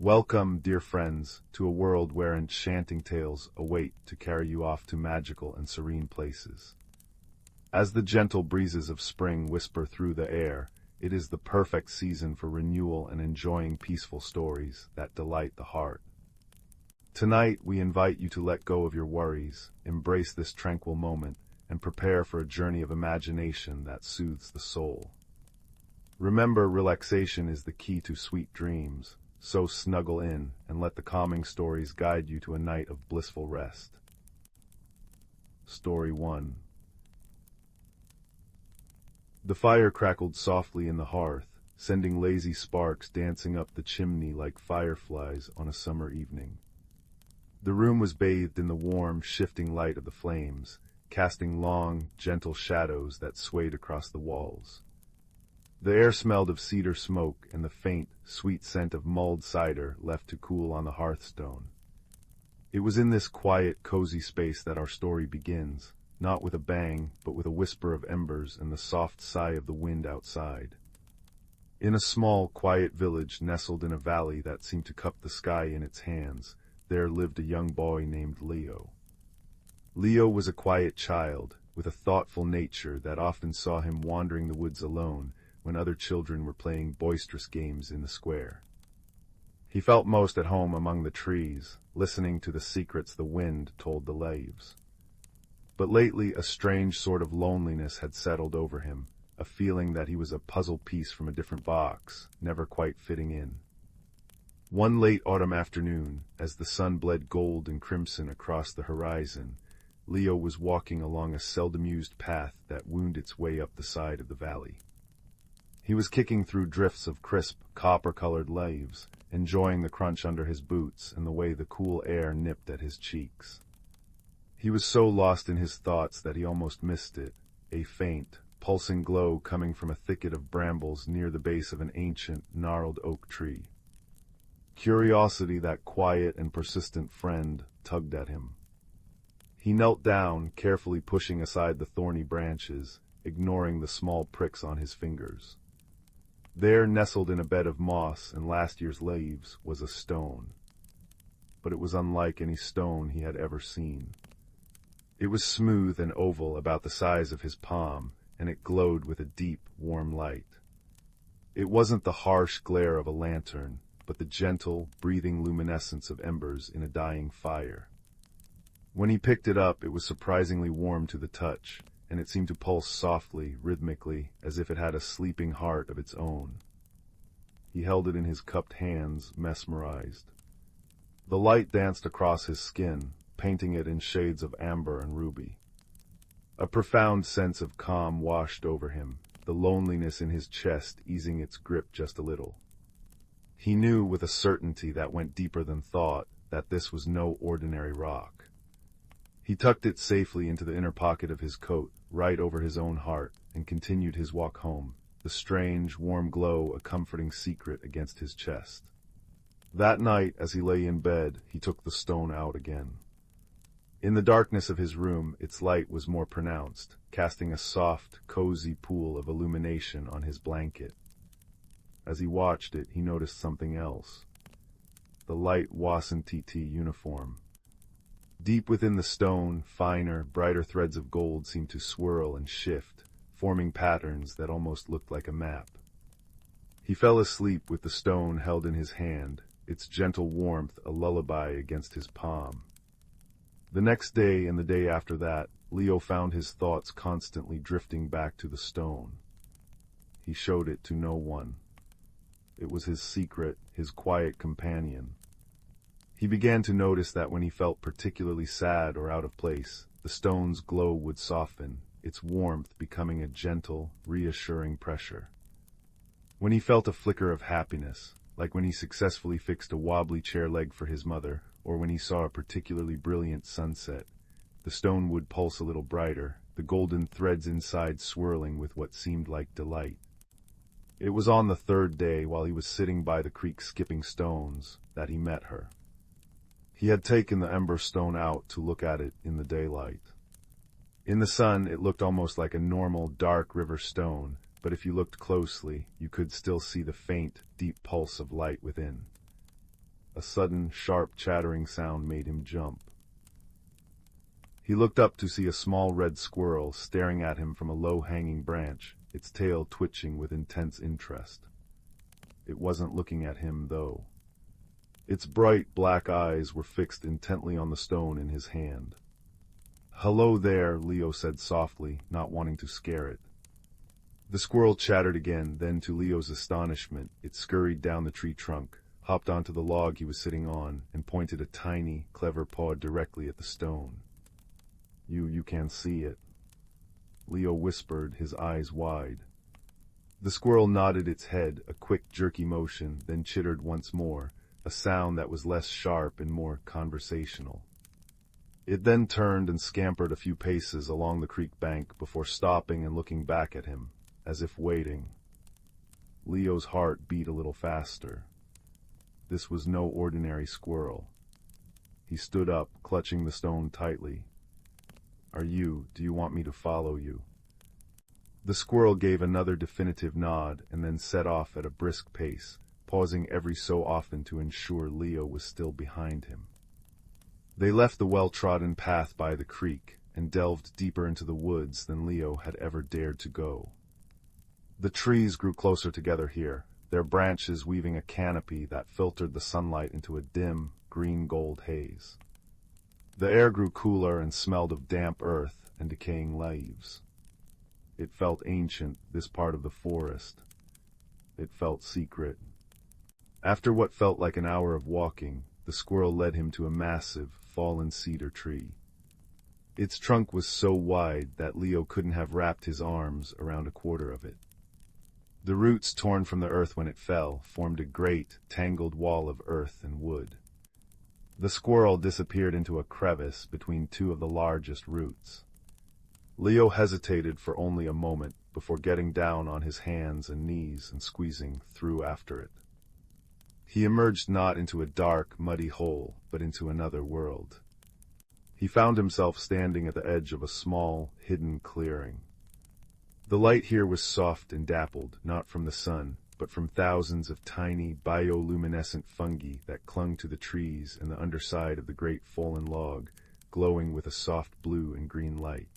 Welcome, dear friends, to a world where enchanting tales await to carry you off to magical and serene places. As the gentle breezes of spring whisper through the air, it is the perfect season for renewal and enjoying peaceful stories that delight the heart. Tonight, we invite you to let go of your worries, embrace this tranquil moment, and prepare for a journey of imagination that soothes the soul. Remember, relaxation is the key to sweet dreams. So snuggle in and let the calming stories guide you to a night of blissful rest. Story 1. The fire crackled softly in the hearth, sending lazy sparks dancing up the chimney like fireflies on a summer evening. The room was bathed in the warm, shifting light of the flames, casting long, gentle shadows that swayed across the walls. The air smelled of cedar smoke and the faint, sweet scent of mulled cider left to cool on the hearthstone. It was in this quiet, cozy space that our story begins, not with a bang, but with a whisper of embers and the soft sigh of the wind outside. In a small, quiet village nestled in a valley that seemed to cup the sky in its hands, there lived a young boy named Leo. Leo was a quiet child, with a thoughtful nature that often saw him wandering the woods alone, when other children were playing boisterous games in the square. He felt most at home among the trees, listening to the secrets the wind told the leaves. But lately a strange sort of loneliness had settled over him, a feeling that he was a puzzle piece from a different box, never quite fitting in. One late autumn afternoon, as the sun bled gold and crimson across the horizon, Leo was walking along a seldom-used path that wound its way up the side of the valley. He was kicking through drifts of crisp, copper-colored leaves, enjoying the crunch under his boots and the way the cool air nipped at his cheeks. He was so lost in his thoughts that he almost missed it, a faint, pulsing glow coming from a thicket of brambles near the base of an ancient, gnarled oak tree. Curiosity, that quiet and persistent friend, tugged at him. He knelt down, carefully pushing aside the thorny branches, ignoring the small pricks on his fingers. There, nestled in a bed of moss and last year's leaves, was a stone. But it was unlike any stone he had ever seen. It was smooth and oval, about the size of his palm, and it glowed with a deep, warm light. It wasn't the harsh glare of a lantern, but the gentle, breathing luminescence of embers in a dying fire. When he picked it up, it was surprisingly warm to the touch, and it seemed to pulse softly, rhythmically, as if it had a sleeping heart of its own. He held it in his cupped hands, mesmerized. The light danced across his skin, painting it in shades of amber and ruby. A profound sense of calm washed over him, the loneliness in his chest easing its grip just a little. He knew with a certainty that went deeper than thought that this was no ordinary rock. He tucked it safely into the inner pocket of his coat, right over his own heart, and continued his walk home, the strange, warm glow a comforting secret against his chest. That night, as he lay in bed, he took the stone out again. In the darkness of his room, its light was more pronounced, casting a soft, cozy pool of illumination on his blanket. As he watched it, he noticed something else. The light Wasantiti uniform. Deep within the stone, finer, brighter threads of gold seemed to swirl and shift, forming patterns that almost looked like a map. He fell asleep with the stone held in his hand, its gentle warmth a lullaby against his palm. The next day and the day after that, Leo found his thoughts constantly drifting back to the stone. He showed it to no one. It was his secret, his quiet companion. He began to notice that when he felt particularly sad or out of place, the stone's glow would soften, its warmth becoming a gentle, reassuring pressure. When he felt a flicker of happiness, like when he successfully fixed a wobbly chair leg for his mother, or when he saw a particularly brilliant sunset, the stone would pulse a little brighter, the golden threads inside swirling with what seemed like delight. It was on the third day, while he was sitting by the creek skipping stones, that he met her. He had taken the ember stone out to look at it in the daylight. In the sun, it looked almost like a normal, dark river stone, but if you looked closely, you could still see the faint, deep pulse of light within. A sudden, sharp chattering sound made him jump. He looked up to see a small red squirrel staring at him from a low-hanging branch, its tail twitching with intense interest. It wasn't looking at him, though. Its bright black eyes were fixed intently on the stone in his hand. "Hello there," Leo said softly, not wanting to scare it. The squirrel chattered again, then to Leo's astonishment, it scurried down the tree trunk, hopped onto the log he was sitting on, and pointed a tiny, clever paw directly at the stone. You can't see it," Leo whispered, his eyes wide. The squirrel nodded its head, a quick, jerky motion, then chittered once more, a sound that was less sharp and more conversational. It then turned and scampered a few paces along the creek bank before stopping and looking back at him, as if waiting. Leo's heart beat a little faster. This was no ordinary squirrel. He stood up, clutching the stone tightly. Do you want me to follow you?" The squirrel gave another definitive nod and then set off at a brisk pace, pausing every so often to ensure Leo was still behind him. They left the well-trodden path by the creek and delved deeper into the woods than Leo had ever dared to go. The trees grew closer together here, their branches weaving a canopy that filtered the sunlight into a dim, green-gold haze. The air grew cooler and smelled of damp earth and decaying leaves. It felt ancient, this part of the forest. It felt secret. After what felt like an hour of walking, the squirrel led him to a massive, fallen cedar tree. Its trunk was so wide that Leo couldn't have wrapped his arms around a quarter of it. The roots, torn from the earth when it fell, formed a great, tangled wall of earth and wood. The squirrel disappeared into a crevice between two of the largest roots. Leo hesitated for only a moment before getting down on his hands and knees and squeezing through after it. He emerged not into a dark, muddy hole, but into another world. He found himself standing at the edge of a small, hidden clearing. The light here was soft and dappled, not from the sun, but from thousands of tiny, bioluminescent fungi that clung to the trees and the underside of the great fallen log, glowing with a soft blue and green light.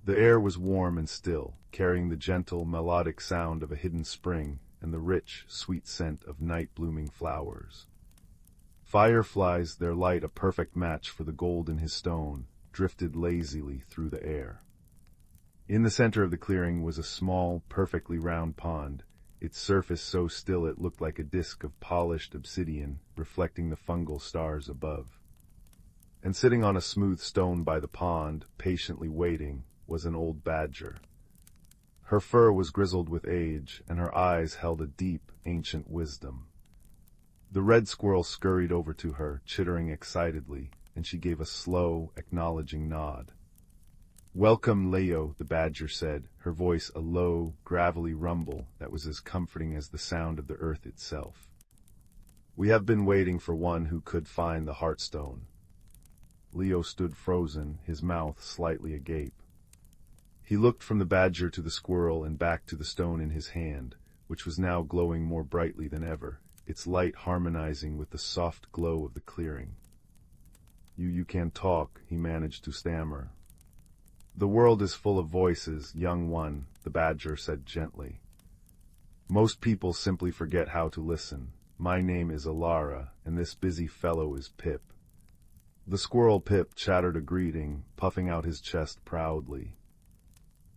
The air was warm and still, carrying the gentle, melodic sound of a hidden spring and the rich, sweet scent of night-blooming flowers. Fireflies, their light a perfect match for the gold in his stone, drifted lazily through the air. In the center of the clearing was a small, perfectly round pond, its surface so still it looked like a disk of polished obsidian reflecting the fungal stars above. And sitting on a smooth stone by the pond, patiently waiting, was an old badger. Her fur was grizzled with age, and her eyes held a deep, ancient wisdom. The red squirrel scurried over to her, chittering excitedly, and she gave a slow, acknowledging nod. "Welcome, Leo," the badger said, her voice a low, gravelly rumble that was as comforting as the sound of the earth itself. "We have been waiting for one who could find the Heartstone." Leo stood frozen, his mouth slightly agape. He looked from the badger to the squirrel and back to the stone in his hand, which was now glowing more brightly than ever, its light harmonizing with the soft glow of the clearing. You can talk," he managed to stammer. "The world is full of voices, young one," the badger said gently. "Most people simply forget how to listen. My name is Alara, and this busy fellow is Pip." The squirrel Pip chattered a greeting, puffing out his chest proudly.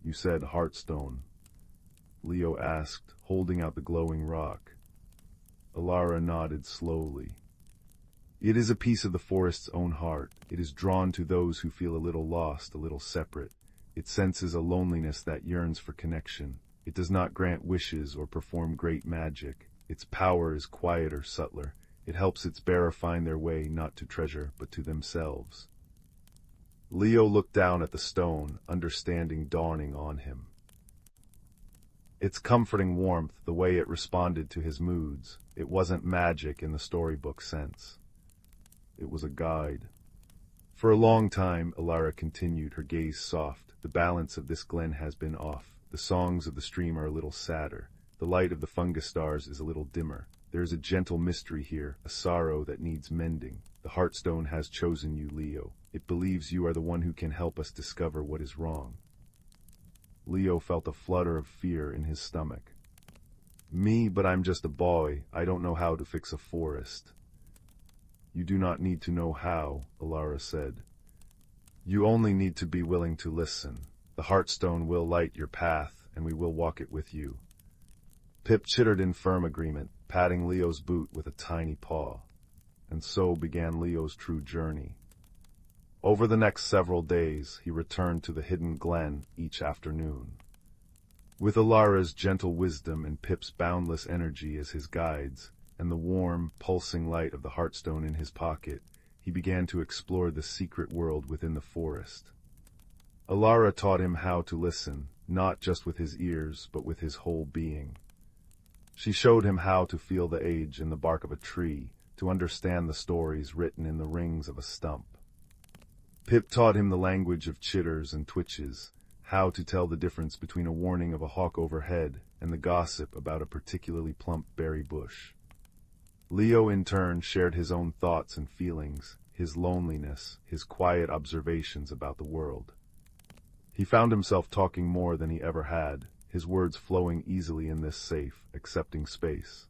"You said Heartstone?" Leo asked, holding out the glowing rock. Alara nodded slowly. "It is a piece of the forest's own heart. It is drawn to those who feel a little lost, a little separate. It senses a loneliness that yearns for connection. It does not grant wishes or perform great magic. Its power is quieter, subtler. It helps its bearer find their way not to treasure, but to themselves." Leo looked down at the stone, understanding dawning on him. Its comforting warmth, the way it responded to his moods, it wasn't magic in the storybook sense. It was a guide. "For a long time," Alara continued, her gaze soft, "the balance of this glen has been off. The songs of the stream are a little sadder. The light of the fungus stars is a little dimmer. There is a gentle mystery here, a sorrow that needs mending. The Heartstone has chosen you, Leo. It believes you are the one who can help us discover what is wrong. Leo felt a flutter of fear in his stomach. Me, but I'm just a boy. I don't know how to fix a forest. You do not need to know how, Alara said. You only need to be willing to listen. The Heartstone will light your path, and we will walk it with you. Pip chittered in firm agreement, patting Leo's boot with a tiny paw. And so began Leo's true journey. Over the next several days, he returned to the hidden glen each afternoon. With Alara's gentle wisdom and Pip's boundless energy as his guides, and the warm, pulsing light of the Heartstone in his pocket, he began to explore the secret world within the forest. Alara taught him how to listen, not just with his ears, but with his whole being. She showed him how to feel the age in the bark of a tree, to understand the stories written in the rings of a stump. Pip taught him the language of chitters and twitches, how to tell the difference between a warning of a hawk overhead and the gossip about a particularly plump berry bush. Leo in turn shared his own thoughts and feelings, his loneliness, his quiet observations about the world. He found himself talking more than he ever had, his words flowing easily in this safe, accepting space.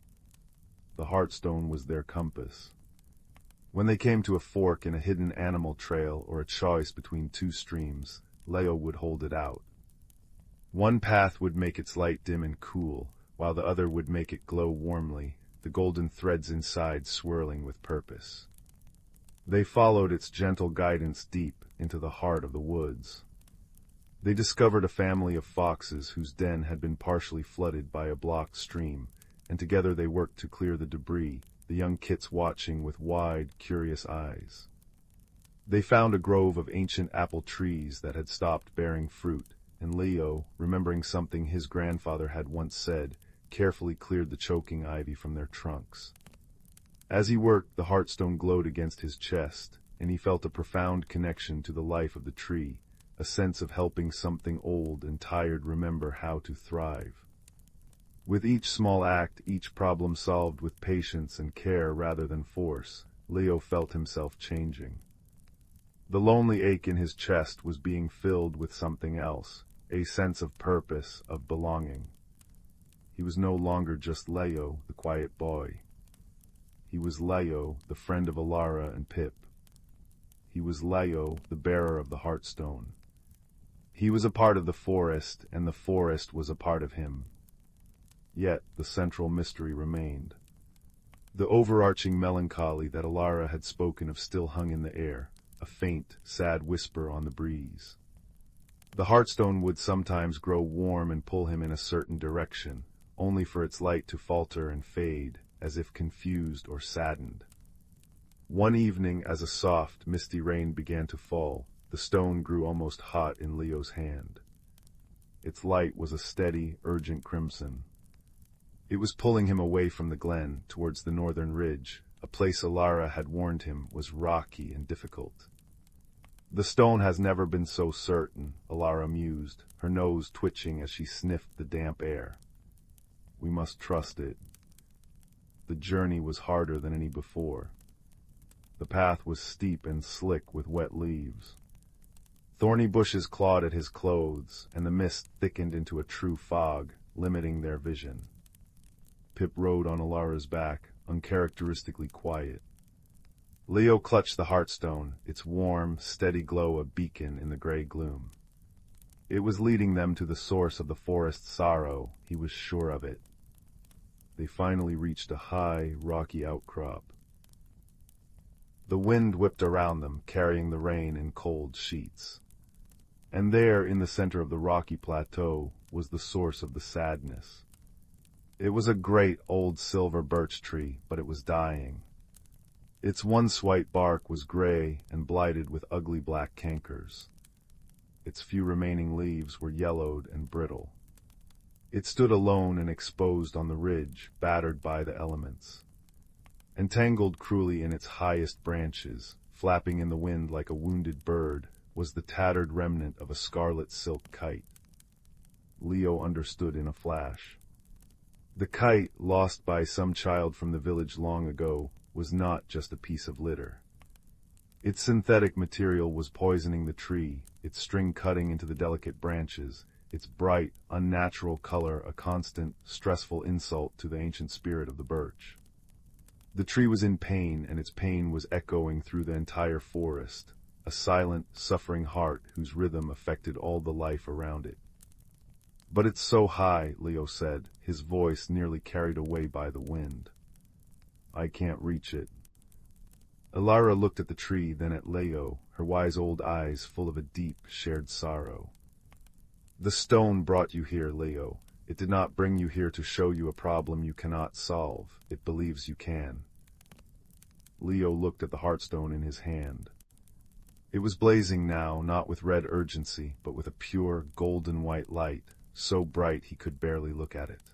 The Heartstone was their compass. When they came to a fork in a hidden animal trail or a choice between two streams, Leo would hold it out. One path would make its light dim and cool, while the other would make it glow warmly, the golden threads inside swirling with purpose. They followed its gentle guidance deep into the heart of the woods. They discovered a family of foxes whose den had been partially flooded by a blocked stream, and together they worked to clear the debris, the young kits watching with wide, curious eyes. They found a grove of ancient apple trees that had stopped bearing fruit, and Leo, remembering something his grandfather had once said, carefully cleared the choking ivy from their trunks. As he worked, the Heartstone glowed against his chest, and he felt a profound connection to the life of the tree, a sense of helping something old and tired remember how to thrive. With each small act, each problem solved with patience and care rather than force, Leo felt himself changing. The lonely ache in his chest was being filled with something else, a sense of purpose, of belonging. He was no longer just Leo, the quiet boy. He was Leo, the friend of Alara and Pip. He was Leo, the bearer of the Heartstone. He was a part of the forest, and the forest was a part of him. Yet the central mystery remained. The overarching melancholy that Alara had spoken of still hung in the air, a faint, sad whisper on the breeze. The Heartstone would sometimes grow warm and pull him in a certain direction, only for its light to falter and fade, as if confused or saddened. One evening, as a soft, misty rain began to fall, the stone grew almost hot in Leo's hand. Its light was a steady, urgent crimson. It was pulling him away from the glen, towards the northern ridge, a place Alara had warned him was rocky and difficult. The stone has never been so certain, Alara mused, her nose twitching as she sniffed the damp air. We must trust it. The journey was harder than any before. The path was steep and slick with wet leaves. Thorny bushes clawed at his clothes, and the mist thickened into a true fog, limiting their vision. Pip rode on Alara's back, uncharacteristically quiet. Leo clutched the Heartstone, its warm, steady glow a beacon in the gray gloom. It was leading them to the source of the forest's sorrow, he was sure of it. They finally reached a high, rocky outcrop. The wind whipped around them, carrying the rain in cold sheets. And there, in the center of the rocky plateau, was the source of the sadness. It was a great old silver birch tree, but it was dying. Its once white bark was gray and blighted with ugly black cankers. Its few remaining leaves were yellowed and brittle. It stood alone and exposed on the ridge, battered by the elements. Entangled cruelly in its highest branches, flapping in the wind like a wounded bird, was the tattered remnant of a scarlet silk kite. Leo understood in a flash. The kite, lost by some child from the village long ago, was not just a piece of litter. Its synthetic material was poisoning the tree, its string cutting into the delicate branches, its bright, unnatural color a constant, stressful insult to the ancient spirit of the birch. The tree was in pain, and its pain was echoing through the entire forest, a silent, suffering heart whose rhythm affected all the life around it. "But it's so high," Leo said, his voice nearly carried away by the wind. "I can't reach it." Alara looked at the tree, then at Leo, her wise old eyes full of a deep, shared sorrow. "The stone brought you here, Leo. It did not bring you here to show you a problem you cannot solve. It believes you can." Leo looked at the heartstone in his hand. It was blazing now, not with red urgency, but with a pure, golden-white light, so bright he could barely look at it.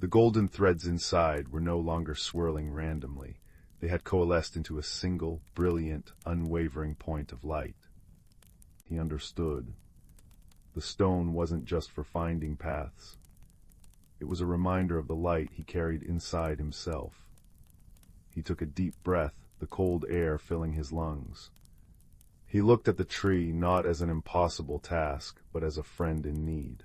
The golden threads inside were no longer swirling randomly. They had coalesced into a single, brilliant, unwavering point of light. He understood. The stone wasn't just for finding paths. It was a reminder of the light he carried inside himself. He took a deep breath, the cold air filling his lungs. He looked at the tree not as an impossible task, but as a friend in need.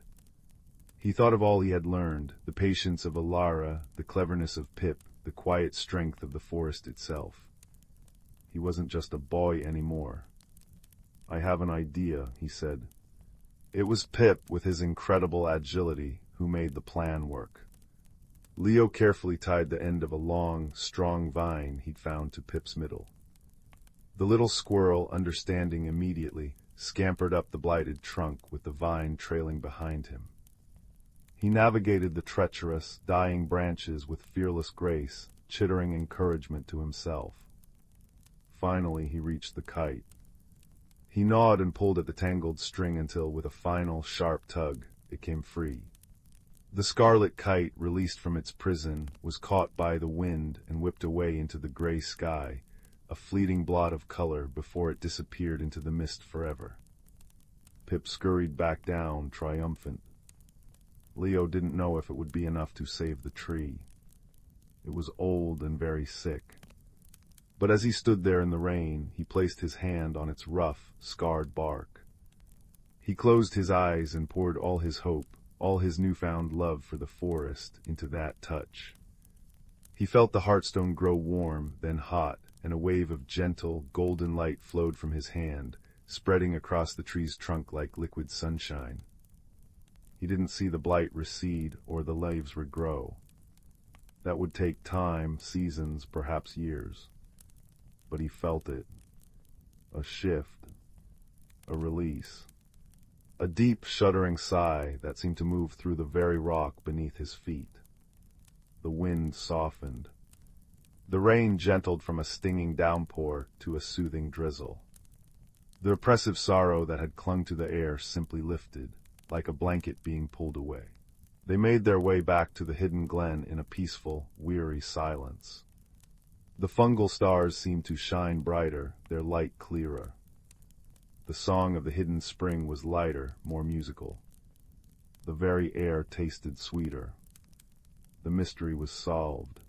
He thought of all he had learned, the patience of Alara, the cleverness of Pip, the quiet strength of the forest itself. He wasn't just a boy anymore. "I have an idea," he said. It was Pip, with his incredible agility, who made the plan work. Leo carefully tied the end of a long, strong vine he'd found to Pip's middle. The little squirrel, understanding immediately, scampered up the blighted trunk with the vine trailing behind him. He navigated the treacherous, dying branches with fearless grace, chittering encouragement to himself. Finally, he reached the kite. He gnawed and pulled at the tangled string until, with a final, sharp tug, it came free. The scarlet kite, released from its prison, was caught by the wind and whipped away into the gray sky, a fleeting blot of color before it disappeared into the mist forever. Pip scurried back down, triumphant. Leo didn't know if it would be enough to save the tree. It was old and very sick. But as he stood there in the rain, he placed his hand on its rough, scarred bark. He closed his eyes and poured all his hope, all his newfound love for the forest, into that touch. He felt the heartstone grow warm, then hot, and a wave of gentle, golden light flowed from his hand, spreading across the tree's trunk like liquid sunshine. He didn't see the blight recede or the leaves regrow. That would take time, seasons, perhaps years. But he felt it. A shift. A release. A deep, shuddering sigh that seemed to move through the very rock beneath his feet. The wind softened. The rain gentled from a stinging downpour to a soothing drizzle. The oppressive sorrow that had clung to the air simply lifted, like a blanket being pulled away. They made their way back to the hidden glen in a peaceful, weary silence. The fungal stars seemed to shine brighter, their light clearer. The song of the hidden spring was lighter, more musical. The very air tasted sweeter. The mystery was solved.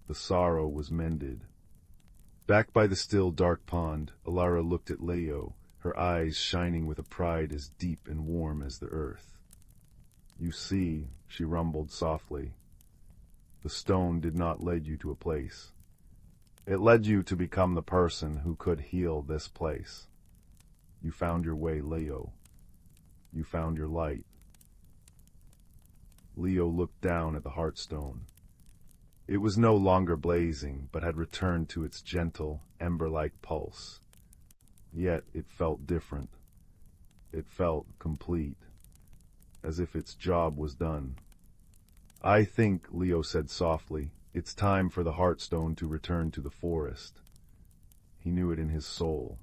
The sorrow was mended. Back by the still, dark pond, Alara looked at Leo, her eyes shining with a pride as deep and warm as the earth. "You see," she rumbled softly, "the stone did not lead you to a place. It led you to become the person who could heal this place. You found your way, Leo. You found your light." Leo looked down at the heartstone. It was no longer blazing, but had returned to its gentle, ember-like pulse. Yet it felt different. It felt complete, as if its job was done. "I think," Leo said softly, "it's time for the heartstone to return to the forest." He knew it in his soul.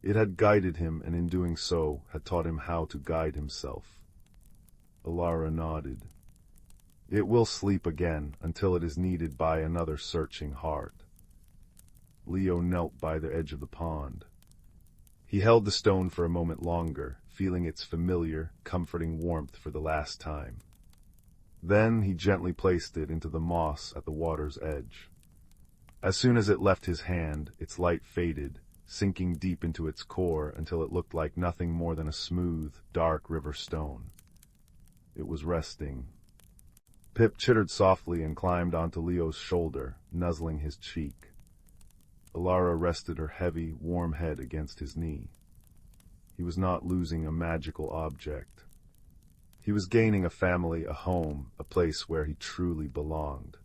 It had guided him, and in doing so, had taught him how to guide himself. Alara nodded. "It will sleep again until it is needed by another searching heart." Leo knelt by the edge of the pond. He held the stone for a moment longer, feeling its familiar, comforting warmth for the last time. Then he gently placed it into the moss at the water's edge. As soon as it left his hand, its light faded, sinking deep into its core until it looked like nothing more than a smooth, dark river stone. It was resting. Pip chittered softly and climbed onto Leo's shoulder, nuzzling his cheek. Alara rested her heavy, warm head against his knee. He was not losing a magical object. He was gaining a family, a home, a place where he truly belonged.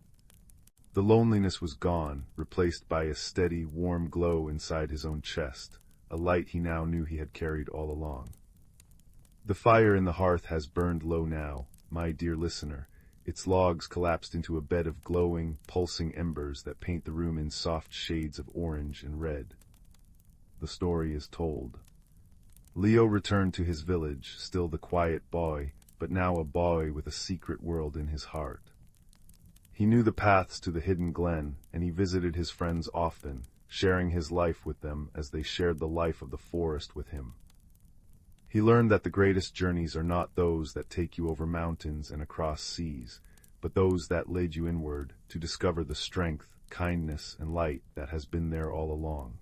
The loneliness was gone, replaced by a steady, warm glow inside his own chest, a light he now knew he had carried all along. The fire in the hearth has burned low now, my dear listener. Its logs collapsed into a bed of glowing, pulsing embers that paint the room in soft shades of orange and red. The story is told. Leo returned to his village, still the quiet boy, but now a boy with a secret world in his heart. He knew the paths to the hidden glen, and he visited his friends often, sharing his life with them as they shared the life of the forest with him. He learned that the greatest journeys are not those that take you over mountains and across seas, but those that lead you inward to discover the strength, kindness, and light that has been there all along.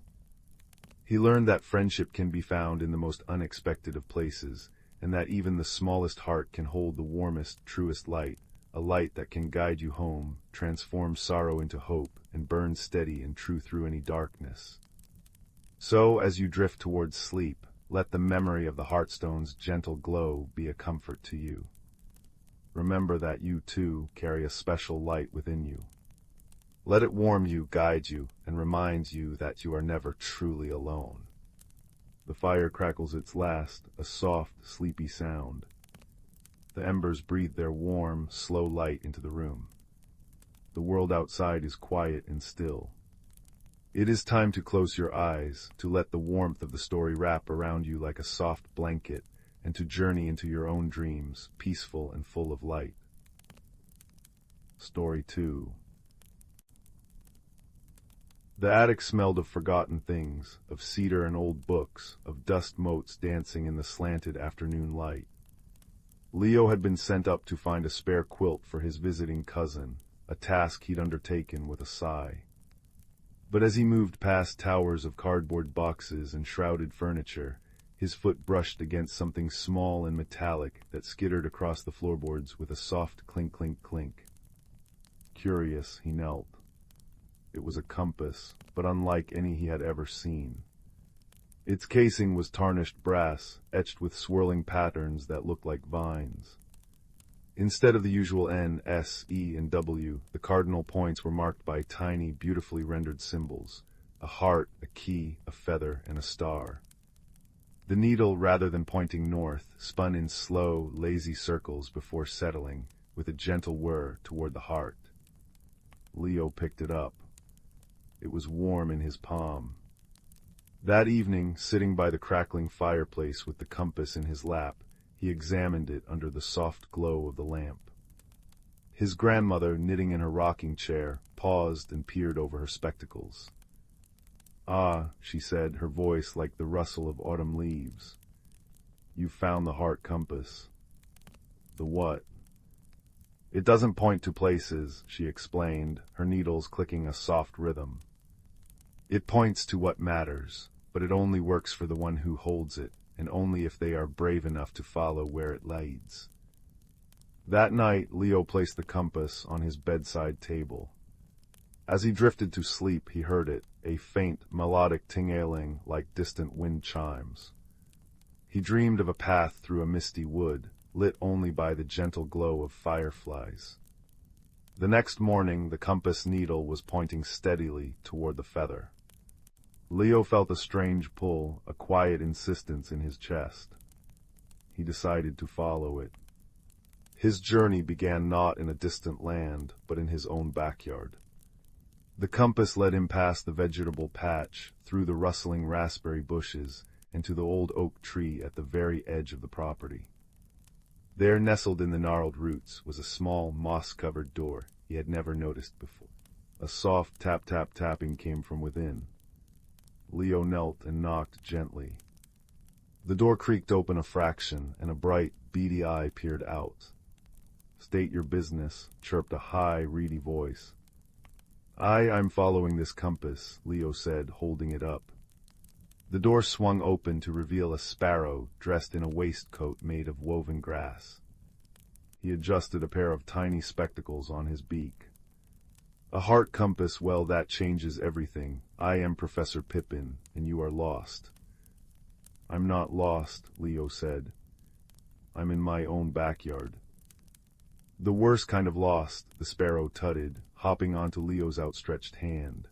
He learned that friendship can be found in the most unexpected of places, and that even the smallest heart can hold the warmest, truest light, a light that can guide you home, transform sorrow into hope, and burn steady and true through any darkness. So, as you drift towards sleep, let the memory of the Heartstone's gentle glow be a comfort to you. Remember that you, too, carry a special light within you. Let it warm you, guide you, and remind you that you are never truly alone. The fire crackles its last, a soft, sleepy sound. The embers breathe their warm, slow light into the room. The world outside is quiet and still. It is time to close your eyes, to let the warmth of the story wrap around you like a soft blanket, and to journey into your own dreams, peaceful and full of light. Story 2. The attic smelled of forgotten things, of cedar and old books, of dust motes dancing in the slanted afternoon light. Leo had been sent up to find a spare quilt for his visiting cousin, a task he'd undertaken with a sigh. But as he moved past towers of cardboard boxes and shrouded furniture, his foot brushed against something small and metallic that skittered across the floorboards with a soft clink-clink-clink. Curious, he knelt. It was a compass, but unlike any he had ever seen. Its casing was tarnished brass, etched with swirling patterns that looked like vines. Instead of the usual N, S, E, and W, the cardinal points were marked by tiny, beautifully rendered symbols: a heart, a key, a feather, and a star. The needle, rather than pointing north, spun in slow, lazy circles before settling, with a gentle whir, toward the heart. Leo picked it up. It was warm in his palm. That evening, sitting by the crackling fireplace with the compass in his lap, he examined it under the soft glow of the lamp. His grandmother, knitting in her rocking chair, paused and peered over her spectacles. "Ah," she said, her voice like the rustle of autumn leaves. "You've found the heart compass." "The what?" "It doesn't point to places," she explained, her needles clicking a soft rhythm. "It points to what matters, but it only works for the one who holds it, and only if they are brave enough to follow where it leads." That night, Leo placed the compass on his bedside table. As he drifted to sleep, he heard it, a faint, melodic ting-ailing like distant wind chimes. He dreamed of a path through a misty wood, lit only by the gentle glow of fireflies. The next morning, the compass needle was pointing steadily toward the feather. Leo felt a strange pull, a quiet insistence in his chest. He decided to follow it. His journey began not in a distant land, but in his own backyard. The compass led him past the vegetable patch, through the rustling raspberry bushes, and to the old oak tree at the very edge of the property. There, nestled in the gnarled roots, was a small, moss-covered door he had never noticed before. A soft tap-tap-tapping came from within. Leo knelt and knocked gently. The door creaked open a fraction, and a bright, beady eye peered out. State your business, chirped a high, reedy voice. I'm following this compass, Leo said, holding it up. The door swung open to reveal a sparrow dressed in a waistcoat made of woven grass. He adjusted a pair of tiny spectacles on his beak. A heart compass, well, that changes everything. I am Professor Pippin, and you are lost. I'm not lost, Leo said. I'm in my own backyard. The worst kind of lost, the sparrow tutted, hopping onto Leo's outstretched hand.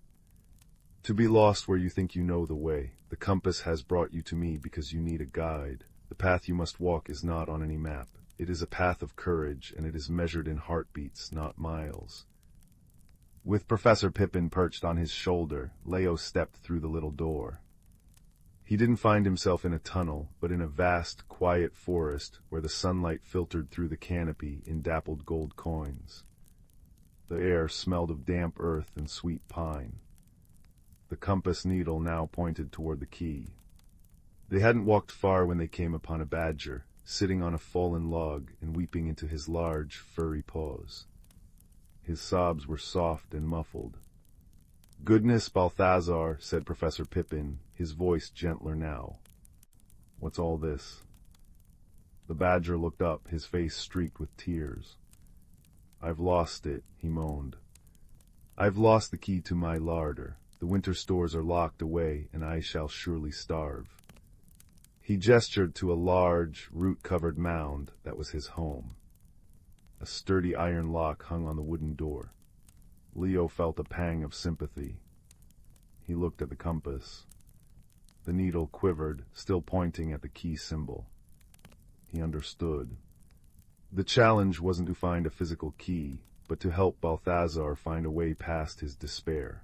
To be lost where you think you know the way. The compass has brought you to me because you need a guide. The path you must walk is not on any map. It is a path of courage, and it is measured in heartbeats, not miles. With Professor Pippin perched on his shoulder, Leo stepped through the little door. He didn't find himself in a tunnel, but in a vast, quiet forest where the sunlight filtered through the canopy in dappled gold coins. The air smelled of damp earth and sweet pine. The compass needle now pointed toward the key. They hadn't walked far when they came upon a badger, sitting on a fallen log and weeping into his large, furry paws. His sobs were soft and muffled. Goodness, Balthazar, said Professor Pippin, his voice gentler now. What's all this? The badger looked up, his face streaked with tears. I've lost it, he moaned. I've lost the key to my larder. The winter stores are locked away, and I shall surely starve. He gestured to a large, root-covered mound that was his home. A sturdy iron lock hung on the wooden door. Leo felt a pang of sympathy. He looked at the compass. The needle quivered, still pointing at the key symbol. He understood. The challenge wasn't to find a physical key, but to help Balthazar find a way past his despair.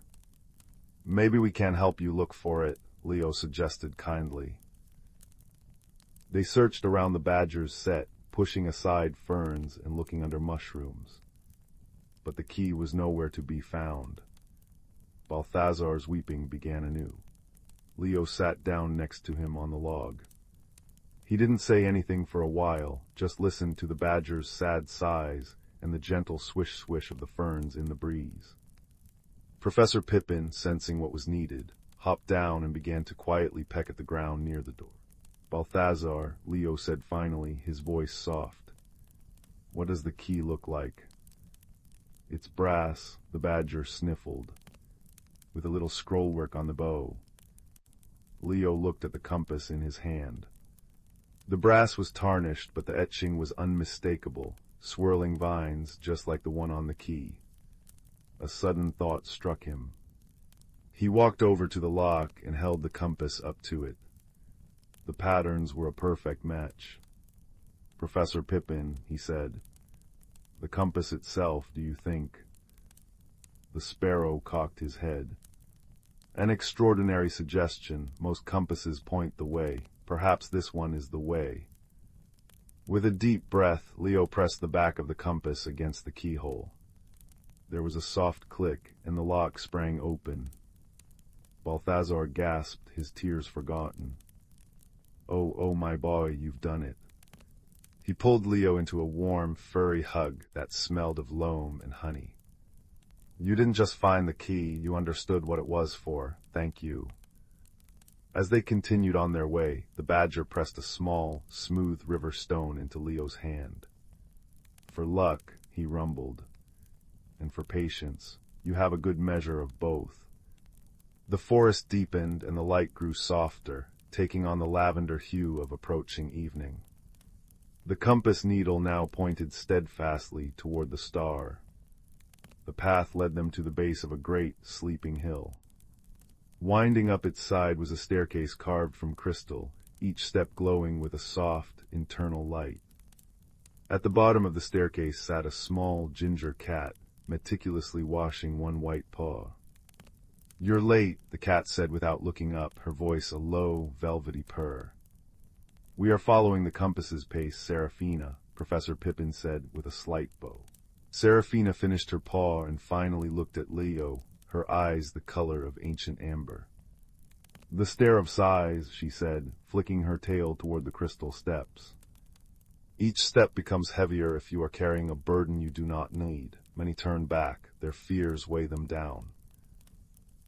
Maybe we can help you look for it, Leo suggested kindly. They searched around the badger's set, pushing aside ferns and looking under mushrooms. But the key was nowhere to be found. Balthazar's weeping began anew. Leo sat down next to him on the log. He didn't say anything for a while, just listened to the badger's sad sighs and the gentle swish-swish of the ferns in the breeze. Professor Pippin, sensing what was needed, hopped down and began to quietly peck at the ground near the door. Balthazar, Leo said finally, his voice soft. What does the key look like? It's brass, the badger sniffled, with a little scrollwork on the bow. Leo looked at the compass in his hand. The brass was tarnished, but the etching was unmistakable, swirling vines just like the one on the key. A sudden thought struck him. He walked over to the lock and held the compass up to it. The patterns were a perfect match. Professor Pippin, he said, the compass itself, do you think? The sparrow cocked his head. An extraordinary suggestion. Most compasses point the way. Perhaps this one is the way. With a deep breath, Leo pressed the back of the compass against the keyhole. There was a soft click, and the lock sprang open. Balthazar gasped, his tears forgotten. Oh, my boy, you've done it. He pulled Leo into a warm, furry hug that smelled of loam and honey. You didn't just find the key, you understood what it was for. Thank you. As they continued on their way, the badger pressed a small, smooth river stone into Leo's hand. For luck, he rumbled, and for patience, you have a good measure of both. The forest deepened and the light grew softer, taking on the lavender hue of approaching evening. The compass needle now pointed steadfastly toward the star. The path led them to the base of a great, sleeping hill. Winding up its side was a staircase carved from crystal, each step glowing with a soft, internal light. At the bottom of the staircase sat a small ginger cat, meticulously washing one white paw. You're late, the cat said without looking up, her voice a low, velvety purr. We are following the compass's pace, Seraphina, Professor Pippin said with a slight bow. Seraphina finished her paw and finally looked at Leo, her eyes the color of ancient amber. The stare of sighs, she said, flicking her tail toward the crystal steps. Each step becomes heavier if you are carrying a burden you do not need. Many turn back, their fears weigh them down.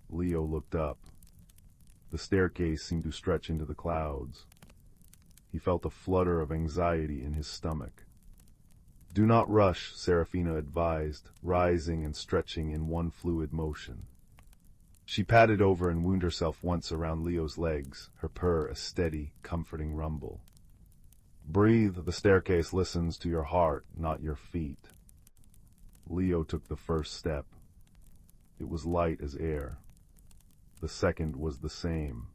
Leo looked up. The staircase seemed to stretch into the clouds. He felt a flutter of anxiety in his stomach. "Do not rush," Serafina advised, rising and stretching in one fluid motion. She padded over and wound herself once around Leo's legs, her purr a steady, comforting rumble. "Breathe, the staircase listens to your heart, not your feet." Leo took the first step. It was light as air. The second was the same.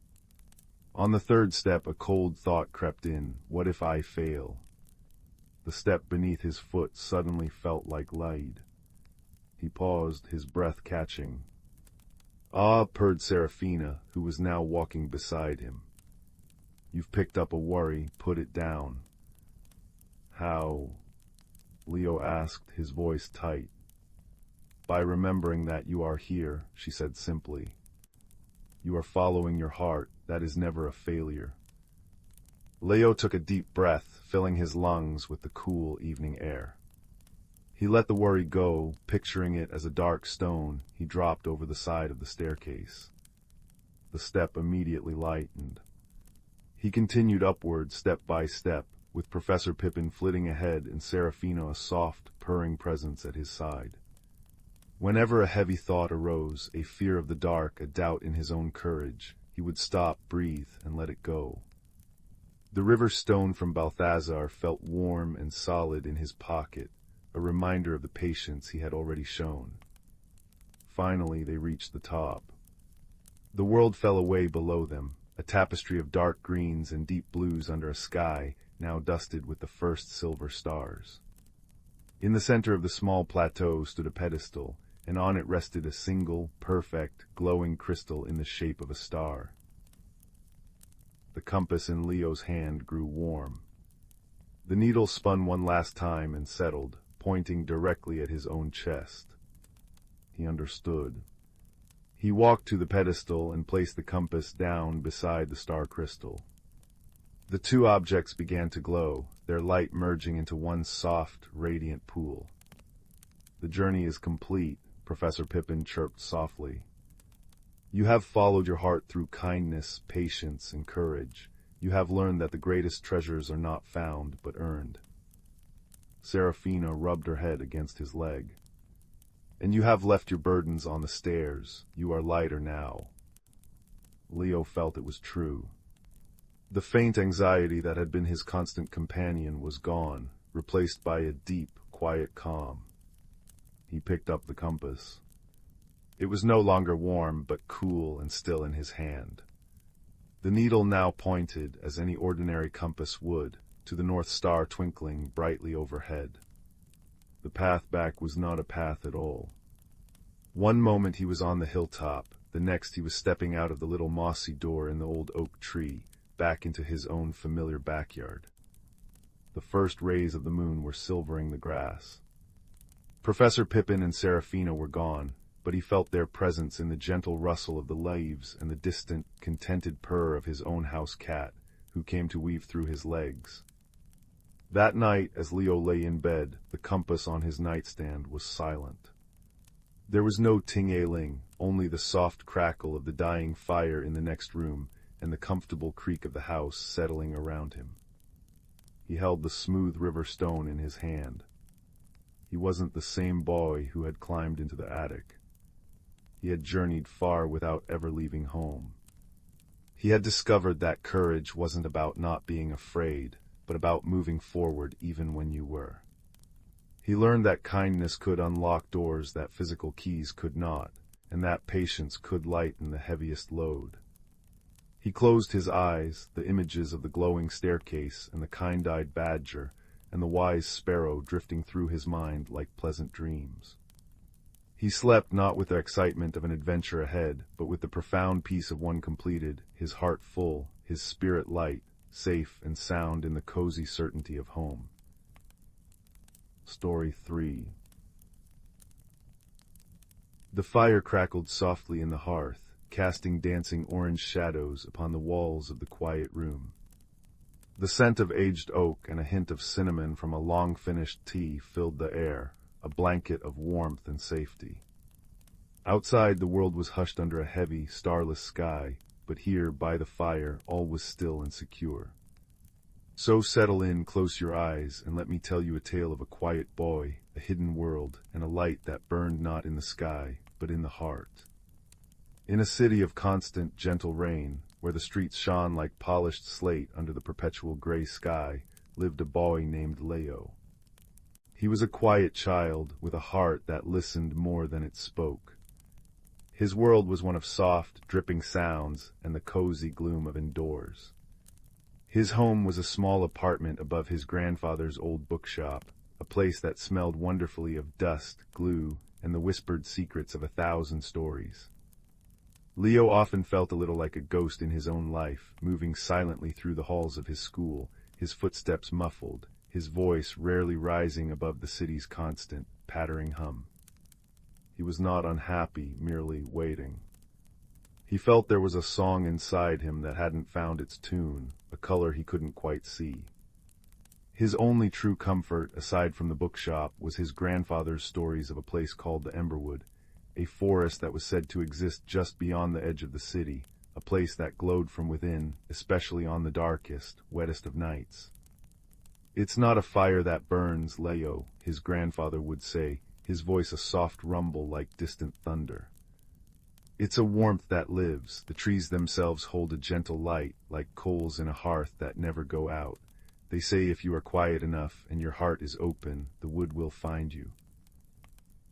On the third step, a cold thought crept in. What if I fail? The step beneath his foot suddenly felt like lead. He paused, his breath catching. "Ah," purred Serafina, who was now walking beside him. "You've picked up a worry, put it down." "How?" Leo asked, his voice tight. "By remembering that you are here," she said simply. "You are following your heart, that is never a failure." Leo took a deep breath, filling his lungs with the cool evening air. He let the worry go, picturing it as a dark stone he dropped over the side of the staircase. The step immediately lightened. He continued upward step by step, with Professor Pippin flitting ahead and Serafina a soft, purring presence at his side. Whenever a heavy thought arose, a fear of the dark, a doubt in his own courage, he would stop, breathe, and let it go. The river stone from Balthazar felt warm and solid in his pocket, a reminder of the patience he had already shown. Finally, they reached the top. The world fell away below them, a tapestry of dark greens and deep blues under a sky now dusted with the first silver stars. In the center of the small plateau stood a pedestal, and on it rested a single, perfect, glowing crystal in the shape of a star. The compass in Leo's hand grew warm. The needle spun one last time and settled, pointing directly at his own chest. He understood. He walked to the pedestal and placed the compass down beside the star crystal. The two objects began to glow, their light merging into one soft, radiant pool. "The journey is complete," Professor Pippin chirped softly. "You have followed your heart through kindness, patience, and courage. You have learned that the greatest treasures are not found, but earned." Serafina rubbed her head against his leg. "And you have left your burdens on the stairs. You are lighter now." Leo felt it was true. The faint anxiety that had been his constant companion was gone, replaced by a deep, quiet calm. He picked up the compass. It was no longer warm, but cool and still in his hand. The needle now pointed, as any ordinary compass would, to the North Star twinkling brightly overhead. The path back was not a path at all. One moment he was on the hilltop, the next he was stepping out of the little mossy door in the old oak tree, back into his own familiar backyard. The first rays of the moon were silvering the grass. Professor Pippin and Serafina were gone, but he felt their presence in the gentle rustle of the leaves and the distant, contented purr of his own house cat, who came to weave through his legs. That night, as Leo lay in bed, the compass on his nightstand was silent. There was no ting-a-ling, only the soft crackle of the dying fire in the next room and the comfortable creak of the house settling around him. He held the smooth river stone in his hand. He wasn't the same boy who had climbed into the attic. He had journeyed far without ever leaving home. He had discovered that courage wasn't about not being afraid, but about moving forward even when you were. He learned that kindness could unlock doors that physical keys could not, and that patience could lighten the heaviest load. He closed his eyes, the images of the glowing staircase and the kind-eyed badger and the wise sparrow drifting through his mind like pleasant dreams. He slept not with the excitement of an adventure ahead, but with the profound peace of one completed, his heart full, his spirit light, safe and sound in the cozy certainty of home. Story 3. The fire crackled softly in the hearth, casting dancing orange shadows upon the walls of the quiet room. The scent of aged oak and a hint of cinnamon from a long-finished tea filled the air, a blanket of warmth and safety. Outside, the world was hushed under a heavy, starless sky, but here, by the fire, all was still and secure. So settle in, close your eyes, and let me tell you a tale of a quiet boy, a hidden world, and a light that burned not in the sky, but in the heart. In a city of constant, gentle rain, where the streets shone like polished slate under the perpetual gray sky, lived a boy named Leo. He was a quiet child with a heart that listened more than it spoke. His world was one of soft, dripping sounds and the cozy gloom of indoors. His home was a small apartment above his grandfather's old bookshop, a place that smelled wonderfully of dust, glue, and the whispered secrets of 1,000 stories. Leo often felt a little like a ghost in his own life, moving silently through the halls of his school, his footsteps muffled, his voice rarely rising above the city's constant, pattering hum. He was not unhappy, merely waiting. He felt there was a song inside him that hadn't found its tune, a color he couldn't quite see. His only true comfort, aside from the bookshop, was his grandfather's stories of a place called the Emberwood, a forest that was said to exist just beyond the edge of the city, a place that glowed from within, especially on the darkest, wettest of nights. "It's not a fire that burns, Leo," his grandfather would say, his voice a soft rumble like distant thunder. "It's a warmth that lives. The trees themselves hold a gentle light, like coals in a hearth that never go out. They say if you are quiet enough and your heart is open, the wood will find you."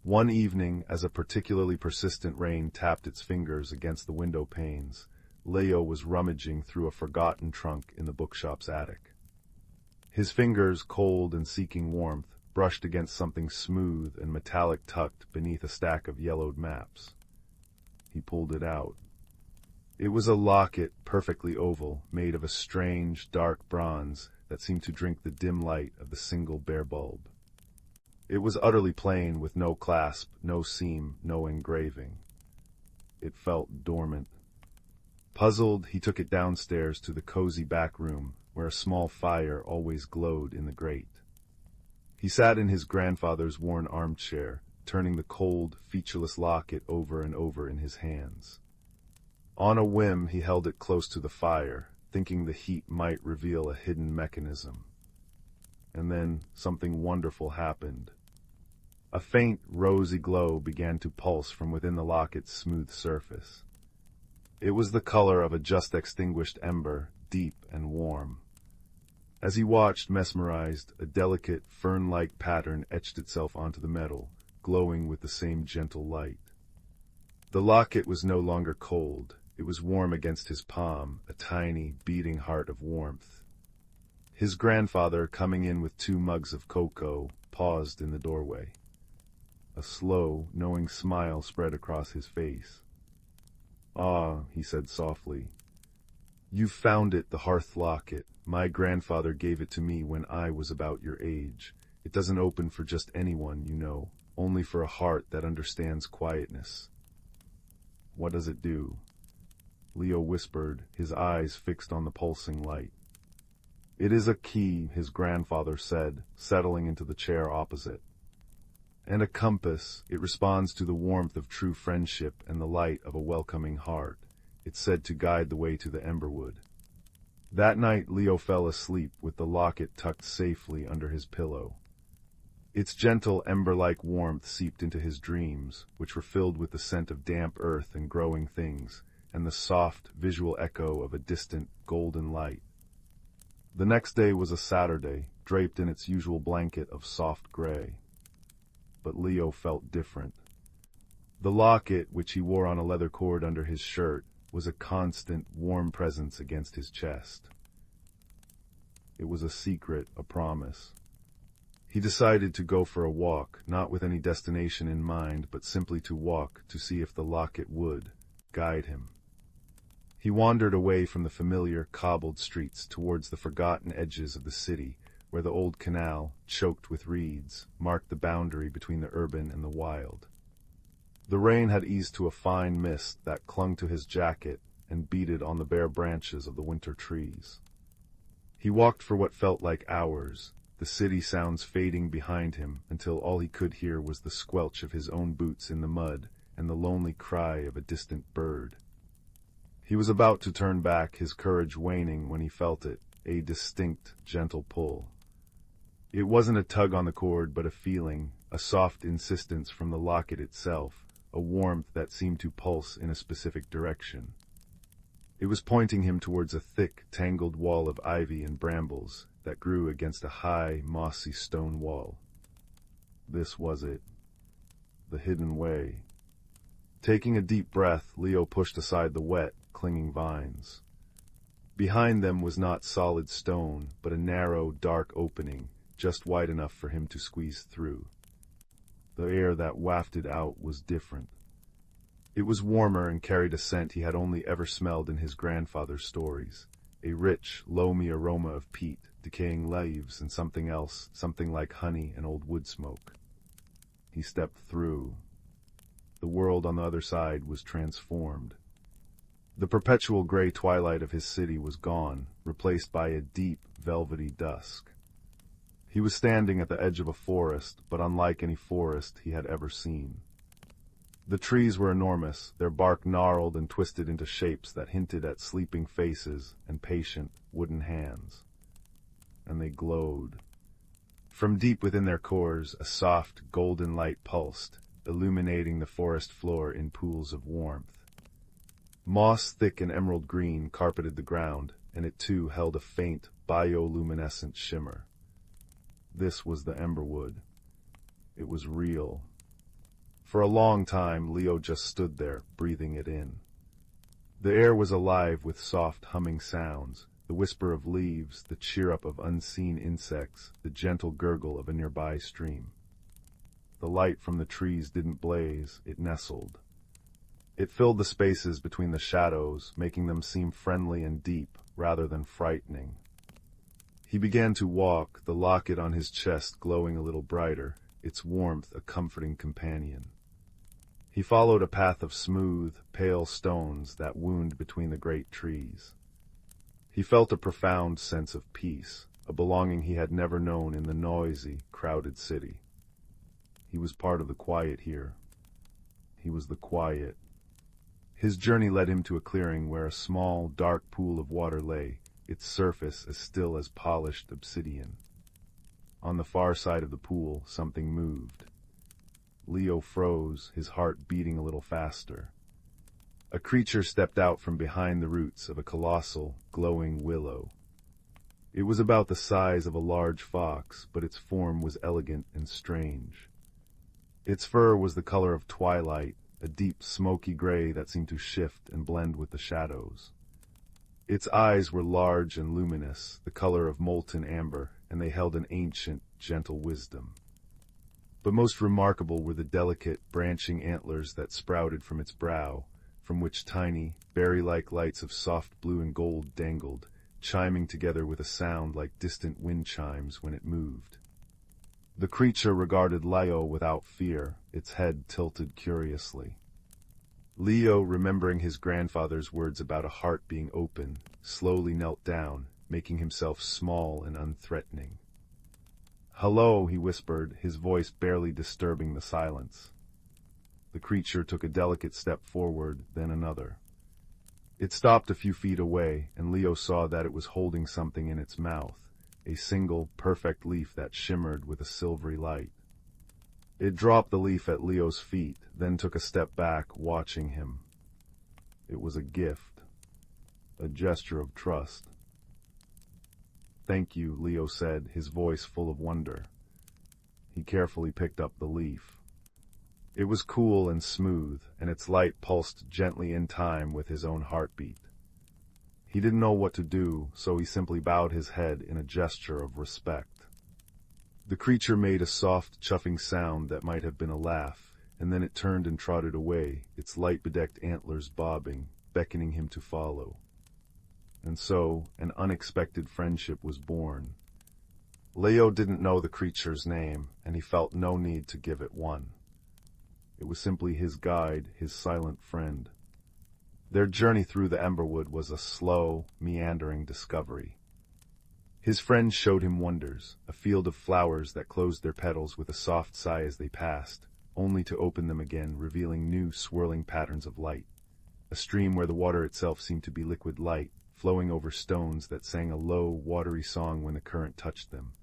One evening, as a particularly persistent rain tapped its fingers against the window panes, Leo was rummaging through a forgotten trunk in the bookshop's attic. His fingers, cold and seeking warmth, brushed against something smooth and metallic tucked beneath a stack of yellowed maps. He pulled it out. It was a locket, perfectly oval, made of a strange, dark bronze that seemed to drink the dim light of the single bare bulb. It was utterly plain, with no clasp, no seam, no engraving. It felt dormant. Puzzled, he took it downstairs to the cozy back room, where a small fire always glowed in the grate. He sat in his grandfather's worn armchair, turning the cold, featureless locket over and over in his hands. On a whim, he held it close to the fire, thinking the heat might reveal a hidden mechanism. And then something wonderful happened. A faint, rosy glow began to pulse from within the locket's smooth surface. It was the color of a just-extinguished ember, deep and warm. As he watched, mesmerized, a delicate, fern-like pattern etched itself onto the metal, glowing with the same gentle light. The locket was no longer cold. It was warm against his palm, a tiny, beating heart of warmth. His grandfather, coming in with 2 mugs of cocoa, paused in the doorway. A slow, knowing smile spread across his face. "Ah," he said softly, "you've found it, the hearth locket. My grandfather gave it to me when I was about your age. It doesn't open for just anyone, you know, only for a heart that understands quietness." "What does it do?" Leo whispered, his eyes fixed on the pulsing light. "It is a key," his grandfather said, settling into the chair opposite. "And a compass. It responds to the warmth of true friendship and the light of a welcoming heart. It's said to guide the way to the Emberwood." That night Leo fell asleep with the locket tucked safely under his pillow. Its gentle ember-like warmth seeped into his dreams, which were filled with the scent of damp earth and growing things, and the soft, visual echo of a distant, golden light. The next day was a Saturday, draped in its usual blanket of soft gray. But Leo felt different. The locket, which he wore on a leather cord under his shirt, was a constant, warm presence against his chest. It was a secret, a promise. He decided to go for a walk, not with any destination in mind, but simply to walk, to see if the locket would guide him. He wandered away from the familiar, cobbled streets towards the forgotten edges of the city, where the old canal, choked with reeds, marked the boundary between the urban and the wild. The rain had eased to a fine mist that clung to his jacket and beaded on the bare branches of the winter trees. He walked for what felt like hours, the city sounds fading behind him until all he could hear was the squelch of his own boots in the mud and the lonely cry of a distant bird. He was about to turn back, his courage waning, when he felt it, a distinct, gentle pull. It wasn't a tug on the cord, but a feeling, a soft insistence from the locket itself, a warmth that seemed to pulse in a specific direction. It was pointing him towards a thick, tangled wall of ivy and brambles that grew against a high, mossy stone wall. This was it. The hidden way. Taking a deep breath, Leo pushed aside the wet, clinging vines. Behind them was not solid stone, but a narrow, dark opening, just wide enough for him to squeeze through. The air that wafted out was different. It was warmer and carried a scent he had only ever smelled in his grandfather's stories, a rich, loamy aroma of peat, decaying leaves, and something else, something like honey and old wood smoke. He stepped through. The world on the other side was transformed. The perpetual gray twilight of his city was gone, replaced by a deep, velvety dusk. He was standing at the edge of a forest, but unlike any forest he had ever seen. The trees were enormous, their bark gnarled and twisted into shapes that hinted at sleeping faces and patient, wooden hands. And they glowed. From deep within their cores, a soft, golden light pulsed, illuminating the forest floor in pools of warmth. Moss thick and emerald green carpeted the ground, and it too held a faint, bioluminescent shimmer. This was the emberwood. It was real. For a long time, Leo just stood there, breathing it in. The air was alive with soft, humming sounds, the whisper of leaves, the cheer-up of unseen insects, the gentle gurgle of a nearby stream. The light from the trees didn't blaze, it nestled. It filled the spaces between the shadows, making them seem friendly and deep, rather than frightening. He began to walk, the locket on his chest glowing a little brighter, its warmth a comforting companion. He followed a path of smooth, pale stones that wound between the great trees. He felt a profound sense of peace, a belonging he had never known in the noisy, crowded city. He was part of the quiet here. He was the quiet. His journey led him to a clearing where a small, dark pool of water lay, its surface as still as polished obsidian. On the far side of the pool, something moved. Leo froze, his heart beating a little faster. A creature stepped out from behind the roots of a colossal, glowing willow. It was about the size of a large fox, but its form was elegant and strange. Its fur was the color of twilight, a deep smoky gray that seemed to shift and blend with the shadows. Its eyes were large and luminous, the color of molten amber, and they held an ancient, gentle wisdom. But most remarkable were the delicate, branching antlers that sprouted from its brow, from which tiny, berry-like lights of soft blue and gold dangled, chiming together with a sound like distant wind chimes when it moved. The creature regarded Leo without fear, its head tilted curiously. Leo, remembering his grandfather's words about a heart being open, slowly knelt down, making himself small and unthreatening. "Hello," he whispered, his voice barely disturbing the silence. The creature took a delicate step forward, then another. It stopped a few feet away, and Leo saw that it was holding something in its mouth, a single, perfect leaf that shimmered with a silvery light. It dropped the leaf at Leo's feet, then took a step back, watching him. It was a gift, a gesture of trust. "Thank you," Leo said, his voice full of wonder. He carefully picked up the leaf. It was cool and smooth, and its light pulsed gently in time with his own heartbeat. He didn't know what to do, so he simply bowed his head in a gesture of respect. The creature made a soft, chuffing sound that might have been a laugh, and then it turned and trotted away, its light-bedecked antlers bobbing, beckoning him to follow. And so, an unexpected friendship was born. Leo didn't know the creature's name, and he felt no need to give it one. It was simply his guide, his silent friend. Their journey through the Emberwood was a slow, meandering discovery. His friends showed him wonders, a field of flowers that closed their petals with a soft sigh as they passed, only to open them again, revealing new swirling patterns of light. A stream where the water itself seemed to be liquid light, flowing over stones that sang a low, watery song when the current touched them,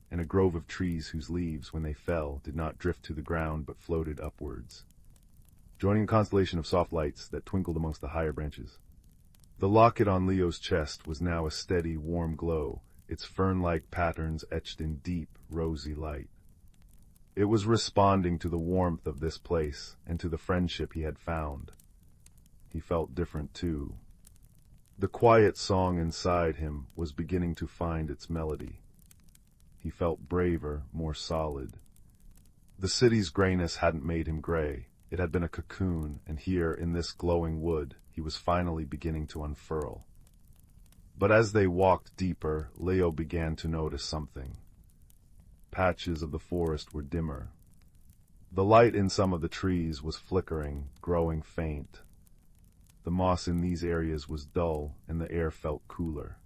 and a grove of trees whose leaves, when they fell, did not drift to the ground but floated upwards, joining a constellation of soft lights that twinkled amongst the higher branches. The locket on Leo's chest was now a steady, warm glow, its fern-like patterns etched in deep, rosy light. It was responding to the warmth of this place and to the friendship he had found. He felt different, too. The quiet song inside him was beginning to find its melody. He felt braver, more solid. The city's grayness hadn't made him gray. It had been a cocoon, and here, in this glowing wood, he was finally beginning to unfurl. But as they walked deeper, Leo began to notice something. Patches of the forest were dimmer. The light in some of the trees was flickering, growing faint. The moss in these areas was dull, and the air felt cooler.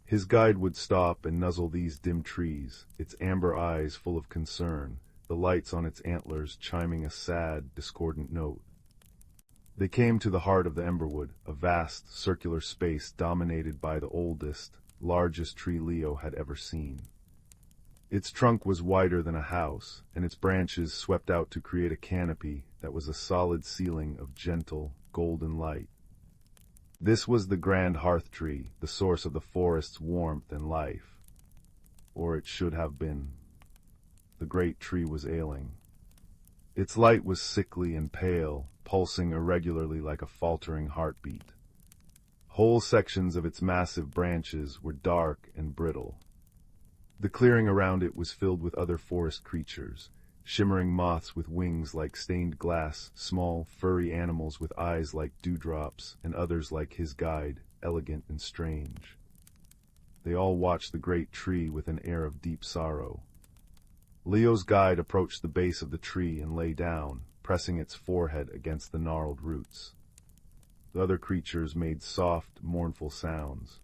His guide would stop and nuzzle these dim trees, its amber eyes full of concern, the lights on its antlers chiming a sad, discordant note. They came to the heart of the Emberwood, a vast, circular space dominated by the oldest, largest tree Leo had ever seen. Its trunk was wider than a house, and its branches swept out to create a canopy that was a solid ceiling of gentle, golden light. This was the grand hearth tree, the source of the forest's warmth and life. Or it should have been. The great tree was ailing. Its light was sickly and pale, pulsing irregularly like a faltering heartbeat. Whole sections of its massive branches were dark and brittle. The clearing around it was filled with other forest creatures, shimmering moths with wings like stained glass, small, furry animals with eyes like dewdrops, and others like his guide, elegant and strange. They all watched the great tree with an air of deep sorrow. Leo's guide approached the base of the tree and lay down, pressing its forehead against the gnarled roots. The other creatures made soft, mournful sounds.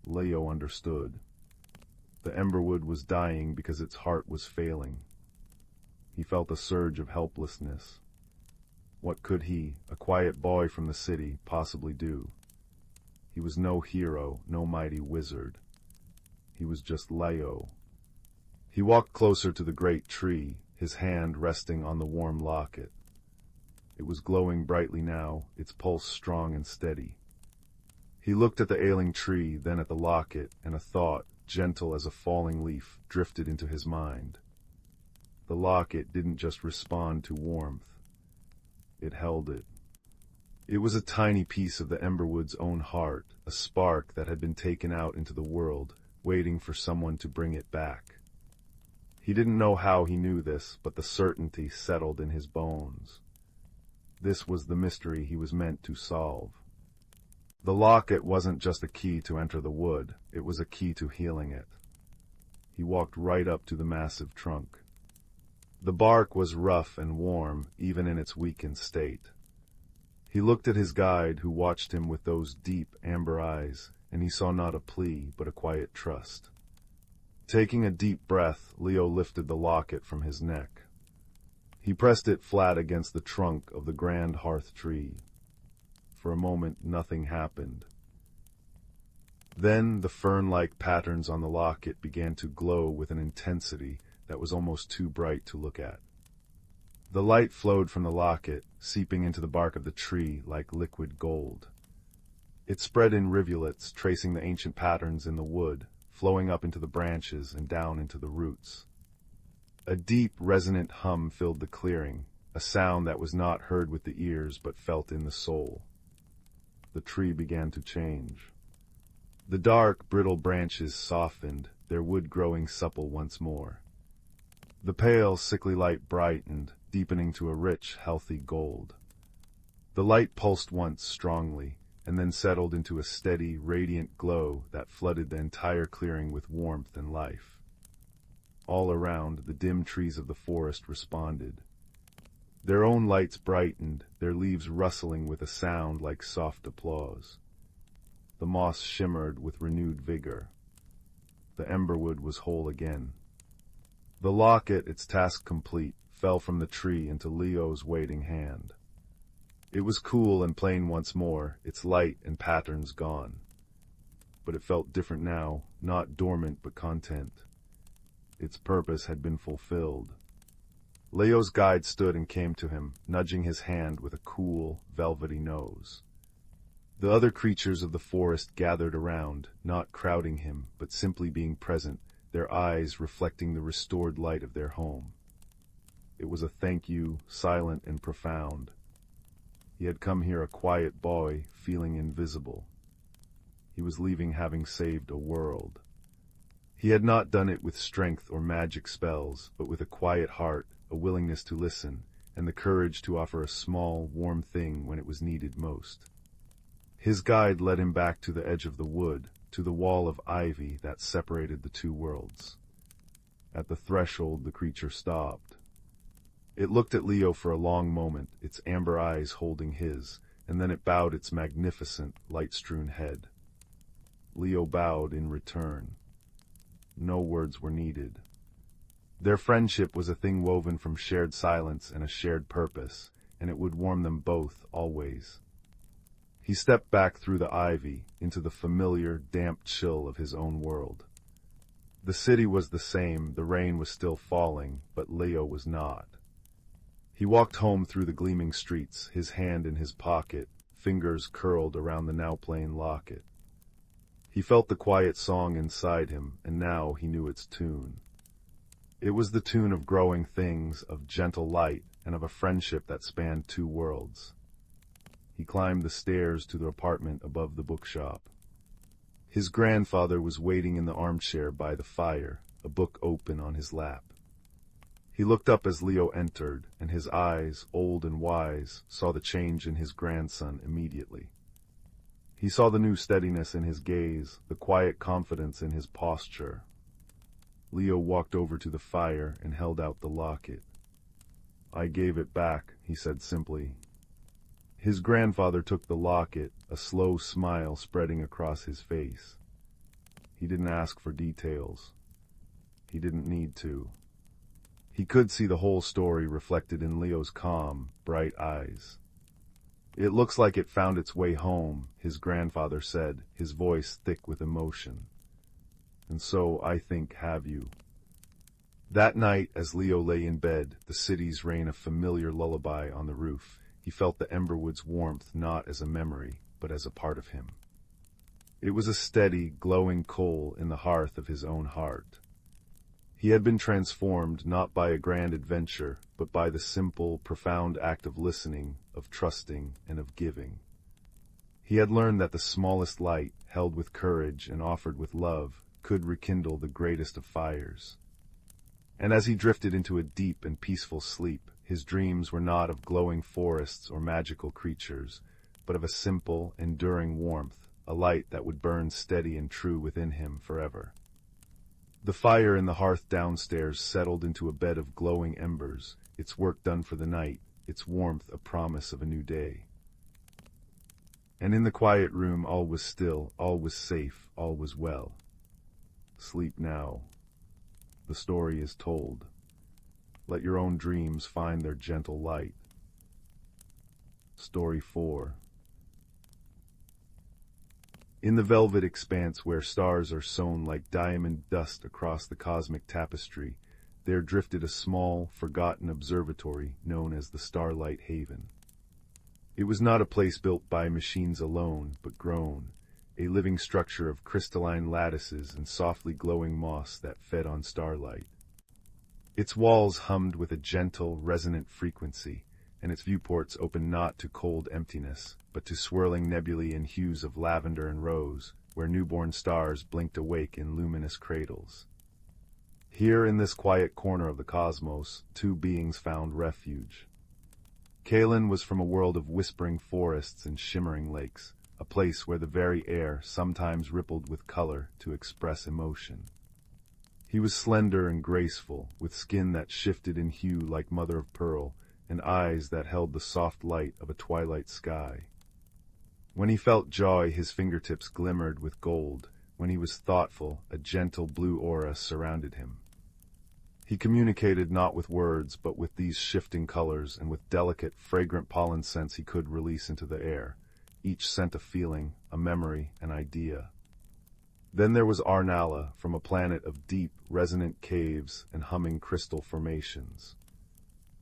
Leo understood. The Emberwood was dying because its heart was failing. He felt a surge of helplessness. What could he, a quiet boy from the city, possibly do? He was no hero, no mighty wizard. He was just Leo. He walked closer to the great tree, his hand resting on the warm locket. It was glowing brightly now, its pulse strong and steady. He looked at the ailing tree, then at the locket, and a thought, gentle as a falling leaf, drifted into his mind. The locket didn't just respond to warmth. It held it. It was a tiny piece of the Emberwood's own heart, a spark that had been taken out into the world, waiting for someone to bring it back. He didn't know how he knew this, but the certainty settled in his bones. This was the mystery he was meant to solve. The locket wasn't just a key to enter the wood, it was a key to healing it. He walked right up to the massive trunk. The bark was rough and warm, even in its weakened state. He looked at his guide, who watched him with those deep, amber eyes, and he saw not a plea, but a quiet trust. Taking a deep breath, Leo lifted the locket from his neck. He pressed it flat against the trunk of the grand hearth tree. For a moment, nothing happened. Then the fern-like patterns on the locket began to glow with an intensity that was almost too bright to look at. The light flowed from the locket, seeping into the bark of the tree like liquid gold. It spread in rivulets, tracing the ancient patterns in the wood, flowing up into the branches and down into the roots. A deep, resonant hum filled the clearing, a sound that was not heard with the ears but felt in the soul. The tree began to change. The dark, brittle branches softened, their wood growing supple once more. The pale, sickly light brightened, deepening to a rich, healthy gold. The light pulsed once strongly, and then settled into a steady, radiant glow that flooded the entire clearing with warmth and life. All around, the dim trees of the forest responded. Their own lights brightened, their leaves rustling with a sound like soft applause. The moss shimmered with renewed vigor. the emberwood was whole again. The locket, its task complete, fell from the tree into Leo's waiting hand. It was cool and plain once more, its light and patterns gone. But it felt different now, not dormant but content. Its purpose had been fulfilled. Leo's guide stood and came to him, nudging his hand with a cool, velvety nose. The other creatures of the forest gathered around, not crowding him, but simply being present, their eyes reflecting the restored light of their home. It was a thank you, silent and profound. He had come here a quiet boy, feeling invisible. He was leaving having saved a world. He had not done it with strength or magic spells, but with a quiet heart, a willingness to listen, and the courage to offer a small, warm thing when it was needed most. His guide led him back to the edge of the wood, to the wall of ivy that separated the two worlds. At the threshold, the creature stopped. It looked at Leo for a long moment, its amber eyes holding his, and then it bowed its magnificent, light-strewn head. Leo bowed in return. No words were needed. Their friendship was a thing woven from shared silence and a shared purpose, and it would warm them both, always. He stepped back through the ivy, into the familiar, damp chill of his own world. The city was the same, the rain was still falling, but Leo was not. He walked home through the gleaming streets, his hand in his pocket, fingers curled around the now plain locket. He felt the quiet song inside him, and now he knew its tune. It was the tune of growing things, of gentle light, and of a friendship that spanned two worlds. He climbed the stairs to the apartment above the bookshop. His grandfather was waiting in the armchair by the fire, a book open on his lap. He looked up as Leo entered, and his eyes, old and wise, saw the change in his grandson immediately. He saw the new steadiness in his gaze, the quiet confidence in his posture. Leo walked over to the fire and held out the locket. "I gave it back," he said simply. His grandfather took the locket, a slow smile spreading across his face. He didn't ask for details. He didn't need to. He could see the whole story reflected in Leo's calm, bright eyes. "It looks like it found its way home," his grandfather said, his voice thick with emotion. "And so, I think, have you." That night, as Leo lay in bed, the cities rang a familiar lullaby on the roof. He felt the emberwood's warmth not as a memory, but as a part of him. It was a steady, glowing coal in the hearth of his own heart. He had been transformed not by a grand adventure, but by the simple, profound act of listening, of trusting, and of giving. He had learned that the smallest light, held with courage and offered with love, could rekindle the greatest of fires. And as he drifted into a deep and peaceful sleep, his dreams were not of glowing forests or magical creatures, but of a simple, enduring warmth, a light that would burn steady and true within him forever. The fire in the hearth downstairs settled into a bed of glowing embers, its work done for the night, its warmth a promise of a new day. And in the quiet room all was still, all was safe, all was well. Sleep now. The story is told. Let your own dreams find their gentle light. Story 4. In the velvet expanse where stars are sown like diamond dust across the cosmic tapestry, there drifted a small, forgotten observatory known as the Starlight Haven. It was not a place built by machines alone, but grown, a living structure of crystalline lattices and softly glowing moss that fed on starlight. Its walls hummed with a gentle, resonant frequency, and its viewports opened not to cold emptiness, but to swirling nebulae in hues of lavender and rose, where newborn stars blinked awake in luminous cradles. Here in this quiet corner of the cosmos, two beings found refuge. Kalen was from a world of whispering forests and shimmering lakes, a place where the very air sometimes rippled with color to express emotion. He was slender and graceful, with skin that shifted in hue like mother of pearl, and eyes that held the soft light of a twilight sky. When he felt joy, his fingertips glimmered with gold. when he was thoughtful, a gentle blue aura surrounded him. He communicated not with words, but with these shifting colors and with delicate, fragrant pollen scents he could release into the air, each scent a feeling, a memory, an idea. Then there was Arnala, from a planet of deep, resonant caves and humming crystal formations.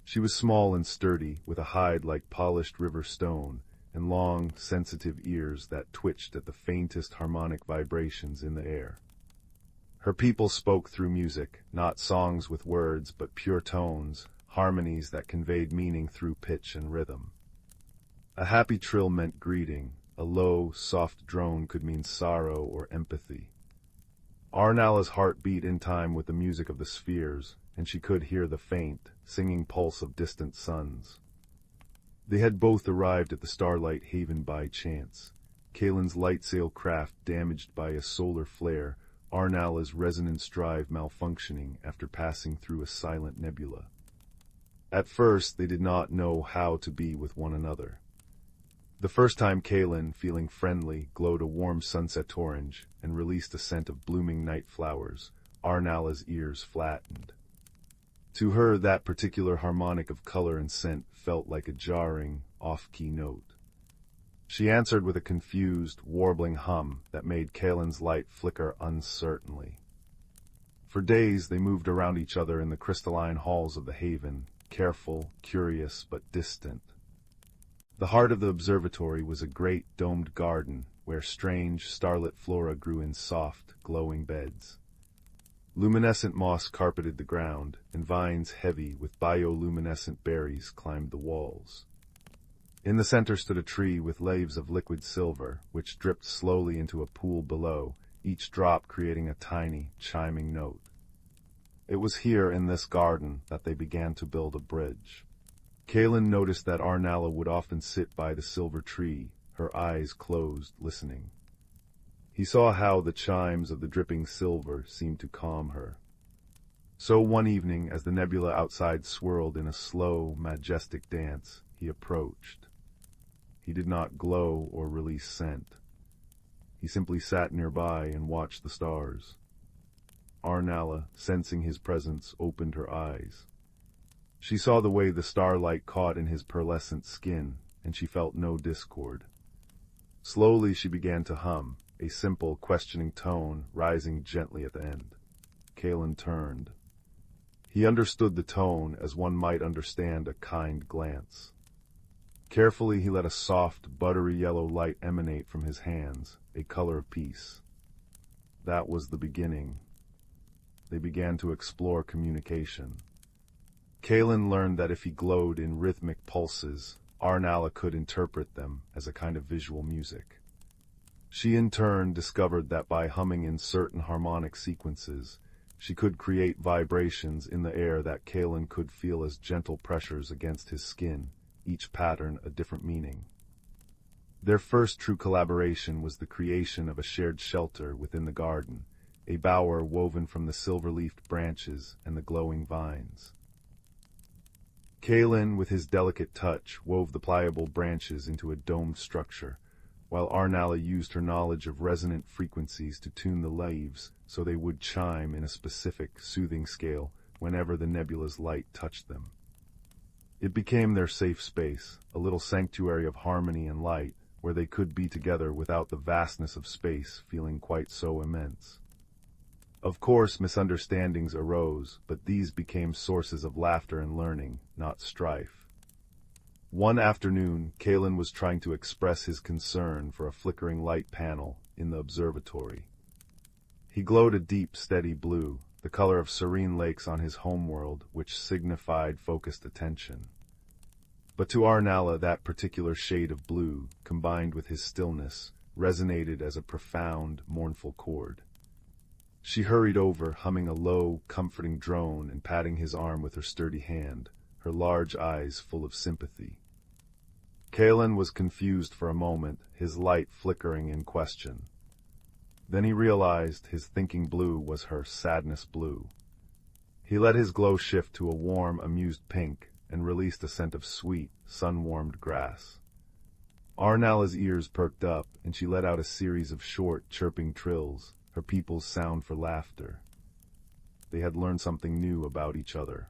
She was small and sturdy, with a hide like polished river stone, and long, sensitive ears that twitched at the faintest harmonic vibrations in the air. Her people spoke through music, not songs with words, but pure tones, harmonies that conveyed meaning through pitch and rhythm. A happy trill meant greeting, a low, soft drone could mean sorrow or empathy. Arnala's heart beat in time with the music of the spheres, and she could hear the faint, singing pulse of distant suns. They had both arrived at the Starlight Haven by chance. Kalen's lightsail craft damaged by a solar flare, Arnala's resonance drive malfunctioning after passing through a silent nebula. At first, they did not know how to be with one another. The first time Kalen, feeling friendly, glowed a warm sunset orange and released a scent of blooming night flowers, Arnala's ears flattened. To her, that particular harmonic of color and scent felt like a jarring, off-key note. She answered with a confused, warbling hum that made Kalen's light flicker uncertainly. For days they moved around each other in the crystalline halls of the haven, careful, curious, but distant. The heart of the observatory was a great domed garden where strange, starlit flora grew in soft, glowing beds. Luminescent moss carpeted the ground, and vines heavy with bioluminescent berries climbed the walls. In the center stood a tree with leaves of liquid silver, which dripped slowly into a pool below, each drop creating a tiny, chiming note. It was here in this garden that they began to build a bridge. Kalen noticed that Arnala would often sit by the silver tree, her eyes closed, listening. He saw how the chimes of the dripping silver seemed to calm her. So one evening, as the nebula outside swirled in a slow, majestic dance, he approached. He did not glow or release scent. He simply sat nearby and watched the stars. Arnala, sensing his presence, opened her eyes. She saw the way the starlight caught in his pearlescent skin, and she felt no discord. Slowly she began to hum, a simple, questioning tone rising gently at the end. Kalen turned. He understood the tone as one might understand a kind glance. Carefully he let a soft, buttery yellow light emanate from his hands, a color of peace. That was the beginning. They began to explore communication. Kalen learned that if he glowed in rhythmic pulses, Arnala could interpret them as a kind of visual music. She in turn discovered that by humming in certain harmonic sequences, she could create vibrations in the air that Kalen could feel as gentle pressures against his skin, each pattern a different meaning. Their first true collaboration was the creation of a shared shelter within the garden, a bower woven from the silver-leafed branches and the glowing vines. Kalen, with his delicate touch, wove the pliable branches into a domed structure, while Arnala used her knowledge of resonant frequencies to tune the leaves so they would chime in a specific, soothing scale whenever the nebula's light touched them. It became their safe space, a little sanctuary of harmony and light, where they could be together without the vastness of space feeling quite so immense. Of course, misunderstandings arose, but these became sources of laughter and learning, not strife. One afternoon, Kalen was trying to express his concern for a flickering light panel in the observatory. He glowed a deep, steady blue, the color of serene lakes on his homeworld, which signified focused attention. But to Arnala, that particular shade of blue, combined with his stillness, resonated as a profound, mournful chord. She hurried over, humming a low, comforting drone and patting his arm with her sturdy hand, her large eyes full of sympathy. Kalen was confused for a moment, his light flickering in question. Then he realized his thinking blue was her sadness blue. He let his glow shift to a warm, amused pink and released a scent of sweet, sun-warmed grass. Arnala's ears perked up, and she let out a series of short, chirping trills, her people's sound for laughter. They had learned something new about each other.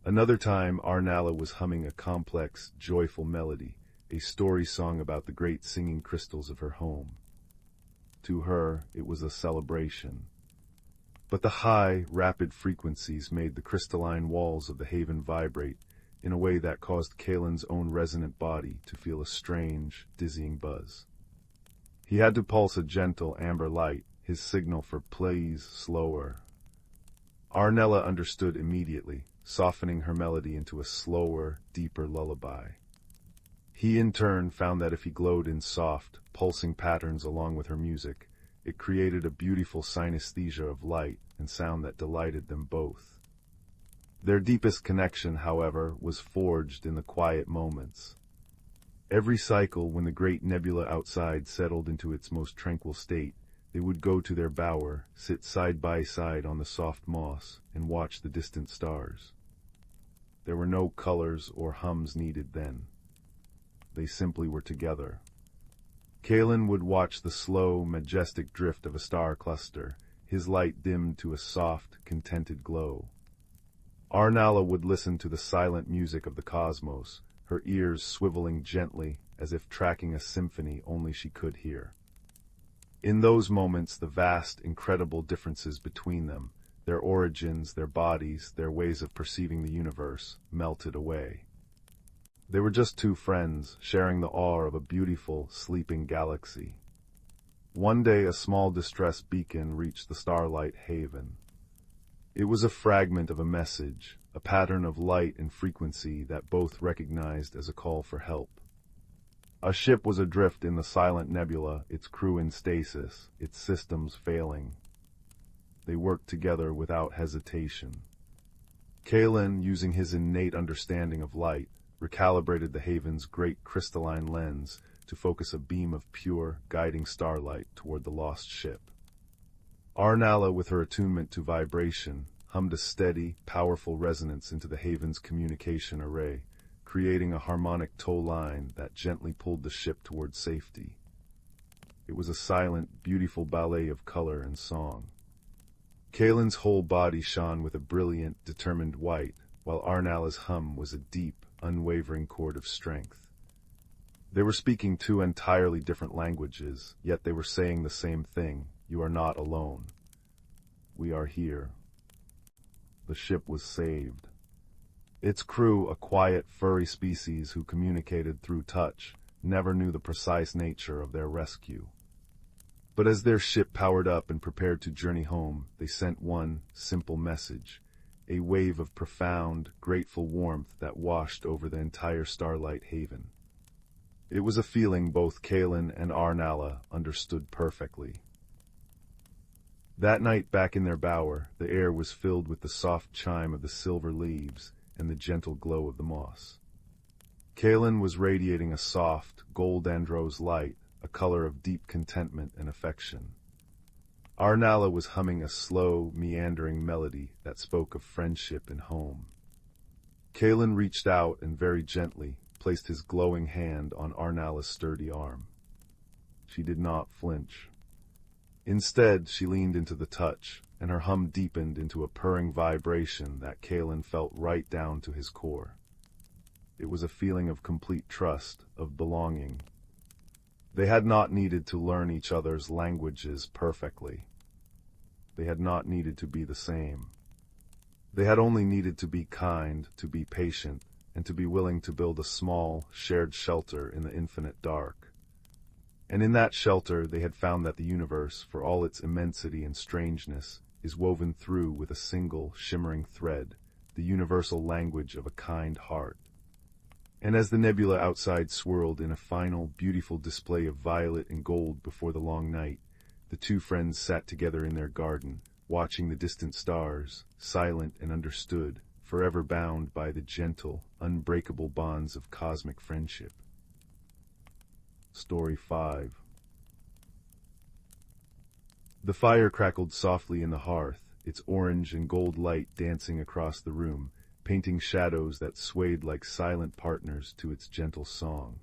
Another time, Arnalla was humming a complex, joyful melody, a story song about the great singing crystals of her home. To her, it was a celebration. But the high, rapid frequencies made the crystalline walls of the haven vibrate in a way that caused Kalen's own resonant body to feel a strange, dizzying buzz. He had to pulse a gentle amber light, his signal for please slower. Arnella understood immediately, softening her melody into a slower, deeper lullaby. He in turn found that if he glowed in soft, pulsing patterns along with her music, it created a beautiful synesthesia of light and sound that delighted them both. Their deepest connection, however, was forged in the quiet moments. Every cycle, when the great nebula outside settled into its most tranquil state, they would go to their bower, sit side by side on the soft moss, and watch the distant stars. There were no colors or hums needed then. They simply were together. Kalen would watch the slow, majestic drift of a star cluster, his light dimmed to a soft, contented glow. Arnalla would listen to the silent music of the cosmos, her ears swiveling gently as if tracking a symphony only she could hear. In those moments, the vast, incredible differences between them, their origins, their bodies, their ways of perceiving the universe, melted away. They were just two friends, sharing the awe of a beautiful, sleeping galaxy. One day, a small distress beacon reached the starlight haven. It was a fragment of a message, a pattern of light and frequency that both recognized as a call for help. A ship was adrift in the silent nebula, its crew in stasis, its systems failing. They worked together without hesitation. Kalen, using his innate understanding of light, recalibrated the haven's great crystalline lens to focus a beam of pure, guiding starlight toward the lost ship. Arnalla, with her attunement to vibration, hummed a steady, powerful resonance into the haven's communication array, creating a harmonic tow line that gently pulled the ship toward safety. It was a silent, beautiful ballet of color and song. Kalen's whole body shone with a brilliant, determined white, while Arnalla's hum was a deep, unwavering chord of strength. They were speaking two entirely different languages, yet they were saying the same thing: you are not alone. We are here. The ship was saved. Its crew, a quiet, furry species who communicated through touch, never knew the precise nature of their rescue. But as their ship powered up and prepared to journey home, they sent one simple message, a wave of profound, grateful warmth that washed over the entire Starlight Haven. It was a feeling both Kalen and Arnalla understood perfectly. That night, back in their bower, the air was filled with the soft chime of the silver leaves and the gentle glow of the moss. Kalen was radiating a soft, gold androse light, a color of deep contentment and affection. Arnalla was humming a slow, meandering melody that spoke of friendship and home. Kalen reached out and very gently placed his glowing hand on Arnalla's sturdy arm. She did not flinch. Instead, she leaned into the touch, and her hum deepened into a purring vibration that Kalen felt right down to his core. It was a feeling of complete trust, of belonging. They had not needed to learn each other's languages perfectly. They had not needed to be the same. They had only needed to be kind, to be patient, and to be willing to build a small, shared shelter in the infinite dark. And in that shelter they had found that the universe, for all its immensity and strangeness, is woven through with a single, shimmering thread, the universal language of a kind heart. And as the nebula outside swirled in a final, beautiful display of violet and gold before the long night, the two friends sat together in their garden, watching the distant stars, silent and understood, forever bound by the gentle, unbreakable bonds of cosmic friendship. Story 5. The fire crackled softly in the hearth, its orange and gold light dancing across the room, painting shadows that swayed like silent partners to its gentle song.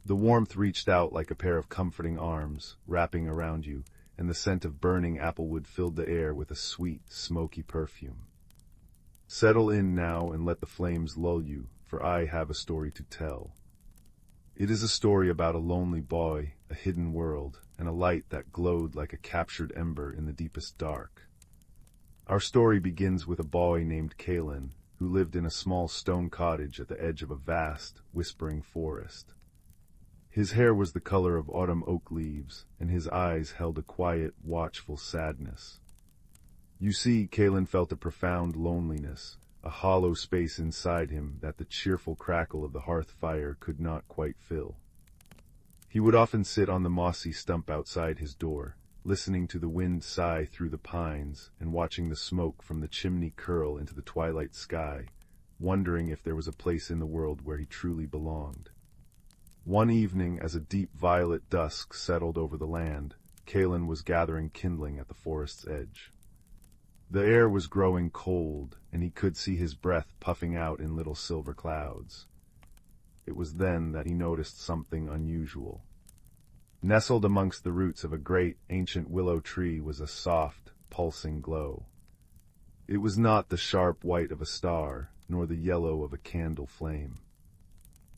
The warmth reached out like a pair of comforting arms, wrapping around you, and the scent of burning applewood filled the air with a sweet, smoky perfume. "Settle in now and let the flames lull you, for I have a story to tell. It is a story about a lonely boy, a hidden world, and a light that glowed like a captured ember in the deepest dark. Our story begins with a boy named Kalen, who lived in a small stone cottage at the edge of a vast, whispering forest. His hair was the color of autumn oak leaves, and his eyes held a quiet, watchful sadness. You see, Kalen felt a profound loneliness, a hollow space inside him that the cheerful crackle of the hearth fire could not quite fill. He would often sit on the mossy stump outside his door, listening to the wind sigh through the pines and watching the smoke from the chimney curl into the twilight sky, wondering if there was a place in the world where he truly belonged. One evening, as a deep violet dusk settled over the land, Kalen was gathering kindling at the forest's edge. The air was growing cold, and he could see his breath puffing out in little silver clouds. It was then that he noticed something unusual. Nestled amongst the roots of a great, ancient willow tree was a soft, pulsing glow. It was not the sharp white of a star, nor the yellow of a candle flame.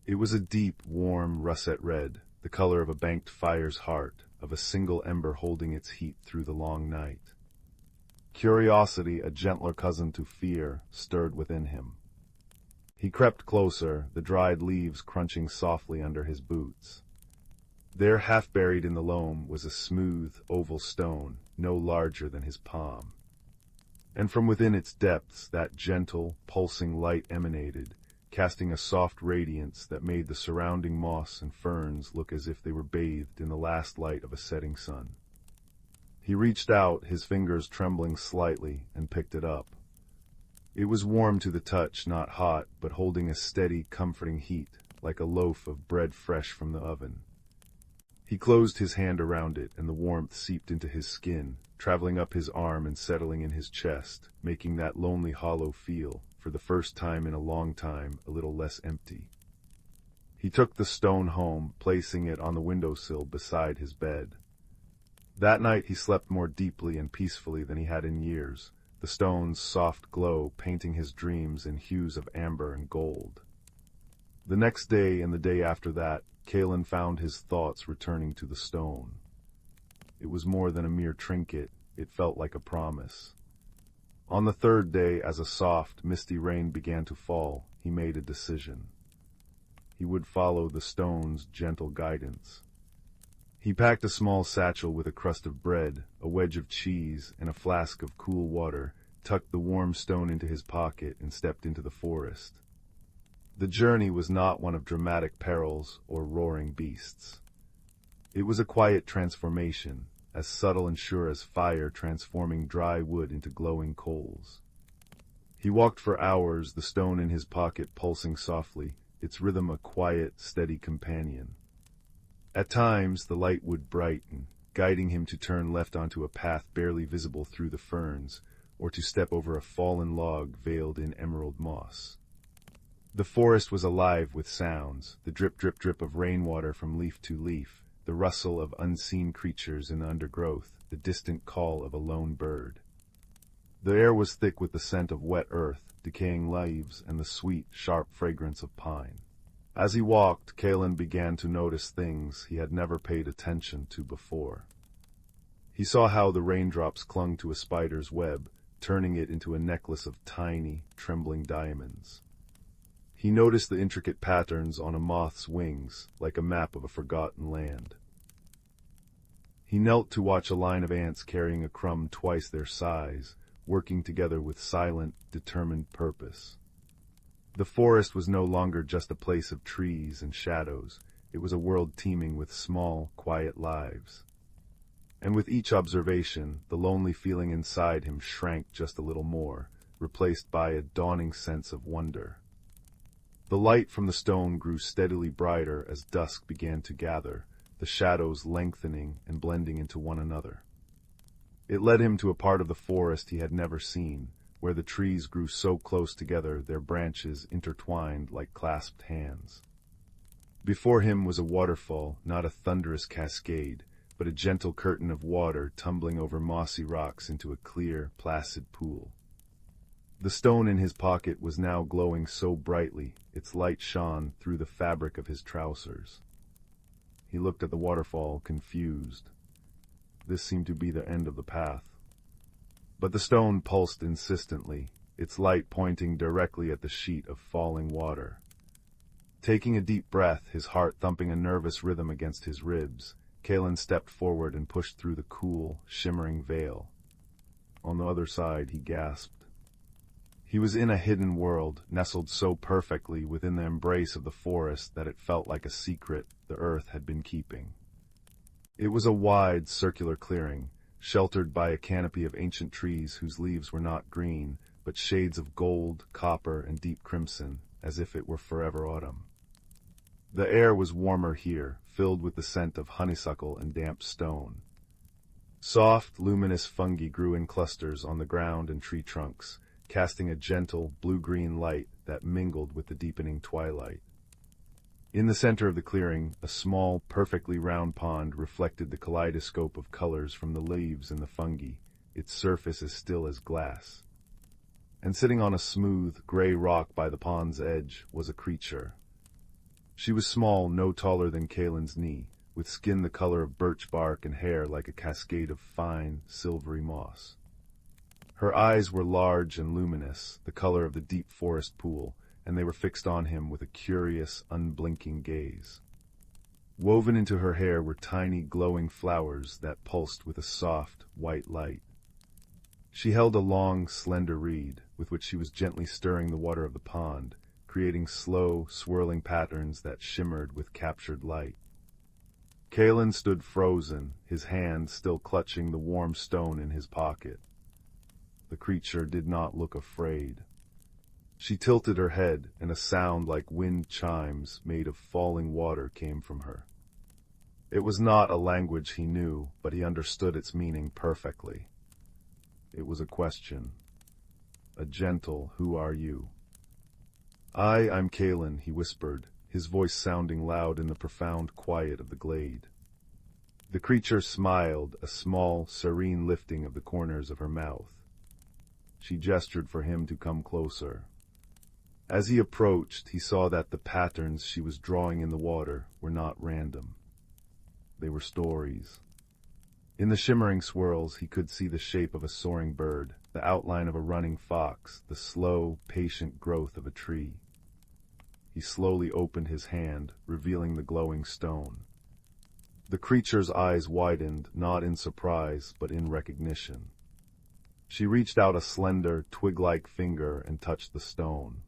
It was a deep, warm russet red, the color of a banked fire's heart, of a single ember holding its heat through the long night. Curiosity, a gentler cousin to fear, stirred within him. He crept closer, the dried leaves crunching softly under his boots. There, half buried in the loam, was a smooth, oval stone, no larger than his palm. And from within its depths that gentle, pulsing light emanated, casting a soft radiance that made the surrounding moss and ferns look as if they were bathed in the last light of a setting sun. He reached out, his fingers trembling slightly, and picked it up. It was warm to the touch, not hot, but holding a steady, comforting heat, like a loaf of bread fresh from the oven. He closed his hand around it, and the warmth seeped into his skin, traveling up his arm and settling in his chest, making that lonely hollow feel, for the first time in a long time, a little less empty. He took the stone home, placing it on the windowsill beside his bed. That night he slept more deeply and peacefully than he had in years, the stone's soft glow painting his dreams in hues of amber and gold. The next day and the day after that, Kalen found his thoughts returning to the stone. It was more than a mere trinket, it felt like a promise. On the third day, as a soft, misty rain began to fall, he made a decision. He would follow the stone's gentle guidance. He packed a small satchel with a crust of bread, a wedge of cheese, and a flask of cool water, tucked the warm stone into his pocket, and stepped into the forest. The journey was not one of dramatic perils or roaring beasts. It was a quiet transformation, as subtle and sure as fire transforming dry wood into glowing coals. He walked for hours, the stone in his pocket pulsing softly, its rhythm a quiet, steady companion. At times, the light would brighten, guiding him to turn left onto a path barely visible through the ferns, or to step over a fallen log veiled in emerald moss. The forest was alive with sounds, the drip, drip, drip of rainwater from leaf to leaf, the rustle of unseen creatures in the undergrowth, the distant call of a lone bird. The air was thick with the scent of wet earth, decaying leaves, and the sweet, sharp fragrance of pine. As he walked, Kalen began to notice things he had never paid attention to before. He saw how the raindrops clung to a spider's web, turning it into a necklace of tiny, trembling diamonds. He noticed the intricate patterns on a moth's wings, like a map of a forgotten land. He knelt to watch a line of ants carrying a crumb twice their size, working together with silent, determined purpose. The forest was no longer just a place of trees and shadows. It was a world teeming with small, quiet lives. And with each observation, the lonely feeling inside him shrank just a little more, replaced by a dawning sense of wonder. The light from the stone grew steadily brighter as dusk began to gather, the shadows lengthening and blending into one another. It led him to a part of the forest he had never seen, where the trees grew so close together their branches intertwined like clasped hands. Before him was a waterfall, not a thunderous cascade, but but a gentle curtain of water tumbling over mossy rocks into a clear, placid pool. The stone in his pocket was now glowing so brightly, its light shone through the fabric of his trousers. He looked at the waterfall, confused. This seemed to be the end of the path. But the stone pulsed insistently, its light pointing directly at the sheet of falling water. Taking a deep breath, his heart thumping a nervous rhythm against his ribs, Kalen stepped forward and pushed through the cool, shimmering veil. On the other side, he gasped. He was in a hidden world, nestled so perfectly within the embrace of the forest that it felt like a secret the earth had been keeping. It was a wide, circular clearing, sheltered by a canopy of ancient trees whose leaves were not green, but shades of gold, copper, and deep crimson, as if it were forever autumn. The air was warmer here, filled with the scent of honeysuckle and damp stone. Soft, luminous fungi grew in clusters on the ground and tree trunks, casting a gentle, blue-green light that mingled with the deepening twilight. In the center of the clearing, a small, perfectly round pond reflected the kaleidoscope of colors from the leaves and the fungi, its surface as still as glass. And sitting on a smooth, gray rock by the pond's edge was a creature. She was small, no taller than Kalen's knee, with skin the color of birch bark and hair like a cascade of fine, silvery moss. Her eyes were large and luminous, the color of the deep forest pool, and they were fixed on him with a curious, unblinking gaze. Woven into her hair were tiny, glowing flowers that pulsed with a soft, white light. She held a long, slender reed, with which she was gently stirring the water of the pond, creating slow, swirling patterns that shimmered with captured light. Kalen stood frozen, his hand still clutching the warm stone in his pocket. The creature did not look afraid. She tilted her head, and a sound like wind chimes made of falling water came from her. It was not a language he knew, but he understood its meaning perfectly. It was a question. A gentle, "Who are you?" I'm Kalen," he whispered, his voice sounding loud in the profound quiet of the glade. The creature smiled, a small, serene lifting of the corners of her mouth. She gestured for him to come closer. As he approached, he saw that the patterns she was drawing in the water were not random. They were stories. In the shimmering swirls, he could see the shape of a soaring bird, the outline of a running fox, the slow, patient growth of a tree. He slowly opened his hand, revealing the glowing stone. The creature's eyes widened, not in surprise, but in recognition. She reached out a slender, twig-like finger and touched the stone.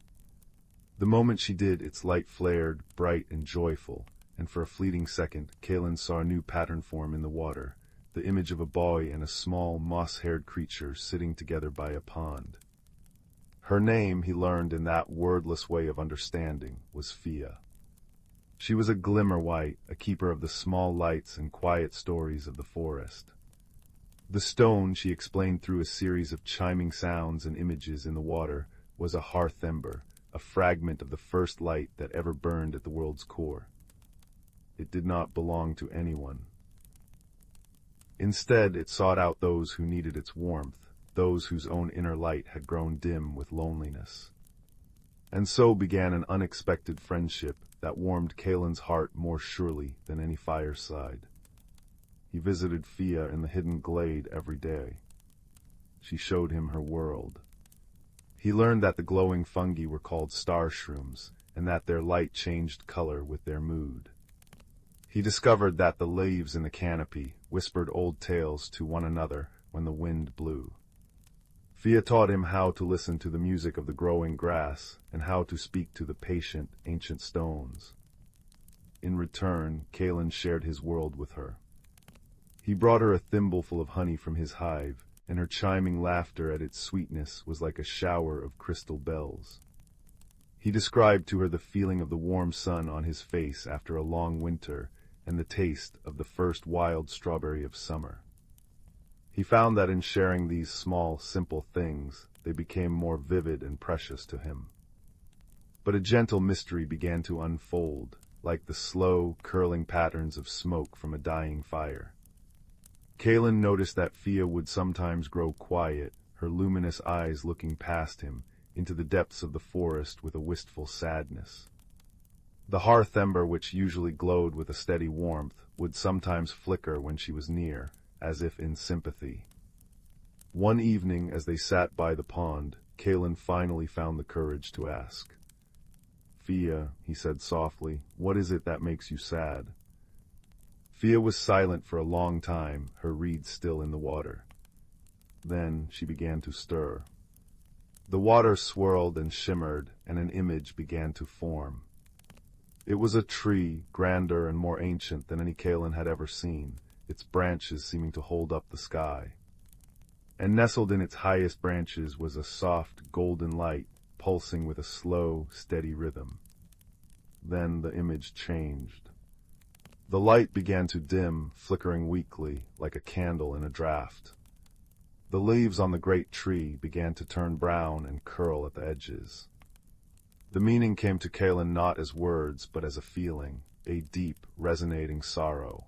The moment she did, its light flared, bright and joyful, and for a fleeting second, Kalen saw a new pattern form in the water, the image of a boy and a small, moss-haired creature sitting together by a pond. Her name, he learned in that wordless way of understanding, was Fia. She was a glimmer-white, a keeper of the small lights and quiet stories of the forest. The stone, she explained through a series of chiming sounds and images in the water, was a hearth ember, a fragment of the first light that ever burned at the world's core. It did not belong to anyone. Instead, it sought out those who needed its warmth, those whose own inner light had grown dim with loneliness. And so began an unexpected friendship that warmed Kalen's heart more surely than any fireside. He visited Fia in the hidden glade every day. She showed him her world. He learned that the glowing fungi were called star shrooms, and that their light changed color with their mood. He discovered that the leaves in the canopy whispered old tales to one another when the wind blew. Fia taught him how to listen to the music of the growing grass and how to speak to the patient, ancient stones. In return, Kalen shared his world with her. He brought her a thimbleful of honey from his hive, and her chiming laughter at its sweetness was like a shower of crystal bells. He described to her the feeling of the warm sun on his face after a long winter, and the taste of the first wild strawberry of summer. He found that in sharing these small, simple things, they became more vivid and precious to him. But a gentle mystery began to unfold, like the slow, curling patterns of smoke from a dying fire. Kalen noticed that Fia would sometimes grow quiet, her luminous eyes looking past him, into the depths of the forest with a wistful sadness. The hearth ember, which usually glowed with a steady warmth, would sometimes flicker when she was near, as if in sympathy. One evening, as they sat by the pond, Kalen finally found the courage to ask. "Fia," he said softly, "what is it that makes you sad?" Fia was silent for a long time, her reeds still in the water. Then she began to stir. The water swirled and shimmered, and an image began to form. It was a tree, grander and more ancient than any Kalen had ever seen, its branches seeming to hold up the sky. And nestled in its highest branches was a soft, golden light, pulsing with a slow, steady rhythm. Then the image changed. The light began to dim, flickering weakly, like a candle in a draught. The leaves on the great tree began to turn brown and curl at the edges. The meaning came to Kalen not as words, but as a feeling, a deep, resonating sorrow.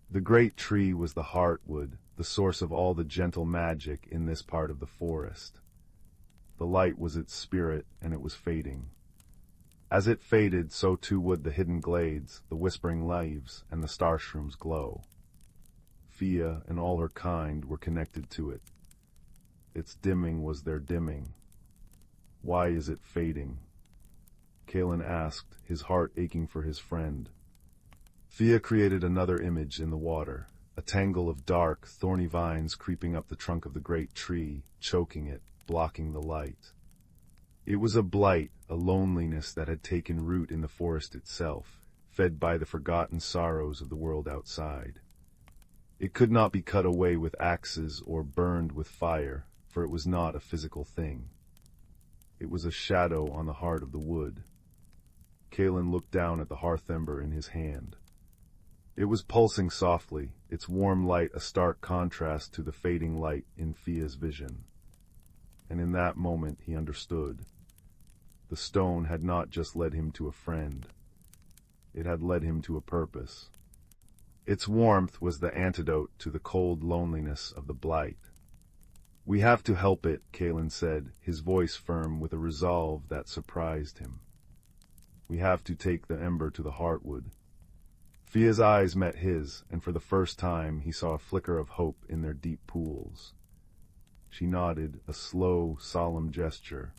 The great tree was the heartwood, the source of all the gentle magic in this part of the forest. The light was its spirit, and it was fading. As it faded, so too would the hidden glades, the whispering leaves, and the starshroom's glow. Fia and all her kind were connected to it. Its dimming was their dimming. Why is it fading? Kalen asked, his heart aching for his friend. Fia created another image in the water, a tangle of dark, thorny vines creeping up the trunk of the great tree, choking it, blocking the light. It was a blight, a loneliness that had taken root in the forest itself, fed by the forgotten sorrows of the world outside. It could not be cut away with axes or burned with fire, for it was not a physical thing. It was a shadow on the heart of the wood. Kalen looked down at the hearth ember in his hand. It was pulsing softly, its warm light a stark contrast to the fading light in Fia's vision. And in that moment he understood. The stone had not just led him to a friend. It had led him to a purpose. Its warmth was the antidote to the cold loneliness of the blight. "We have to help it," Kalen said, his voice firm with a resolve that surprised him. "We have to take the ember to the heartwood." Fia's eyes met his, and for the first time he saw a flicker of hope in their deep pools. She nodded, a slow, solemn gesture.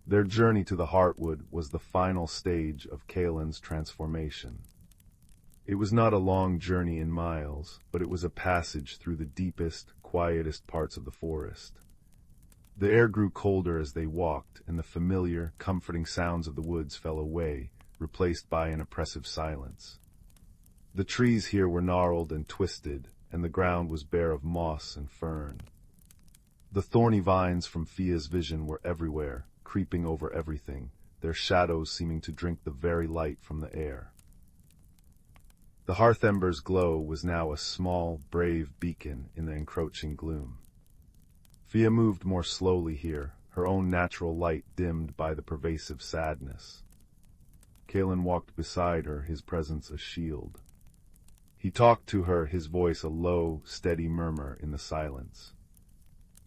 Their journey to the heartwood was the final stage of Kalen's transformation. It was not a long journey in miles, but it was a passage through the deepest, quietest parts of the forest. The air grew colder as they walked, and the familiar, comforting sounds of the woods fell away, replaced by an oppressive silence. The trees here were gnarled and twisted, and the ground was bare of moss and fern. The thorny vines from Fia's vision were everywhere, creeping over everything, their shadows seeming to drink the very light from the air. The hearth ember's glow was now a small, brave beacon in the encroaching gloom. Fia moved more slowly here, her own natural light dimmed by the pervasive sadness. Kalen walked beside her, his presence a shield. He talked to her, his voice a low, steady murmur in the silence.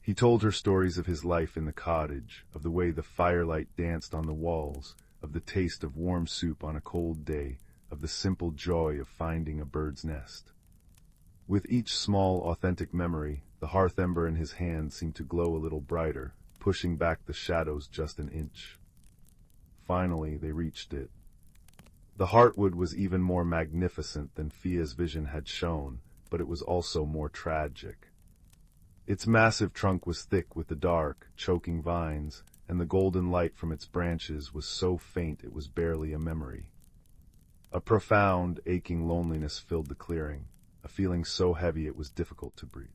He told her stories of his life in the cottage, of the way the firelight danced on the walls, of the taste of warm soup on a cold day, of the simple joy of finding a bird's nest. With each small, authentic memory, the hearth ember in his hand seemed to glow a little brighter, pushing back the shadows just an inch. Finally, they reached it. The heartwood was even more magnificent than Fia's vision had shown, but it was also more tragic. Its massive trunk was thick with the dark, choking vines, and the golden light from its branches was so faint it was barely a memory. A profound, aching loneliness filled the clearing, a feeling so heavy it was difficult to breathe.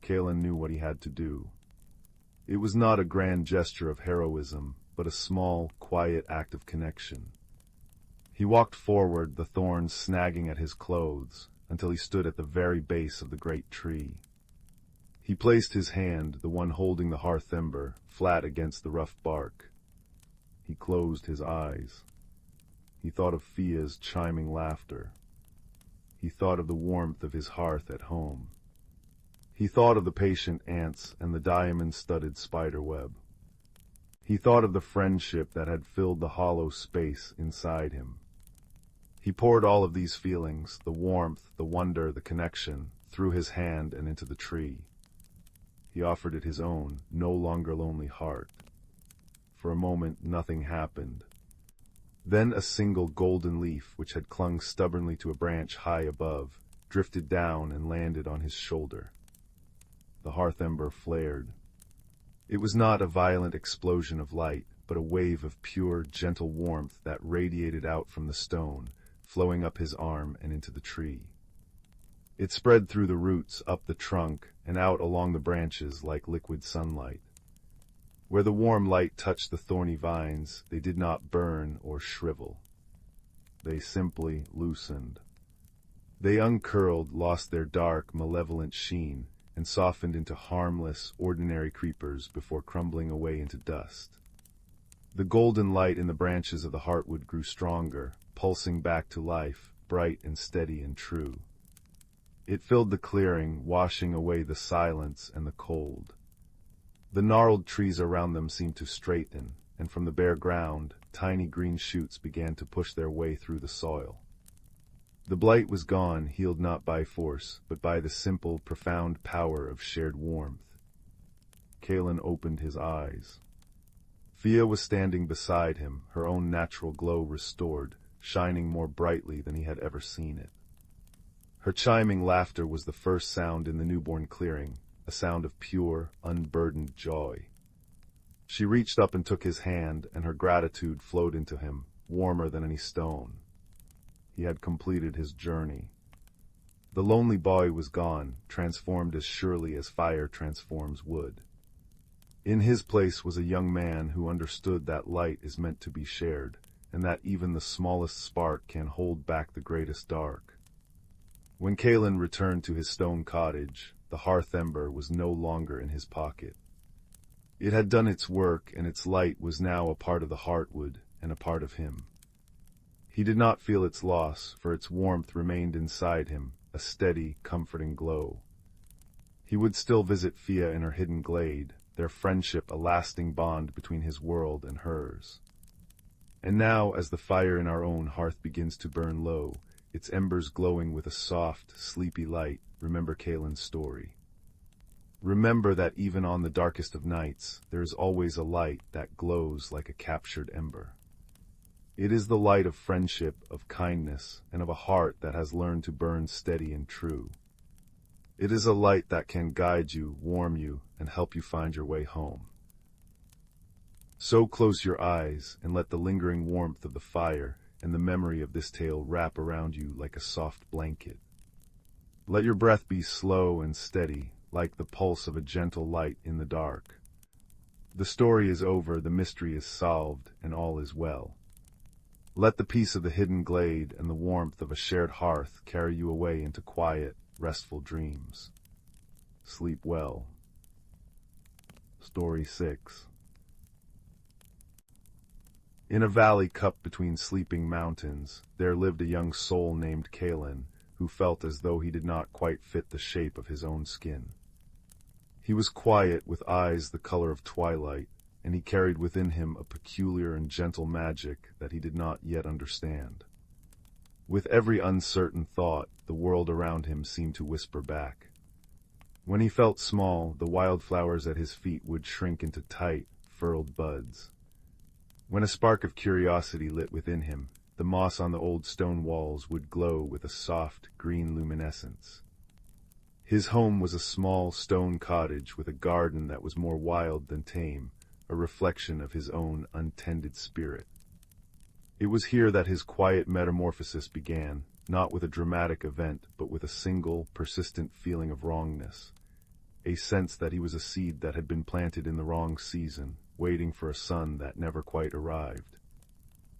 Kalen knew what he had to do. It was not a grand gesture of heroism, but a small, quiet act of connection. He walked forward, the thorns snagging at his clothes, until he stood at the very base of the great tree. He placed his hand, the one holding the hearth ember, flat against the rough bark. He closed his eyes. He thought of Fia's chiming laughter. he thought of the warmth of his hearth at home. He thought of the patient ants and the diamond-studded spider web. He thought of the friendship that had filled the hollow space inside him. He poured all of these feelings, the warmth, the wonder, the connection, through his hand and into the tree. He offered it his own, no longer lonely heart. For a moment, nothing happened. Then a single golden leaf, which had clung stubbornly to a branch high above, drifted down and landed on his shoulder. The hearth ember flared. It was not a violent explosion of light, but a wave of pure, gentle warmth that radiated out from the stone, flowing up his arm and into the tree. It spread through the roots, up the trunk, and out along the branches like liquid sunlight. Where the warm light touched the thorny vines, they did not burn or shrivel. They simply loosened. They uncurled, lost their dark, malevolent sheen, and softened into harmless, ordinary creepers before crumbling away into dust. The golden light in the branches of the heartwood grew stronger, pulsing back to life, bright and steady and true. It filled the clearing, washing away the silence and the cold. The gnarled trees around them seemed to straighten, and from the bare ground, tiny green shoots began to push their way through the soil. The blight was gone, healed not by force, but by the simple, profound power of shared warmth. Kalen opened his eyes. Fia was standing beside him, her own natural glow restored, shining more brightly than he had ever seen it. Her chiming laughter was the first sound in the newborn clearing, a sound of pure, unburdened joy. She reached up and took his hand, and her gratitude flowed into him, warmer than any stone. He had completed his journey. The lonely boy was gone, transformed as surely as fire transforms wood. In his place was a young man who understood that light is meant to be shared, and that even the smallest spark can hold back the greatest dark. When Kalen returned to his stone cottage, the hearth ember was no longer in his pocket. It had done its work, and its light was now a part of the heartwood and a part of him. He did not feel its loss, for its warmth remained inside him, a steady, comforting glow. He would still visit Fia in her hidden glade, their friendship a lasting bond between his world and hers. And now, as the fire in our own hearth begins to burn low, its embers glowing with a soft, sleepy light, remember Kalen's story. Remember that even on the darkest of nights, there is always a light that glows like a captured ember. It is the light of friendship, of kindness, and of a heart that has learned to burn steady and true. It is a light that can guide you, warm you, and help you find your way home. So close your eyes and let the lingering warmth of the fire and the memory of this tale wrap around you like a soft blanket. Let your breath be slow and steady, like the pulse of a gentle light in the dark. The story is over, the mystery is solved, and all is well. Let the peace of the hidden glade and the warmth of a shared hearth carry you away into quiet, restful dreams. Sleep well. Story 6. In a valley cupped between sleeping mountains, there lived a young soul named Kalen, who felt as though he did not quite fit the shape of his own skin. He was quiet, with eyes the color of twilight, and he carried within him a peculiar and gentle magic that he did not yet understand. With every uncertain thought, the world around him seemed to whisper back. When he felt small, the wildflowers at his feet would shrink into tight, furled buds. When a spark of curiosity lit within him, the moss on the old stone walls would glow with a soft, green luminescence. His home was a small stone cottage with a garden that was more wild than tame, a reflection of his own untended spirit. It was here that his quiet metamorphosis began, not with a dramatic event, but with a single, persistent feeling of wrongness, a sense that he was a seed that had been planted in the wrong season, waiting for a sun that never quite arrived.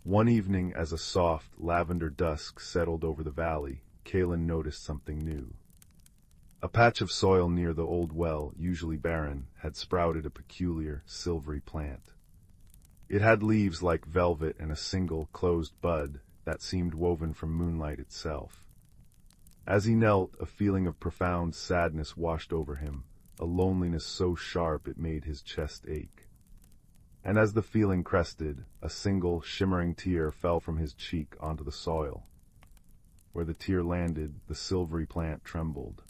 One evening, as a soft, lavender dusk settled over the valley, Kalen noticed something new. A patch of soil near the old well, usually barren, had sprouted a peculiar, silvery plant. It had leaves like velvet and a single, closed bud that seemed woven from moonlight itself. As he knelt, a feeling of profound sadness washed over him, a loneliness so sharp it made his chest ache. And as the feeling crested, a single, shimmering tear fell from his cheek onto the soil. Where the tear landed, the silvery plant trembled.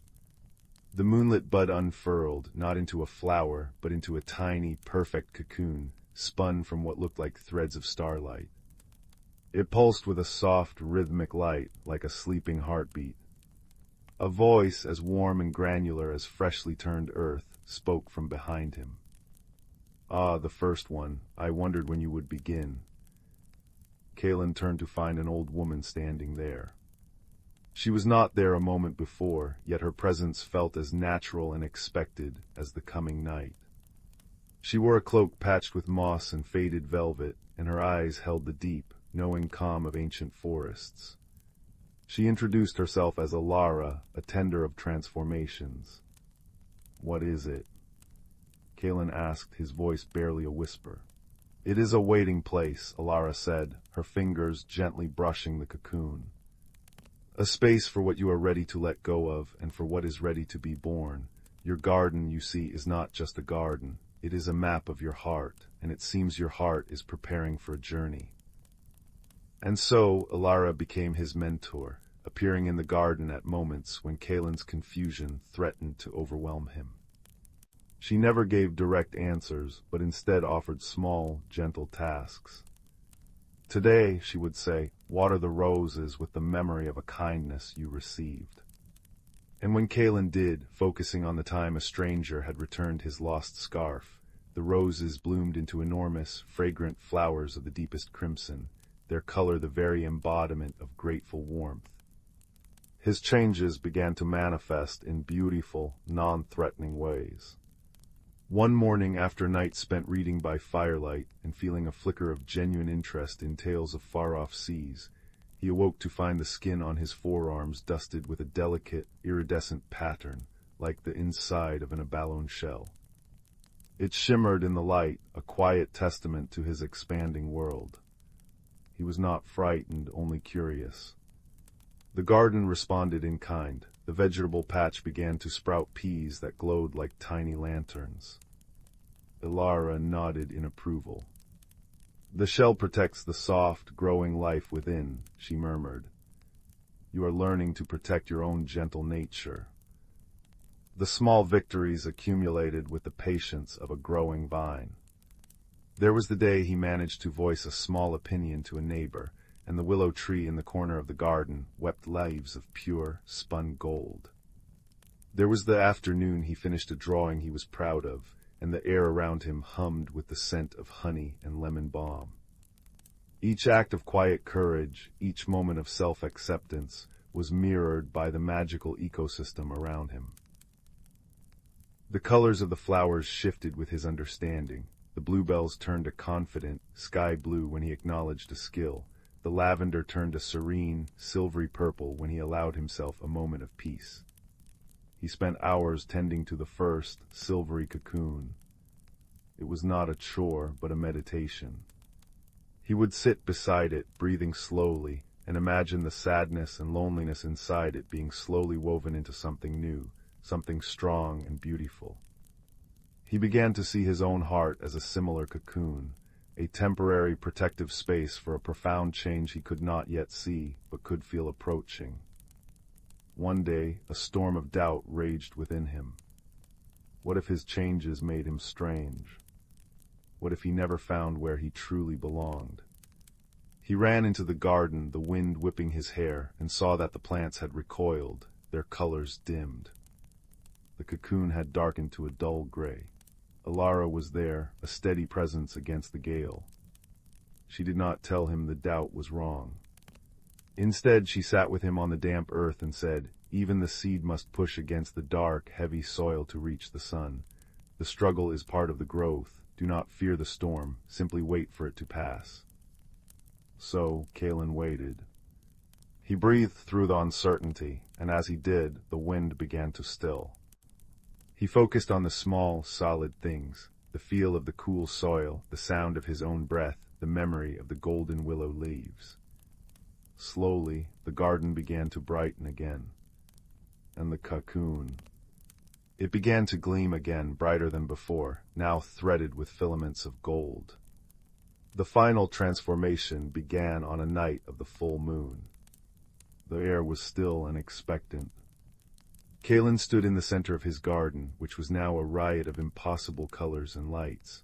The moonlit bud unfurled, not into a flower, but into a tiny, perfect cocoon, spun from what looked like threads of starlight. It pulsed with a soft, rhythmic light, like a sleeping heartbeat. A voice, as warm and granular as freshly turned earth, spoke from behind him. "Ah, the first one. I wondered when you would begin." Kalen turned to find an old woman standing there. She was not there a moment before, yet her presence felt as natural and expected as the coming night. She wore a cloak patched with moss and faded velvet, and her eyes held the deep, knowing calm of ancient forests. She introduced herself as Alara, a tender of transformations. "What is it?" Kalen asked, his voice barely a whisper. "It is a waiting place," Alara said, her fingers gently brushing the cocoon. "A space for what you are ready to let go of and for what is ready to be born. Your garden, you see, is not just a garden. It is a map of your heart, and it seems your heart is preparing for a journey." And so, Alara became his mentor, appearing in the garden at moments when Kalen's confusion threatened to overwhelm him. She never gave direct answers, but instead offered small, gentle tasks. "Today," she would say, "water the roses with the memory of a kindness you received." And when Kalen did, focusing on the time a stranger had returned his lost scarf, the roses bloomed into enormous, fragrant flowers of the deepest crimson, their color the very embodiment of grateful warmth. His changes began to manifest in beautiful, non-threatening ways. One morning, after nights spent reading by firelight and feeling a flicker of genuine interest in tales of far-off seas, he awoke to find the skin on his forearms dusted with a delicate, iridescent pattern, like the inside of an abalone shell. It shimmered in the light, a quiet testament to his expanding world. He was not frightened, only curious. The garden responded in kind. The vegetable patch began to sprout peas that glowed like tiny lanterns. Alara nodded in approval. "The shell protects the soft, growing life within," she murmured. "You are learning to protect your own gentle nature." The small victories accumulated with the patience of a growing vine. There was the day he managed to voice a small opinion to a neighbor, and the willow tree in the corner of the garden wept leaves of pure, spun gold. There was the afternoon he finished a drawing he was proud of, and the air around him hummed with the scent of honey and lemon balm. Each act of quiet courage, each moment of self-acceptance, was mirrored by the magical ecosystem around him. The colors of the flowers shifted with his understanding. The bluebells turned a confident, sky blue when he acknowledged a skill. The lavender turned a serene, silvery purple when he allowed himself a moment of peace. He spent hours tending to the first, silvery cocoon. It was not a chore, but a meditation. He would sit beside it, breathing slowly, and imagine the sadness and loneliness inside it being slowly woven into something new, something strong and beautiful. He began to see his own heart as a similar cocoon, a temporary protective space for a profound change he could not yet see, but could feel approaching. One day, a storm of doubt raged within him. What if his changes made him strange? What if he never found where he truly belonged? He ran into the garden, the wind whipping his hair, and saw that the plants had recoiled, their colors dimmed. The cocoon had darkened to a dull gray. Alara was there, a steady presence against the gale. She did not tell him the doubt was wrong. Instead, she sat with him on the damp earth and said, "Even the seed must push against the dark, heavy soil to reach the sun. The struggle is part of the growth. Do not fear the storm, simply wait for it to pass." So, Kalen waited. He breathed through the uncertainty, and as he did, the wind began to still. He focused on the small, solid things, the feel of the cool soil, the sound of his own breath, the memory of the golden willow leaves. Slowly, the garden began to brighten again. and the cocoon. It began to gleam again, brighter than before, now threaded with filaments of gold. The final transformation began on a night of the full moon. The air was still and expectant. Kalen stood in the center of his garden, which was now a riot of impossible colors and lights.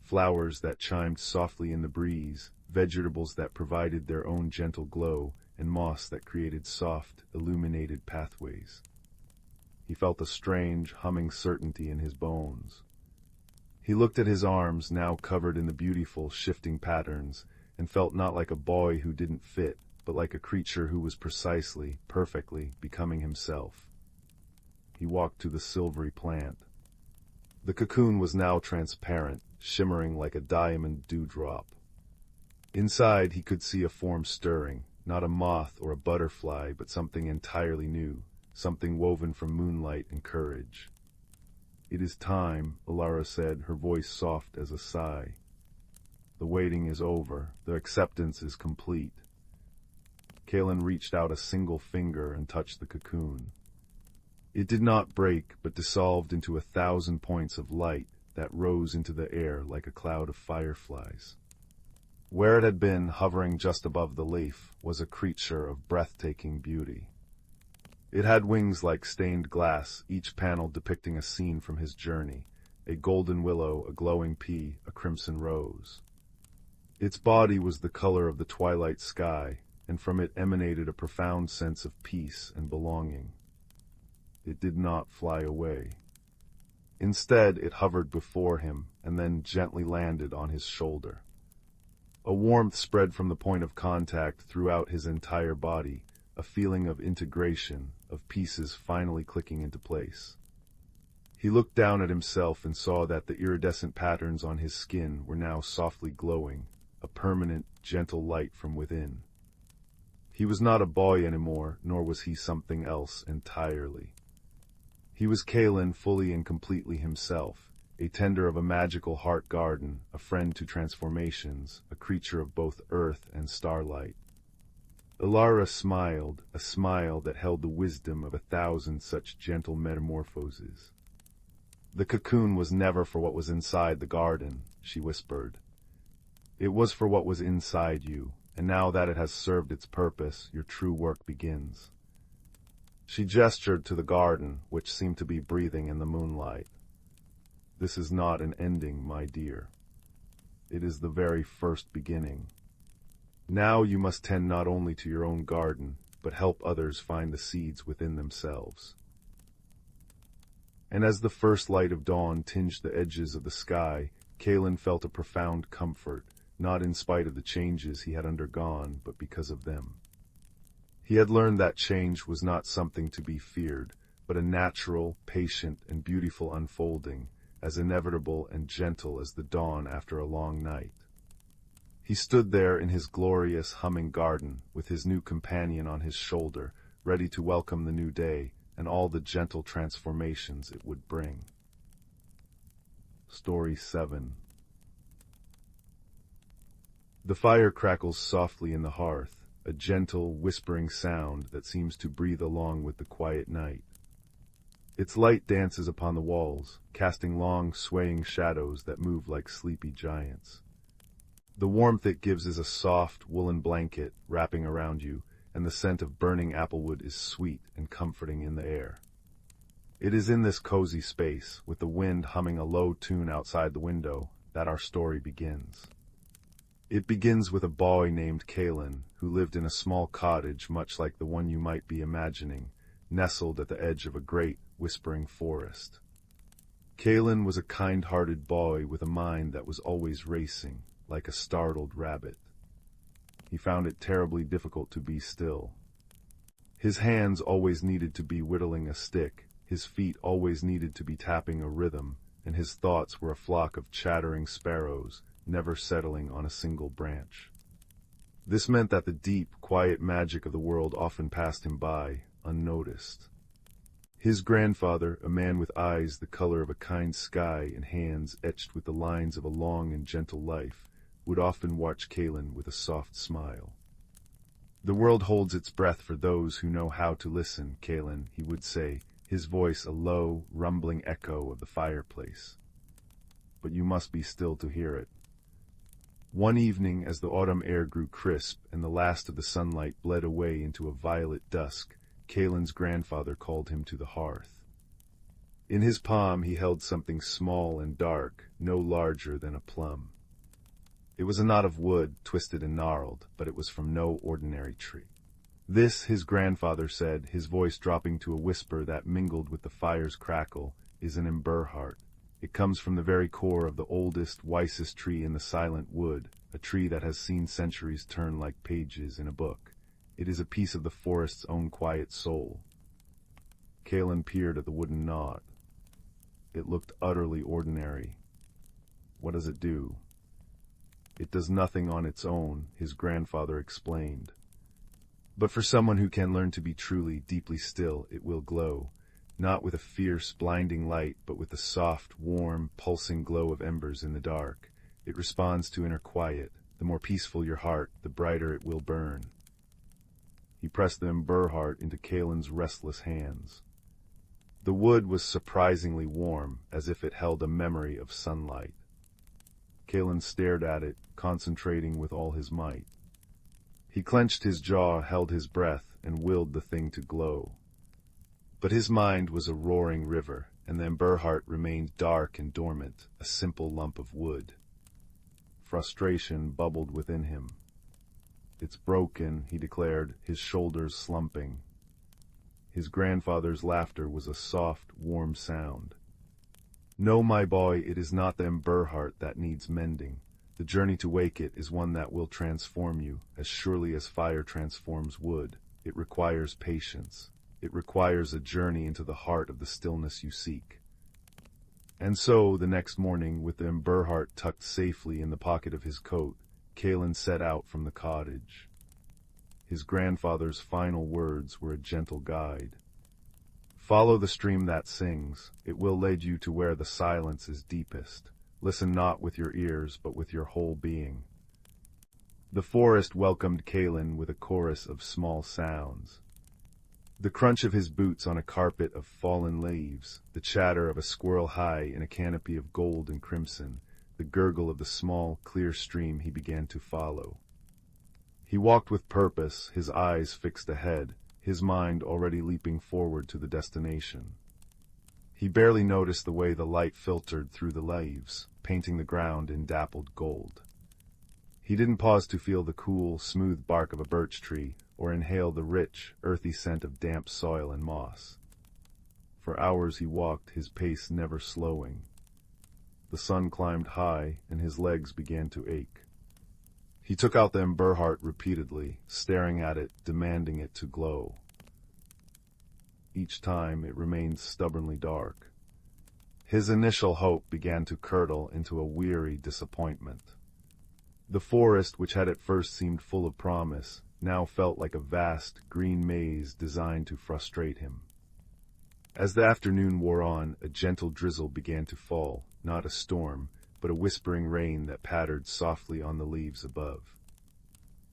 Flowers that chimed softly in the breeze, vegetables that provided their own gentle glow, and moss that created soft, illuminated pathways. He felt a strange, humming certainty in his bones. He looked at his arms, now covered in the beautiful, shifting patterns, and felt not like a boy who didn't fit, but like a creature who was precisely, perfectly, becoming himself. He walked to the silvery plant. The cocoon was now transparent, shimmering like a diamond dewdrop. Inside he could see a form stirring, not a moth or a butterfly, but something entirely new, something woven from moonlight and courage. "It is time," Alara said, her voice soft as a sigh. "The waiting is over. The acceptance is complete." Kalen reached out a single finger and touched the cocoon. It did not break, but dissolved into 1,000 points of light that rose into the air like a cloud of fireflies. Where it had been, hovering just above the leaf, was a creature of breathtaking beauty. It had wings like stained glass, each panel depicting a scene from his journey, a golden willow, a glowing pea, a crimson rose. Its body was the color of the twilight sky, and from it emanated a profound sense of peace and belonging. It did not fly away. Instead, it hovered before him, and then gently landed on his shoulder. A warmth spread from the point of contact throughout his entire body, a feeling of integration, of pieces finally clicking into place. He looked down at himself and saw that the iridescent patterns on his skin were now softly glowing, a permanent, gentle light from within. He was not a boy anymore, nor was he something else entirely. He was Kalen, fully and completely himself, a tender of a magical heart garden, a friend to transformations, a creature of both earth and starlight. Alara smiled, a smile that held the wisdom of 1,000 such gentle metamorphoses. "The cocoon was never for what was inside the garden," she whispered. "It was for what was inside you, and now that it has served its purpose, your true work begins." She gestured to the garden, which seemed to be breathing in the moonlight. "This is not an ending, my dear. It is the very first beginning. Now you must tend not only to your own garden, but help others find the seeds within themselves." And as the first light of dawn tinged the edges of the sky, Kalen felt a profound comfort, not in spite of the changes he had undergone, but because of them. He had learned that change was not something to be feared, but a natural, patient, and beautiful unfolding, as inevitable and gentle as the dawn after a long night. He stood there in his glorious, humming garden, with his new companion on his shoulder, ready to welcome the new day and all the gentle transformations it would bring. Story 7. The fire crackles softly in the hearth, a gentle, whispering sound that seems to breathe along with the quiet night. Its light dances upon the walls, casting long, swaying shadows that move like sleepy giants. The warmth it gives is a soft, woolen blanket wrapping around you, and the scent of burning applewood is sweet and comforting in the air. It is in this cozy space, with the wind humming a low tune outside the window, that our story begins. It begins with a boy named Kalen, who lived in a small cottage much like the one you might be imagining, nestled at the edge of a great, whispering forest. Kalen was a kind-hearted boy with a mind that was always racing, like a startled rabbit. He found it terribly difficult to be still. His hands always needed to be whittling a stick, his feet always needed to be tapping a rhythm, and his thoughts were a flock of chattering sparrows, never settling on a single branch. This meant that the deep, quiet magic of the world often passed him by, unnoticed. His grandfather, a man with eyes the color of a kind sky and hands etched with the lines of a long and gentle life, would often watch Kalen with a soft smile. "The world holds its breath for those who know how to listen, Kalen," he would say, his voice a low, rumbling echo of the fireplace. "But you must be still to hear it." One evening, as the autumn air grew crisp and the last of the sunlight bled away into a violet dusk, Kalen's grandfather called him to the hearth. In his palm he held something small and dark, no larger than a plum. It was a knot of wood, twisted and gnarled, but it was from no ordinary tree. "This," his grandfather said, his voice dropping to a whisper that mingled with the fire's crackle, "is an ember-heart. It comes from the very core of the oldest, wisest tree in the silent wood, a tree that has seen centuries turn like pages in a book. It is a piece of the forest's own quiet soul." Kalen peered at the wooden knot. It looked utterly ordinary. "What does it do?" "It does nothing on its own," his grandfather explained. "But for someone who can learn to be truly, deeply still, it will glow, not with a fierce, blinding light, but with the soft, warm, pulsing glow of embers in the dark. It responds to inner quiet. The more peaceful your heart, the brighter it will burn." He pressed the ember-heart into Kalen's restless hands. The wood was surprisingly warm, as if it held a memory of sunlight. Kalen stared at it, concentrating with all his might. He clenched his jaw, held his breath, and willed the thing to glow. But his mind was a roaring river, and the ember-heart remained dark and dormant, a simple lump of wood. Frustration bubbled within him. "It's broken," he declared, his shoulders slumping. His grandfather's laughter was a soft, warm sound. "No, my boy, it is not the ember-heart that needs mending. The journey to wake it is one that will transform you, as surely as fire transforms wood. It requires patience. It requires a journey into the heart of the stillness you seek." And so, the next morning, with the ember-heart tucked safely in the pocket of his coat, Kalen set out from the cottage. His grandfather's final words were a gentle guide. "Follow the stream that sings. It will lead you to where the silence is deepest. Listen not with your ears, but with your whole being." The forest welcomed Kalen with a chorus of small sounds. The crunch of his boots on a carpet of fallen leaves, the chatter of a squirrel high in a canopy of gold and crimson, the gurgle of the small, clear stream he began to follow. He walked with purpose, his eyes fixed ahead, his mind already leaping forward to the destination. He barely noticed the way the light filtered through the leaves, painting the ground in dappled gold. He didn't pause to feel the cool, smooth bark of a birch tree, or inhale the rich, earthy scent of damp soil and moss. For hours he walked, his pace never slowing. The sun climbed high, and his legs began to ache. He took out the ember-heart repeatedly, staring at it, demanding it to glow. Each time it remained stubbornly dark. His initial hope began to curdle into a weary disappointment. The forest, which had at first seemed full of promise, now felt like a vast, green maze designed to frustrate him. As the afternoon wore on, a gentle drizzle began to fall, not a storm, but a whispering rain that pattered softly on the leaves above.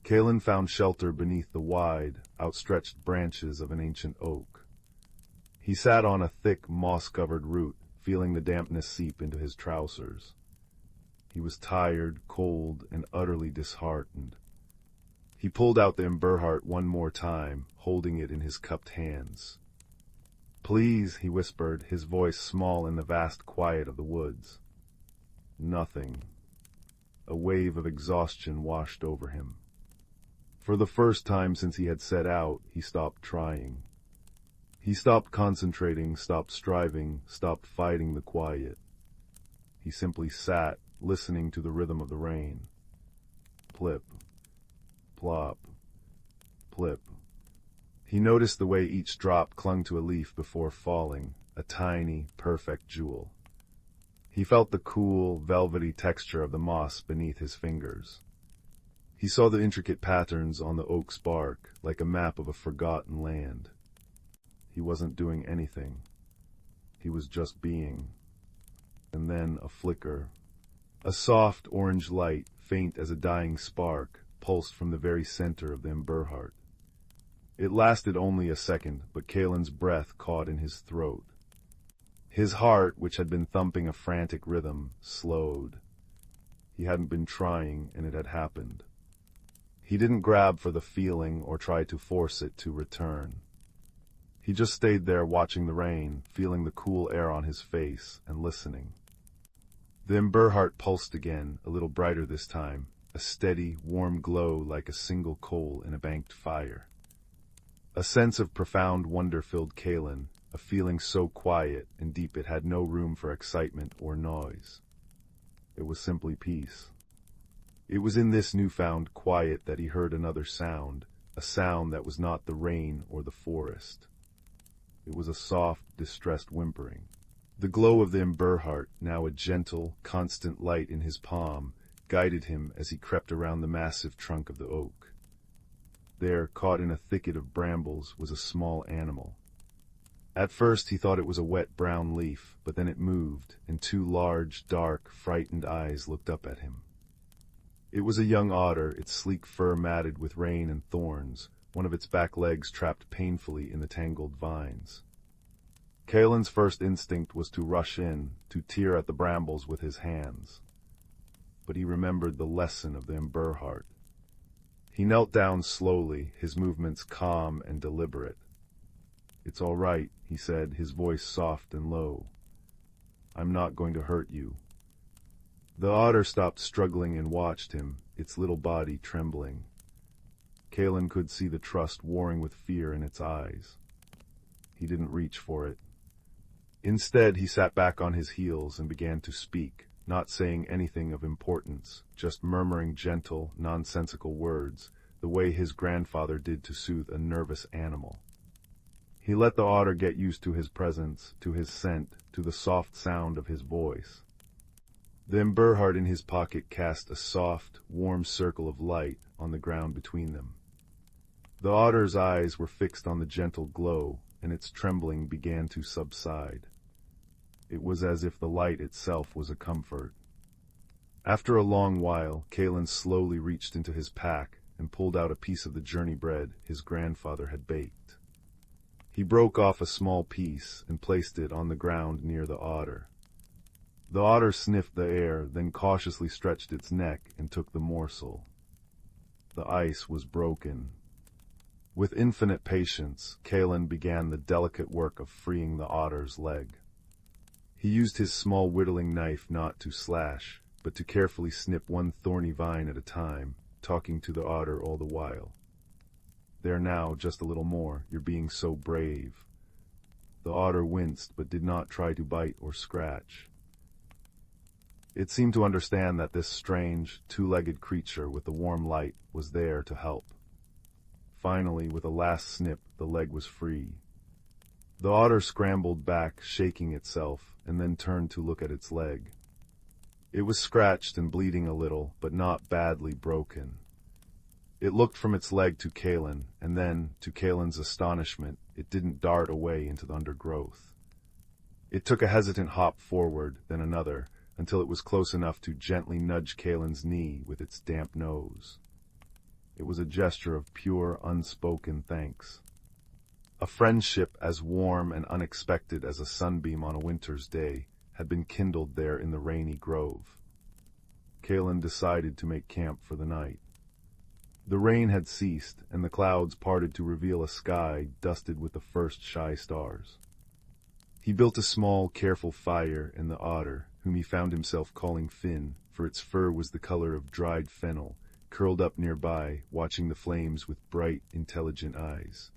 Kalen found shelter beneath the wide, outstretched branches of an ancient oak. He sat on a thick, moss-covered root, feeling the dampness seep into his trousers. He was tired, cold, and utterly disheartened. He pulled out the ember-heart one more time, holding it in his cupped hands. "Please," he whispered, his voice small in the vast quiet of the woods. Nothing. A wave of exhaustion washed over him. For the first time since he had set out, he stopped trying. He stopped concentrating, stopped striving, stopped fighting the quiet. He simply sat, listening to the rhythm of the rain. Plip, plop, plip. He noticed the way each drop clung to a leaf before falling, a tiny, perfect jewel. He felt the cool, velvety texture of the moss beneath his fingers. He saw the intricate patterns on the oak's bark, like a map of a forgotten land. He wasn't doing anything. He was just being. And then a flicker. A soft orange light, faint as a dying spark, pulsed from the very center of the ember-heart. It lasted only a second, but Kalen's breath caught in his throat. His heart, which had been thumping a frantic rhythm, slowed. He hadn't been trying, and it had happened. He didn't grab for the feeling or try to force it to return. He just stayed there watching the rain, feeling the cool air on his face, and listening. The ember-heart pulsed again, a little brighter this time, a steady, warm glow like a single coal in a banked fire. A sense of profound wonder filled Kalen, a feeling so quiet and deep it had no room for excitement or noise. It was simply peace. It was in this newfound quiet that he heard another sound, a sound that was not the rain or the forest. It was a soft, distressed whimpering. The glow of the ember-heart, now a gentle, constant light in his palm, guided him as he crept around the massive trunk of the oak. There, caught in a thicket of brambles, was a small animal. At first he thought it was a wet brown leaf, but then it moved, and two large, dark, frightened eyes looked up at him. It was a young otter, its sleek fur matted with rain and thorns, one of its back legs trapped painfully in the tangled vines. Kalen's first instinct was to rush in, to tear at the brambles with his hands. But he remembered the lesson of the ember-heart. He knelt down slowly, his movements calm and deliberate. "It's all right," he said, his voice soft and low. "I'm not going to hurt you." The otter stopped struggling and watched him, its little body trembling. Kalen could see the trust warring with fear in its eyes. He didn't reach for it. Instead, he sat back on his heels and began to speak, not saying anything of importance, just murmuring gentle, nonsensical words, the way his grandfather did to soothe a nervous animal. He let the otter get used to his presence, to his scent, to the soft sound of his voice. The ember-heart in his pocket cast a soft, warm circle of light on the ground between them. The otter's eyes were fixed on the gentle glow, and its trembling began to subside. It was as if the light itself was a comfort. After a long while, Kalen slowly reached into his pack and pulled out a piece of the journey bread his grandfather had baked. He broke off a small piece and placed it on the ground near the otter. The otter sniffed the air, then cautiously stretched its neck and took the morsel. The ice was broken. With infinite patience, Kalen began the delicate work of freeing the otter's leg. He used his small whittling knife not to slash, but to carefully snip one thorny vine at a time, talking to the otter all the while. "There now, just a little more, you're being so brave." The otter winced, but did not try to bite or scratch. It seemed to understand that this strange, two-legged creature with the warm light was there to help. Finally, with a last snip, the leg was free. The otter scrambled back, shaking itself, and then turned to look at its leg. It was scratched and bleeding a little, but not badly broken. It looked from its leg to Kalen, and then, to Kalen's astonishment, it didn't dart away into the undergrowth. It took a hesitant hop forward, then another, until it was close enough to gently nudge Kalen's knee with its damp nose. It was a gesture of pure, unspoken thanks. A friendship as warm and unexpected as a sunbeam on a winter's day had been kindled there in the rainy grove. Kalen decided to make camp for the night. The rain had ceased, and the clouds parted to reveal a sky dusted with the first shy stars. He built a small, careful fire, and the otter, whom he found himself calling Finn, for its fur was the color of dried fennel, curled up nearby, watching the flames with bright, intelligent eyes.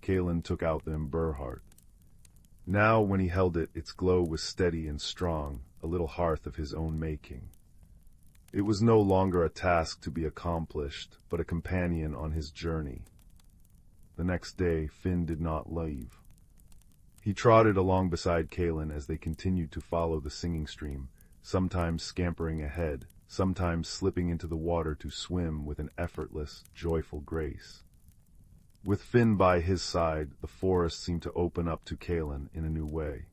Kalen took out the ember-heart. Now, when he held it, its glow was steady and strong, a little hearth of his own making. It was no longer a task to be accomplished, but a companion on his journey. The next day, Finn did not leave. He trotted along beside Kalen as they continued to follow the singing stream, sometimes scampering ahead, sometimes slipping into the water to swim with an effortless, joyful grace. With Finn by his side, the forest seemed to open up to Kalen in a new way.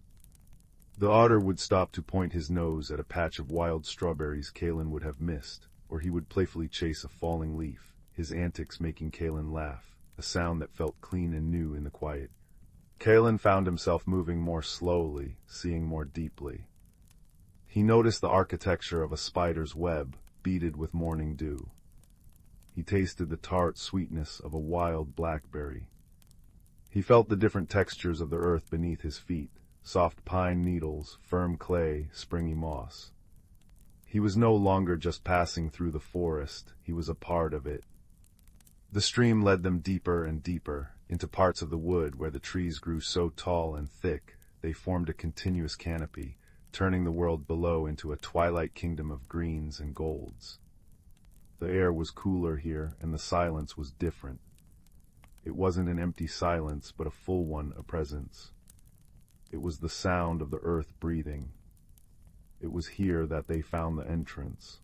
The otter would stop to point his nose at a patch of wild strawberries Kalen would have missed, or he would playfully chase a falling leaf, his antics making Kalen laugh, a sound that felt clean and new in the quiet. Kalen found himself moving more slowly, seeing more deeply. He noticed the architecture of a spider's web, beaded with morning dew. He tasted the tart sweetness of a wild blackberry. He felt the different textures of the earth beneath his feet, soft pine needles, firm clay, springy moss. He was no longer just passing through the forest, he was a part of it. The stream led them deeper and deeper, into parts of the wood where the trees grew so tall and thick they formed a continuous canopy, turning the world below into a twilight kingdom of greens and golds. The air was cooler here, and the silence was different. It wasn't an empty silence, but a full one, a presence. It was the sound of the earth breathing. It was here that they found the entrance.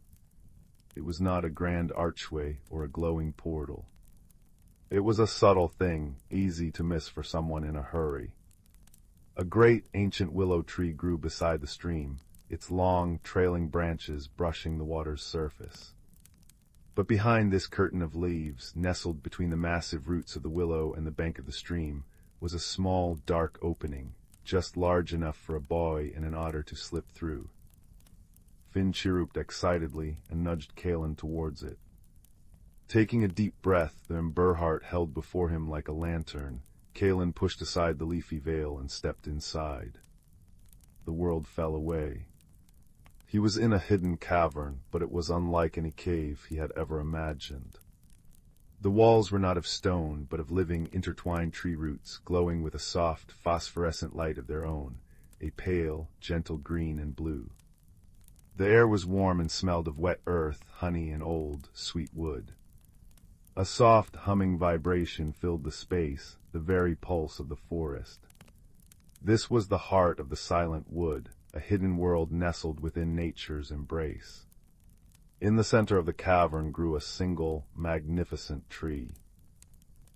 It was not a grand archway or a glowing portal. It was a subtle thing, easy to miss for someone in a hurry. A great ancient willow tree grew beside the stream, its long, trailing branches brushing the water's surface. But behind this curtain of leaves, nestled between the massive roots of the willow and the bank of the stream, was a small, dark opening, just large enough for a boy and an otter to slip through. Finn chirruped excitedly and nudged Kalen towards it. Taking a deep breath, the ember-heart held before him like a lantern, Kalen pushed aside the leafy veil and stepped inside. The world fell away. He was in a hidden cavern, but it was unlike any cave he had ever imagined. The walls were not of stone, but of living, intertwined tree roots, glowing with a soft, phosphorescent light of their own, a pale, gentle green and blue. The air was warm and smelled of wet earth, honey, and old, sweet wood. A soft, humming vibration filled the space, the very pulse of the forest. This was the heart of the silent wood, a hidden world nestled within nature's embrace. In the center of the cavern grew a single, magnificent tree.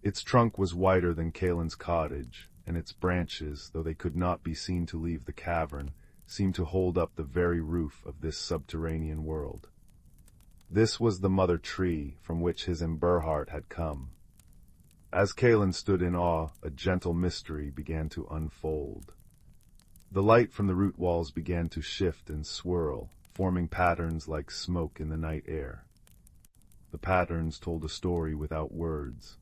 Its trunk was wider than Kalen's cottage, and its branches, though they could not be seen to leave the cavern, seemed to hold up the very roof of this subterranean world. This was the mother tree from which his ember-heart had come. As Kalen stood in awe, a gentle mystery began to unfold. The light from the root walls began to shift and swirl, forming patterns like smoke in the night air. The patterns told a story without words.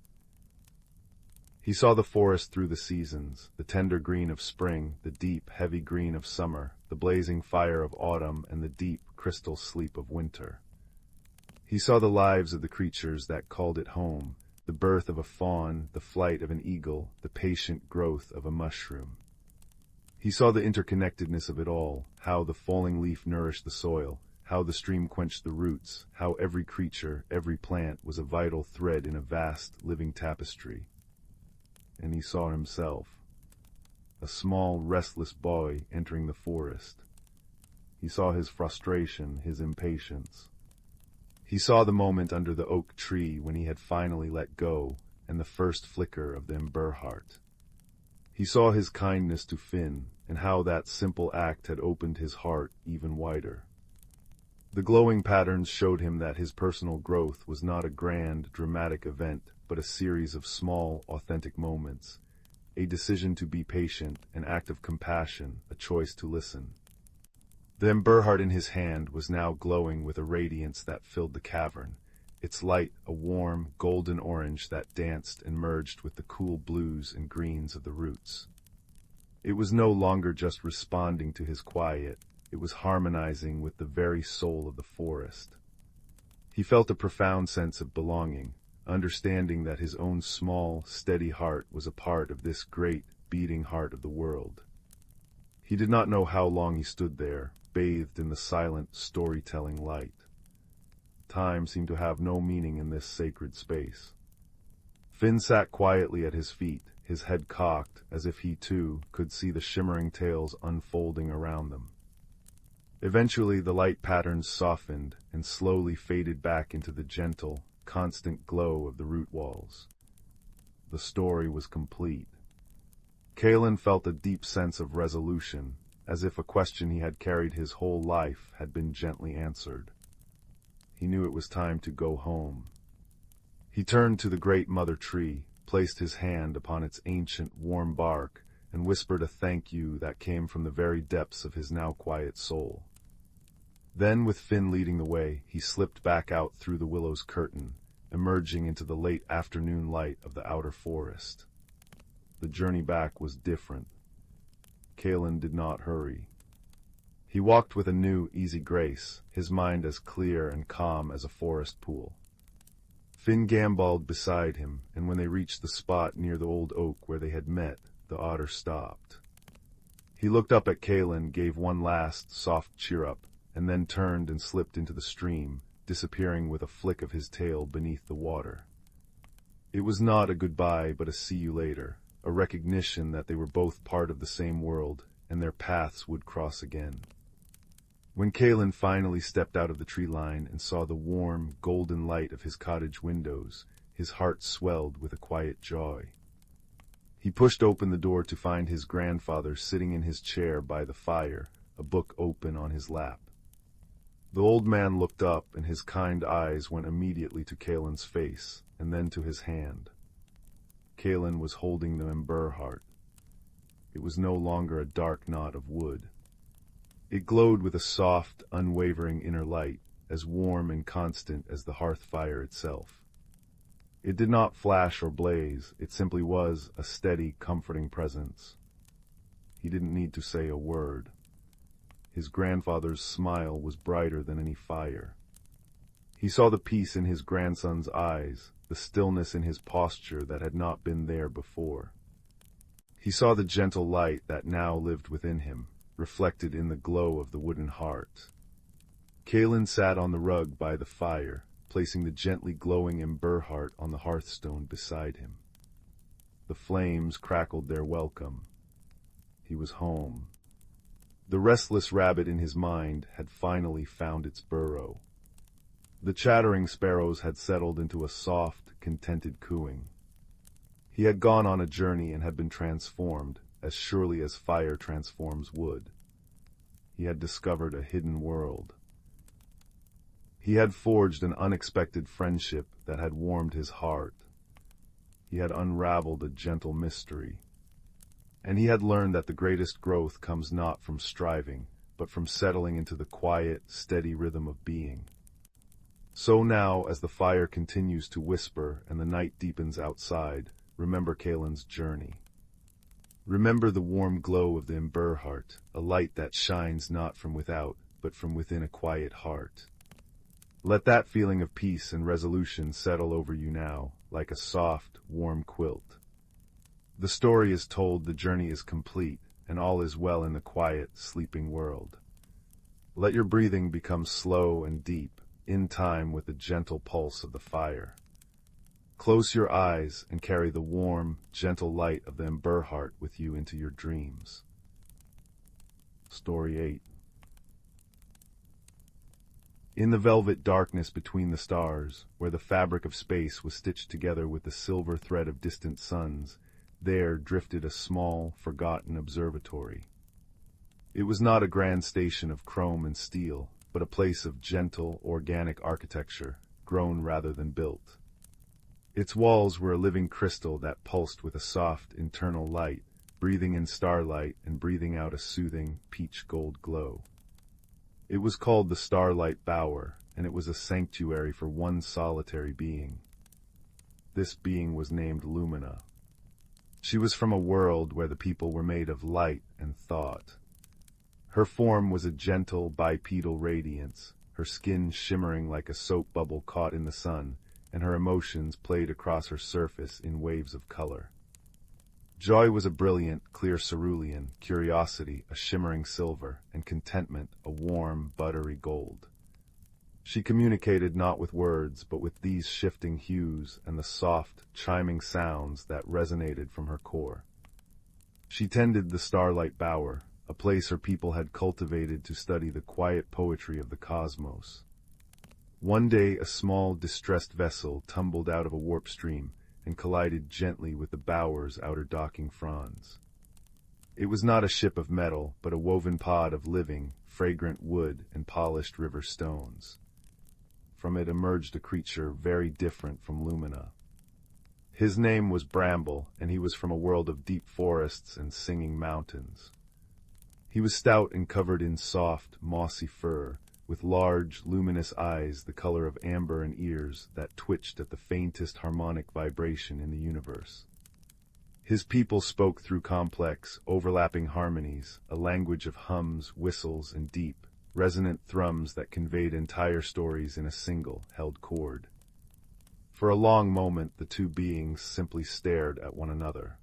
He saw the forest through the seasons, the tender green of spring, the deep, heavy green of summer, the blazing fire of autumn, and the deep, crystal sleep of winter. He saw the lives of the creatures that called it home, the birth of a fawn, the flight of an eagle, the patient growth of a mushroom. He saw the interconnectedness of it all, how the falling leaf nourished the soil, how the stream quenched the roots, how every creature, every plant was a vital thread in a vast, living tapestry. And he saw himself, a small, restless boy entering the forest. He saw his frustration, his impatience. He saw the moment under the oak tree when he had finally let go, and the first flicker of the ember-heart. He saw his kindness to Finn, and how that simple act had opened his heart even wider. The glowing patterns showed him that his personal growth was not a grand, dramatic event, but a series of small, authentic moments, a decision to be patient, an act of compassion, a choice to listen. The ember-heart in his hand was now glowing with a radiance that filled the cavern, its light a warm, golden orange that danced and merged with the cool blues and greens of the roots. It was no longer just responding to his quiet, it was harmonizing with the very soul of the forest. He felt a profound sense of belonging, understanding that his own small, steady heart was a part of this great, beating heart of the world. He did not know how long he stood there, bathed in the silent, storytelling light. Time seemed to have no meaning in this sacred space. Finn sat quietly at his feet, his head cocked, as if he, too, could see the shimmering tales unfolding around them. Eventually the light patterns softened and slowly faded back into the gentle, constant glow of the root walls. The story was complete. Kalen felt a deep sense of resolution, as if a question he had carried his whole life had been gently answered. he knew it was time to go home. He turned to the great mother tree, placed his hand upon its ancient, warm bark, and whispered a thank you that came from the very depths of his now quiet soul. Then, with Finn leading the way, he slipped back out through the willow's curtain, emerging into the late afternoon light of the outer forest. The journey back was different. Kalen did not hurry. He walked with a new, easy grace, his mind as clear and calm as a forest pool. Finn gamballed beside him, and when they reached the spot near the old oak where they had met, the otter stopped. He looked up at Kalen, gave one last, soft cheer-up, and then turned and slipped into the stream, disappearing with a flick of his tail beneath the water. It was not a goodbye, but a see you later, a recognition that they were both part of the same world, and their paths would cross again. When Kalen finally stepped out of the tree line and saw the warm, golden light of his cottage windows, his heart swelled with a quiet joy. He pushed open the door to find his grandfather sitting in his chair by the fire, a book open on his lap. The old man looked up, and his kind eyes went immediately to Kalen's face, and then to his hand. Kalen was holding the ember heart. It was no longer a dark knot of wood. It glowed with a soft, unwavering inner light, as warm and constant as the hearth fire itself. It did not flash or blaze, it simply was a steady, comforting presence. He didn't need to say a word. His grandfather's smile was brighter than any fire. He saw the peace in his grandson's eyes, the stillness in his posture that had not been there before. He saw the gentle light that now lived within him, reflected in the glow of the wooden heart. Kalen sat on the rug by the fire, placing the gently glowing ember heart on the hearthstone beside him. The flames crackled their welcome. He was home. The restless rabbit in his mind had finally found its burrow. The chattering sparrows had settled into a soft, contented cooing. He had gone on a journey and had been transformed, as surely as fire transforms wood. He had discovered a hidden world. He had forged an unexpected friendship that had warmed his heart. He had unraveled a gentle mystery. And he had learned that the greatest growth comes not from striving, but from settling into the quiet, steady rhythm of being. So now, as the fire continues to whisper and the night deepens outside, remember Kalen's journey. Remember the warm glow of the ember heart, a light that shines not from without, but from within a quiet heart. Let that feeling of peace and resolution settle over you now, like a soft, warm quilt. The story is told, the journey is complete, and all is well in the quiet, sleeping world. Let your breathing become slow and deep, in time with the gentle pulse of the fire. Close your eyes and carry the warm, gentle light of the ember heart with you into your dreams. Story 8. In the velvet darkness between the stars, where the fabric of space was stitched together with the silver thread of distant suns, there drifted a small, forgotten observatory. It was not a grand station of chrome and steel, but a place of gentle, organic architecture, grown rather than built. Its walls were a living crystal that pulsed with a soft, internal light, breathing in starlight and breathing out a soothing, peach-gold glow. It was called the Starlight Bower, and it was a sanctuary for one solitary being. This being was named Lumina. She was from a world where the people were made of light and thought. Her form was a gentle, bipedal radiance, her skin shimmering like a soap bubble caught in the sun, and her emotions played across her surface in waves of color. Joy was a brilliant, clear cerulean, curiosity a shimmering silver, and contentment a warm, buttery gold. She communicated not with words, but with these shifting hues and the soft, chiming sounds that resonated from her core. She tended the Starlight Bower, a place her people had cultivated to study the quiet poetry of the cosmos. One day a small, distressed vessel tumbled out of a warp stream and collided gently with the bower's outer docking fronds. It was not a ship of metal, but a woven pod of living, fragrant wood and polished river stones. from it emerged a creature very different from Lumina. His name was Bramble, and he was from a world of deep forests and singing mountains. He was stout and covered in soft, mossy fur, with large, luminous eyes the color of amber and ears that twitched at the faintest harmonic vibration in the universe. His people spoke through complex, overlapping harmonies, a language of hums, whistles, and deep, resonant thrums that conveyed entire stories in a single, held chord. For a long moment the two beings simply stared at one another.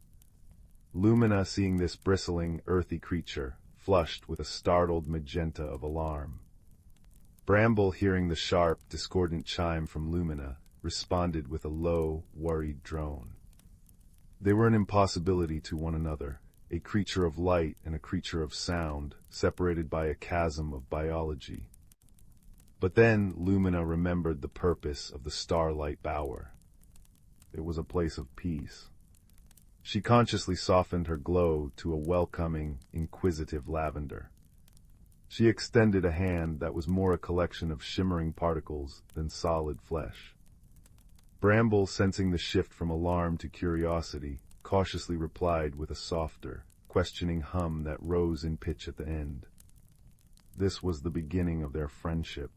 Lumina, seeing this bristling, earthy creature, flushed with a startled magenta of alarm. Bramble, hearing the sharp, discordant chime from Lumina, responded with a low, worried drone. They were an impossibility to one another, a creature of light and a creature of sound, separated by a chasm of biology. But then Lumina remembered the purpose of the Starlight Bower. It was a place of peace. She consciously softened her glow to a welcoming, inquisitive lavender. She extended a hand that was more a collection of shimmering particles than solid flesh. Bramble, sensing the shift from alarm to curiosity, cautiously replied with a softer, questioning hum that rose in pitch at the end. This was the beginning of their friendship.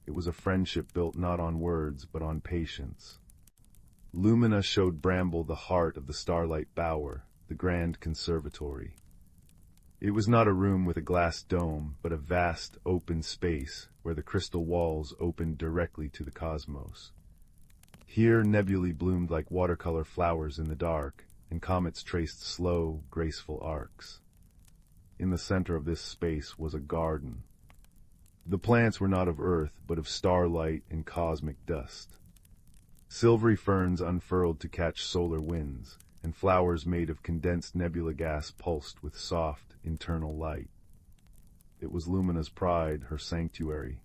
It was a friendship built not on words but on patience. Lumina showed Bramble the heart of the Starlight Bower, the grand conservatory. It was not a room with a glass dome, but a vast, open space where the crystal walls opened directly to the cosmos. Here nebulae bloomed like watercolor flowers in the dark, and comets traced slow, graceful arcs. In the center of this space was a garden. The plants were not of earth, but of starlight and cosmic dust. Silvery ferns unfurled to catch solar winds, and flowers made of condensed nebula gas pulsed with soft, internal light. It was Lumina's pride, her sanctuary.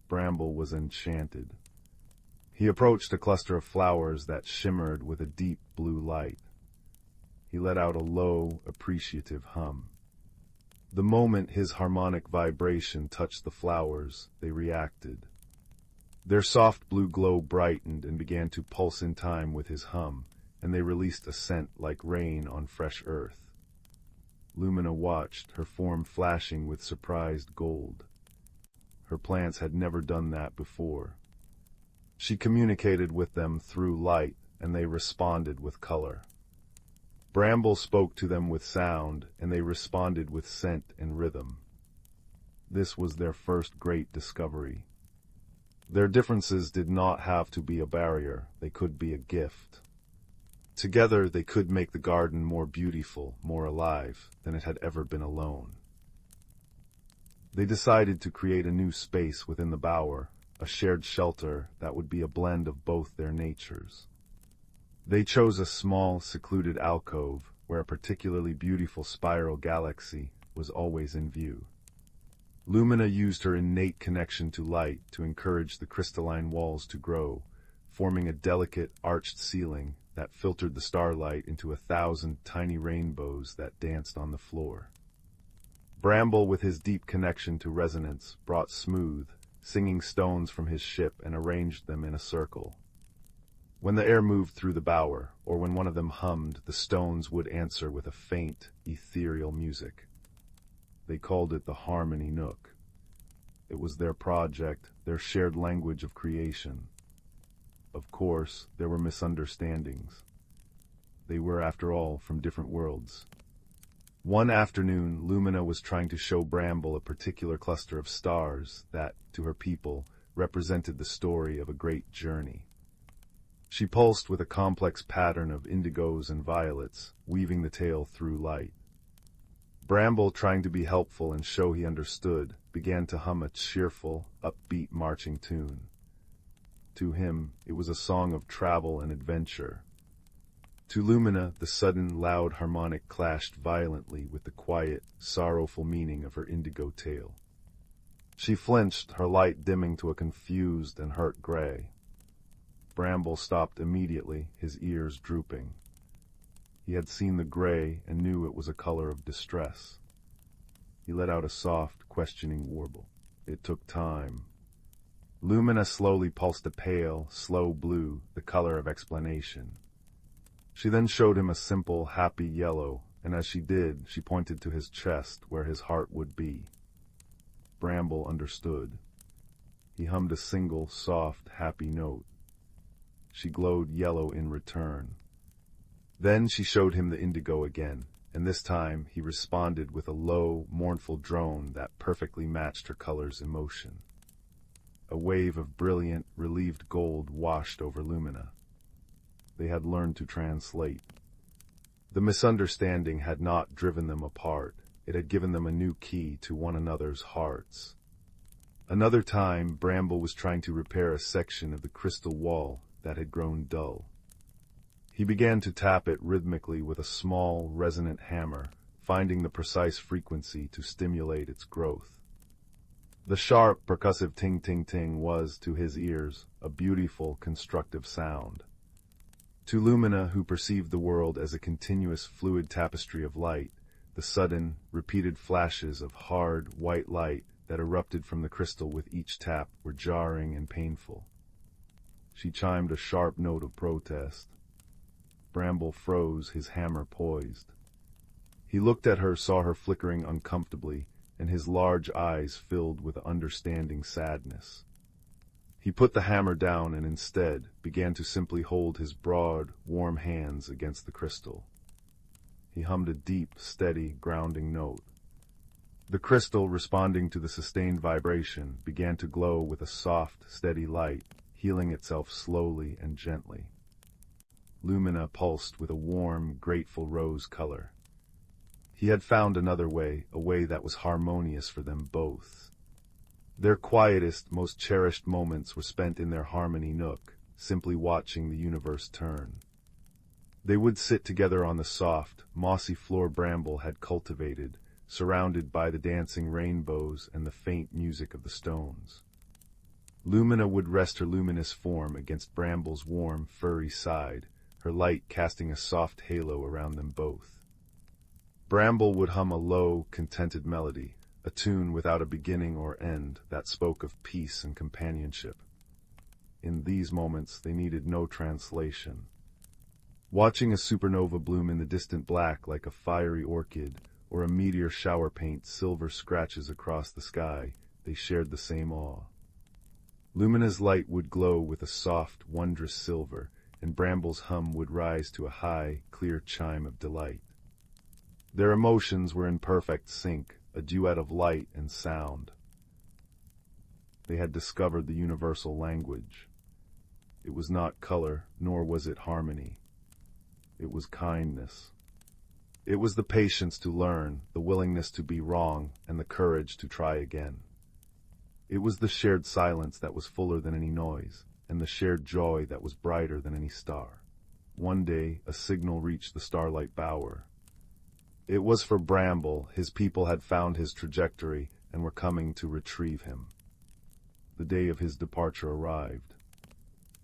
Bramble was enchanted. He approached a cluster of flowers that shimmered with a deep blue light. He let out a low, appreciative hum. The moment his harmonic vibration touched the flowers, they reacted. Their soft blue glow brightened and began to pulse in time with his hum, and they released a scent like rain on fresh earth. Lumina watched, her form flashing with surprised gold. Her plants had never done that before. She communicated with them through light, and they responded with color. Bramble spoke to them with sound, and they responded with scent and rhythm. This was their first great discovery. Their differences did not have to be a barrier, they could be a gift. Together they could make the garden more beautiful, more alive, than it had ever been alone. They decided to create a new space within the bower, a shared shelter that would be a blend of both their natures. They chose a small, secluded alcove where a particularly beautiful spiral galaxy was always in view. Lumina used her innate connection to light to encourage the crystalline walls to grow, forming a delicate, arched ceiling that filtered the starlight into 1,000 tiny rainbows that danced on the floor. Bramble, with his deep connection to resonance, brought smooth, singing stones from his ship and arranged them in a circle. When the air moved through the bower, or when one of them hummed, the stones would answer with a faint, ethereal music. They called it the Harmony Nook. It was their project, their shared language of creation. Of course, there were misunderstandings. They were, after all, from different worlds. One afternoon, Lumina was trying to show Bramble a particular cluster of stars that, to her people, represented the story of a great journey. She pulsed with a complex pattern of indigos and violets, weaving the tale through light. Bramble, trying to be helpful and show he understood, began to hum a cheerful, upbeat marching tune. To him, it was a song of travel and adventure. To Lumina, the sudden, loud harmonic clashed violently with the quiet, sorrowful meaning of her indigo tale. She flinched, her light dimming to a confused and hurt gray. Bramble stopped immediately, his ears drooping. He had seen the gray and knew it was a color of distress. He let out a soft, questioning warble. It took time. Lumina slowly pulsed a pale, slow blue, the color of explanation. She then showed him a simple, happy yellow, and as she did, she pointed to his chest where his heart would be. Bramble understood. He hummed a single, soft, happy note. She glowed yellow in return. Then she showed him the indigo again, and this time he responded with a low, mournful drone that perfectly matched her color's emotion. A wave of brilliant, relieved gold washed over Lumina. They had learned to translate. The misunderstanding had not driven them apart. It had given them a new key to one another's hearts. Another time, Bramble was trying to repair a section of the crystal wall that had grown dull. He began to tap it rhythmically with a small, resonant hammer, finding the precise frequency to stimulate its growth. The sharp, percussive ting-ting-ting was, to his ears, a beautiful, constructive sound. To Lumina, who perceived the world as a continuous fluid tapestry of light, the sudden, repeated flashes of hard, white light that erupted from the crystal with each tap were jarring and painful. She chimed a sharp note of protest. Bramble froze, his hammer poised. He looked at her, saw her flickering uncomfortably, and his large eyes filled with understanding sadness. He put the hammer down and instead began to simply hold his broad, warm hands against the crystal. He hummed a deep, steady, grounding note. The crystal, responding to the sustained vibration, began to glow with a soft, steady light, healing itself slowly and gently. Lumina pulsed with a warm, grateful rose color. He had found another way, a way that was harmonious for them both. Their quietest, most cherished moments were spent in their harmony nook, simply watching the universe turn. They would sit together on the soft, mossy floor Bramble had cultivated, surrounded by the dancing rainbows and the faint music of the stones. Lumina would rest her luminous form against Bramble's warm, furry side, her light casting a soft halo around them both. Bramble would hum a low, contented melody, a tune without a beginning or end that spoke of peace and companionship. In these moments, they needed no translation. Watching a supernova bloom in the distant black like a fiery orchid, or a meteor shower paint silver scratches across the sky, they shared the same awe. Lumina's light would glow with a soft, wondrous silver, and Bramble's hum would rise to a high, clear chime of delight. Their emotions were in perfect sync, a duet of light and sound. They had discovered the universal language. It was not color, nor was it harmony. It was kindness. It was the patience to learn, the willingness to be wrong, and the courage to try again. It was the shared silence that was fuller than any noise, and the shared joy that was brighter than any star. One day, a signal reached the starlight bower. It was for Bramble. His people had found his trajectory and were coming to retrieve him. The day of his departure arrived.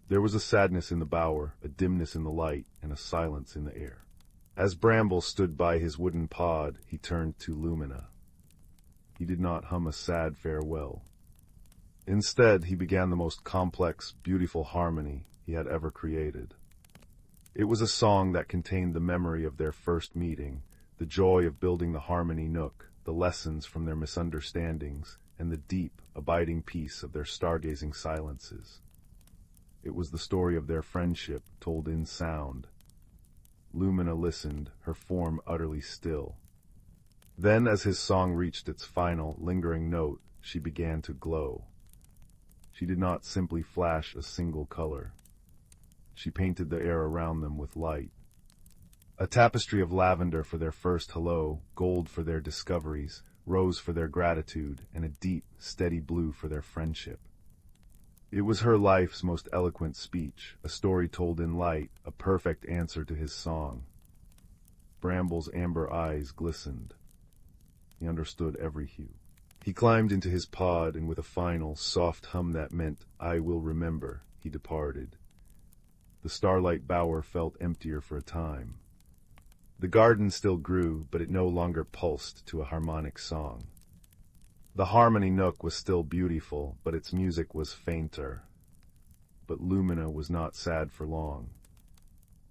There was a sadness in the bower, a dimness in the light, and a silence in the air. As Bramble stood by his wooden pod, he turned to Lumina. He did not hum a sad farewell. Instead, he began the most complex, beautiful harmony he had ever created. It was a song that contained the memory of their first meeting, the joy of building the harmony nook, the lessons from their misunderstandings, and the deep, abiding peace of their stargazing silences. It was the story of their friendship, told in sound. Lumina listened, her form utterly still. Then, as his song reached its final, lingering note, she began to glow. She did not simply flash a single color. She painted the air around them with light. A tapestry of lavender for their first hello, gold for their discoveries, rose for their gratitude, and a deep, steady blue for their friendship. It was her life's most eloquent speech, a story told in light, a perfect answer to his song. Bramble's amber eyes glistened. He understood every hue. He climbed into his pod, and with a final, soft hum that meant, "I will remember," he departed. The starlight bower felt emptier for a time. The garden still grew, but it no longer pulsed to a harmonic song. The harmony nook was still beautiful, but its music was fainter. But Lumina was not sad for long.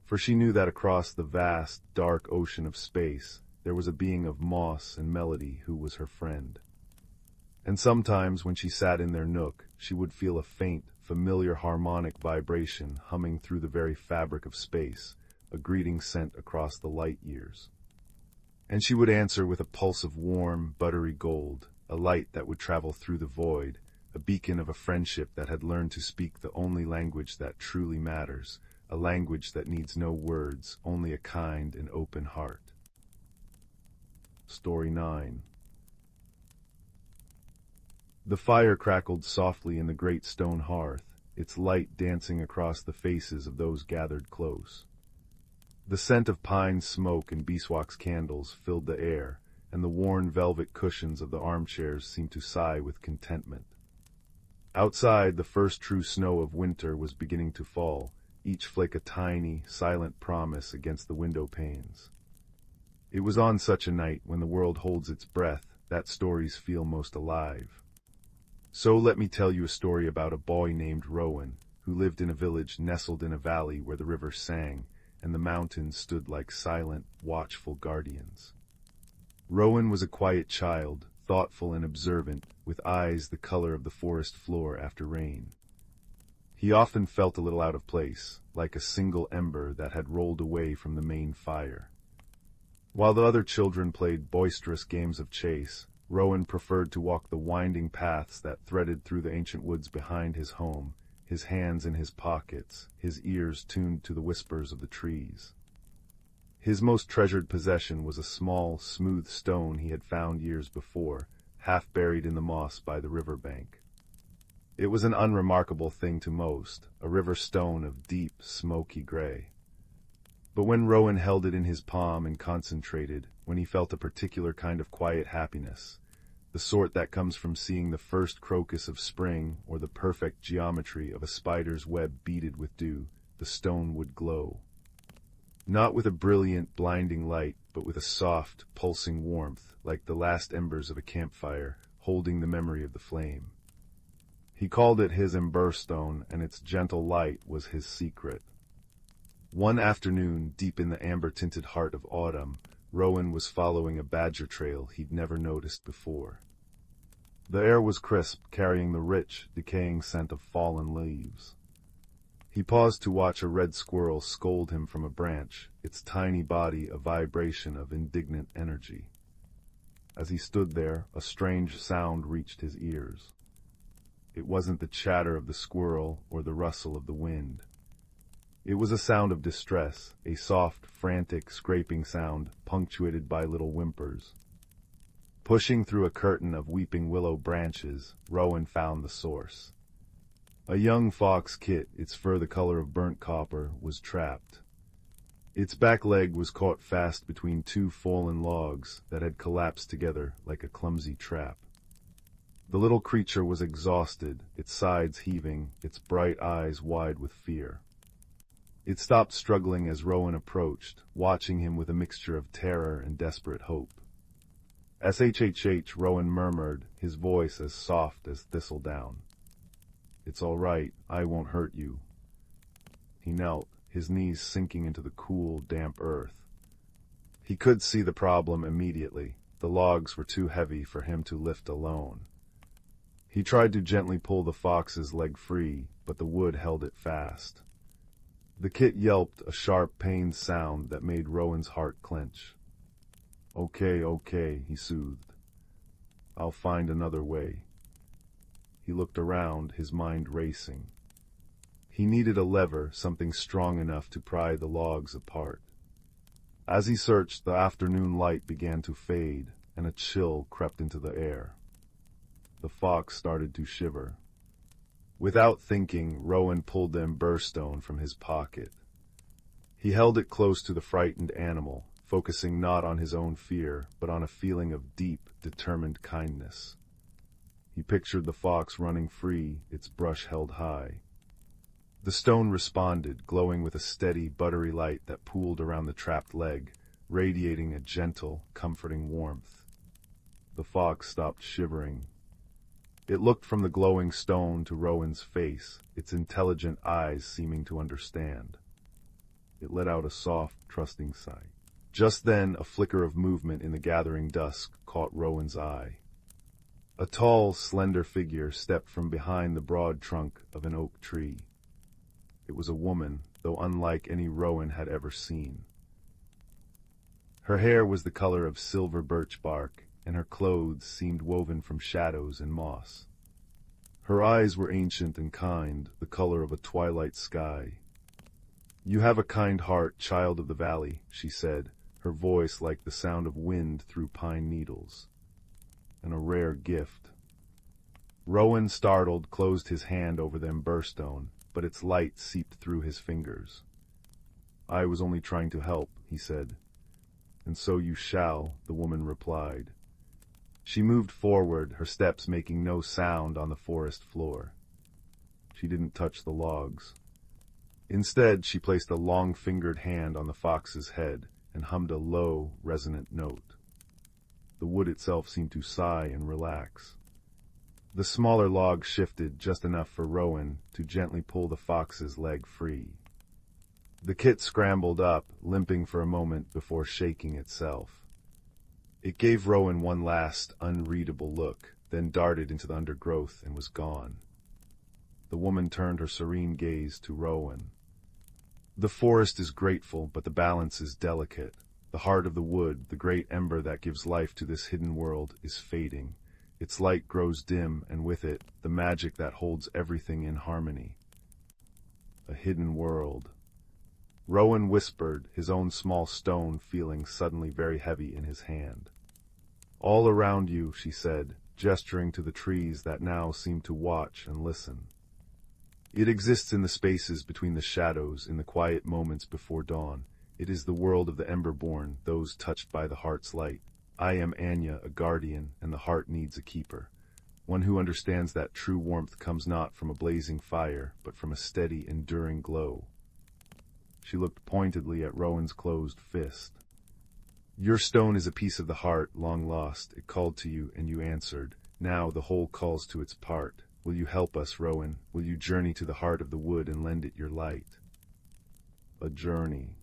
For she knew that across the vast, dark ocean of space, there was a being of moss and melody who was her friend. And sometimes when she sat in their nook, she would feel a faint, familiar harmonic vibration humming through the very fabric of space, a greeting sent across the light years. And she would answer with a pulse of warm, buttery gold, a light that would travel through the void, a beacon of a friendship that had learned to speak the only language that truly matters, a language that needs no words, only a kind and open heart. Story 9. The fire crackled softly in the great stone hearth, its light dancing across the faces of those gathered close. The scent of pine smoke and beeswax candles filled the air, and the worn velvet cushions of the armchairs seemed to sigh with contentment. Outside, the first true snow of winter was beginning to fall, each flake a tiny, silent promise against the window panes. It was on such a night, when the world holds its breath, that stories feel most alive. So let me tell you a story about a boy named Rowan, who lived in a village nestled in a valley where the river sang, and the mountains stood like silent, watchful guardians. Rowan was a quiet child, thoughtful and observant, with eyes the color of the forest floor after rain. He often felt a little out of place, like a single ember that had rolled away from the main fire. While the other children played boisterous games of chase, Rowan preferred to walk the winding paths that threaded through the ancient woods behind his home, his hands in his pockets, his ears tuned to the whispers of the trees. His most treasured possession was a small, smooth stone he had found years before, half buried in the moss by the river bank. It was an unremarkable thing to most, a river stone of deep, smoky gray. But when Rowan held it in his palm and concentrated, when he felt a particular kind of quiet happiness, the sort that comes from seeing the first crocus of spring or the perfect geometry of a spider's web beaded with dew, the stone would glow. Not with a brilliant, blinding light, but with a soft, pulsing warmth, like the last embers of a campfire, holding the memory of the flame. He called it his ember-stone, and its gentle light was his secret. One afternoon, deep in the amber-tinted heart of autumn, Rowan was following a badger trail he'd never noticed before. The air was crisp, carrying the rich, decaying scent of fallen leaves. He paused to watch a red squirrel scold him from a branch, its tiny body a vibration of indignant energy. As he stood there, a strange sound reached his ears. It wasn't the chatter of the squirrel or the rustle of the wind. It was a sound of distress, a soft, frantic, scraping sound, punctuated by little whimpers. Pushing through a curtain of weeping willow branches, Rowan found the source. A young fox kit, its fur the color of burnt copper, was trapped. Its back leg was caught fast between two fallen logs that had collapsed together like a clumsy trap. The little creature was exhausted, its sides heaving, its bright eyes wide with fear. It stopped struggling as Rowan approached, watching him with a mixture of terror and desperate hope. "SHHH," Rowan murmured, his voice as soft as thistledown. "It's all right, I won't hurt you." He knelt, his knees sinking into the cool, damp earth. He could see the problem immediately. The logs were too heavy for him to lift alone. He tried to gently pull the fox's leg free, but the wood held it fast. The kit yelped, a sharp, pained sound that made Rowan's heart clench. Okay, he soothed. "I'll find another way." He looked around, his mind racing. He needed a lever, something strong enough to pry the logs apart. As he searched, the afternoon light began to fade, and a chill crept into the air. The fox started to shiver. Without thinking, Rowan pulled the ember-stone from his pocket. He held it close to the frightened animal, focusing not on his own fear, but on a feeling of deep, determined kindness. He pictured the fox running free, its brush held high. The stone responded, glowing with a steady, buttery light that pooled around the trapped leg, radiating a gentle, comforting warmth. The fox stopped shivering. It looked from the glowing stone to Rowan's face, its intelligent eyes seeming to understand. It let out a soft, trusting sigh. Just then, a flicker of movement in the gathering dusk caught Rowan's eye. A tall, slender figure stepped from behind the broad trunk of an oak tree. It was a woman, though unlike any Rowan had ever seen. Her hair was the color of silver birch bark, and her clothes seemed woven from shadows and moss. Her eyes were ancient and kind, the color of a twilight sky. "You have a kind heart, child of the valley," she said, her voice like the sound of wind through pine needles. "And a rare gift." Rowan, startled, closed his hand over the ember-stone, but its light seeped through his fingers. "I was only trying to help," he said. "And so you shall," the woman replied. She moved forward, her steps making no sound on the forest floor. She didn't touch the logs. Instead, she placed a long-fingered hand on the fox's head and hummed a low, resonant note. The wood itself seemed to sigh and relax. The smaller log shifted just enough for Rowan to gently pull the fox's leg free. The kit scrambled up, limping for a moment before shaking itself. It gave Rowan one last, unreadable look, then darted into the undergrowth and was gone. The woman turned her serene gaze to Rowan. "The forest is grateful, but the balance is delicate. The heart of the wood, the great ember that gives life to this hidden world, is fading. Its light grows dim, and with it, the magic that holds everything in harmony." A hidden world. Rowan whispered, his own small stone feeling suddenly very heavy in his hand. "All around you," she said, gesturing to the trees that now seemed to watch and listen. "It exists in the spaces between the shadows, in the quiet moments before dawn. It is the world of the ember-born, those touched by the heart's light. I am Anya, a guardian, and the heart needs a keeper. One who understands that true warmth comes not from a blazing fire, but from a steady, enduring glow." She looked pointedly at Rowan's closed fist. "Your stone is a piece of the heart, long lost. It called to you, and you answered. Now the whole calls to its part. Will you help us, Rowan? Will you journey to the heart of the wood and lend it your light?" A journey.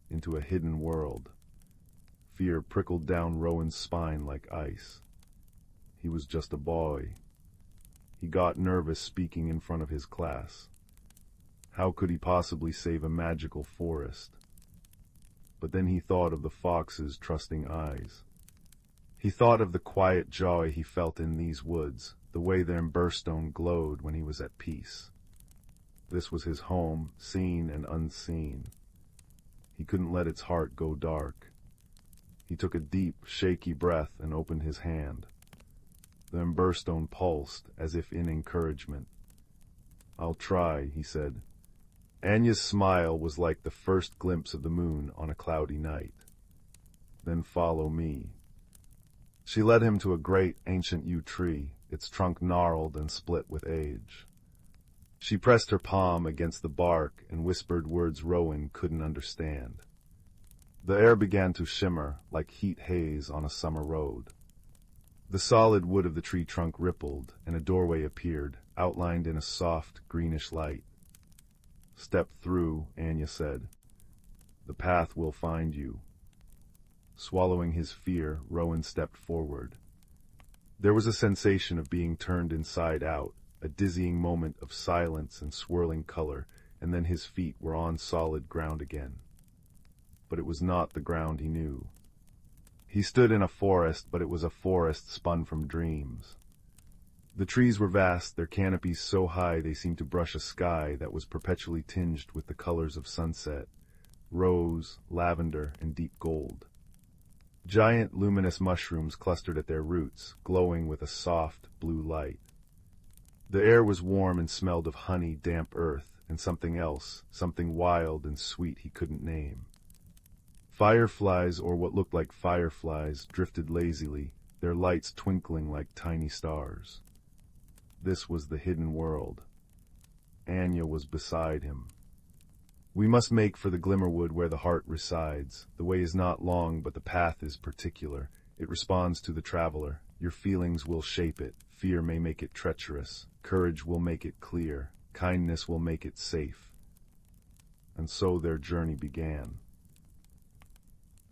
Into a hidden world. Fear prickled down Rowan's spine like ice. He was just a boy. He got nervous speaking in front of his class. How could he possibly save a magical forest? But then he thought of the fox's trusting eyes. He thought of the quiet joy he felt in these woods, the way the ember-stone glowed when he was at peace. This was his home, seen and unseen. He couldn't let its heart go dark. He took a deep, shaky breath and opened his hand. The ember-stone pulsed, as if in encouragement. "I'll try," he said. Anya's smile was like the first glimpse of the moon on a cloudy night. "Then follow me." She led him to a great, ancient yew tree, its trunk gnarled and split with age. She pressed her palm against the bark and whispered words Rowan couldn't understand. The air began to shimmer, like heat haze on a summer road. The solid wood of the tree trunk rippled, and a doorway appeared, outlined in a soft, greenish light. "Step through," Anya said. "The path will find you." Swallowing his fear, Rowan stepped forward. There was a sensation of being turned inside out, a dizzying moment of silence and swirling color, and then his feet were on solid ground again. But it was not the ground he knew. He stood in a forest, but it was a forest spun from dreams. The trees were vast, their canopies so high they seemed to brush a sky that was perpetually tinged with the colors of sunset, rose, lavender, and deep gold. Giant luminous mushrooms clustered at their roots, glowing with a soft, blue light. The air was warm and smelled of honey, damp earth, and something else, something wild and sweet he couldn't name. Fireflies, or what looked like fireflies, drifted lazily, their lights twinkling like tiny stars. This was the hidden world. Anya was beside him. "We must make for the Glimmerwood where the heart resides. The way is not long, but the path is particular. It responds to the traveler. Your feelings will shape it. Fear may make it treacherous. Courage will make it clear. Kindness will make it safe. And so their journey began.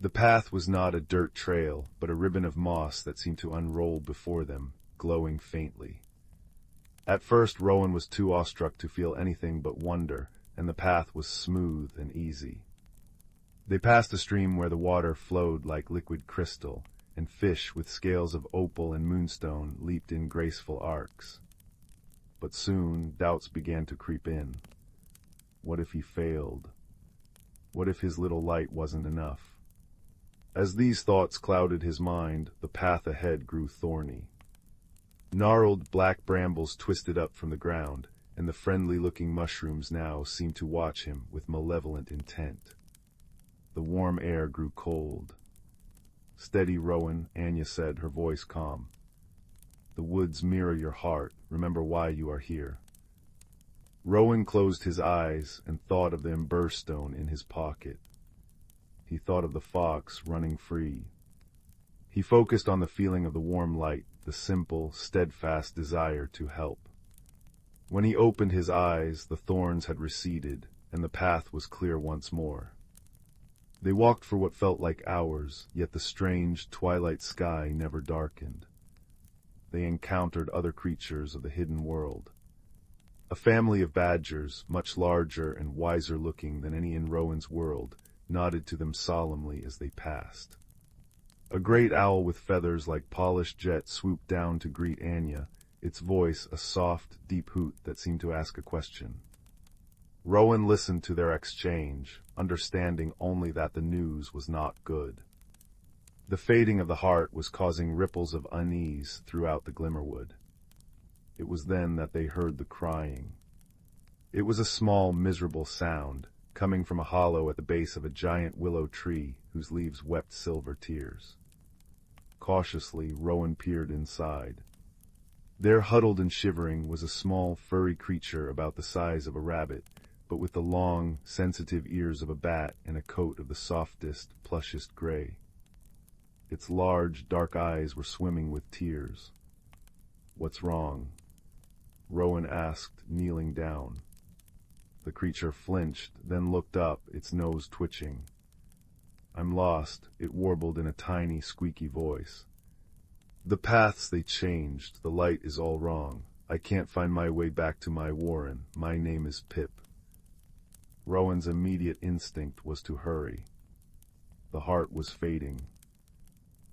The path was not a dirt trail, but a ribbon of moss that seemed to unroll before them, glowing faintly. At first, Rowan was too awestruck to feel anything but wonder, and the path was smooth and easy. They passed a stream where the water flowed like liquid crystal, and fish with scales of opal and moonstone leaped in graceful arcs. But soon, doubts began to creep in. What if he failed? What if his little light wasn't enough? As these thoughts clouded his mind, the path ahead grew thorny. Gnarled black brambles twisted up from the ground, and the friendly-looking mushrooms now seemed to watch him with malevolent intent. The warm air grew cold. "Steady, Rowan," Anya said, her voice calm. "The woods mirror your heart. Remember why you are here." Rowan closed his eyes and thought of the ember-stone in his pocket. He thought of the fox running free. He focused on the feeling of the warm light, the simple, steadfast desire to help. When he opened his eyes, the thorns had receded, and the path was clear once more. They walked for what felt like hours, yet the strange, twilight sky never darkened. They encountered other creatures of the hidden world. A family of badgers, much larger and wiser-looking than any in Rowan's world, nodded to them solemnly as they passed. A great owl with feathers like polished jet swooped down to greet Anya, its voice a soft, deep hoot that seemed to ask a question. Rowan listened to their exchange, understanding only that the news was not good. The fading of the heart was causing ripples of unease throughout the Glimmerwood. It was then that they heard the crying. It was a small, miserable sound, coming from a hollow at the base of a giant willow tree whose leaves wept silver tears. Cautiously, Rowan peered inside. There, huddled and shivering, was a small, furry creature about the size of a rabbit, but with the long, sensitive ears of a bat and a coat of the softest, plushest gray. Its large, dark eyes were swimming with tears. "What's wrong?" Rowan asked, kneeling down. The creature flinched, then looked up, its nose twitching. "I'm lost," it warbled in a tiny, squeaky voice. "The paths, they changed. The light is all wrong. I can't find my way back to my warren. My name is Pip." Rowan's immediate instinct was to hurry. The heart was fading.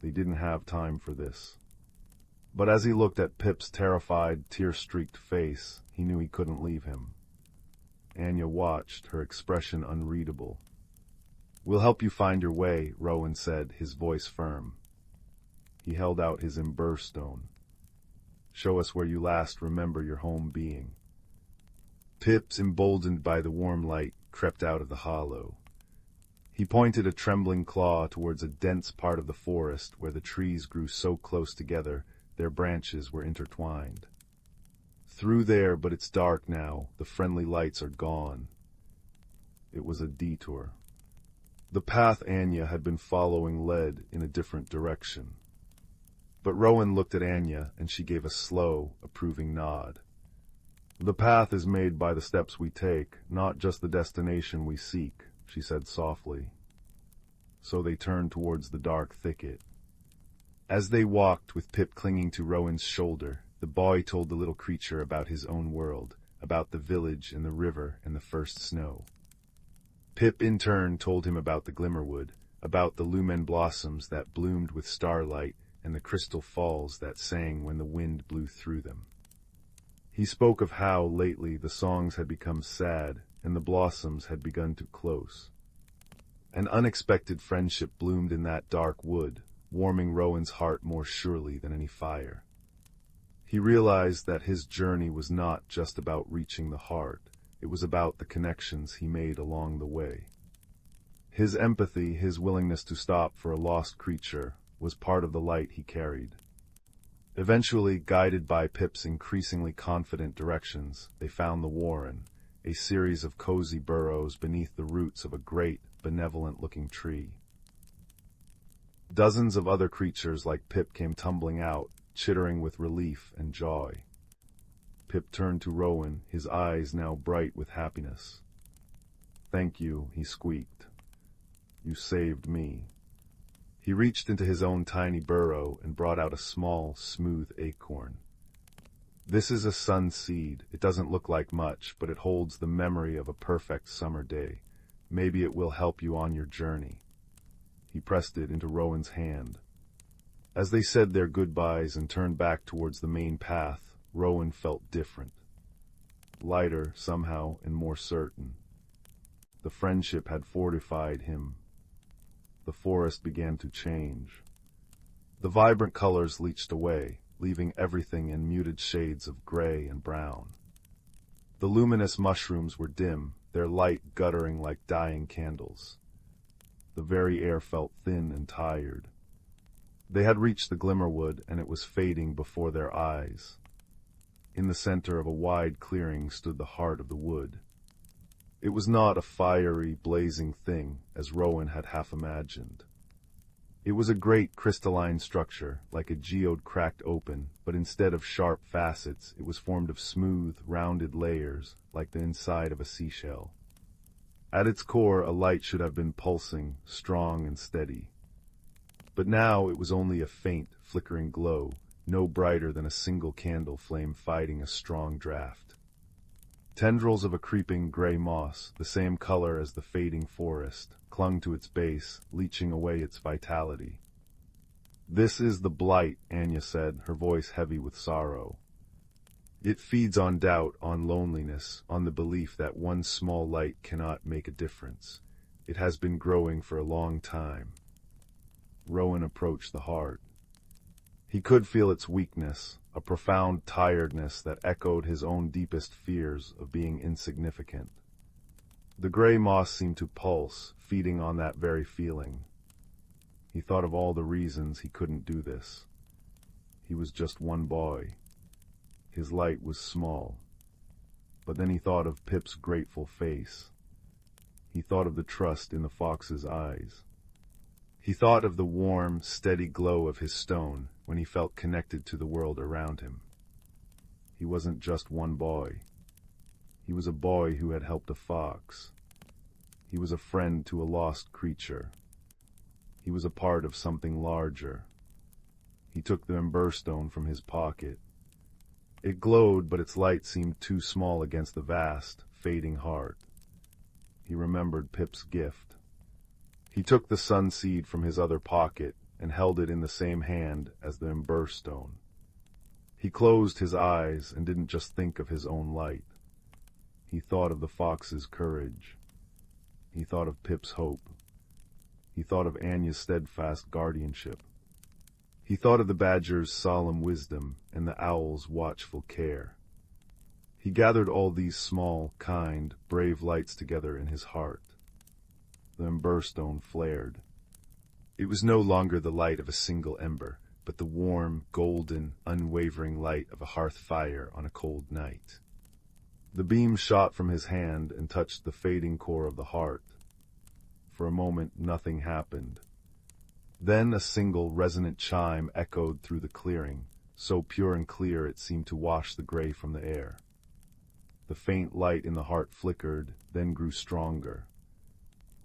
They didn't have time for this. But as he looked at Pip's terrified, tear-streaked face, he knew he couldn't leave him. Anya watched, her expression unreadable. "We'll help you find your way," Rowan said, his voice firm. He held out his ember-stone. "Show us where you last remember your home being." Pip, emboldened by the warm light, crept out of the hollow. He pointed a trembling claw towards a dense part of the forest where the trees grew so close together their branches were intertwined. "Through there, but it's dark now. The friendly lights are gone." It was a detour. The path Anya had been following led in a different direction. But Rowan looked at Anya, and she gave a slow, approving nod. "The path is made by the steps we take, not just the destination we seek," she said softly. So they turned towards the dark thicket. As they walked, with Pip clinging to Rowan's shoulder, the boy told the little creature about his own world, about the village and the river and the first snow. Pip in turn told him about the Glimmerwood, about the lumen blossoms that bloomed with starlight and the crystal falls that sang when the wind blew through them. He spoke of how, lately, the songs had become sad and the blossoms had begun to close. An unexpected friendship bloomed in that dark wood, warming Rowan's heart more surely than any fire. He realized that his journey was not just about reaching the heart, it was about the connections he made along the way. His empathy, his willingness to stop for a lost creature, was part of the light he carried. Eventually, guided by Pip's increasingly confident directions, they found the warren, a series of cozy burrows beneath the roots of a great, benevolent-looking tree. Dozens of other creatures like Pip came tumbling out, chittering with relief and joy. Pip turned to Rowan, his eyes now bright with happiness. "Thank you," he squeaked. "You saved me." He reached into his own tiny burrow and brought out a small, smooth acorn. "This is a sun seed. It doesn't look like much, but it holds the memory of a perfect summer day. Maybe it will help you on your journey." He pressed it into Rowan's hand. As they said their goodbyes and turned back towards the main path, Rowan felt different. Lighter, somehow, and more certain. The friendship had fortified him. The forest began to change. The vibrant colors leached away, leaving everything in muted shades of gray and brown. The luminous mushrooms were dim, their light guttering like dying candles. The very air felt thin and tired. They had reached the glimmerwood, and it was fading before their eyes. In the center of a wide clearing stood the heart of the wood. It was not a fiery, blazing thing, as Rowan had half imagined. It was a great crystalline structure, like a geode cracked open, but instead of sharp facets, it was formed of smooth, rounded layers, like the inside of a seashell. At its core, a light should have been pulsing, strong and steady. But now it was only a faint, flickering glow, no brighter than a single candle flame fighting a strong draft. Tendrils of a creeping gray moss, the same color as the fading forest, clung to its base, leeching away its vitality. "This is the blight," Anya said, her voice heavy with sorrow. "It feeds on doubt, on loneliness, on the belief that one small light cannot make a difference. It has been growing for a long time." Rowan approached the heart. He could feel its weakness, a profound tiredness that echoed his own deepest fears of being insignificant. The gray moss seemed to pulse, feeding on that very feeling. He thought of all the reasons he couldn't do this. He was just one boy. His light was small. But then he thought of Pip's grateful face. He thought of the trust in the fox's eyes. He thought of the warm, steady glow of his stone when he felt connected to the world around him. He wasn't just one boy. He was a boy who had helped a fox. He was a friend to a lost creature. He was a part of something larger. He took the ember-stone from his pocket. It glowed, but its light seemed too small against the vast, fading heart. He remembered Pip's gift. He took the sun seed from his other pocket and held it in the same hand as the ember-stone. He closed his eyes and didn't just think of his own light. He thought of the fox's courage. He thought of Pip's hope. He thought of Anya's steadfast guardianship. He thought of the badger's solemn wisdom and the owl's watchful care. He gathered all these small, kind, brave lights together in his heart. The ember-stone flared. It was no longer the light of a single ember, but the warm, golden, unwavering light of a hearth fire on a cold night. The beam shot from his hand and touched the fading core of the heart. For a moment, nothing happened. Then a single resonant chime echoed through the clearing, so pure and clear it seemed to wash the gray from the air. The faint light in the heart flickered, then grew stronger.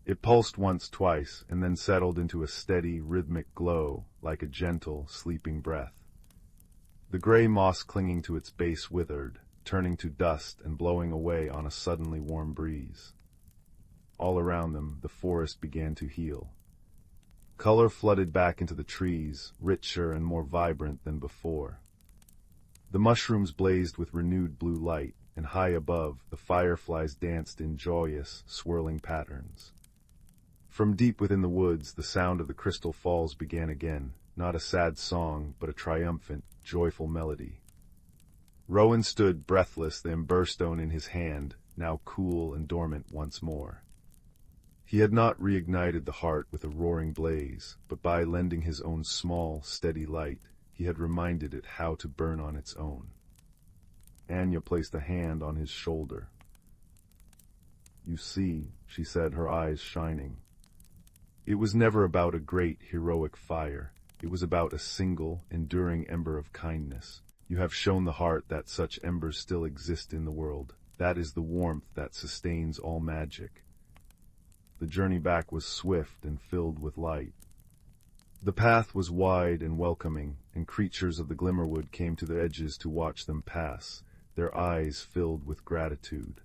It pulsed once, twice, and then settled into a steady, rhythmic glow, like a gentle, sleeping breath. The gray moss clinging to its base withered, turning to dust and blowing away on a suddenly warm breeze. All around them, the forest began to heal. Color flooded back into the trees, richer and more vibrant than before. The mushrooms blazed with renewed blue light, and high above, the fireflies danced in joyous, swirling patterns. From deep within the woods, the sound of the crystal falls began again, not a sad song, but a triumphant, joyful melody. Rowan stood breathless, the ember-stone in his hand, now cool and dormant once more. He had not reignited the heart with a roaring blaze, but by lending his own small, steady light, he had reminded it how to burn on its own. Anya placed a hand on his shoulder. "You see," she said, her eyes shining. It was never about a great, heroic fire. It was about a single, enduring ember of kindness. You have shown the heart that such embers still exist in the world. That is the warmth that sustains all magic. The journey back was swift and filled with light. The path was wide and welcoming, and creatures of the Glimmerwood came to the edges to watch them pass, their eyes filled with gratitude.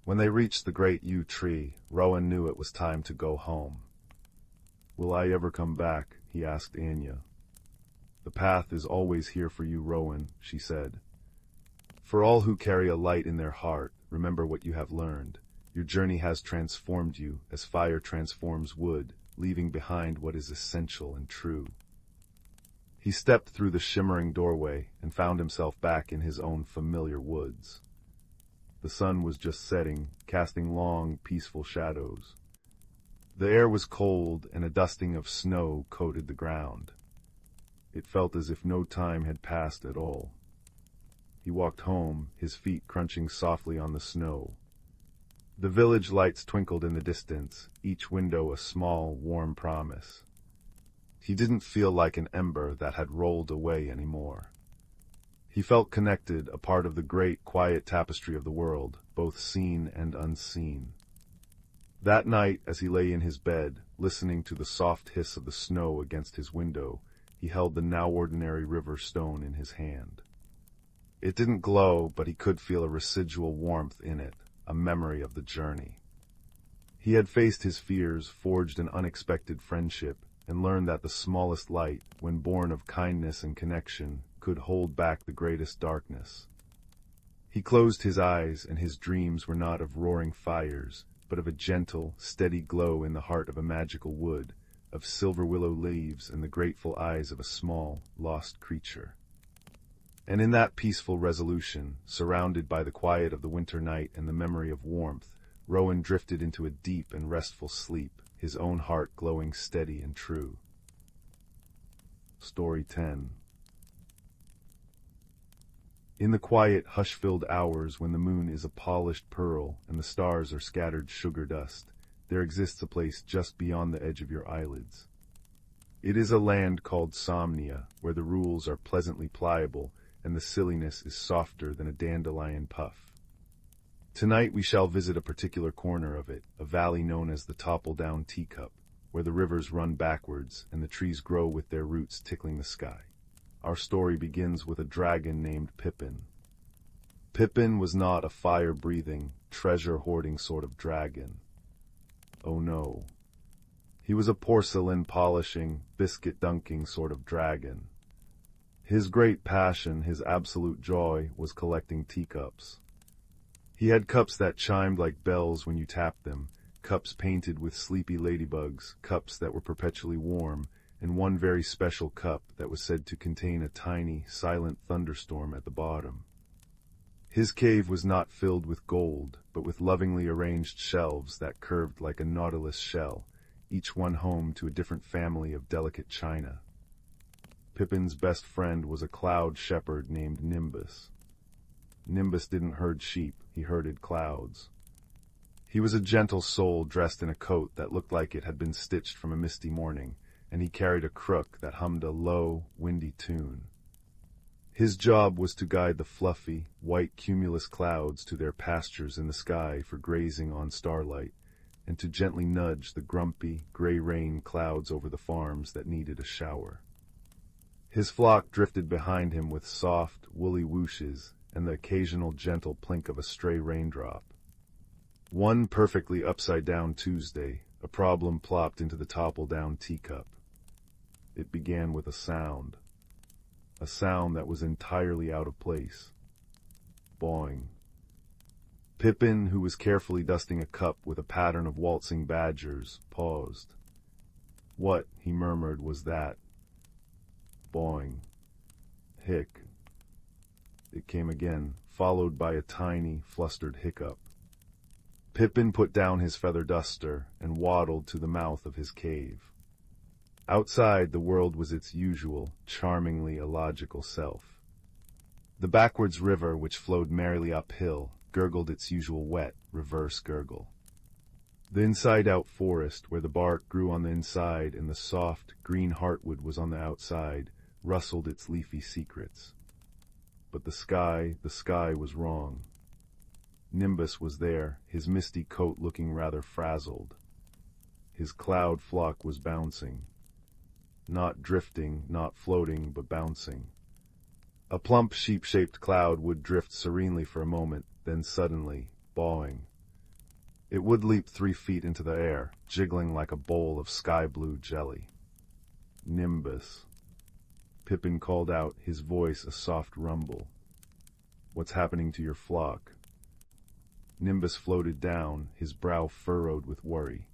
When they reached the great yew tree, Rowan knew it was time to go home. "Will I ever come back?" he asked Anya. "The path is always here for you, Rowan," she said. "For all who carry a light in their heart, remember what you have learned. Your journey has transformed you, as fire transforms wood, leaving behind what is essential and true." He stepped through the shimmering doorway and found himself back in his own familiar woods. The sun was just setting, casting long, peaceful shadows. The air was cold, and a dusting of snow coated the ground. It felt as if no time had passed at all. He walked home, his feet crunching softly on the snow. The village lights twinkled in the distance, each window a small, warm promise. He didn't feel like an ember that had rolled away anymore. He felt connected, a part of the great, quiet tapestry of the world, both seen and unseen. That night, as he lay in his bed, listening to the soft hiss of the snow against his window, he held the now ordinary river stone in his hand. It didn't glow, but he could feel a residual warmth in it, a memory of the journey. He had faced his fears, forged an unexpected friendship, and learned that the smallest light, when born of kindness and connection, could hold back the greatest darkness. He closed his eyes, and his dreams were not of roaring fires, but of a gentle, steady glow in the heart of a magical wood, of silver willow leaves and the grateful eyes of a small, lost creature. And in that peaceful resolution, surrounded by the quiet of the winter night and the memory of warmth, Rowan drifted into a deep and restful sleep, his own heart glowing steady and true. Story 10. In the quiet, hush-filled hours when the moon is a polished pearl and the stars are scattered sugar dust, there exists a place just beyond the edge of your eyelids. It is a land called Somnia, where the rules are pleasantly pliable and the silliness is softer than a dandelion puff. Tonight we shall visit a particular corner of it, a valley known as the topple-down Teacup, where the rivers run backwards and the trees grow with their roots tickling the sky. Our story begins with a dragon named Pippin. Pippin was not a fire-breathing, treasure-hoarding sort of dragon. Oh no. He was a porcelain-polishing, biscuit-dunking sort of dragon. His great passion, his absolute joy, was collecting teacups. He had cups that chimed like bells when you tapped them, cups painted with sleepy ladybugs, cups that were perpetually warm, and one very special cup that was said to contain a tiny, silent thunderstorm at the bottom. His cave was not filled with gold, but with lovingly arranged shelves that curved like a nautilus shell, each one home to a different family of delicate china. Pippin's best friend was a cloud shepherd named Nimbus. Nimbus didn't herd sheep, he herded clouds. He was a gentle soul dressed in a coat that looked like it had been stitched from a misty morning, and he carried a crook that hummed a low, windy tune. His job was to guide the fluffy, white cumulus clouds to their pastures in the sky for grazing on starlight, and to gently nudge the grumpy, gray rain clouds over the farms that needed a shower. His flock drifted behind him with soft, woolly whooshes and the occasional gentle plink of a stray raindrop. One perfectly upside-down Tuesday, a problem plopped into the topple-down teacup. It began with a sound that was entirely out of place. Boing. Pippin, who was carefully dusting a cup with a pattern of waltzing badgers, paused. What, he murmured, was that? Boing. Hic. It came again, followed by a tiny, flustered hiccup. Pippin put down his feather duster and waddled to the mouth of his cave. Outside, the world was its usual, charmingly illogical self. The backwards river, which flowed merrily uphill, gurgled its usual wet, reverse gurgle. The inside-out forest, where the bark grew on the inside and the soft, green heartwood was on the outside, rustled its leafy secrets. But the sky was wrong. Nimbus was there, his misty coat looking rather frazzled. His cloud flock was bouncing. Not drifting, not floating, but bouncing. A plump sheep-shaped cloud would drift serenely for a moment, then suddenly, bawing. It would leap 3 feet into the air, jiggling like a bowl of sky-blue jelly. Nimbus. Pippin called out, his voice a soft rumble. What's happening to your flock? Nimbus floated down, his brow furrowed with worry.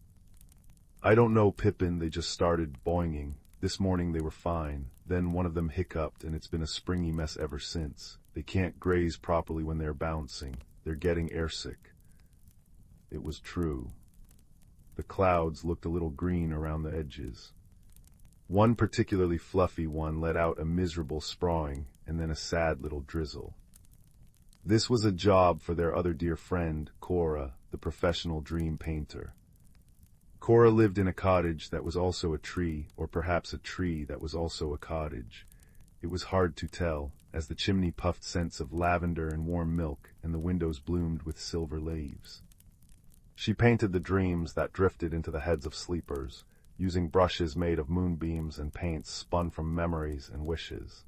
I don't know, Pippin, they just started boinging. This morning they were fine. Then one of them hiccuped, and it's been a springy mess ever since. They can't graze properly when they're bouncing. They're getting airsick. It was true. The clouds looked a little green around the edges. One particularly fluffy one let out a miserable sprawling, and then a sad little drizzle. This was a job for their other dear friend, Cora, the professional dream painter. Cora lived in a cottage that was also a tree, or perhaps a tree that was also a cottage. It was hard to tell, as the chimney puffed scents of lavender and warm milk, and the windows bloomed with silver leaves. She painted the dreams that drifted into the heads of sleepers, using brushes made of moonbeams and paints spun from memories and wishes.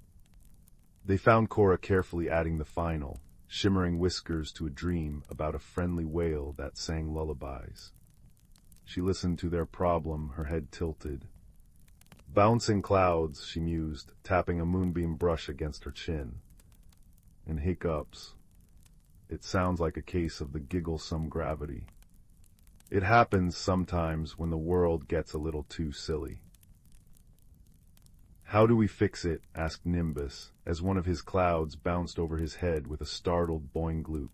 They found Cora carefully adding the final, shimmering whiskers to a dream about a friendly whale that sang lullabies. She listened to their problem, her head tilted. Bouncing clouds, she mused, tapping a moonbeam brush against her chin. And hiccups. It sounds like a case of the gigglesome gravity. It happens sometimes when the world gets a little too silly. How do we fix it? Asked Nimbus, as one of his clouds bounced over his head with a startled boing gloop.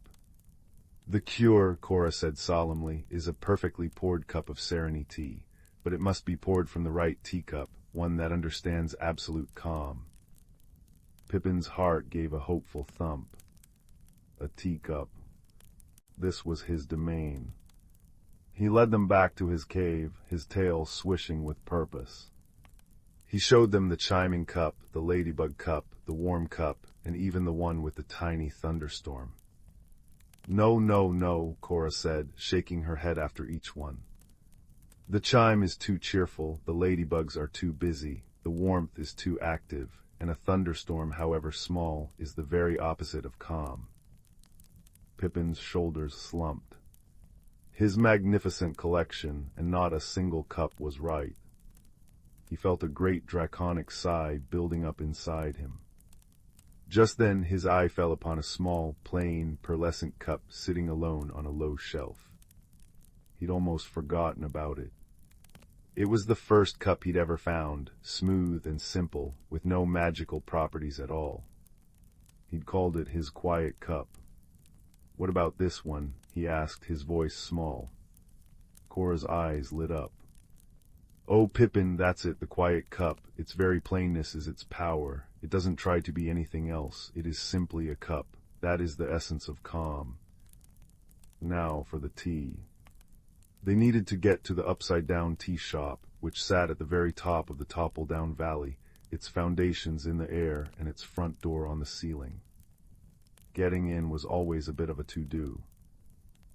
The cure, Cora said solemnly, is a perfectly poured cup of serenity tea, but it must be poured from the right teacup, one that understands absolute calm. Pippin's heart gave a hopeful thump. A teacup. This was his domain. He led them back to his cave, his tail swishing with purpose. He showed them the chiming cup, the ladybug cup, the warm cup, and even the one with the tiny thunderstorm. No, no, no, Cora said, shaking her head after each one. The chime is too cheerful, the ladybugs are too busy, the warmth is too active, and a thunderstorm, however small, is the very opposite of calm. Pippin's shoulders slumped. His magnificent collection, and not a single cup was right. He felt a great draconic sigh building up inside him. Just then his eye fell upon a small, plain, pearlescent cup sitting alone on a low shelf. He'd almost forgotten about it. It was the first cup he'd ever found, smooth and simple, with no magical properties at all. He'd called it his quiet cup. What about this one? He asked, his voice small. Cora's eyes lit up. Oh, Pippin, that's it, the quiet cup. Its very plainness is its power. It doesn't try to be anything else. It is simply a cup. That is the essence of calm. Now for the tea. They needed to get to the upside-down tea shop, which sat at the very top of the topple-down valley, its foundations in the air and its front door on the ceiling. Getting in was always a bit of a to-do.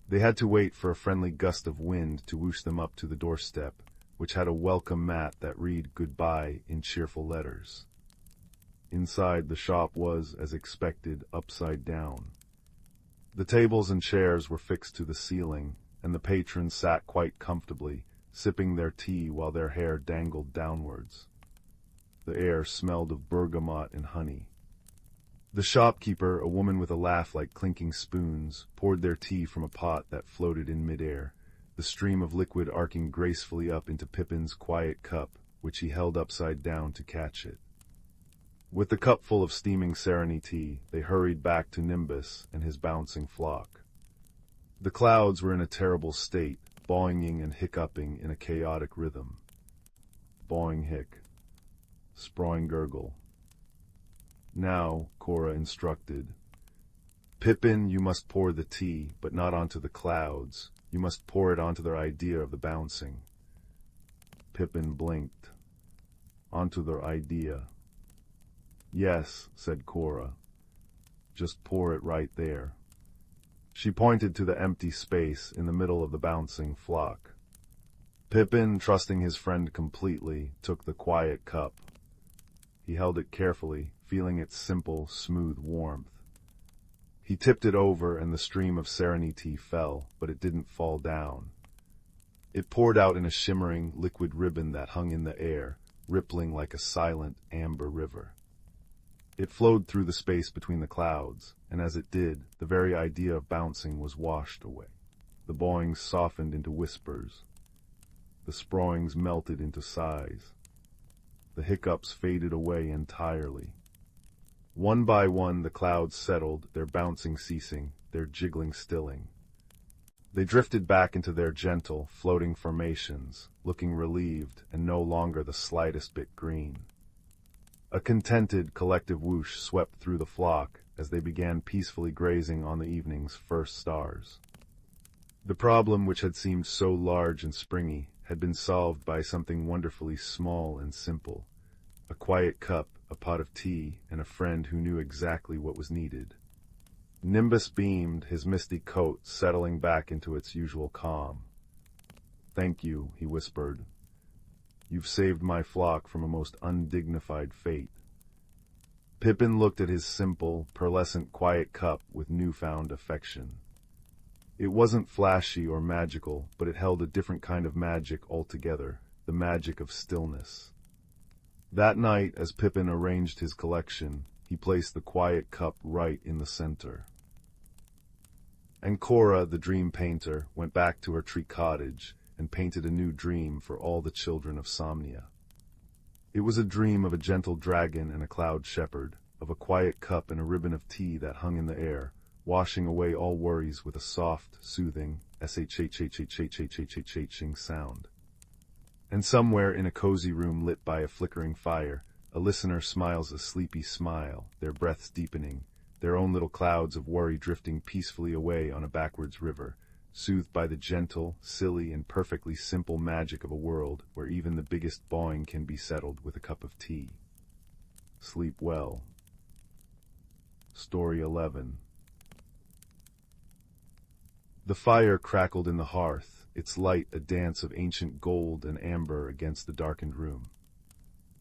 They had to wait for a friendly gust of wind to whoosh them up to the doorstep, which had a welcome mat that read goodbye in cheerful letters. Inside, the shop was, as expected, upside down. The tables and chairs were fixed to the ceiling, and the patrons sat quite comfortably, sipping their tea while their hair dangled downwards. The air smelled of bergamot and honey. The shopkeeper, a woman with a laugh like clinking spoons, poured their tea from a pot that floated in midair, the stream of liquid arcing gracefully up into Pippin's quiet cup, which he held upside down to catch it. With the cup full of steaming serenity tea, they hurried back to Nimbus and his bouncing flock. The clouds were in a terrible state, boinging and hiccuping in a chaotic rhythm. Boing hic. Sproing gurgle. Now, Cora instructed. Pippin, you must pour the tea, but not onto the clouds. You must pour it onto their idea of the bouncing. Pippin blinked. Onto their idea. Yes, said Cora. Just pour it right there. She pointed to the empty space in the middle of the bouncing flock. Pippin, trusting his friend completely, took the quiet cup. He held it carefully, feeling its simple, smooth warmth. He tipped it over and the stream of serenity fell, but it didn't fall down. It poured out in a shimmering, liquid ribbon that hung in the air, rippling like a silent, amber river. It flowed through the space between the clouds, and as it did, the very idea of bouncing was washed away. The bawings softened into whispers. The sprawlings melted into sighs. The hiccups faded away entirely. One by one the clouds settled, their bouncing ceasing, their jiggling stilling. They drifted back into their gentle, floating formations, looking relieved and no longer the slightest bit green. A contented, collective whoosh swept through the flock as they began peacefully grazing on the evening's first stars. The problem, which had seemed so large and springy, had been solved by something wonderfully small and simple. A quiet cup, a pot of tea, and a friend who knew exactly what was needed. Nimbus beamed, his misty coat settling back into its usual calm. "Thank you," he whispered. "You've saved my flock from a most undignified fate." Pippin looked at his simple, pearlescent quiet cup with newfound affection. It wasn't flashy or magical, but it held a different kind of magic altogether, the magic of stillness. That night, as Pippin arranged his collection, he placed the quiet cup right in the center. And Cora, the dream painter, went back to her tree cottage and painted a new dream for all the children of Somnia. It was a dream of a gentle dragon and a cloud shepherd, of a quiet cup and a ribbon of tea that hung in the air, washing away all worries with a soft, soothing, shing sound. And somewhere in a cozy room lit by a flickering fire, a listener smiles a sleepy smile, their breaths deepening, their own little clouds of worry drifting peacefully away on a backwards river, soothed by the gentle, silly, and perfectly simple magic of a world where even the biggest bawing can be settled with a cup of tea. Sleep well. Story 11. The fire crackled in the hearth, its light a dance of ancient gold and amber against the darkened room.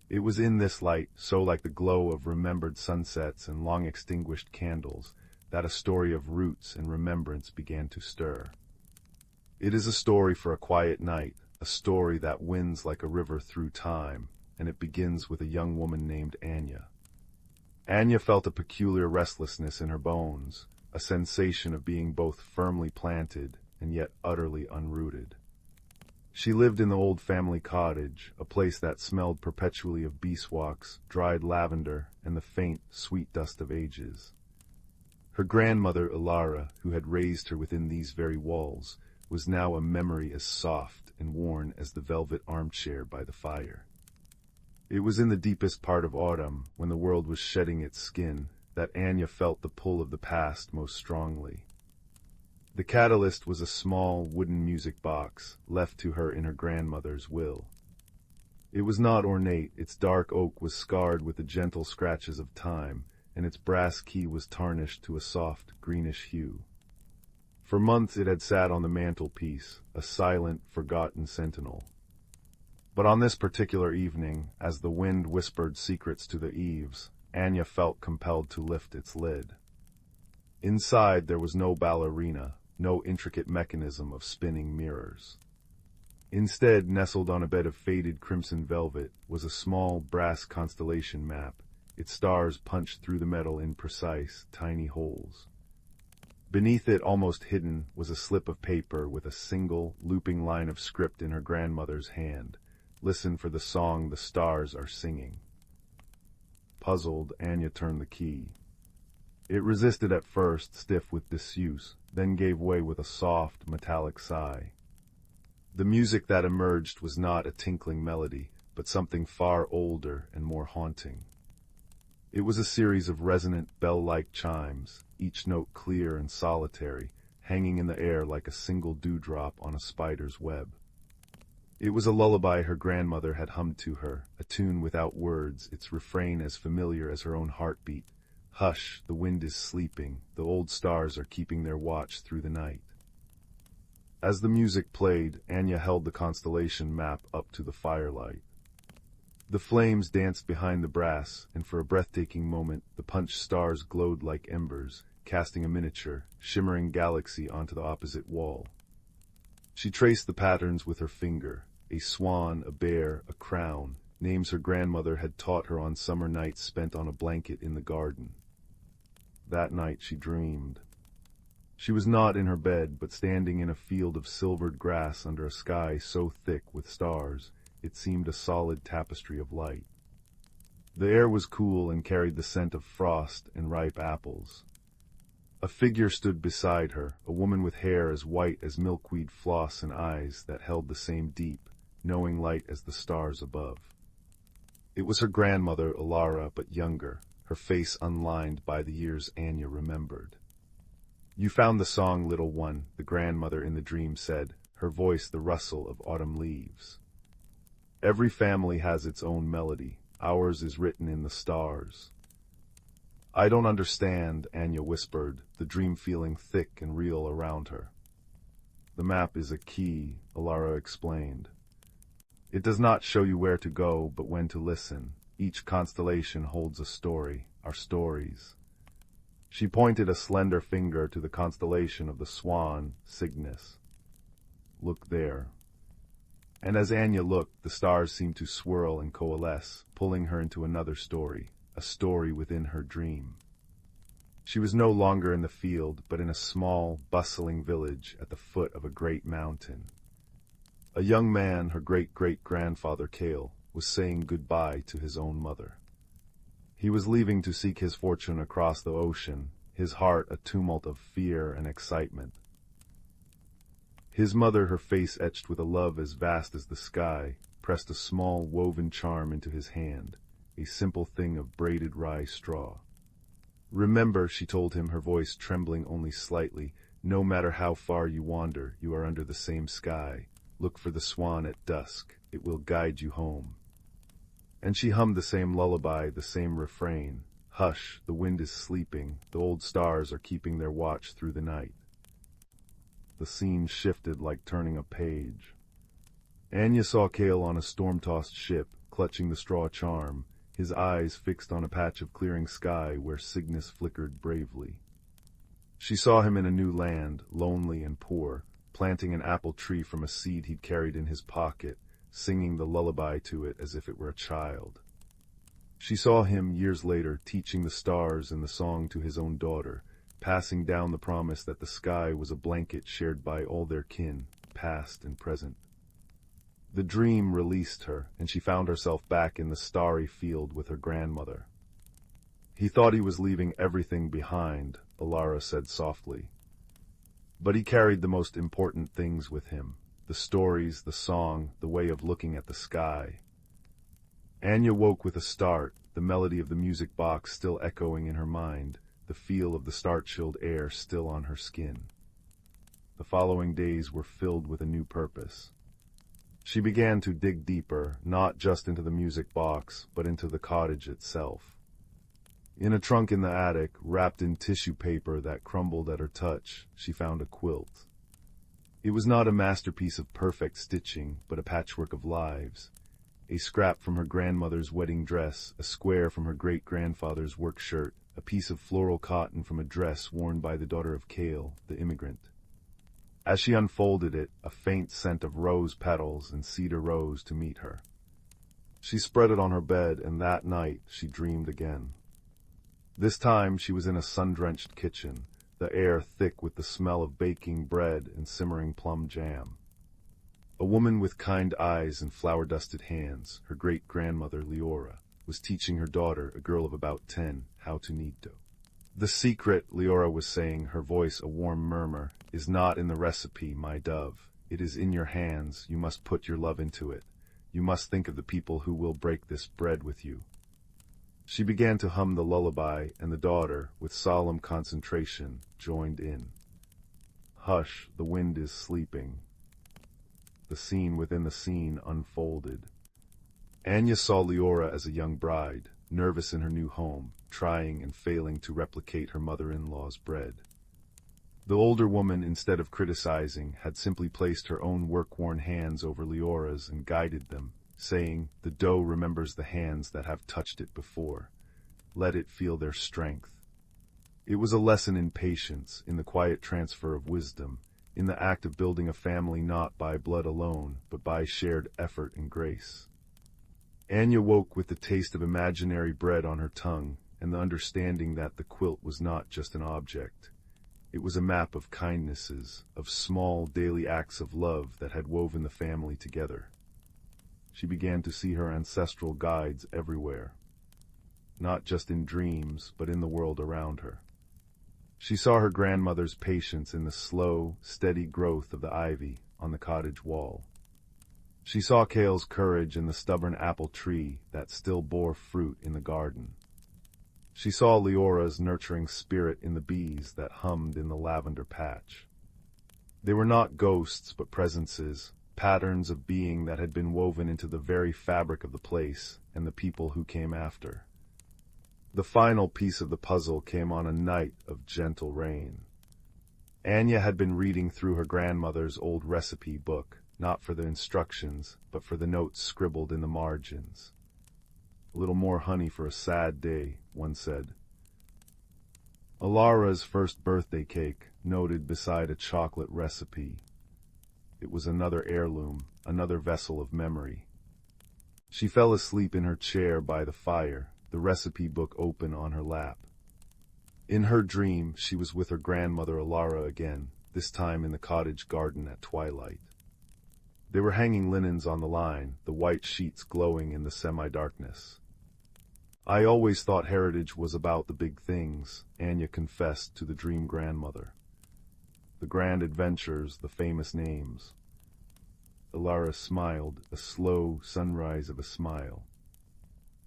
It was in this light, so like the glow of remembered sunsets and long-extinguished candles, that a story of roots and remembrance began to stir. It is a story for a quiet night, a story that winds like a river through time, and it begins with a young woman named Anya. Anya felt a peculiar restlessness in her bones, a sensation of being both firmly planted and yet utterly unrooted. She lived in the old family cottage, a place that smelled perpetually of beeswax, dried lavender, and the faint, sweet dust of ages. Her grandmother, Ilara, who had raised her within these very walls, was now a memory as soft and worn as the velvet armchair by the fire. It was in the deepest part of autumn, when the world was shedding its skin, that Anya felt the pull of the past most strongly. The catalyst was a small wooden music box, left to her in her grandmother's will. It was not ornate, its dark oak was scarred with the gentle scratches of time, and its brass key was tarnished to a soft, greenish hue. For months it had sat on the mantelpiece, a silent, forgotten sentinel. But on this particular evening, as the wind whispered secrets to the eaves, Anya felt compelled to lift its lid. Inside there was no ballerina, no intricate mechanism of spinning mirrors. Instead, nestled on a bed of faded crimson velvet, was a small brass constellation map, its stars punched through the metal in precise, tiny holes. Beneath it, almost hidden, was a slip of paper with a single, looping line of script in her grandmother's hand. "Listen for the song the stars are singing." Puzzled, Anya turned the key. It resisted at first, stiff with disuse, then gave way with a soft, metallic sigh. The music that emerged was not a tinkling melody, but something far older and more haunting. It was a series of resonant, bell-like chimes, each note clear and solitary, hanging in the air like a single dewdrop on a spider's web. It was a lullaby her grandmother had hummed to her, a tune without words, its refrain as familiar as her own heartbeat. Hush, the wind is sleeping, the old stars are keeping their watch through the night. As the music played, Anya held the constellation map up to the firelight. The flames danced behind the brass, and for a breathtaking moment, the punched stars glowed like embers, casting a miniature, shimmering galaxy onto the opposite wall. She traced the patterns with her finger, a swan, a bear, a crown, names her grandmother had taught her on summer nights spent on a blanket in the garden. That night she dreamed. She was not in her bed, but standing in a field of silvered grass under a sky so thick with stars, it seemed a solid tapestry of light. The air was cool and carried the scent of frost and ripe apples. A figure stood beside her, a woman with hair as white as milkweed floss and eyes that held the same deep, knowing light as the stars above. It was her grandmother, Alara, but younger, her face unlined by the years Anya remembered. "You found the song, little one," the grandmother in the dream said, her voice the rustle of autumn leaves. "Every family has its own melody. Ours is written in the stars." "I don't understand," Anya whispered, the dream feeling thick and real around her. "The map is a key," Alara explained. "It does not show you where to go, but when to listen. Each constellation holds a story, our stories." She pointed a slender finger to the constellation of the swan, Cygnus. "Look there." And as Anya looked, the stars seemed to swirl and coalesce, pulling her into another story, a story within her dream. She was no longer in the field, but in a small, bustling village at the foot of a great mountain. A young man, her great-great-grandfather Kale, was saying goodbye to his own mother. He was leaving to seek his fortune across the ocean, his heart a tumult of fear and excitement. His mother, her face etched with a love as vast as the sky, pressed a small woven charm into his hand, a simple thing of braided rye straw. "Remember," she told him, her voice trembling only slightly, "no matter how far you wander, you are under the same sky. Look for the swan at dusk. It will guide you home." And she hummed the same lullaby, the same refrain. "Hush, the wind is sleeping, the old stars are keeping their watch through the night." The scene shifted like turning a page. Anya saw Kale on a storm-tossed ship, clutching the straw charm, his eyes fixed on a patch of clearing sky where Cygnus flickered bravely. She saw him in a new land, lonely and poor, planting an apple tree from a seed he'd carried in his pocket, singing the lullaby to it as if it were a child. She saw him, years later, teaching the stars and the song to his own daughter, passing down the promise that the sky was a blanket shared by all their kin, past and present. The dream released her, and she found herself back in the starry field with her grandmother. "He thought he was leaving everything behind," Alara said softly. "But he carried the most important things with him. The stories, the song, the way of looking at the sky." Anya woke with a start, the melody of the music box still echoing in her mind, the feel of the star-chilled air still on her skin. The following days were filled with a new purpose. She began to dig deeper, not just into the music box, but into the cottage itself. In a trunk in the attic, wrapped in tissue paper that crumbled at her touch, she found a quilt. It was not a masterpiece of perfect stitching, but a patchwork of lives. A scrap from her grandmother's wedding dress, a square from her great-grandfather's work shirt, a piece of floral cotton from a dress worn by the daughter of Kale, the immigrant. As she unfolded it, a faint scent of rose petals and cedar rose to meet her. She spread it on her bed, and that night she dreamed again. This time she was in a sun-drenched kitchen, the air thick with the smell of baking bread and simmering plum jam. A woman with kind eyes and flour-dusted hands, her great-grandmother Leora, was teaching her daughter, a girl of about 10, how to knead dough. "The secret," Leora was saying, her voice a warm murmur, "is not in the recipe, my dove. It is in your hands. You must put your love into it. You must think of the people who will break this bread with you." She began to hum the lullaby, and the daughter, with solemn concentration, joined in. Hush, the wind is sleeping. The scene within the scene unfolded. Anya saw Leora as a young bride, nervous in her new home, trying and failing to replicate her mother-in-law's bread. The older woman, instead of criticizing, had simply placed her own work-worn hands over Leora's and guided them, saying, "The dough remembers the hands that have touched it before. Let it feel their strength." It was a lesson in patience, in the quiet transfer of wisdom, in the act of building a family not by blood alone, but by shared effort and grace. Anya woke with the taste of imaginary bread on her tongue, and the understanding that the quilt was not just an object. It was a map of kindnesses, of small daily acts of love that had woven the family together. She began to see her ancestral guides everywhere, not just in dreams, but in the world around her. She saw her grandmother's patience in the slow, steady growth of the ivy on the cottage wall. She saw Kale's courage in the stubborn apple tree that still bore fruit in the garden. She saw Leora's nurturing spirit in the bees that hummed in the lavender patch. They were not ghosts but presences, patterns of being that had been woven into the very fabric of the place and the people who came after. The final piece of the puzzle came on a night of gentle rain. Anya had been reading through her grandmother's old recipe book, not for the instructions, but for the notes scribbled in the margins. "A little more honey for a sad day," one said. Alara's first birthday cake, noted beside a chocolate recipe. It was another heirloom, another vessel of memory. She fell asleep in her chair by the fire, the recipe book open on her lap. In her dream, she was with her grandmother Alara again, this time in the cottage garden at twilight. They were hanging linens on the line, the white sheets glowing in the semi-darkness. "I always thought heritage was about the big things," Anya confessed to the dream grandmother. "The grand adventures, the famous names." Alara smiled, a slow sunrise of a smile.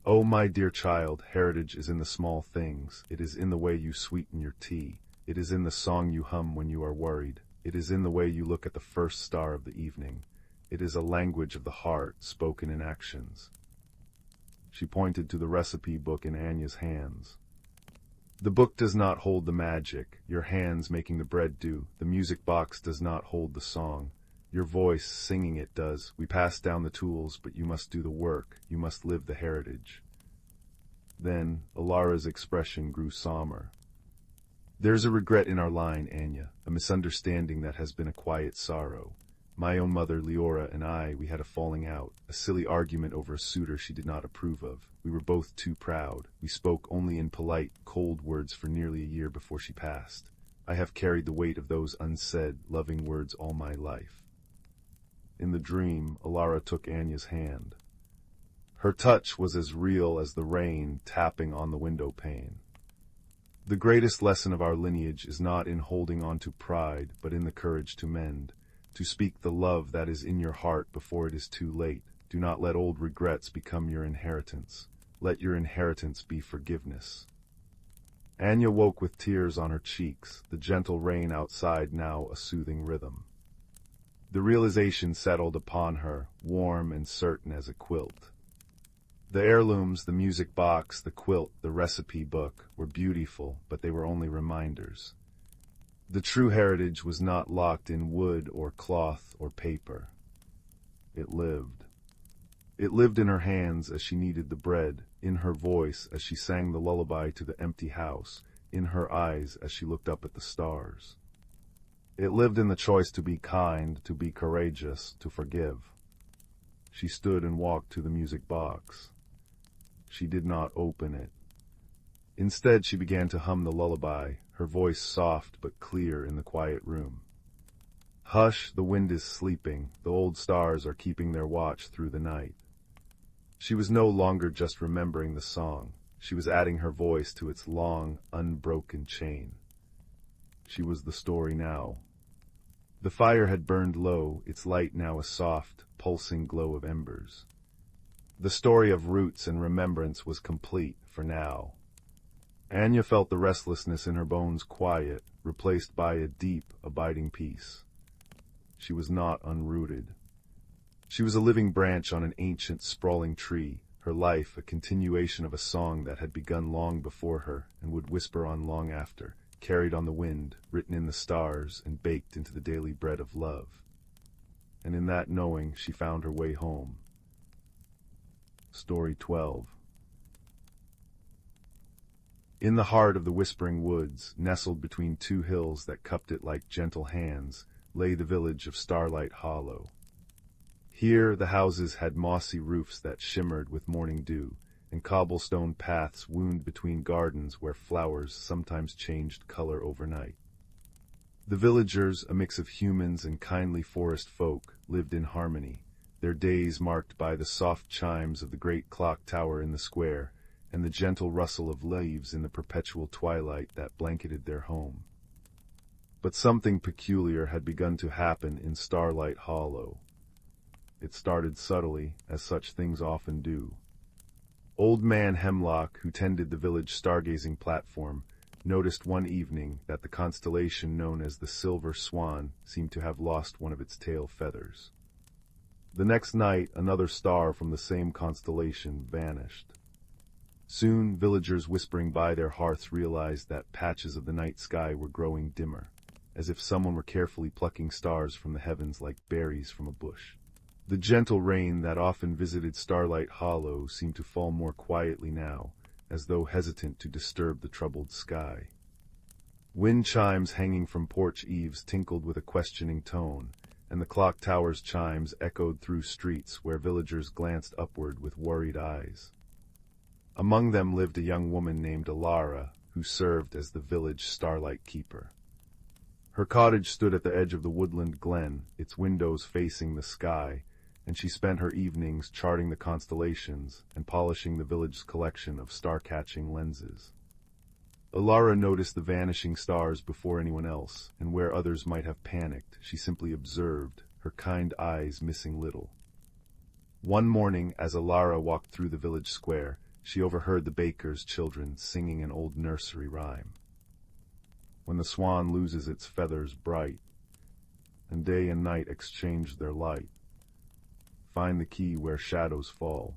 "Oh, my dear child, heritage is in the small things. It is in the way you sweeten your tea. It is in the song you hum when you are worried. It is in the way you look at the first star of the evening. It is a language of the heart, spoken in actions." She pointed to the recipe book in Anya's hands. "The book does not hold the magic, your hands making the bread do. The music box does not hold the song. Your voice singing it does. We pass down the tools, but you must do the work. You must live the heritage." Then Alara's expression grew somber. "There's a regret in our line, Anya, a misunderstanding that has been a quiet sorrow. My own mother, Leora, and we had a falling out, a silly argument over a suitor she did not approve of. We were both too proud. We spoke only in polite, cold words for nearly a year before she passed. I have carried the weight of those unsaid, loving words all my life." In the dream, Alara took Anya's hand. Her touch was as real as the rain tapping on the window pane. "The greatest lesson of our lineage is not in holding on to pride, but in the courage to mend. To speak the love that is in your heart before it is too late. Do not let old regrets become your inheritance. Let your inheritance be forgiveness." Anya woke with tears on her cheeks, the gentle rain outside now a soothing rhythm. The realization settled upon her, warm and certain as a quilt. The heirlooms, the music box, the quilt, the recipe book, were beautiful, but they were only reminders. The true heritage was not locked in wood or cloth or paper. It lived. It lived in her hands as she kneaded the bread, in her voice as she sang the lullaby to the empty house, in her eyes as she looked up at the stars. It lived in the choice to be kind, to be courageous, to forgive. She stood and walked to the music box. She did not open it. Instead, she began to hum the lullaby, her voice soft but clear in the quiet room. "Hush, the wind is sleeping, the old stars are keeping their watch through the night." She was no longer just remembering the song. She was adding her voice to its long, unbroken chain. She was the story now. The fire had burned low, its light now a soft, pulsing glow of embers. The story of roots and remembrance was complete for now. Anya felt the restlessness in her bones quiet, replaced by a deep, abiding peace. She was not unrooted. She was a living branch on an ancient, sprawling tree, her life a continuation of a song that had begun long before her and would whisper on long after, carried on the wind, written in the stars, and baked into the daily bread of love. And in that knowing she found her way home. Story 12. In the heart of the whispering woods, nestled between two hills that cupped it like gentle hands, lay the village of Starlight Hollow. Here the houses had mossy roofs that shimmered with morning dew, and cobblestone paths wound between gardens where flowers sometimes changed color overnight. The villagers, a mix of humans and kindly forest folk, lived in harmony, their days marked by the soft chimes of the great clock tower in the square, and the gentle rustle of leaves in the perpetual twilight that blanketed their home. But something peculiar had begun to happen in Starlight Hollow. It started subtly, as such things often do. Old Man Hemlock, who tended the village stargazing platform, noticed one evening that the constellation known as the Silver Swan seemed to have lost one of its tail feathers. The next night, another star from the same constellation vanished. Soon, villagers whispering by their hearths realized that patches of the night sky were growing dimmer, as if someone were carefully plucking stars from the heavens like berries from a bush. The gentle rain that often visited Starlight Hollow seemed to fall more quietly now, as though hesitant to disturb the troubled sky. Wind chimes hanging from porch eaves tinkled with a questioning tone, and the clock tower's chimes echoed through streets where villagers glanced upward with worried eyes. Among them lived a young woman named Alara, who served as the village starlight keeper. Her cottage stood at the edge of the woodland glen, its windows facing the sky, and she spent her evenings charting the constellations and polishing the village's collection of star-catching lenses. Alara noticed the vanishing stars before anyone else, and where others might have panicked, she simply observed, her kind eyes missing little. One morning, as Alara walked through the village square, she overheard the baker's children singing an old nursery rhyme. When the swan loses its feathers bright, and day and night exchange their light, find the key where shadows fall,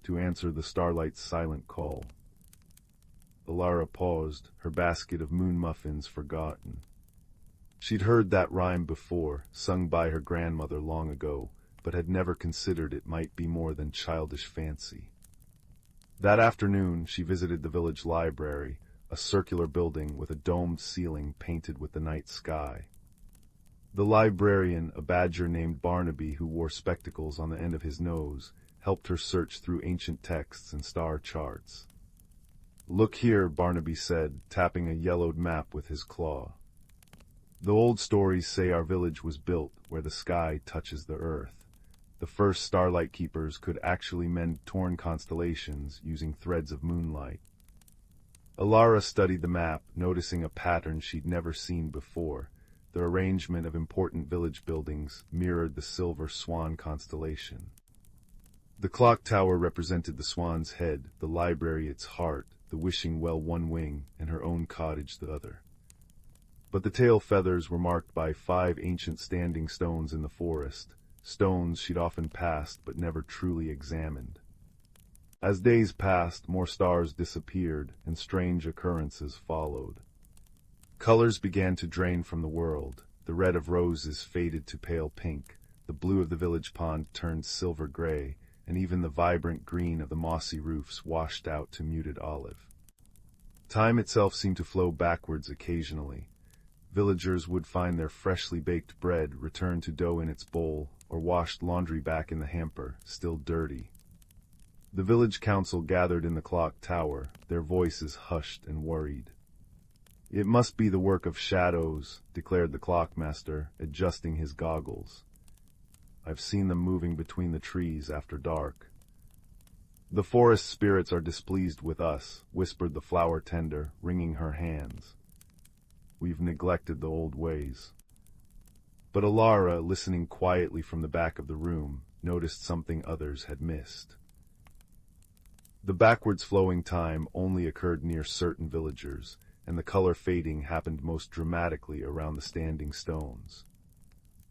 to answer the starlight's silent call. Alara paused, her basket of moon muffins forgotten. She'd heard that rhyme before, sung by her grandmother long ago, but had never considered it might be more than childish fancy. That afternoon she visited the village library, a circular building with a domed ceiling painted with the night sky. The librarian, a badger named Barnaby who wore spectacles on the end of his nose, helped her search through ancient texts and star charts. "Look here," Barnaby said, tapping a yellowed map with his claw. "The old stories say our village was built where the sky touches the earth. The first starlight keepers could actually mend torn constellations using threads of moonlight." Alara studied the map, noticing a pattern she'd never seen before. The arrangement of important village buildings mirrored the Silver Swan constellation. The clock tower represented the swan's head, the library its heart, the wishing well one wing, and her own cottage the other. But the tail feathers were marked by 5 ancient standing stones in the forest, stones she'd often passed but never truly examined. As days passed, more stars disappeared, and strange occurrences followed. Colors began to drain from the world. The red of roses faded to pale pink, the blue of the village pond turned silver gray, and even the vibrant green of the mossy roofs washed out to muted olive. Time itself seemed to flow backwards occasionally. Villagers would find their freshly baked bread returned to dough in its bowl, or washed laundry back in the hamper, still dirty. The village council gathered in the clock tower, their voices hushed and worried. "It must be the work of shadows," declared the clockmaster, adjusting his goggles. "I've seen them moving between the trees after dark." "The forest spirits are displeased with us," whispered the flower tender, wringing her hands. "We've neglected the old ways." But Alara, listening quietly from the back of the room, noticed something others had missed. The backwards flowing time only occurred near certain villagers, and the color fading happened most dramatically around the standing stones.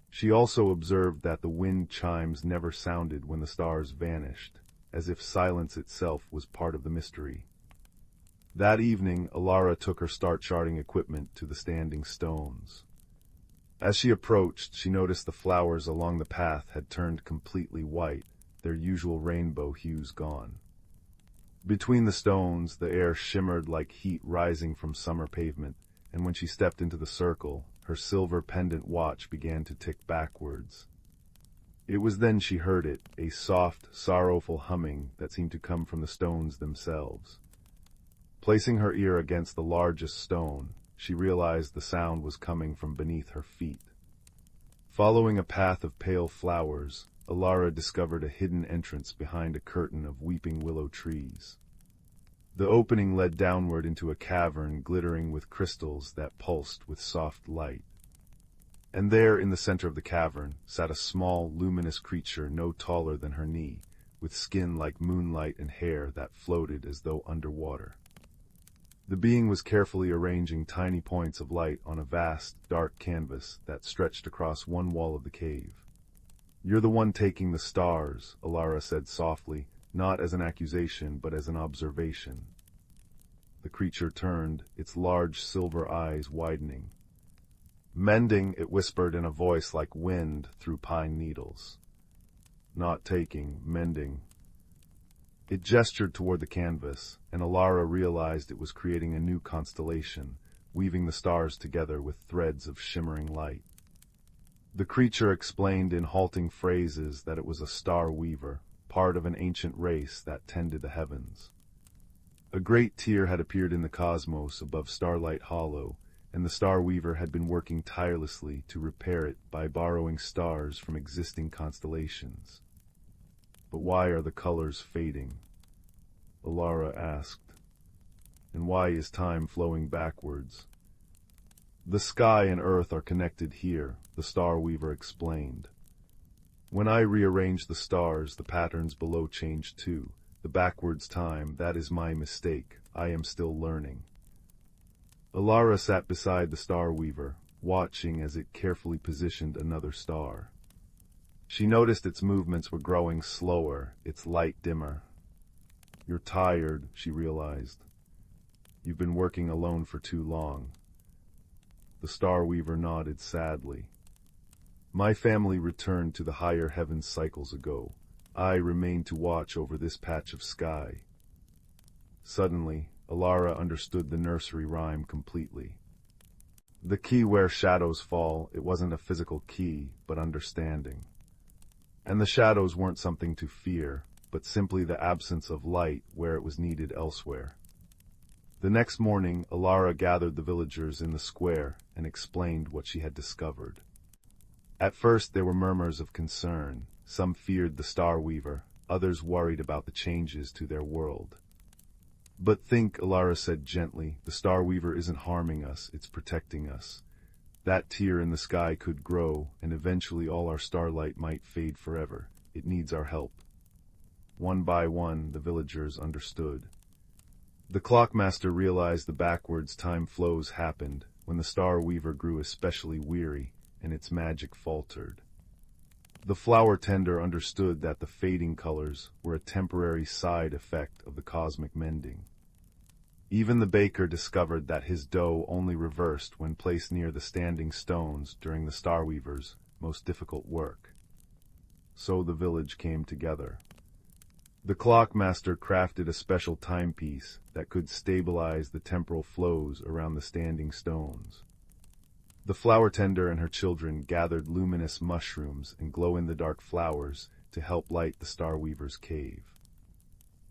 She also observed that the wind chimes never sounded when the stars vanished, as if silence itself was part of the mystery. That evening, Alara took her star-charting equipment to the standing stones. As she approached, she noticed the flowers along the path had turned completely white, their usual rainbow hues gone. Between the stones, the air shimmered like heat rising from summer pavement, and when she stepped into the circle, her silver pendant watch began to tick backwards. It was then she heard it, a soft, sorrowful humming that seemed to come from the stones themselves. Placing her ear against the largest stone, she realized the sound was coming from beneath her feet. Following a path of pale flowers, Alara discovered a hidden entrance behind a curtain of weeping willow trees. The opening led downward into a cavern glittering with crystals that pulsed with soft light. And there, in the center of the cavern, sat a small, luminous creature no taller than her knee, with skin like moonlight and hair that floated as though underwater. The being was carefully arranging tiny points of light on a vast, dark canvas that stretched across one wall of the cave. "You're the one taking the stars," Alara said softly, not as an accusation but as an observation. The creature turned, its large silver eyes widening. "Mending," it whispered in a voice like wind through pine needles. "Not taking, mending." It gestured toward the canvas, and Alara realized it was creating a new constellation, weaving the stars together with threads of shimmering light. The creature explained in halting phrases that it was a star weaver, part of an ancient race that tended the heavens. A great tear had appeared in the cosmos above Starlight Hollow, and the star weaver had been working tirelessly to repair it by borrowing stars from existing constellations. "But why are the colors fading?" Alara asked. "And why is time flowing backwards?" "The sky and earth are connected here," the star weaver explained. "When I rearrange the stars, the patterns below change too. The backwards time, that is my mistake. I am still learning." Alara sat beside the star weaver, watching as it carefully positioned another star. She noticed its movements were growing slower, its light dimmer. "You're tired," she realized. "You've been working alone for too long." The star weaver nodded sadly. "My family returned to the higher heavens cycles ago. I remained to watch over this patch of sky." Suddenly, Alara understood the nursery rhyme completely. The key where shadows fall, it wasn't a physical key, but understanding. And the shadows weren't something to fear, but simply the absence of light where it was needed elsewhere. The next morning, Alara gathered the villagers in the square and explained what she had discovered. At first there were murmurs of concern. Some feared the star weaver, others worried about the changes to their world. "But think," Alara said gently, "the star weaver isn't harming us, it's protecting us. That tear in the sky could grow, and eventually all our starlight might fade forever. It needs our help." One by one, the villagers understood. The clockmaster realized the backwards time flows happened when the star weaver grew especially weary, and its magic faltered. The flower tender understood that the fading colors were a temporary side effect of the cosmic mending. Even the baker discovered that his dough only reversed when placed near the standing stones during the star weaver's most difficult work. So the village came together. The clockmaster crafted a special timepiece that could stabilize the temporal flows around the standing stones. The flower tender and her children gathered luminous mushrooms and glow-in-the-dark flowers to help light the star weaver's cave.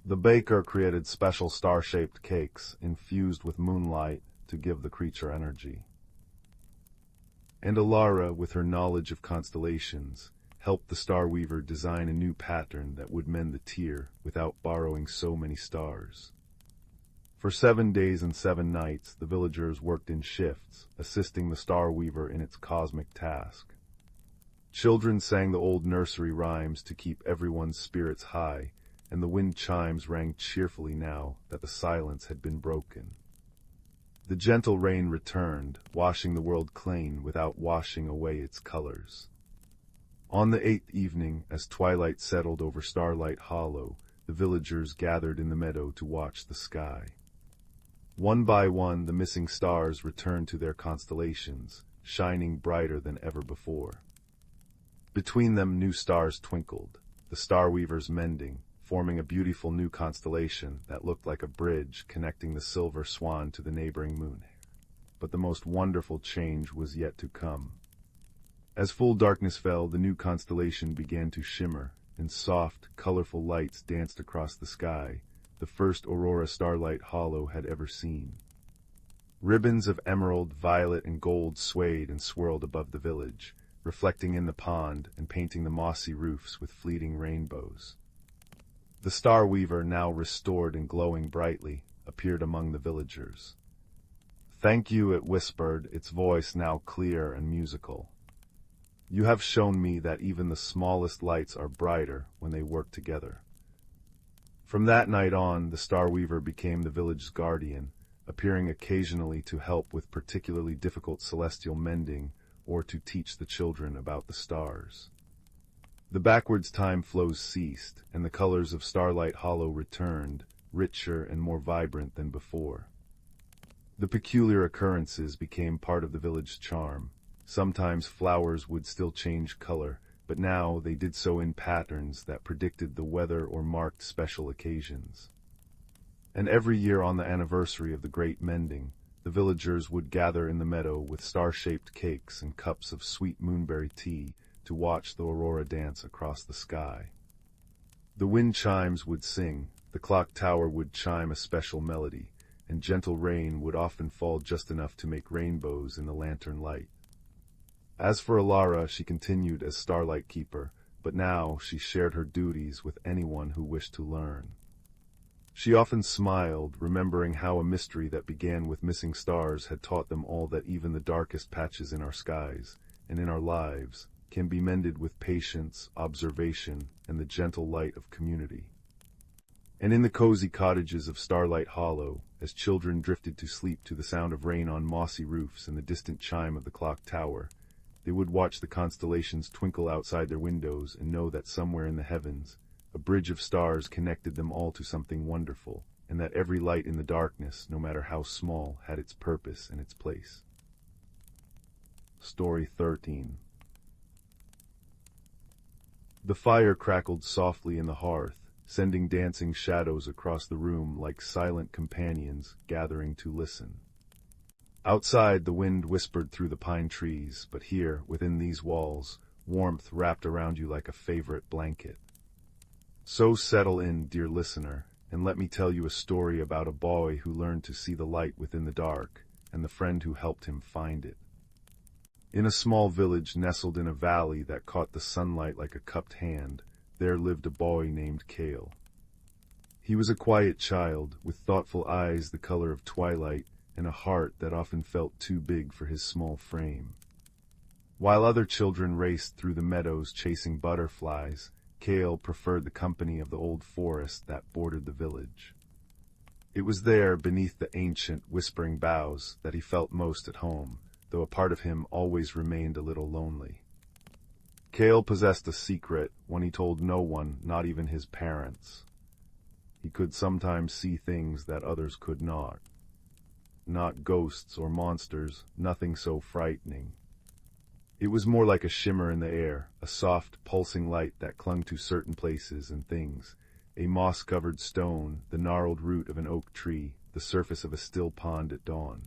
The baker created special star-shaped cakes infused with moonlight to give the creature energy. And Alara, with her knowledge of constellations, helped the star weaver design a new pattern that would mend the tear without borrowing so many stars. For 7 days and 7 nights, the villagers worked in shifts, assisting the star weaver in its cosmic task. Children sang the old nursery rhymes to keep everyone's spirits high, and the wind chimes rang cheerfully now that the silence had been broken. The gentle rain returned, washing the world clean without washing away its colors. On the 8th evening, as twilight settled over Starlight Hollow, the villagers gathered in the meadow to watch the sky. One by one, the missing stars returned to their constellations, shining brighter than ever before. Between them, new stars twinkled, the star weavers mending, forming a beautiful new constellation that looked like a bridge connecting the silver swan to the neighboring moon. But the most wonderful change was yet to come. As full darkness fell, the new constellation began to shimmer, and soft, colorful lights danced across the sky, the first aurora Starlight Hollow had ever seen. Ribbons of emerald, violet, and gold swayed and swirled above the village, reflecting in the pond and painting the mossy roofs with fleeting rainbows. The Star Weaver, now restored and glowing brightly, appeared among the villagers. "Thank you," it whispered, its voice now clear and musical. "You have shown me that even the smallest lights are brighter when they work together." From that night on, the Star Weaver became the village's guardian, appearing occasionally to help with particularly difficult celestial mending or to teach the children about the stars. The backwards time flows ceased, and the colors of Starlight Hollow returned, richer and more vibrant than before. The peculiar occurrences became part of the village's charm. Sometimes flowers would still change color, but now they did so in patterns that predicted the weather or marked special occasions. And every year on the anniversary of the Great Mending, the villagers would gather in the meadow with star-shaped cakes and cups of sweet moonberry tea to watch the aurora dance across the sky. The wind chimes would sing, the clock tower would chime a special melody, and gentle rain would often fall just enough to make rainbows in the lantern light. As for Alara, she continued as Starlight Keeper, but now she shared her duties with anyone who wished to learn. She often smiled, remembering how a mystery that began with missing stars had taught them all that even the darkest patches in our skies, and in our lives, can be mended with patience, observation, and the gentle light of community. And in the cozy cottages of Starlight Hollow, as children drifted to sleep to the sound of rain on mossy roofs and the distant chime of the clock tower, they would watch the constellations twinkle outside their windows and know that somewhere in the heavens, a bridge of stars connected them all to something wonderful, and that every light in the darkness, no matter how small, had its purpose and its place. Story 13. The fire crackled softly in the hearth, sending dancing shadows across the room like silent companions gathering to listen. Outside, the wind whispered through the pine trees, but here, within these walls, warmth wrapped around you like a favorite blanket. So settle in, dear listener, and let me tell you a story about a boy who learned to see the light within the dark, and the friend who helped him find it. In a small village nestled in a valley that caught the sunlight like a cupped hand, there lived a boy named Kale. He was a quiet child, with thoughtful eyes the color of twilight, and a heart that often felt too big for his small frame. While other children raced through the meadows chasing butterflies, Kale preferred the company of the old forest that bordered the village. It was there, beneath the ancient, whispering boughs, that he felt most at home, though a part of him always remained a little lonely. Kale possessed a secret, one he told no one, not even his parents. He could sometimes see things that others could not. Not ghosts or monsters, nothing so frightening. It was more like a shimmer in the air, a soft, pulsing light that clung to certain places and things, a moss-covered stone, the gnarled root of an oak tree, the surface of a still pond at dawn.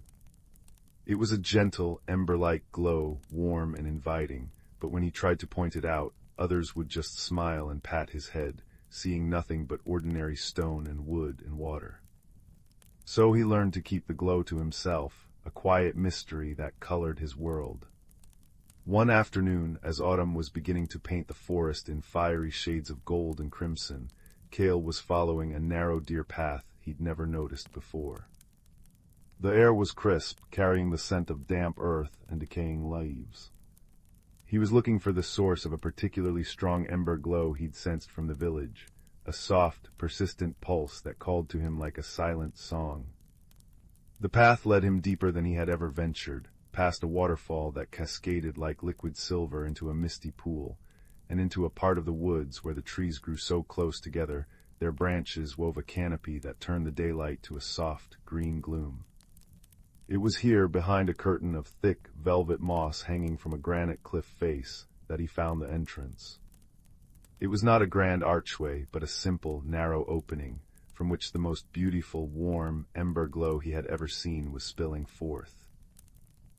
It was a gentle, ember-like glow, warm and inviting, but when he tried to point it out, others would just smile and pat his head, seeing nothing but ordinary stone and wood and water. So he learned to keep the glow to himself, a quiet mystery that colored his world. One afternoon, as autumn was beginning to paint the forest in fiery shades of gold and crimson, Kale was following a narrow deer path he'd never noticed before. The air was crisp, carrying the scent of damp earth and decaying leaves. He was looking for the source of a particularly strong ember glow he'd sensed from the village, a soft, persistent pulse that called to him like a silent song. The path led him deeper than he had ever ventured, past a waterfall that cascaded like liquid silver into a misty pool, and into a part of the woods where the trees grew so close together their branches wove a canopy that turned the daylight to a soft, green gloom. It was here, behind a curtain of thick, velvet moss hanging from a granite cliff face, that he found the entrance. It was not a grand archway, but a simple, narrow opening, from which the most beautiful, warm, ember glow he had ever seen was spilling forth.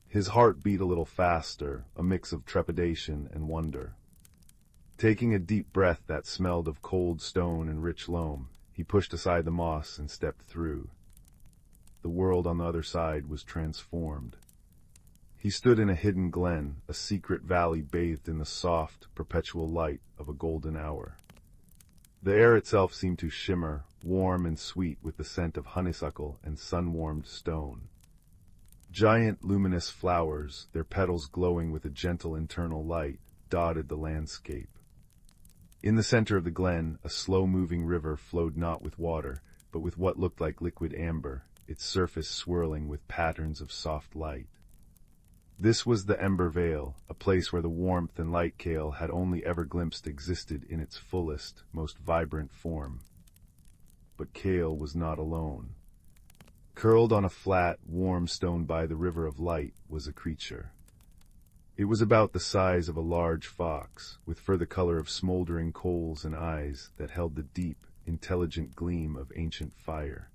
His heart beat a little faster, a mix of trepidation and wonder. Taking a deep breath that smelled of cold stone and rich loam, he pushed aside the moss and stepped through. The world on the other side was transformed. He stood in a hidden glen, a secret valley bathed in the soft, perpetual light of a golden hour. The air itself seemed to shimmer, warm and sweet with the scent of honeysuckle and sun-warmed stone. Giant luminous flowers, their petals glowing with a gentle internal light, dotted the landscape. In the center of the glen, a slow-moving river flowed not with water, but with what looked like liquid amber, its surface swirling with patterns of soft light. This was the Ember Vale, a place where the warmth and light Kale had only ever glimpsed existed in its fullest, most vibrant form. But Kale was not alone. Curled on a flat, warm stone by the river of light was a creature. It was about the size of a large fox, with fur the color of smoldering coals and eyes that held the deep, intelligent gleam of ancient fire.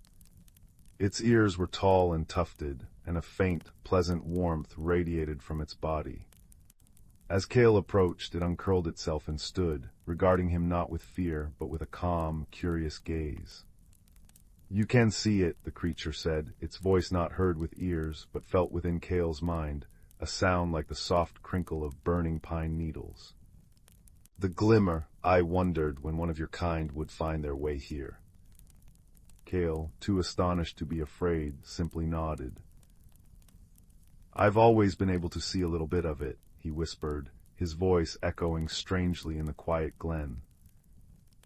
Its ears were tall and tufted, and a faint, pleasant warmth radiated from its body. As Kale approached, it uncurled itself and stood, regarding him not with fear, but with a calm, curious gaze. "You can see it," the creature said, its voice not heard with ears, but felt within Kale's mind, a sound like the soft crinkle of burning pine needles. "The glimmer, I wondered when one of your kind would find their way here." Kale, too astonished to be afraid, simply nodded. "I've always been able to see a little bit of it," he whispered, his voice echoing strangely in the quiet glen.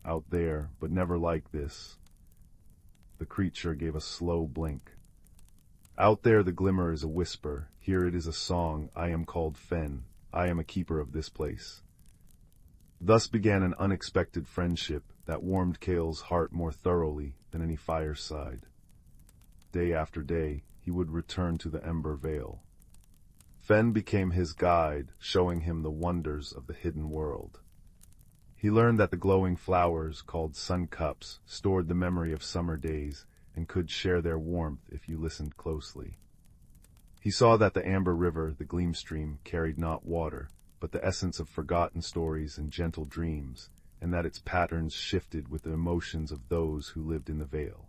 "Out there, but never like this." The creature gave a slow blink. "Out there the glimmer is a whisper, here it is a song. I am called Fen. I am a keeper of this place." Thus began an unexpected friendship that warmed Kale's heart more thoroughly than any fireside. Day after day, he would return to the Ember Vale. Fen became his guide, showing him the wonders of the hidden world. He learned that the glowing flowers, called sun cups, stored the memory of summer days and could share their warmth if you listened closely. He saw that the amber river, the gleam stream, carried not water, but the essence of forgotten stories and gentle dreams, and that its patterns shifted with the emotions of those who lived in the vale.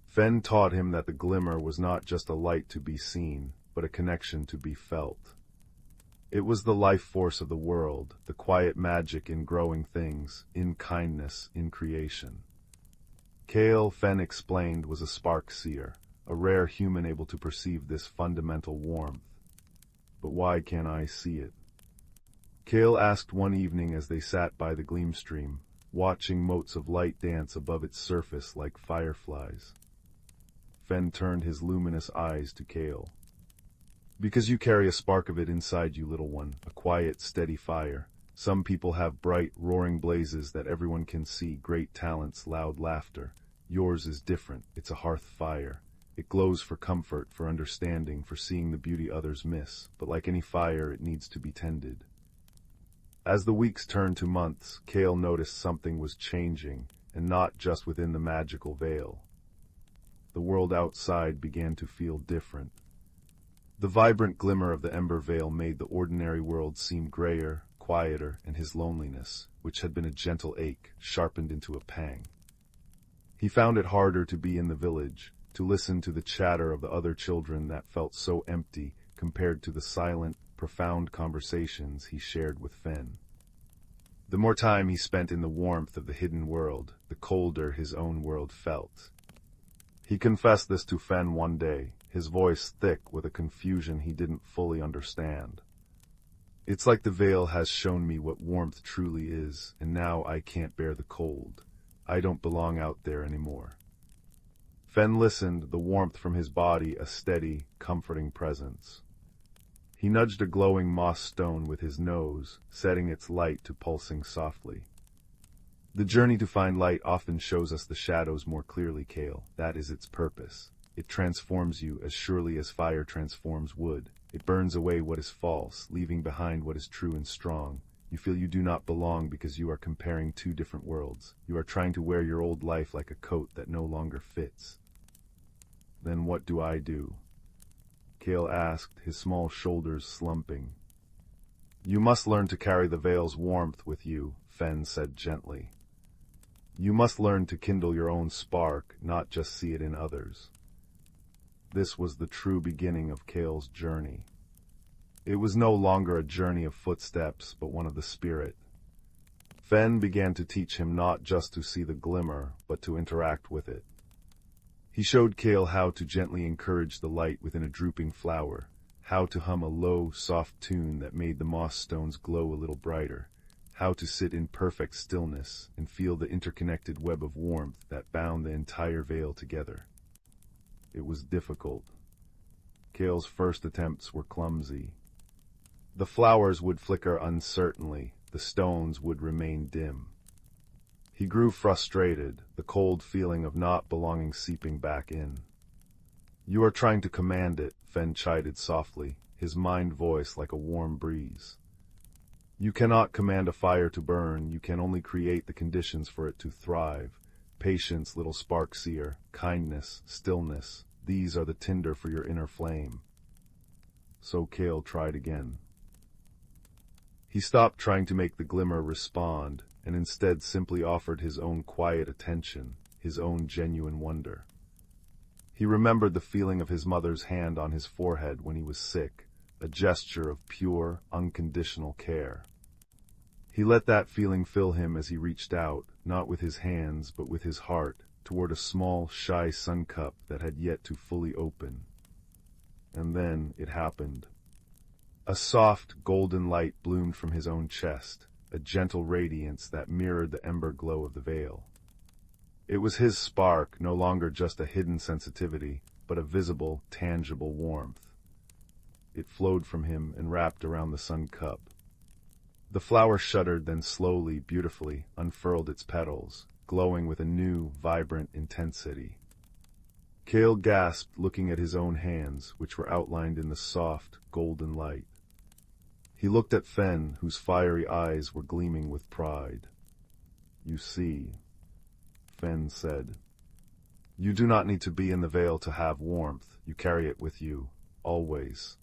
Fen taught him that the glimmer was not just a light to be seen, but a connection to be felt. It was the life force of the world, the quiet magic in growing things, in kindness, in creation. Kale, Fen explained, was a spark seer, a rare human able to perceive this fundamental warmth. But why can't I see it? Kale asked one evening as they sat by the gleam stream, watching motes of light dance above its surface like fireflies. Fen turned his luminous eyes to Kale. "Because you carry a spark of it inside you, little one, a quiet, steady fire. Some people have bright, roaring blazes that everyone can see, great talents, loud laughter. Yours is different. It's a hearth fire. It glows for comfort, for understanding, for seeing the beauty others miss, but like any fire, it needs to be tended." As the weeks turned to months, Kale noticed something was changing, and not just within the magical veil. The world outside began to feel different. The vibrant glimmer of the Ember Vale made the ordinary world seem grayer, quieter, and his loneliness, which had been a gentle ache, sharpened into a pang. He found it harder to be in the village, to listen to the chatter of the other children that felt so empty compared to the silent, profound conversations he shared with Fen. The more time he spent in the warmth of the hidden world, the colder his own world felt. He confessed this to Fen one day, his voice thick with a confusion he didn't fully understand. "It's like the veil has shown me what warmth truly is, and now I can't bear the cold. I don't belong out there anymore. Fen listened, the warmth from his body a steady, comforting presence. He nudged a glowing moss stone with his nose, setting its light to pulsing softly. The journey to find light often shows us the shadows more clearly, Kale. That is its purpose. It transforms you as surely as fire transforms wood. It burns away what is false, leaving behind what is true and strong. You feel you do not belong because you are comparing two different worlds. You are trying to wear your old life like a coat that no longer fits. Then what do I do? Kale asked, his small shoulders slumping. You must learn to carry the veil's warmth with you, Fen said gently. You must learn to kindle your own spark, not just see it in others. This was the true beginning of Kale's journey. It was no longer a journey of footsteps, but one of the spirit. Fen began to teach him not just to see the glimmer, but to interact with it. He showed Kale how to gently encourage the light within a drooping flower, how to hum a low, soft tune that made the moss stones glow a little brighter, how to sit in perfect stillness and feel the interconnected web of warmth that bound the entire veil together. It was difficult. Kale's first attempts were clumsy. The flowers would flicker uncertainly, the stones would remain dim. He grew frustrated, the cold feeling of not belonging seeping back in. You are trying to command it, Fen chided softly, his mind voice like a warm breeze. You cannot command a fire to burn, you can only create the conditions for it to thrive. Patience, little spark seer, kindness, stillness, these are the tinder for your inner flame. So Kale tried again. He stopped trying to make the glimmer respond, and instead simply offered his own quiet attention, his own genuine wonder. He remembered the feeling of his mother's hand on his forehead when he was sick, a gesture of pure, unconditional care. He let that feeling fill him as he reached out, not with his hands but with his heart, toward a small, shy sun cup that had yet to fully open. And then it happened. A soft, golden light bloomed from his own chest, a gentle radiance that mirrored the ember glow of the veil. It was his spark, no longer just a hidden sensitivity, but a visible, tangible warmth. It flowed from him and wrapped around the sun cup. The flower shuddered, then slowly, beautifully, unfurled its petals, glowing with a new, vibrant intensity. Kale gasped, looking at his own hands, which were outlined in the soft, golden light. He looked at Fen, whose fiery eyes were gleaming with pride. You see, Fen said, you do not need to be in the veil to have warmth. You carry it with you, always.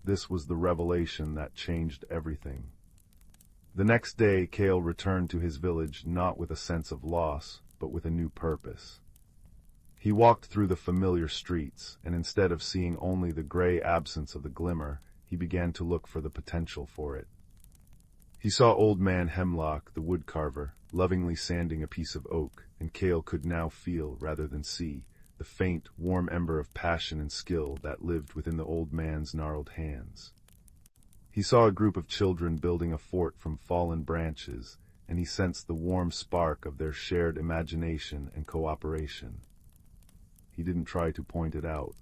This was the revelation that changed everything. The next day, Kale returned to his village not with a sense of loss, but with a new purpose. He walked through the familiar streets, and instead of seeing only the gray absence of the glimmer, he began to look for the potential for it. He saw Old Man Hemlock, the woodcarver, lovingly sanding a piece of oak, and Kale could now feel, rather than see, the faint, warm ember of passion and skill that lived within the old man's gnarled hands. He saw a group of children building a fort from fallen branches, and he sensed the warm spark of their shared imagination and cooperation. He didn't try to point it out.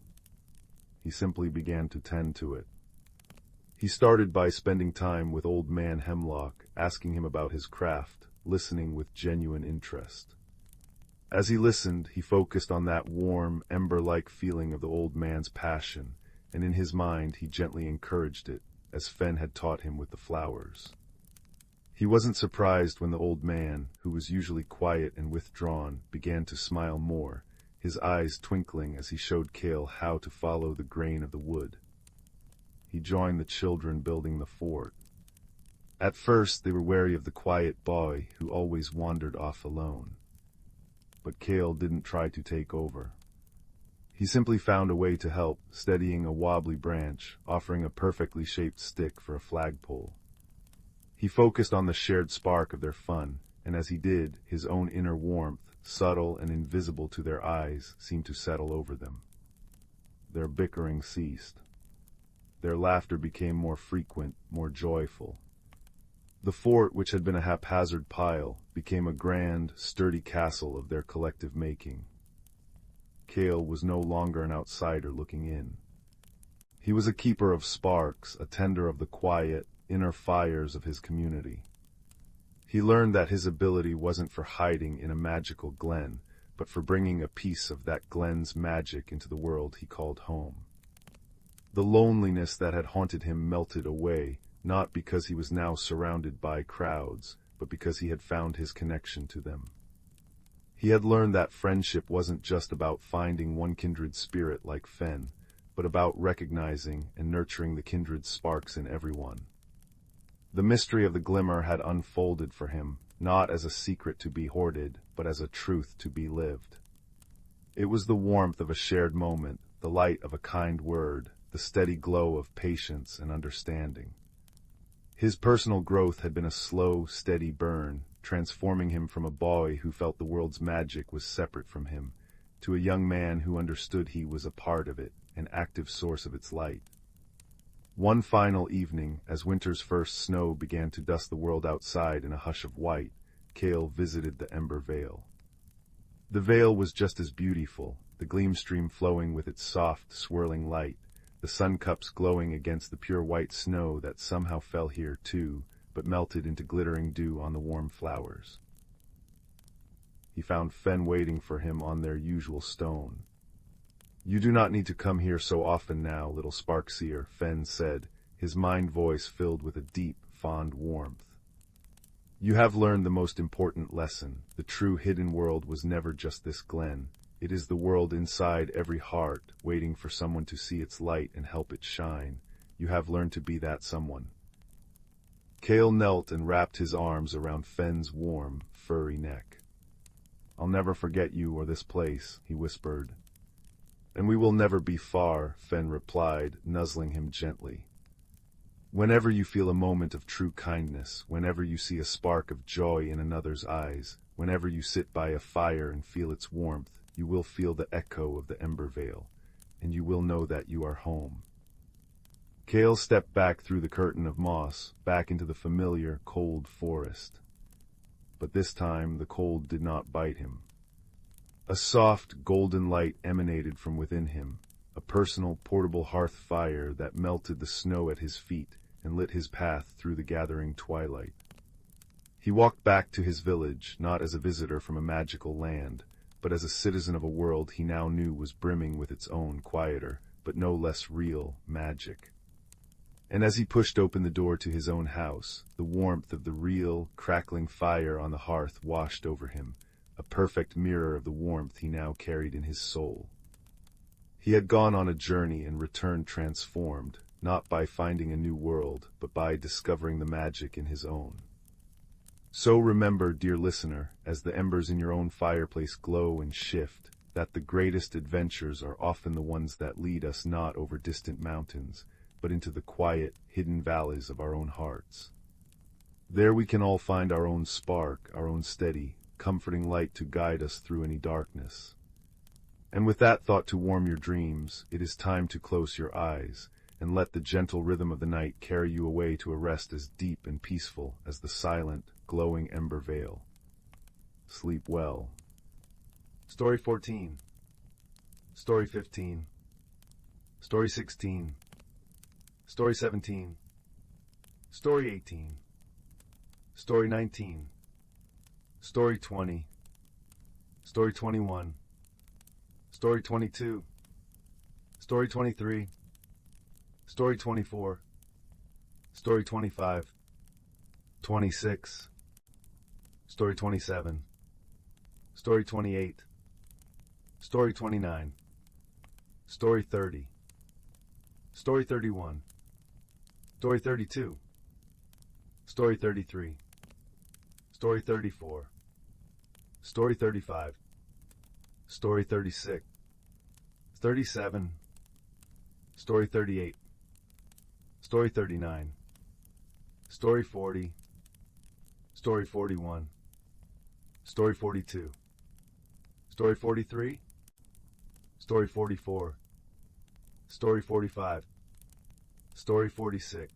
He simply began to tend to it. He started by spending time with Old Man Hemlock, asking him about his craft, listening with genuine interest. As he listened, he focused on that warm, ember-like feeling of the old man's passion, and in his mind he gently encouraged it, as Fen had taught him with the flowers. He wasn't surprised when the old man, who was usually quiet and withdrawn, began to smile more, his eyes twinkling as he showed Kale how to follow the grain of the wood. He joined the children building the fort. At first they were wary of the quiet boy who always wandered off alone. But Kale didn't try to take over. He simply found a way to help, steadying a wobbly branch, offering a perfectly shaped stick for a flagpole. He focused on the shared spark of their fun, and as he did, his own inner warmth, subtle and invisible to their eyes, seemed to settle over them. Their bickering ceased. Their laughter became more frequent, more joyful. The fort, which had been a haphazard pile, became a grand, sturdy castle of their collective making. Cale was no longer an outsider looking in. He was a keeper of sparks, a tender of the quiet, inner fires of his community. He learned that his ability wasn't for hiding in a magical glen, but for bringing a piece of that glen's magic into the world he called home. The loneliness that had haunted him melted away, not because he was now surrounded by crowds, but because he had found his connection to them. He had learned that friendship wasn't just about finding one kindred spirit like Fen, but about recognizing and nurturing the kindred sparks in everyone. The mystery of the glimmer had unfolded for him, not as a secret to be hoarded, but as a truth to be lived. It was the warmth of a shared moment, the light of a kind word, the steady glow of patience and understanding. His personal growth had been a slow, steady burn, transforming him from a boy who felt the world's magic was separate from him, to a young man who understood he was a part of it, an active source of its light. One final evening, as winter's first snow began to dust the world outside in a hush of white, Cale visited the Ember Vale. The vale was just as beautiful, the gleam stream flowing with its soft, swirling light, the sun cups glowing against the pure white snow that somehow fell here too, but melted into glittering dew on the warm flowers. He found Fen waiting for him on their usual stone. "You do not need to come here so often now, little Sparkseer," Fen said, his mind voice filled with a deep, fond warmth. "You have learned the most important lesson. The true hidden world was never just this glen. It is the world inside every heart, waiting for someone to see its light and help it shine. You have learned to be that someone." Cale knelt and wrapped his arms around Fen's warm, furry neck. "I'll never forget you or this place," he whispered. "And we will never be far," Fen replied, nuzzling him gently. "Whenever you feel a moment of true kindness, whenever you see a spark of joy in another's eyes, whenever you sit by a fire and feel its warmth, you will feel the echo of the Ember Vale, and you will know that you are home." Cale stepped back through the curtain of moss, back into the familiar, cold forest. But this time the cold did not bite him. A soft, golden light emanated from within him, a personal, portable hearth fire that melted the snow at his feet and lit his path through the gathering twilight. He walked back to his village, not as a visitor from a magical land, but as a citizen of a world he now knew was brimming with its own quieter, but no less real, magic. And as he pushed open the door to his own house, the warmth of the real, crackling fire on the hearth washed over him, a perfect mirror of the warmth he now carried in his soul. He had gone on a journey and returned transformed, not by finding a new world, but by discovering the magic in his own. So remember, dear listener, as the embers in your own fireplace glow and shift, that the greatest adventures are often the ones that lead us not over distant mountains, but into the quiet, hidden valleys of our own hearts. There we can all find our own spark, our own steady, comforting light to guide us through any darkness. And with that thought to warm your dreams, it is time to close your eyes, and let the gentle rhythm of the night carry you away to a rest as deep and peaceful as the silent, glowing Ember Vale. Sleep well. Story 14. Story 15. Story 16. Story 17. Story 18. Story 19. Story 20. Story 21. Story 22. Story 23. Story 24. Story 25. 26. Story 27. Story 28. Story 29. Story 30. Story 31. Story 32. Story 33. Story 34. Story 35. Story 36. 37. Story 38. Story 39. Story 40. Story 41. Story 42. Story 43. Story 44. Story 45. Story 46.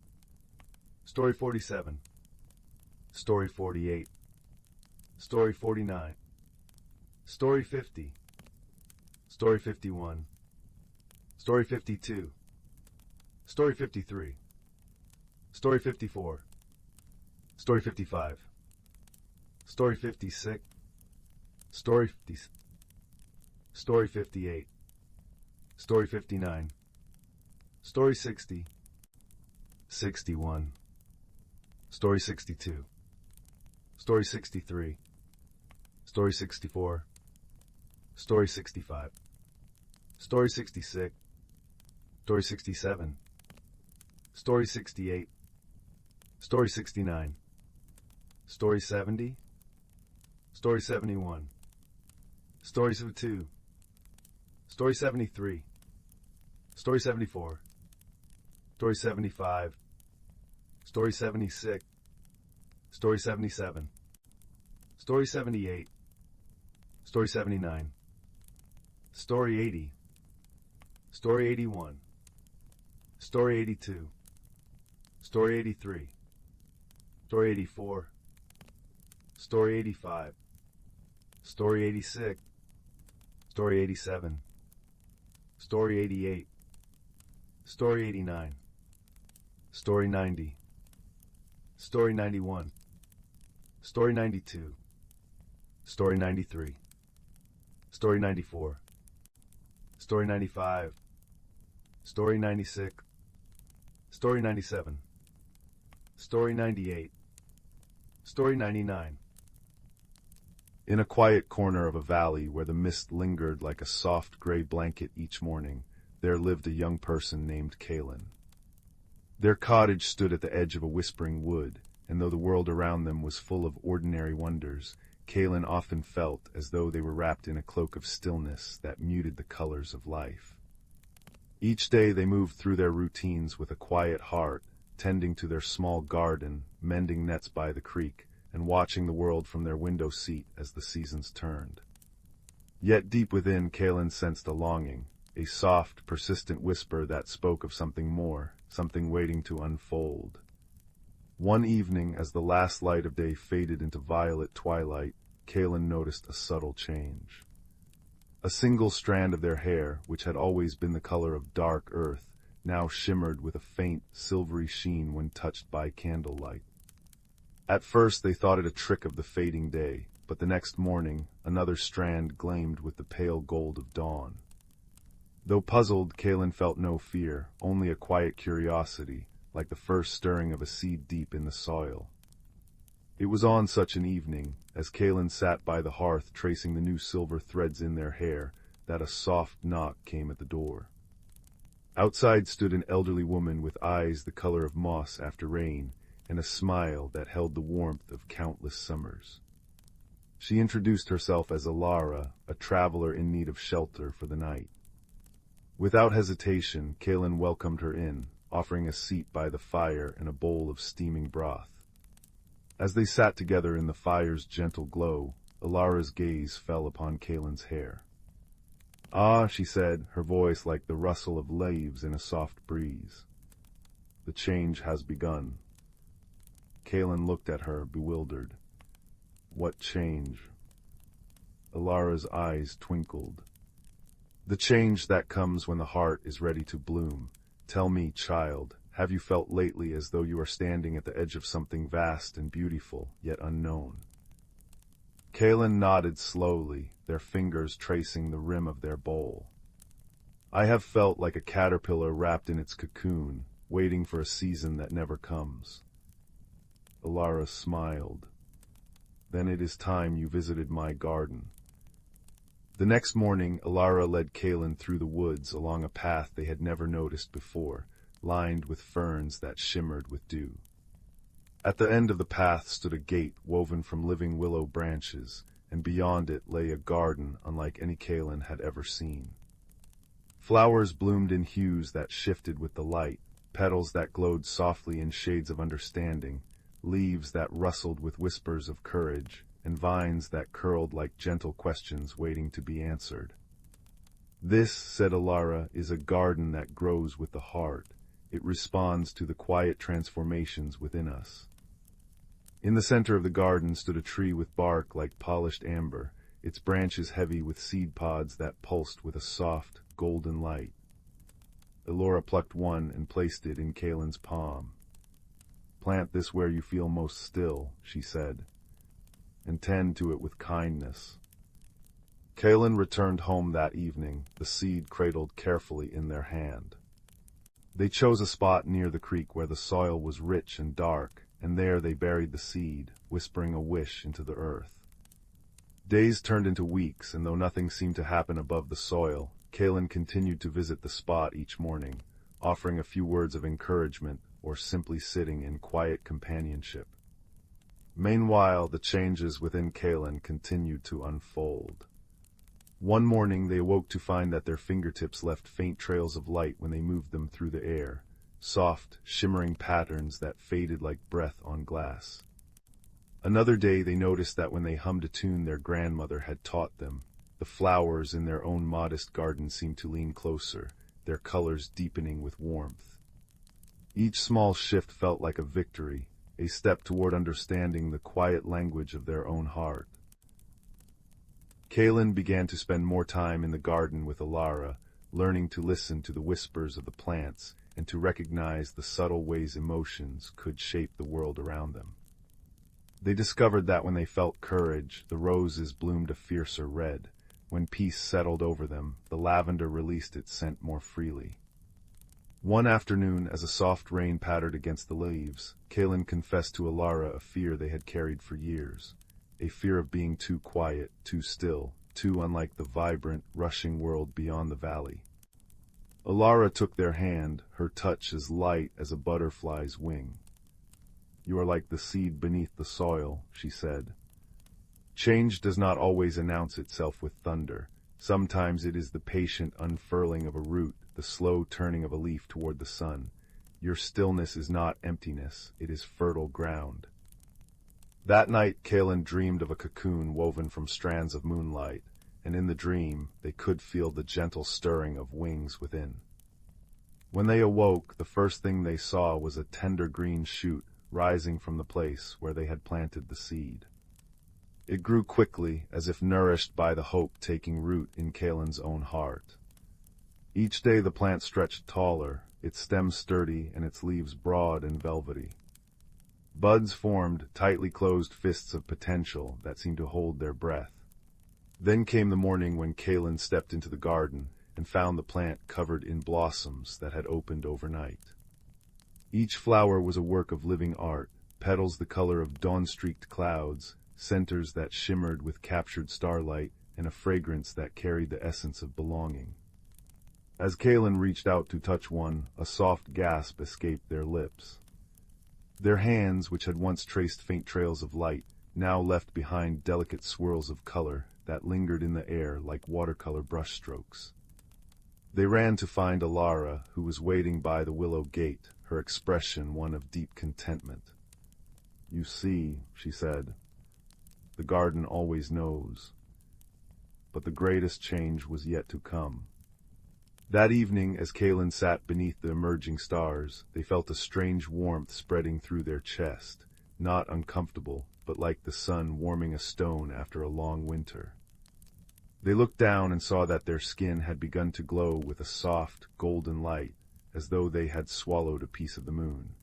Story 47. Story 48. Story 49. Story 50. Story 51. Story 52. Story 53. Story 54. Story 55. Story 56. Story 50. Story 58. Story 59. Story 60. 61. Story 62. Story 63. Story 64. Story 65. Story 66. Story 67. Story 68. Story 69. Story 70. Story 71. Story 72. Story 73. Story 74. Story 75. Story 76. Story 77. Story 78. Story 79. Story 80. Story 81. Story 82. Story 83. Story 84. Story 85. Story 86. Story 87. Story 88. Story 89. Story 90. Story 91. Story 92. Story 93. Story 94. Story 95. Story 96. Story 97. Story 98. Story 99. In a quiet corner of a valley where the mist lingered like a soft gray blanket each morning, there lived a young person named Kalin. Their cottage stood at the edge of a whispering wood, and though the world around them was full of ordinary wonders, Kalin often felt as though they were wrapped in a cloak of stillness that muted the colors of life. Each day they moved through their routines with a quiet heart, tending to their small garden, mending nets by the creek, and watching the world from their window seat as the seasons turned. Yet deep within, Kalin sensed a longing, a soft, persistent whisper that spoke of something more, something waiting to unfold. One evening, as the last light of day faded into violet twilight, Kalin noticed a subtle change. A single strand of their hair, which had always been the color of dark earth, now shimmered with a faint, silvery sheen when touched by candlelight. At first they thought it a trick of the fading day, but the next morning another strand gleamed with the pale gold of dawn. Though puzzled, Kalin felt no fear, only a quiet curiosity, like the first stirring of a seed deep in the soil. It was on such an evening, as Kalin sat by the hearth tracing the new silver threads in their hair, that a soft knock came at the door. Outside stood an elderly woman with eyes the color of moss after rain, and a smile that held the warmth of countless summers. She introduced herself as Alara, a traveler in need of shelter for the night. Without hesitation, Kalin welcomed her in, offering a seat by the fire and a bowl of steaming broth. As they sat together in the fire's gentle glow, Alara's gaze fell upon Kalin's hair. "Ah," she said, her voice like the rustle of leaves in a soft breeze. "The change has begun." Kalin looked at her, bewildered. "What change?" Alara's eyes twinkled. "The change that comes when the heart is ready to bloom. Tell me, child, have you felt lately as though you are standing at the edge of something vast and beautiful, yet unknown?" Kalin nodded slowly, their fingers tracing the rim of their bowl. "I have felt like a caterpillar wrapped in its cocoon, waiting for a season that never comes." Alara smiled. "Then it is time you visited my garden." The next morning, Alara led Kalin through the woods along a path they had never noticed before, lined with ferns that shimmered with dew. At the end of the path stood a gate woven from living willow branches, and beyond it lay a garden unlike any Kalin had ever seen. Flowers bloomed in hues that shifted with the light, petals that glowed softly in shades of understanding, leaves that rustled with whispers of courage, and vines that curled like gentle questions waiting to be answered. "This," said Alara, "is a garden that grows with the heart. It responds to the quiet transformations within us." In the center of the garden stood a tree with bark like polished amber, its branches heavy with seed pods that pulsed with a soft, golden light. Elora plucked one and placed it in Kalen's palm. "Plant this where you feel most still," she said, "and tend to it with kindness." Kalen returned home that evening, the seed cradled carefully in their hand. They chose a spot near the creek where the soil was rich and dark, and there they buried the seed, whispering a wish into the earth. Days turned into weeks, and though nothing seemed to happen above the soil, Kalen continued to visit the spot each morning, offering a few words of encouragement or simply sitting in quiet companionship. Meanwhile, the changes within Kalen continued to unfold. One morning they awoke to find that their fingertips left faint trails of light when they moved them through the air, soft, shimmering patterns that faded like breath on glass. Another day they noticed that when they hummed a tune their grandmother had taught them, the flowers in their own modest garden seemed to lean closer, their colors deepening with warmth. Each small shift felt like a victory, a step toward understanding the quiet language of their own heart. Kalen began to spend more time in the garden with Elara, learning to listen to the whispers of the plants and to recognize the subtle ways emotions could shape the world around them. They discovered that when they felt courage, the roses bloomed a fiercer red. When peace settled over them, the lavender released its scent more freely. One afternoon, as a soft rain pattered against the leaves, Kalen confessed to Elara a fear they had carried for years, a fear of being too quiet, too still, too unlike the vibrant, rushing world beyond the valley. Elara took their hand, her touch as light as a butterfly's wing. "You are like the seed beneath the soil," she said. "Change does not always announce itself with thunder. Sometimes it is the patient unfurling of a root, the slow turning of a leaf toward the sun. Your stillness is not emptiness, it is fertile ground." That night, Kalen dreamed of a cocoon woven from strands of moonlight, and in the dream, they could feel the gentle stirring of wings within. When they awoke, the first thing they saw was a tender green shoot rising from the place where they had planted the seed. It grew quickly, as if nourished by the hope taking root in Kalen's own heart. Each day the plant stretched taller, its stem sturdy and its leaves broad and velvety. Buds formed, tightly closed fists of potential that seemed to hold their breath. Then came the morning when Kalen stepped into the garden and found the plant covered in blossoms that had opened overnight. Each flower was a work of living art, petals the color of dawn-streaked clouds, centers that shimmered with captured starlight, and a fragrance that carried the essence of belonging. As Kalen reached out to touch one, a soft gasp escaped their lips. Their hands, which had once traced faint trails of light, now left behind delicate swirls of color that lingered in the air like watercolor brushstrokes. They ran to find Elara, who was waiting by the willow gate, her expression one of deep contentment. "You see," she said, "the garden always knows." But the greatest change was yet to come. That evening, as Kalen sat beneath the emerging stars, they felt a strange warmth spreading through their chest, not uncomfortable, but like the sun warming a stone after a long winter. They looked down and saw that their skin had begun to glow with a soft, golden light, as though they had swallowed a piece of the moon.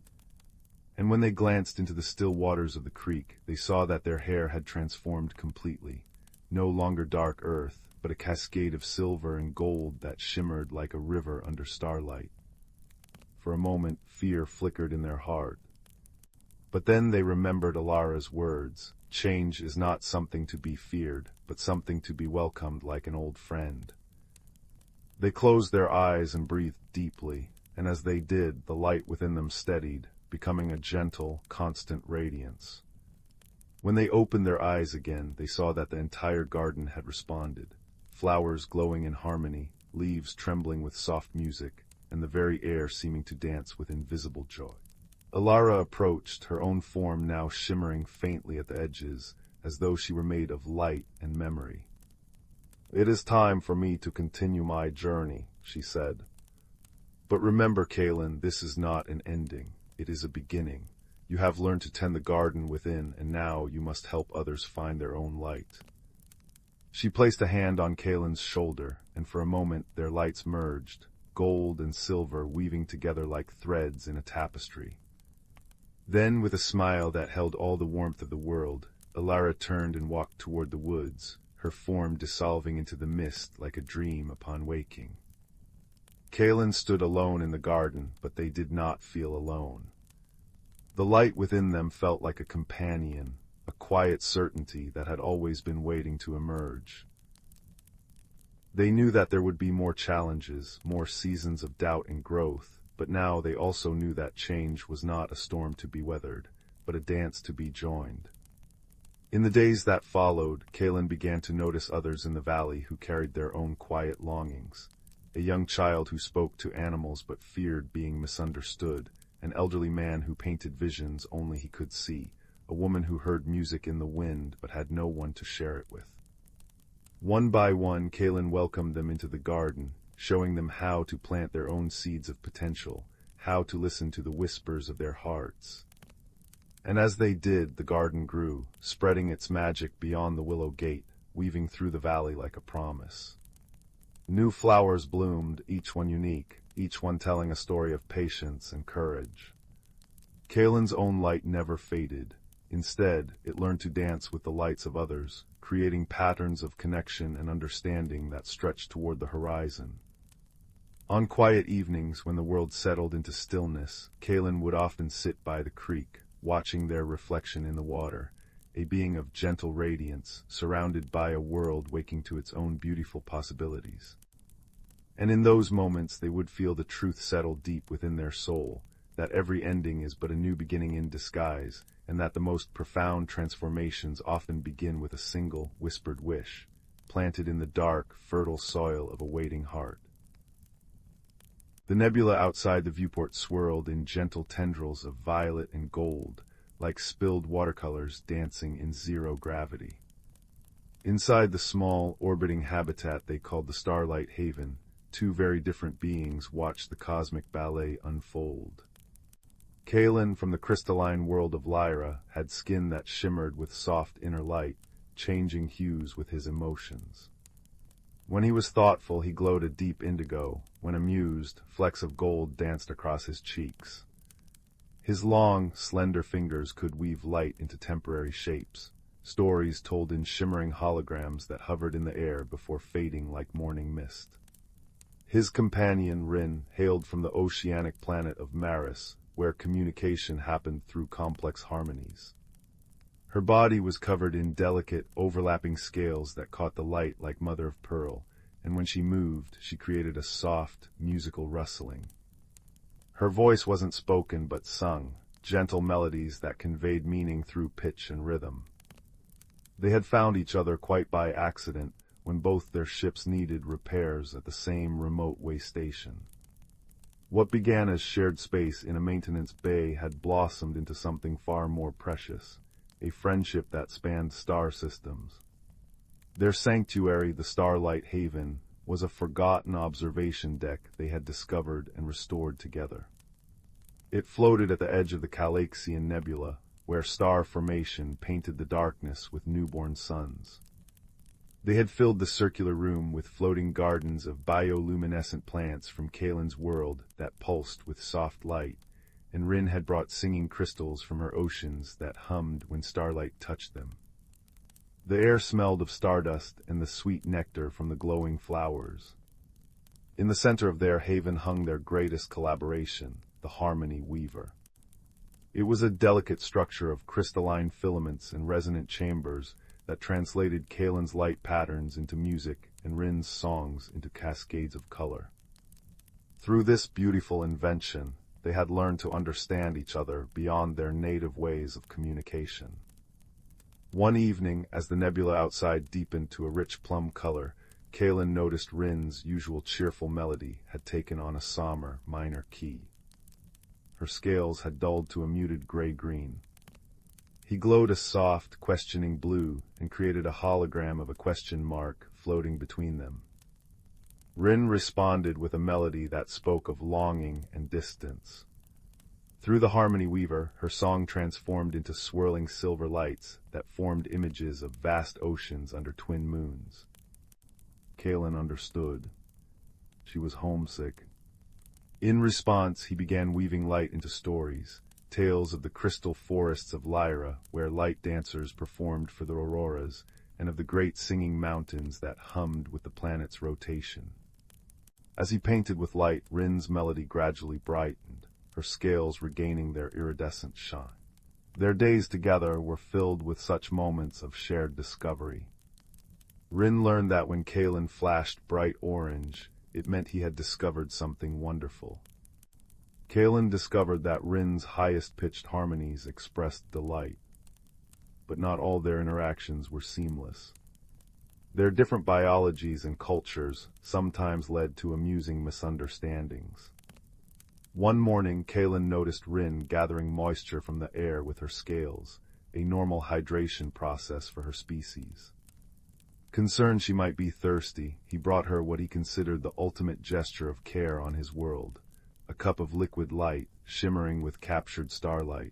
And when they glanced into the still waters of the creek, they saw that their hair had transformed completely, no longer dark earth, but a cascade of silver and gold that shimmered like a river under starlight. For a moment, fear flickered in their heart. But then they remembered Elara's words, "Change is not something to be feared, but something to be welcomed like an old friend." They closed their eyes and breathed deeply, and as they did, the light within them steadied, becoming a gentle, constant radiance. When they opened their eyes again, they saw that the entire garden had responded, flowers glowing in harmony, leaves trembling with soft music, and the very air seeming to dance with invisible joy. Elara approached, her own form now shimmering faintly at the edges, as though she were made of light and memory. "It is time for me to continue my journey," she said. "But remember, Kalen, this is not an ending. It is a beginning. You have learned to tend the garden within, and now you must help others find their own light." She placed a hand on Kalen's shoulder, and for a moment their lights merged, gold and silver weaving together like threads in a tapestry. Then, with a smile that held all the warmth of the world, Alara turned and walked toward the woods, her form dissolving into the mist like a dream upon waking. Kalen stood alone in the garden, but they did not feel alone. The light within them felt like a companion, a quiet certainty that had always been waiting to emerge. They knew that there would be more challenges, more seasons of doubt and growth, but now they also knew that change was not a storm to be weathered, but a dance to be joined. In the days that followed, Kalen began to notice others in the valley who carried their own quiet longings. A young child who spoke to animals but feared being misunderstood, an elderly man who painted visions only he could see, a woman who heard music in the wind but had no one to share it with. One by one, Kalen welcomed them into the garden, showing them how to plant their own seeds of potential, how to listen to the whispers of their hearts. And as they did, the garden grew, spreading its magic beyond the willow gate, weaving through the valley like a promise. New flowers bloomed, each one unique, each one telling a story of patience and courage. Kalen's own light never faded. Instead, it learned to dance with the lights of others, creating patterns of connection and understanding that stretched toward the horizon. On quiet evenings, when the world settled into stillness, Kalen would often sit by the creek, watching their reflection in the water, a being of gentle radiance, surrounded by a world waking to its own beautiful possibilities. And in those moments they would feel the truth settle deep within their soul, that every ending is but a new beginning in disguise, and that the most profound transformations often begin with a single, whispered wish, planted in the dark, fertile soil of a waiting heart. The nebula outside the viewport swirled in gentle tendrils of violet and gold, like spilled watercolors dancing in zero gravity. Inside the small, orbiting habitat they called the Starlight Haven, two very different beings watched the cosmic ballet unfold. Kalen, from the crystalline world of Lyra, had skin that shimmered with soft inner light, changing hues with his emotions. When he was thoughtful, he glowed a deep indigo. When amused, flecks of gold danced across his cheeks. His long, slender fingers could weave light into temporary shapes, stories told in shimmering holograms that hovered in the air before fading like morning mist. His companion, Rin, hailed from the oceanic planet of Maris, where communication happened through complex harmonies. Her body was covered in delicate, overlapping scales that caught the light like mother of pearl, and when she moved, she created a soft, musical rustling. Her voice wasn't spoken but sung, gentle melodies that conveyed meaning through pitch and rhythm. They had found each other quite by accident when both their ships needed repairs at the same remote way station. What began as shared space in a maintenance bay had blossomed into something far more precious, a friendship that spanned star systems. Their sanctuary, the Starlight Haven, was a forgotten observation deck they had discovered and restored together. It floated at the edge of the Calaxian Nebula, where star formation painted the darkness with newborn suns. They had filled the circular room with floating gardens of bioluminescent plants from Kalen's world that pulsed with soft light, and Rin had brought singing crystals from her oceans that hummed when starlight touched them. The air smelled of stardust and the sweet nectar from the glowing flowers. In the center of their haven hung their greatest collaboration, the Harmony Weaver. It was a delicate structure of crystalline filaments and resonant chambers that translated Kalen's light patterns into music and Rin's songs into cascades of color. Through this beautiful invention, they had learned to understand each other beyond their native ways of communication. One evening, as the nebula outside deepened to a rich plum color, Kalen noticed Rin's usual cheerful melody had taken on a somber, minor key. Her scales had dulled to a muted gray-green. He glowed a soft, questioning blue and created a hologram of a question mark floating between them. Rin responded with a melody that spoke of longing and distance. Through the harmony weaver, her song transformed into swirling silver lights that formed images of vast oceans under twin moons. Kalen understood. She was homesick. In response, he began weaving light into stories, tales of the crystal forests of Lyra, where light dancers performed for the auroras, and of the great singing mountains that hummed with the planet's rotation. As he painted with light, Rin's melody gradually brightened, her scales regaining their iridescent shine. Their days together were filled with such moments of shared discovery. Rin learned that when Kalen flashed bright orange, it meant he had discovered something wonderful. Kalen discovered that Rin's highest-pitched harmonies expressed delight, but not all their interactions were seamless. Their different biologies and cultures sometimes led to amusing misunderstandings. One morning, Kalen noticed Rin gathering moisture from the air with her scales, a normal hydration process for her species. Concerned she might be thirsty, he brought her what he considered the ultimate gesture of care on his world, a cup of liquid light, shimmering with captured starlight.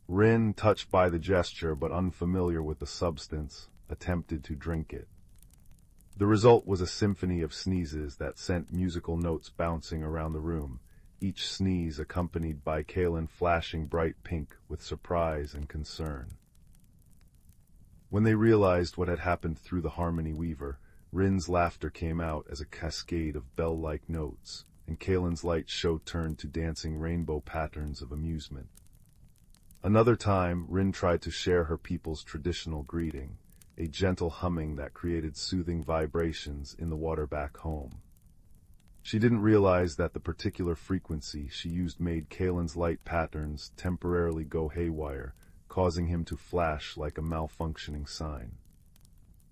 Rin, touched by the gesture but unfamiliar with the substance, attempted to drink it. The result was a symphony of sneezes that sent musical notes bouncing around the room, each sneeze accompanied by Kalen flashing bright pink with surprise and concern. When they realized what had happened through the harmony weaver, Rin's laughter came out as a cascade of bell-like notes, and Kalen's light show turned to dancing rainbow patterns of amusement. Another time, Rin tried to share her people's traditional greeting, a gentle humming that created soothing vibrations in the water back home. She didn't realize that the particular frequency she used made Kalen's light patterns temporarily go haywire, causing him to flash like a malfunctioning sign.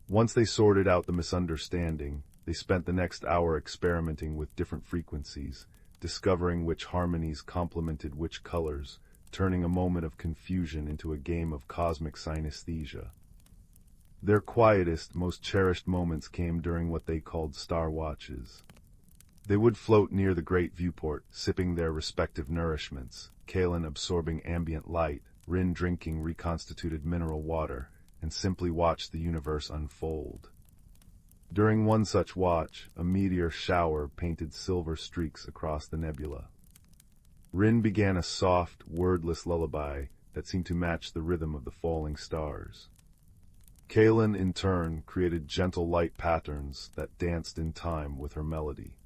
Once they sorted out the misunderstanding, they spent the next hour experimenting with different frequencies, discovering which harmonies complemented which colors, turning a moment of confusion into a game of cosmic synesthesia. Their quietest, most cherished moments came during what they called star watches. They would float near the great viewport, sipping their respective nourishments, Kalen absorbing ambient light, Rin drinking reconstituted mineral water, and simply watch the universe unfold. During one such watch, a meteor shower painted silver streaks across the nebula. Rin began a soft, wordless lullaby that seemed to match the rhythm of the falling stars. Kalen, in turn, created gentle light patterns that danced in time with her melody.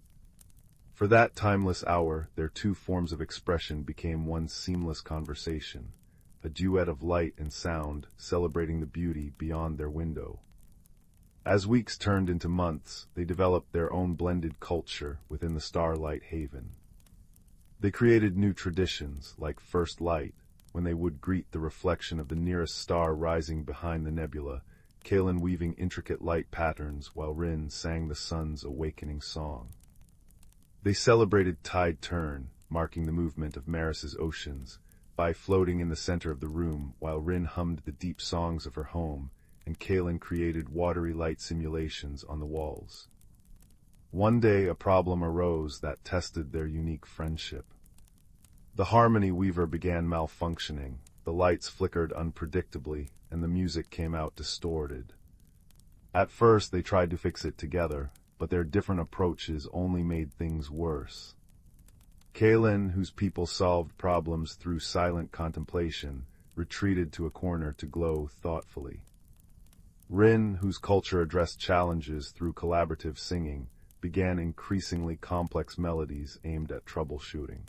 For that timeless hour, their two forms of expression became one seamless conversation, a duet of light and sound celebrating the beauty beyond their window. As weeks turned into months, they developed their own blended culture within the Starlight Haven. They created new traditions, like first light, when they would greet the reflection of the nearest star rising behind the nebula, Kalen weaving intricate light patterns while Rin sang the sun's awakening song. They celebrated tide turn, marking the movement of Maris's oceans, by floating in the center of the room while Rin hummed the deep songs of her home, and Kalen created watery light simulations on the walls. One day a problem arose that tested their unique friendship. The harmony weaver began malfunctioning, the lights flickered unpredictably, and the music came out distorted. At first they tried to fix it together, but their different approaches only made things worse. Kalen, whose people solved problems through silent contemplation, retreated to a corner to glow thoughtfully. Rin, whose culture addressed challenges through collaborative singing, began increasingly complex melodies aimed at troubleshooting.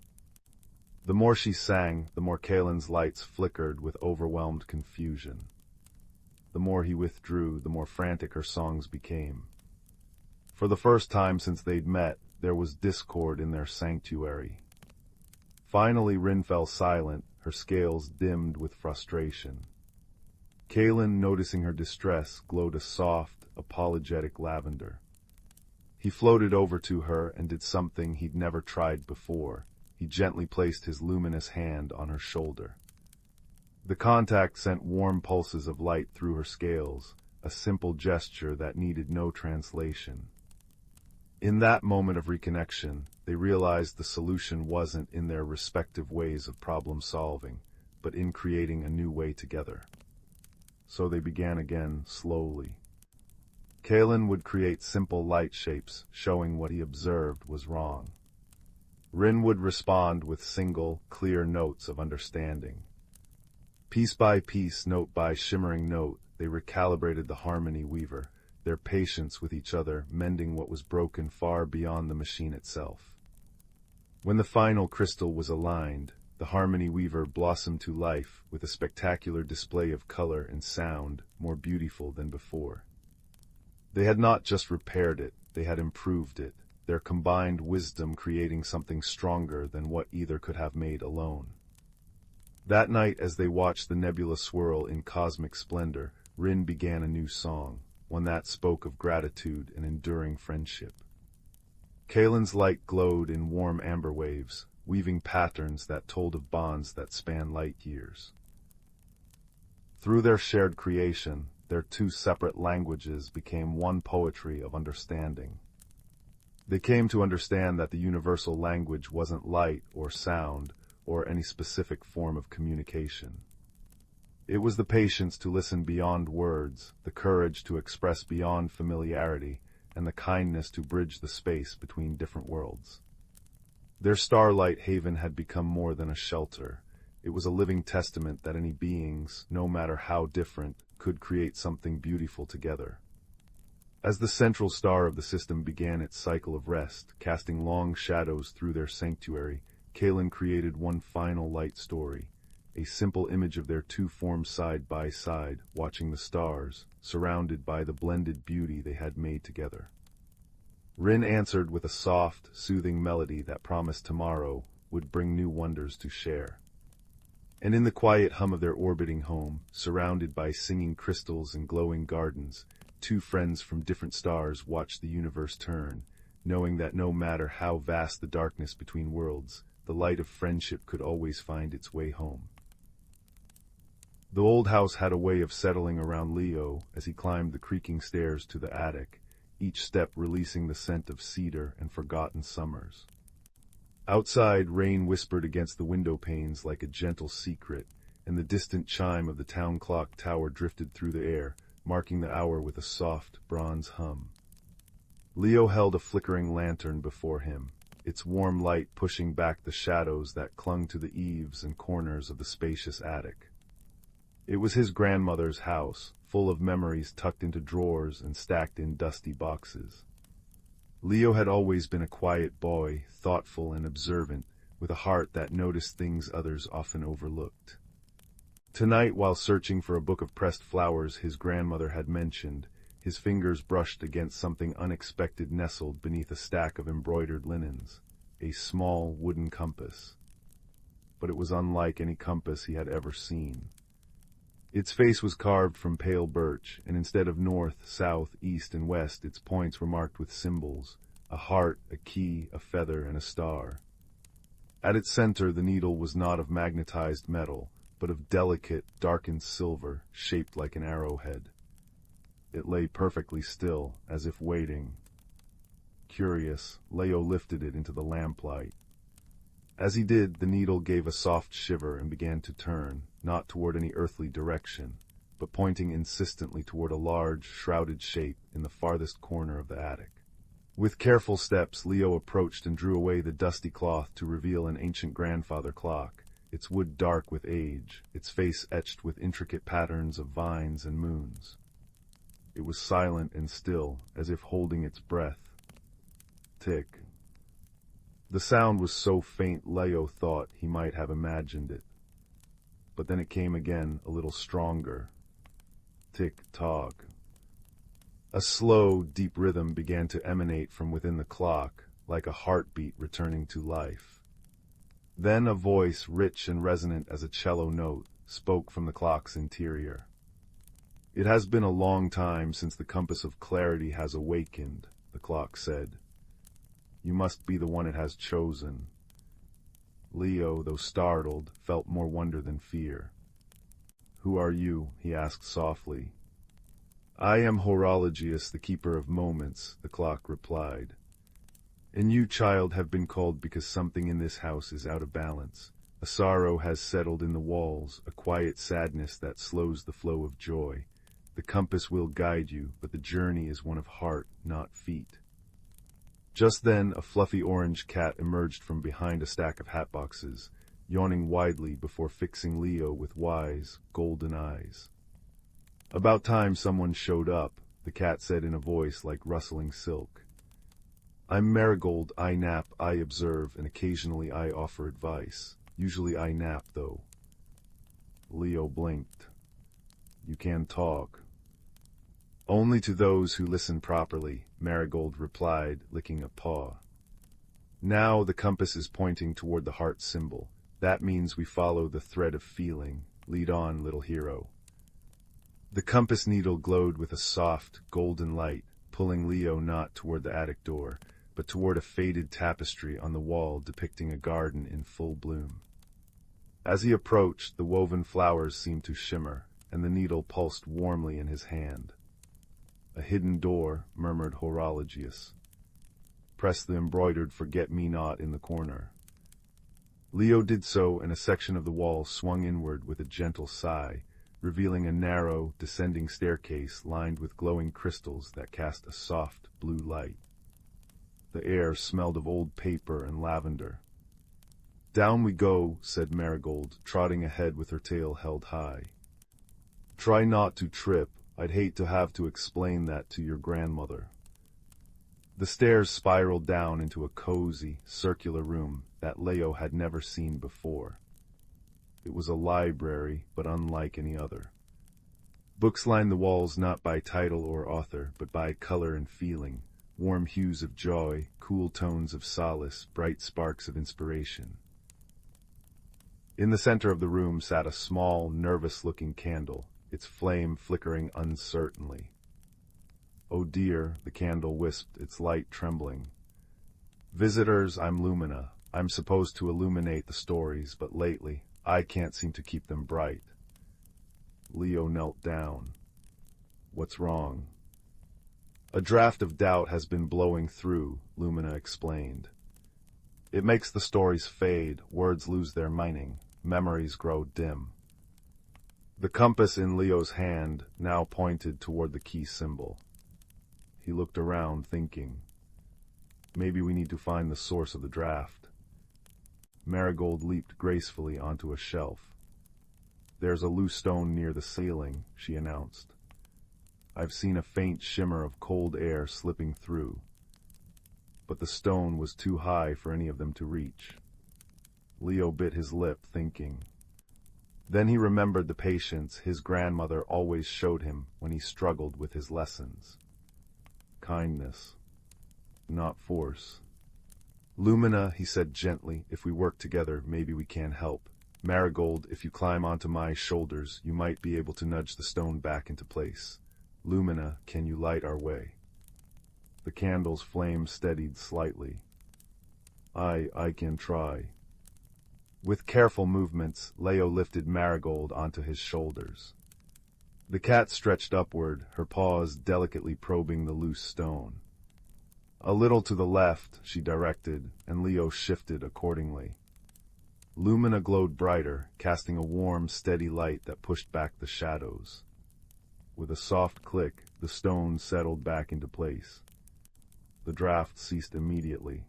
The more she sang, the more Kalen's lights flickered with overwhelmed confusion. The more he withdrew, the more frantic her songs became. For the first time since they'd met, there was discord in their sanctuary. Finally, Rin fell silent, her scales dimmed with frustration. Kalen, noticing her distress, glowed a soft, apologetic lavender. He floated over to her and did something he'd never tried before. He gently placed his luminous hand on her shoulder. The contact sent warm pulses of light through her scales, a simple gesture that needed no translation. In that moment of reconnection, they realized the solution wasn't in their respective ways of problem solving, but in creating a new way together. So they began again, slowly. Kalen would create simple light shapes, showing what he observed was wrong. Rin would respond with single, clear notes of understanding. Piece by piece, note by shimmering note, they recalibrated the harmony weaver, their patience with each other mending what was broken far beyond the machine itself. When the final crystal was aligned, the harmony weaver blossomed to life with a spectacular display of color and sound more beautiful than before. They had not just repaired it, they had improved it, their combined wisdom creating something stronger than what either could have made alone. That night, as they watched the nebula swirl in cosmic splendor, Rin began a new song, one that spoke of gratitude and enduring friendship. Kalen's light glowed in warm amber waves, weaving patterns that told of bonds that span light years. Through their shared creation, their two separate languages became one poetry of understanding. They came to understand that the universal language wasn't light or sound or any specific form of communication. It was the patience to listen beyond words, the courage to express beyond familiarity, and the kindness to bridge the space between different worlds. Their starlight haven had become more than a shelter. It was a living testament that any beings, no matter how different, could create something beautiful together. As the central star of the system began its cycle of rest, casting long shadows through their sanctuary, Kalen created one final light story, a simple image of their two forms side by side, watching the stars, surrounded by the blended beauty they had made together. Rin answered with a soft, soothing melody that promised tomorrow would bring new wonders to share. And in the quiet hum of their orbiting home, surrounded by singing crystals and glowing gardens, two friends from different stars watched the universe turn, knowing that no matter how vast the darkness between worlds, the light of friendship could always find its way home. The old house had a way of settling around Leo as he climbed the creaking stairs to the attic, each step releasing the scent of cedar and forgotten summers. Outside, rain whispered against the window panes like a gentle secret, and the distant chime of the town clock tower drifted through the air, marking the hour with a soft, bronze hum. Leo held a flickering lantern before him, its warm light pushing back the shadows that clung to the eaves and corners of the spacious attic. It was his grandmother's house, full of memories tucked into drawers and stacked in dusty boxes. Leo had always been a quiet boy, thoughtful and observant, with a heart that noticed things others often overlooked. Tonight, while searching for a book of pressed flowers his grandmother had mentioned, his fingers brushed against something unexpected nestled beneath a stack of embroidered linens, a small wooden compass. But it was unlike any compass he had ever seen. Its face was carved from pale birch, and instead of north, south, east, and west, its points were marked with symbols, a heart, a key, a feather, and a star. At its center, the needle was not of magnetized metal, but of delicate, darkened silver, shaped like an arrowhead. It lay perfectly still, as if waiting. Curious, Leo lifted it into the lamplight. As he did, the needle gave a soft shiver and began to turn, not toward any earthly direction, but pointing insistently toward a large, shrouded shape in the farthest corner of the attic. With careful steps, Leo approached and drew away the dusty cloth to reveal an ancient grandfather clock, its wood dark with age, its face etched with intricate patterns of vines and moons. It was silent and still, as if holding its breath. Tick. The sound was so faint Leo thought he might have imagined it. But then it came again, a little stronger. Tick-tock. A slow, deep rhythm began to emanate from within the clock, like a heartbeat returning to life. Then a voice, rich and resonant as a cello note, spoke from the clock's interior. "It has been a long time since the compass of clarity has awakened," the clock said. "You must be the one it has chosen." Leo, though startled, felt more wonder than fear. "Who are you?" he asked softly. "I am Horologius, the keeper of moments," the clock replied. And you, child, have been called because something in this house is out of balance. A sorrow has settled in the walls, a quiet sadness that slows the flow of joy. The compass will guide you, but the journey is one of heart, not feet. Just then, a fluffy orange cat emerged from behind a stack of hat boxes, yawning widely before fixing Leo with wise, golden eyes. About time someone showed up, the cat said in a voice like rustling silk. I'm Marigold, I nap, I observe, and occasionally I offer advice. Usually I nap, though. Leo blinked. You can talk. Only to those who listen properly, Marigold replied, licking a paw. Now the compass is pointing toward the heart symbol. That means we follow the thread of feeling. Lead on, little hero. The compass needle glowed with a soft, golden light, pulling Leo not toward the attic door, but toward a faded tapestry on the wall depicting a garden in full bloom. As he approached, the woven flowers seemed to shimmer, and the needle pulsed warmly in his hand. A hidden door, murmured Horologius. Press the embroidered forget-me-not in the corner. Leo did so, and a section of the wall swung inward with a gentle sigh, revealing a narrow, descending staircase lined with glowing crystals that cast a soft, blue light. The air smelled of old paper and lavender. Down we go, said Marigold, trotting ahead with her tail held high. Try not to trip. I'd hate to have to explain that to your grandmother. The stairs spiraled down into a cozy, circular room that Leo had never seen before. It was a library, but unlike any other. Books lined the walls not by title or author, but by color and feeling, warm hues of joy, cool tones of solace, bright sparks of inspiration. In the center of the room sat a small, nervous-looking candle, its flame flickering uncertainly. Oh dear, the candle wisped, its light trembling. Visitors, I'm Lumina. I'm supposed to illuminate the stories, but lately, I can't seem to keep them bright. Leo knelt down. What's wrong? A draft of doubt has been blowing through, Lumina explained. It makes the stories fade, words lose their meaning, memories grow dim. The compass in Leo's hand now pointed toward the key symbol. He looked around, thinking, maybe we need to find the source of the draft. Marigold leaped gracefully onto a shelf. There's a loose stone near the ceiling, she announced. I've seen a faint shimmer of cold air slipping through. But the stone was too high for any of them to reach. Leo bit his lip, thinking. Then he remembered the patience his grandmother always showed him when he struggled with his lessons. Kindness, not force. Lumina, he said gently, if we work together, maybe we can help. Marigold, if you climb onto my shoulders, you might be able to nudge the stone back into place. Lumina, can you light our way? The candle's flame steadied slightly. I can try. With careful movements, Leo lifted Marigold onto his shoulders. The cat stretched upward, her paws delicately probing the loose stone. A little to the left, she directed, and Leo shifted accordingly. Lumina glowed brighter, casting a warm, steady light that pushed back the shadows. With a soft click, the stone settled back into place. The draft ceased immediately.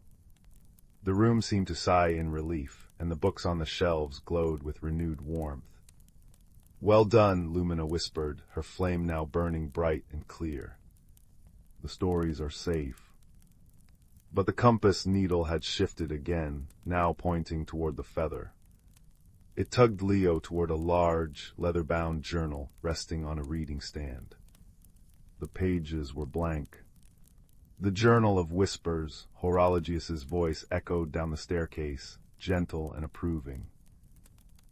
The room seemed to sigh in relief, and the books on the shelves glowed with renewed warmth. Well done, Lumina whispered, her flame now burning bright and clear. The stories are safe. But the compass needle had shifted again, now pointing toward the feather. It tugged Leo toward a large, leather-bound journal resting on a reading stand. The pages were blank. The Journal of Whispers, Horologius's voice echoed down the staircase, gentle and approving.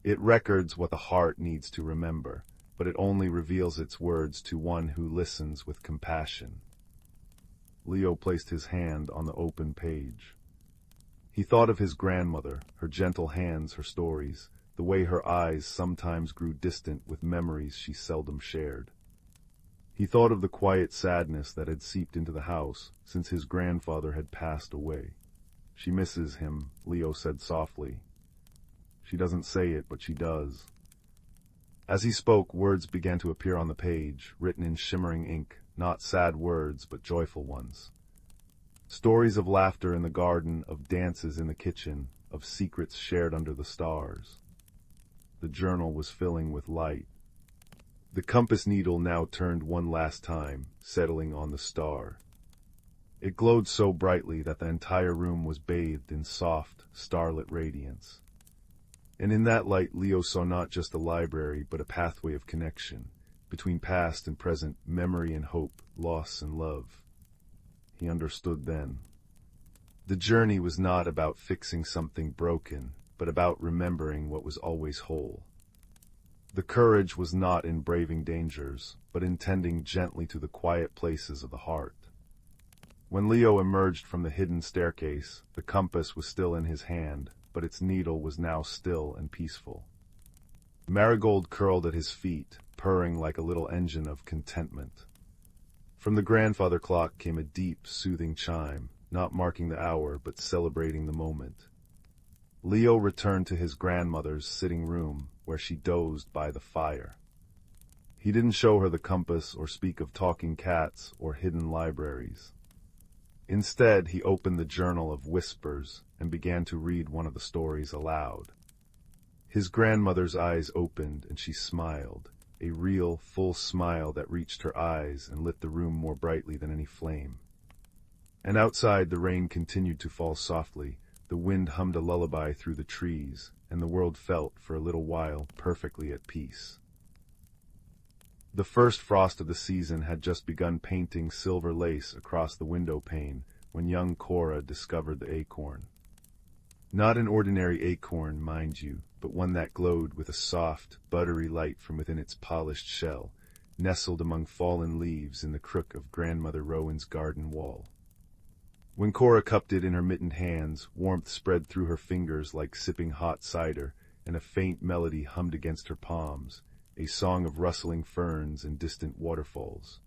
It records what the heart needs to remember, but it only reveals its words to one who listens with compassion. Leo placed his hand on the open page. He thought of his grandmother, her gentle hands, her stories, the way her eyes sometimes grew distant with memories she seldom shared. He thought of the quiet sadness that had seeped into the house since his grandfather had passed away. She misses him, Leo said softly. She doesn't say it, but she does. As he spoke, words began to appear on the page, written in shimmering ink, not sad words, but joyful ones. Stories of laughter in the garden, of dances in the kitchen, of secrets shared under the stars. The journal was filling with light. The compass needle now turned one last time, settling on the star. It glowed so brightly that the entire room was bathed in soft, starlit radiance. And in that light, Leo saw not just a library, but a pathway of connection, between past and present, memory and hope, loss and love. He understood then. The journey was not about fixing something broken, but about remembering what was always whole. The courage was not in braving dangers, but in tending gently to the quiet places of the heart. When Leo emerged from the hidden staircase, the compass was still in his hand, but its needle was now still and peaceful. Marigold curled at his feet, purring like a little engine of contentment. From the grandfather clock came a deep, soothing chime, not marking the hour, but celebrating the moment. Leo returned to his grandmother's sitting room, where she dozed by the fire. He didn't show her the compass or speak of talking cats or hidden libraries. Instead, he opened the Journal of Whispers and began to read one of the stories aloud. His grandmother's eyes opened and she smiled, a real, full smile that reached her eyes and lit the room more brightly than any flame. And outside, the rain continued to fall softly, the wind hummed a lullaby through the trees, and the world felt, for a little while, perfectly at peace. The first frost of the season had just begun painting silver lace across the window pane when young Cora discovered the acorn. Not an ordinary acorn, mind you, but one that glowed with a soft, buttery light from within its polished shell, nestled among fallen leaves in the crook of Grandmother Rowan's garden wall. When Cora cupped it in her mittened hands, warmth spread through her fingers like sipping hot cider, and a faint melody hummed against her palms, a song of rustling ferns and distant waterfalls.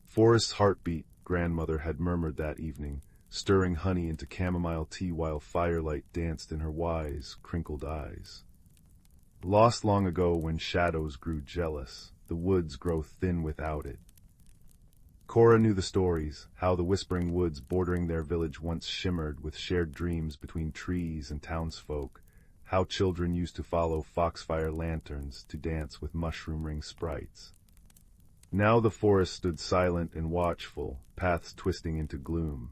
Forest's heartbeat, Grandmother had murmured that evening, stirring honey into chamomile tea while firelight danced in her wise, crinkled eyes. Lost long ago when shadows grew jealous, the woods grow thin without it. Cora knew the stories, how the whispering woods bordering their village once shimmered with shared dreams between trees and townsfolk, how children used to follow foxfire lanterns to dance with mushroom-ring sprites. Now the forest stood silent and watchful, paths twisting into gloom.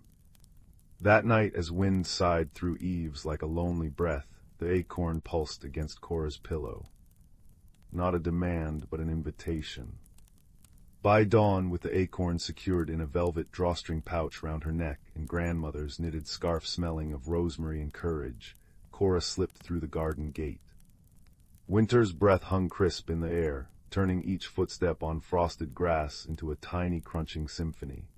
That night, as wind sighed through eaves like a lonely breath, the acorn pulsed against Cora's pillow. Not a demand, but an invitation. By dawn, with the acorn secured in a velvet drawstring pouch round her neck and Grandmother's knitted scarf smelling of rosemary and courage, Cora slipped through the garden gate. Winter's breath hung crisp in the air, turning each footstep on frosted grass into a tiny crunching symphony.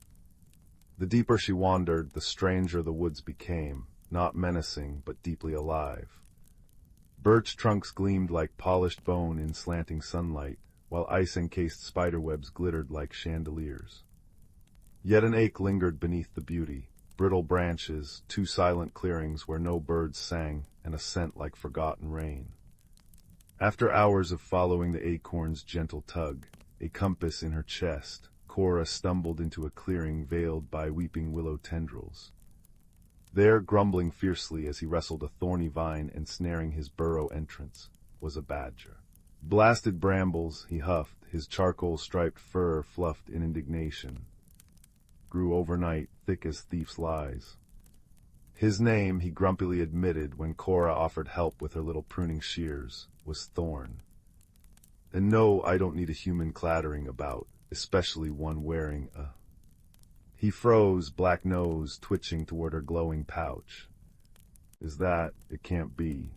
The deeper she wandered, the stranger the woods became, not menacing but deeply alive. Birch trunks gleamed like polished bone in slanting sunlight, while ice-encased spiderwebs glittered like chandeliers. Yet an ache lingered beneath the beauty, brittle branches, two silent clearings where no birds sang, and a scent like forgotten rain. After hours of following the acorn's gentle tug, a compass in her chest, Cora stumbled into a clearing veiled by weeping willow tendrils. There, grumbling fiercely as he wrestled a thorny vine ensnaring his burrow entrance, was a badger. Blasted brambles, he huffed, his charcoal-striped fur fluffed in indignation. Grew overnight, thick as thief's lies. His name, he grumpily admitted when Cora offered help with her little pruning shears, was Thorn. And no, I don't need a human clattering about, especially one wearing a... He froze, black nose twitching toward her glowing pouch. Is that? It can't be.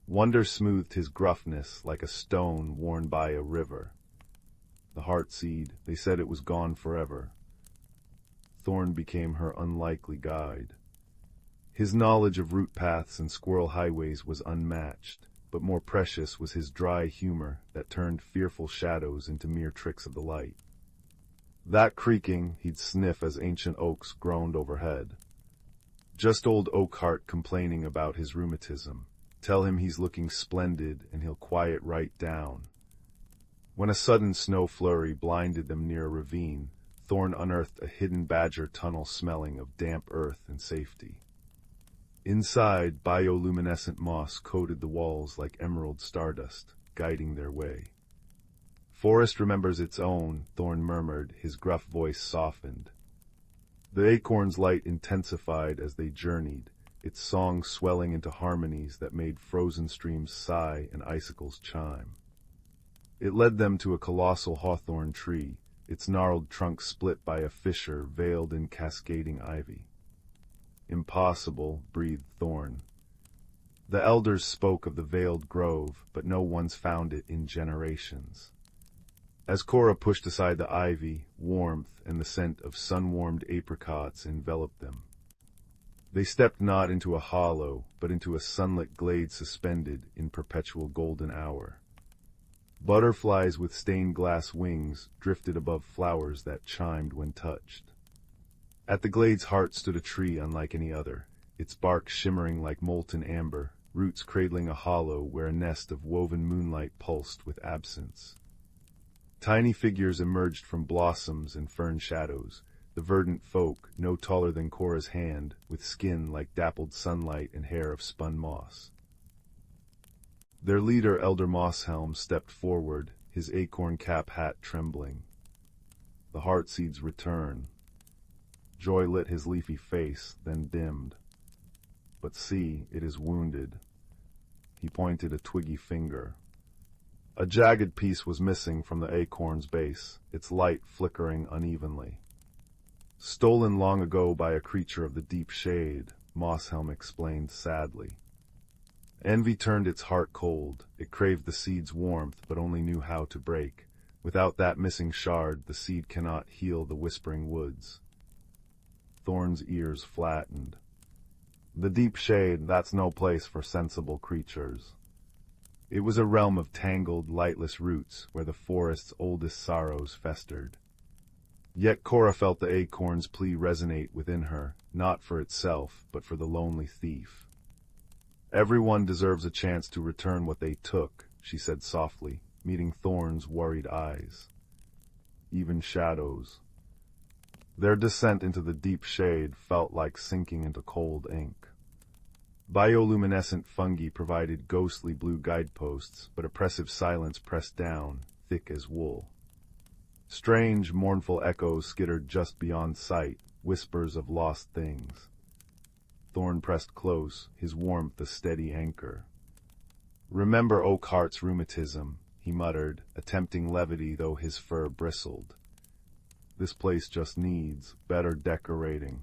Wonder smoothed his gruffness like a stone worn by a river. The heart seed, they said it was gone forever. Thorn became her unlikely guide. His knowledge of route paths and squirrel highways was unmatched, but more precious was his dry humor that turned fearful shadows into mere tricks of the light. That creaking, he'd sniff as ancient oaks groaned overhead. Just old Oakheart complaining about his rheumatism. Tell him he's looking splendid and he'll quiet right down. When a sudden snow flurry blinded them near a ravine, Thorn unearthed a hidden badger tunnel smelling of damp earth and safety. Inside, bioluminescent moss coated the walls like emerald stardust, guiding their way. Forest remembers its own, Thorn murmured, his gruff voice softened. The acorn's light intensified as they journeyed, its song swelling into harmonies that made frozen streams sigh and icicles chime. It led them to a colossal hawthorn tree, its gnarled trunk split by a fissure veiled in cascading ivy. Impossible, breathed Thorn. The elders spoke of the veiled grove, but no one's found it in generations. As Cora pushed aside the ivy, warmth and the scent of sun-warmed apricots enveloped them. They stepped not into a hollow, but into a sunlit glade suspended in perpetual golden hour. Butterflies with stained glass wings drifted above flowers that chimed when touched. At the glade's heart stood a tree unlike any other, its bark shimmering like molten amber, roots cradling a hollow where a nest of woven moonlight pulsed with absence. Tiny figures emerged from blossoms and fern shadows, the verdant folk, no taller than Cora's hand, with skin like dappled sunlight and hair of spun moss. Their leader, Elder Mosshelm, stepped forward, his acorn cap hat trembling. The heartseed's return. Joy lit his leafy face, then dimmed. But see, it is wounded. He pointed a twiggy finger. A jagged piece was missing from the acorn's base, its light flickering unevenly. Stolen long ago by a creature of the deep shade, Mosshelm explained sadly. Envy turned its heart cold. It craved the seed's warmth, but only knew how to break. Without that missing shard, the seed cannot heal the whispering woods. Thorn's ears flattened. The deep shade, that's no place for sensible creatures. It was a realm of tangled, lightless roots where the forest's oldest sorrows festered. Yet Cora felt the acorn's plea resonate within her, not for itself, but for the lonely thief. Everyone deserves a chance to return what they took, she said softly, meeting Thorn's worried eyes. Even shadows. Their descent into the deep shade felt like sinking into cold ink. Bioluminescent fungi provided ghostly blue guideposts, but oppressive silence pressed down, thick as wool. Strange, mournful echoes skittered just beyond sight, whispers of lost things. Thorn pressed close, his warmth a steady anchor. Remember Oakheart's rheumatism, he muttered, attempting levity though his fur bristled. This place just needs better decorating.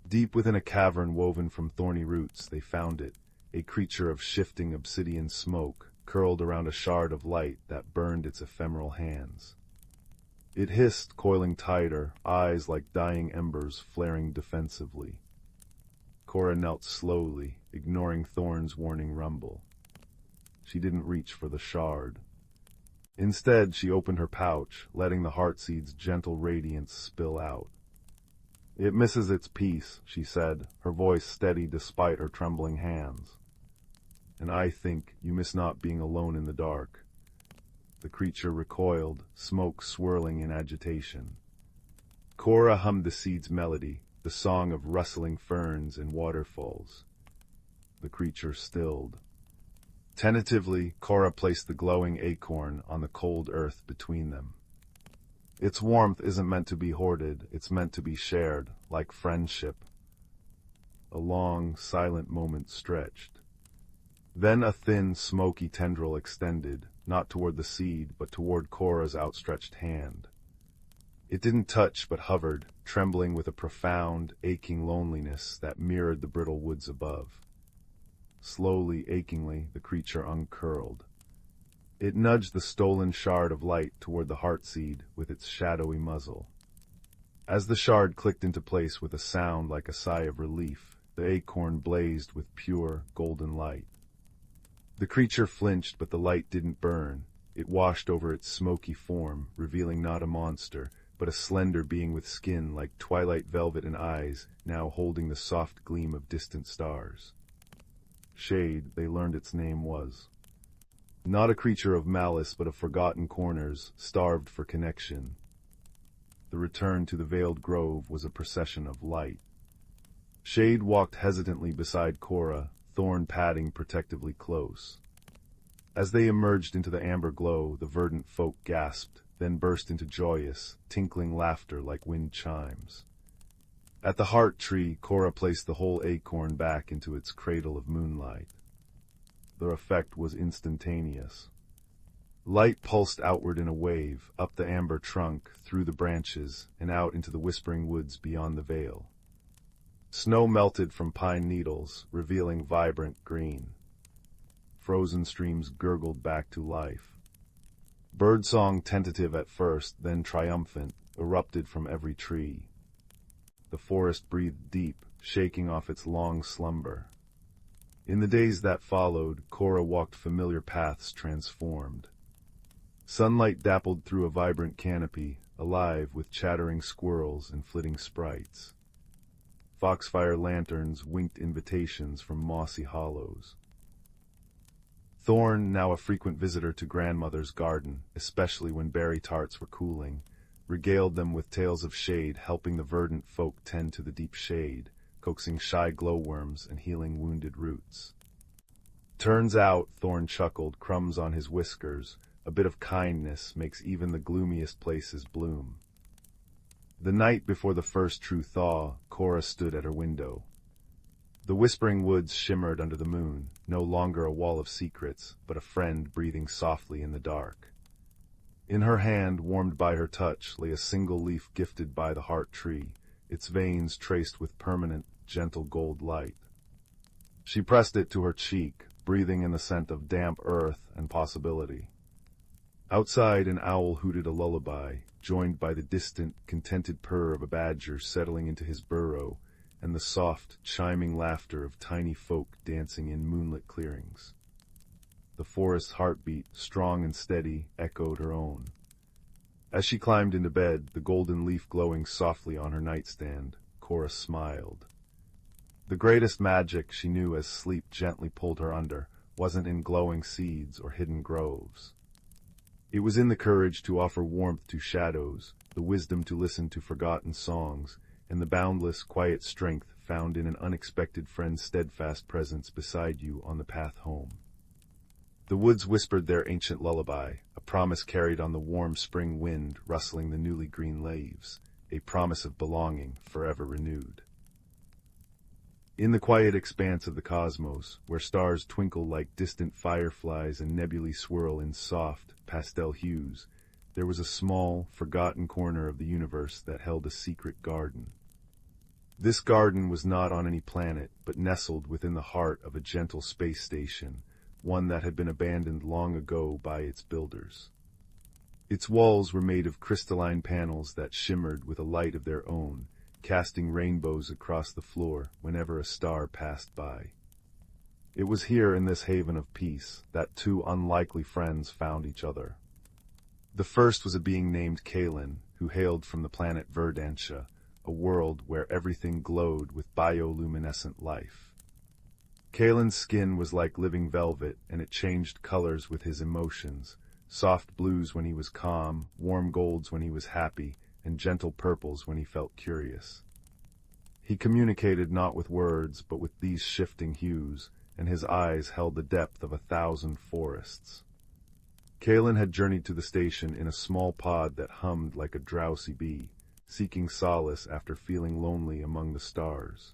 Deep within a cavern woven from thorny roots, they found it, a creature of shifting obsidian smoke, curled around a shard of light that burned its ephemeral hands. It hissed, coiling tighter, eyes like dying embers flaring defensively. Cora knelt slowly, ignoring Thorn's warning rumble. She didn't reach for the shard. Instead, she opened her pouch, letting the heartseed's gentle radiance spill out. It misses its piece, she said, her voice steady despite her trembling hands. And I think you miss not being alone in the dark. The creature recoiled, smoke swirling in agitation. Cora hummed the seed's melody, the song of rustling ferns and waterfalls. The creature stilled. Tentatively, Cora placed the glowing acorn on the cold earth between them. Its warmth isn't meant to be hoarded, it's meant to be shared, like friendship. A long, silent moment stretched. Then a thin, smoky tendril extended, not toward the seed, but toward Cora's outstretched hand. It didn't touch, but hovered, trembling with a profound, aching loneliness that mirrored the brittle woods above. Slowly, achingly, the creature uncurled. It nudged the stolen shard of light toward the heartseed with its shadowy muzzle. As the shard clicked into place with a sound like a sigh of relief, the acorn blazed with pure, golden light. The creature flinched, but the light didn't burn. It washed over its smoky form, revealing not a monster, but but a slender being with skin like twilight velvet and eyes now holding the soft gleam of distant stars. Shade, they learned its name was. Not a creature of malice but of forgotten corners, starved for connection. The return to the veiled grove was a procession of light. Shade walked hesitantly beside Cora, Thorn padding protectively close. As they emerged into the amber glow, the verdant folk gasped, then burst into joyous, tinkling laughter like wind chimes. At the heart tree, Cora placed the whole acorn back into its cradle of moonlight. The effect was instantaneous. Light pulsed outward in a wave, up the amber trunk, through the branches, and out into the whispering woods beyond the veil. Snow melted from pine needles, revealing vibrant green. Frozen streams gurgled back to life. Birdsong, tentative at first, then triumphant, erupted from every tree. The forest breathed deep, shaking off its long slumber. In the days that followed, Cora walked familiar paths transformed. Sunlight dappled through a vibrant canopy, alive with chattering squirrels and flitting sprites. Foxfire lanterns winked invitations from mossy hollows. Thorn, now a frequent visitor to grandmother's garden, especially when berry tarts were cooling, regaled them with tales of Shade, helping the verdant folk tend to the deep shade, coaxing shy glowworms and healing wounded roots. Turns out, Thorn chuckled, crumbs on his whiskers, a bit of kindness makes even the gloomiest places bloom. The night before the first true thaw, Cora stood at her window. The whispering woods shimmered under the moon, no longer a wall of secrets, but a friend breathing softly in the dark. In her hand, warmed by her touch, lay a single leaf gifted by the heart tree, its veins traced with permanent, gentle gold light. She pressed it to her cheek, breathing in the scent of damp earth and possibility. Outside, an owl hooted a lullaby, joined by the distant, contented purr of a badger settling into his burrow, and the soft, chiming laughter of tiny folk dancing in moonlit clearings. The forest's heartbeat, strong and steady, echoed her own. As she climbed into bed, the golden leaf glowing softly on her nightstand, Cora smiled. The greatest magic, she knew as sleep gently pulled her under, wasn't in glowing seeds or hidden groves. It was in the courage to offer warmth to shadows, the wisdom to listen to forgotten songs, and the boundless, quiet strength found in an unexpected friend's steadfast presence beside you on the path home. The woods whispered their ancient lullaby, a promise carried on the warm spring wind rustling the newly green leaves, a promise of belonging forever renewed. In the quiet expanse of the cosmos, where stars twinkle like distant fireflies and nebulae swirl in soft, pastel hues, there was a small, forgotten corner of the universe that held a secret garden. This garden was not on any planet, but nestled within the heart of a gentle space station, one that had been abandoned long ago by its builders. Its walls were made of crystalline panels that shimmered with a light of their own, casting rainbows across the floor whenever a star passed by. It was here in this haven of peace that two unlikely friends found each other. The first was a being named Kalin, who hailed from the planet Verdantia, a world where everything glowed with bioluminescent life. Kalen's skin was like living velvet, and it changed colors with his emotions, soft blues when he was calm, warm golds when he was happy, and gentle purples when he felt curious. He communicated not with words, but with these shifting hues, and his eyes held the depth of 1,000 forests. Kalen had journeyed to the station in a small pod that hummed like a drowsy bee, seeking solace after feeling lonely among the stars.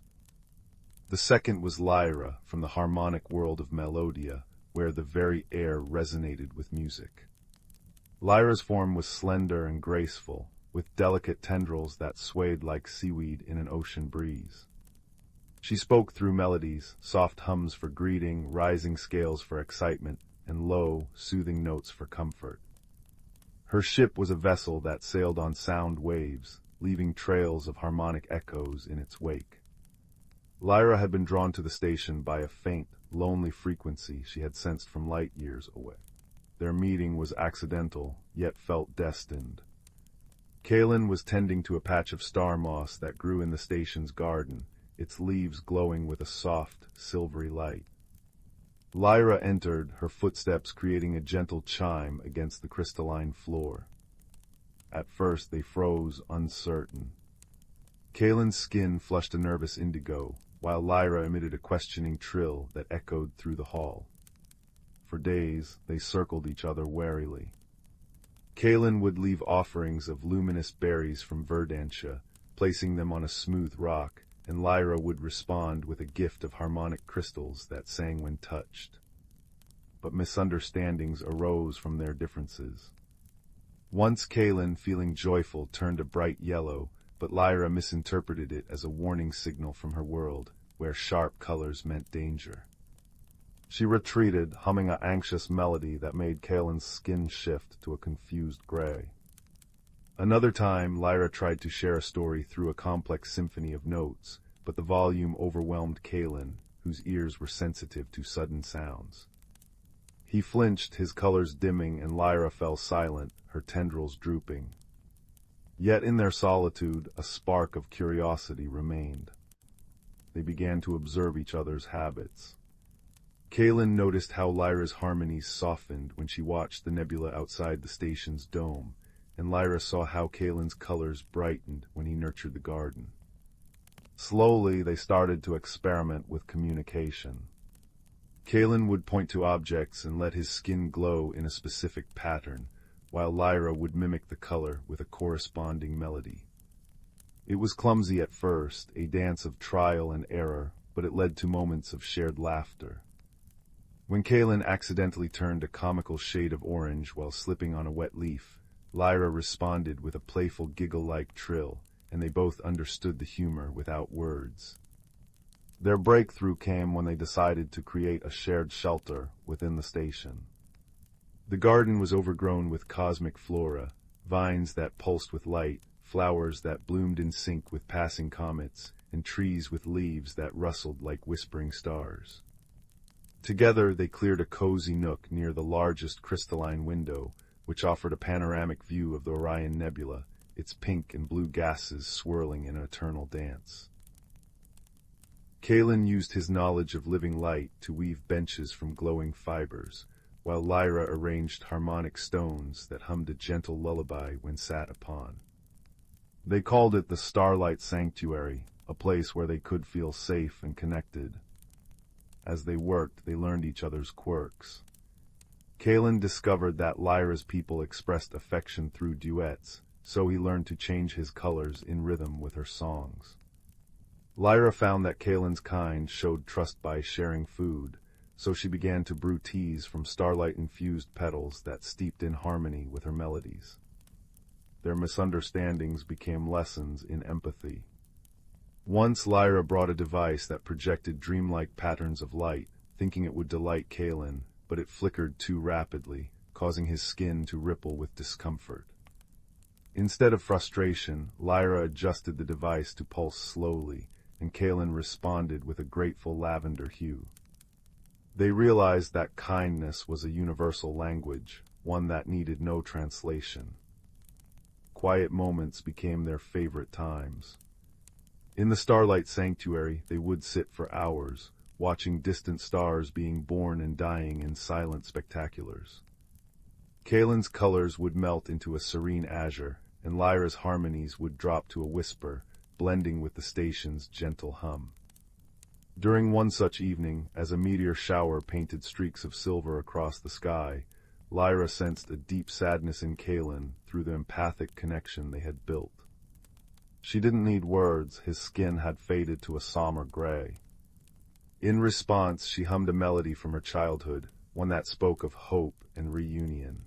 The second was Lyra, from the harmonic world of Melodia, where the very air resonated with music. Lyra's form was slender and graceful, with delicate tendrils that swayed like seaweed in an ocean breeze. She spoke through melodies, soft hums for greeting, rising scales for excitement, and low, soothing notes for comfort. Her ship was a vessel that sailed on sound waves, leaving trails of harmonic echoes in its wake. Lyra had been drawn to the station by a faint, lonely frequency she had sensed from light years away. Their meeting was accidental, yet felt destined. Kalen was tending to a patch of star moss that grew in the station's garden, its leaves glowing with a soft, silvery light. Lyra entered, her footsteps creating a gentle chime against the crystalline floor. At first they froze, uncertain. Kalen's skin flushed a nervous indigo, while Lyra emitted a questioning trill that echoed through the hall. For days, they circled each other warily. Kalen would leave offerings of luminous berries from Verdantia, placing them on a smooth rock, and Lyra would respond with a gift of harmonic crystals that sang when touched. But misunderstandings arose from their differences. Once Kalen, feeling joyful, turned a bright yellow, but Lyra misinterpreted it as a warning signal from her world, where sharp colors meant danger. She retreated, humming an anxious melody that made Kalen's skin shift to a confused gray. Another time, Lyra tried to share a story through a complex symphony of notes, but the volume overwhelmed Kalen, whose ears were sensitive to sudden sounds. He flinched, his colors dimming, and Lyra fell silent, her tendrils drooping. Yet in their solitude, a spark of curiosity remained. They began to observe each other's habits. Kalen noticed how Lyra's harmonies softened when she watched the nebula outside the station's dome, and Lyra saw how Kalen's colors brightened when he nurtured the garden. Slowly, they started to experiment with communication. Kalen would point to objects and let his skin glow in a specific pattern, while Lyra would mimic the color with a corresponding melody. It was clumsy at first, a dance of trial and error, but it led to moments of shared laughter. When Kalen accidentally turned a comical shade of orange while slipping on a wet leaf, Lyra responded with a playful giggle-like trill, and they both understood the humor without words. Their breakthrough came when they decided to create a shared shelter within the station. The garden was overgrown with cosmic flora, vines that pulsed with light, flowers that bloomed in sync with passing comets, and trees with leaves that rustled like whispering stars. Together they cleared a cozy nook near the largest crystalline window, which offered a panoramic view of the Orion Nebula, its pink and blue gases swirling in an eternal dance. Kalen used his knowledge of living light to weave benches from glowing fibers, while Lyra arranged harmonic stones that hummed a gentle lullaby when sat upon. They called it the Starlight Sanctuary, a place where they could feel safe and connected. As they worked, they learned each other's quirks. Kalen discovered that Lyra's people expressed affection through duets, so he learned to change his colors in rhythm with her songs. Lyra found that Kalen's kind showed trust by sharing food, so she began to brew teas from starlight-infused petals that steeped in harmony with her melodies. Their misunderstandings became lessons in empathy. Once Lyra brought a device that projected dreamlike patterns of light, thinking it would delight Kalen, but it flickered too rapidly, causing his skin to ripple with discomfort. Instead of frustration, Lyra adjusted the device to pulse slowly, and Kalen responded with a grateful lavender hue. They realized that kindness was a universal language, one that needed no translation. Quiet moments became their favorite times. In the Starlight Sanctuary, they would sit for hours, watching distant stars being born and dying in silent spectaculars. Kalen's colors would melt into a serene azure, and Lyra's harmonies would drop to a whisper, blending with the station's gentle hum. During one such evening, as a meteor shower painted streaks of silver across the sky, Lyra sensed a deep sadness in Kalen through the empathic connection they had built. She didn't need words, his skin had faded to a somber gray. In response, she hummed a melody from her childhood, one that spoke of hope and reunion.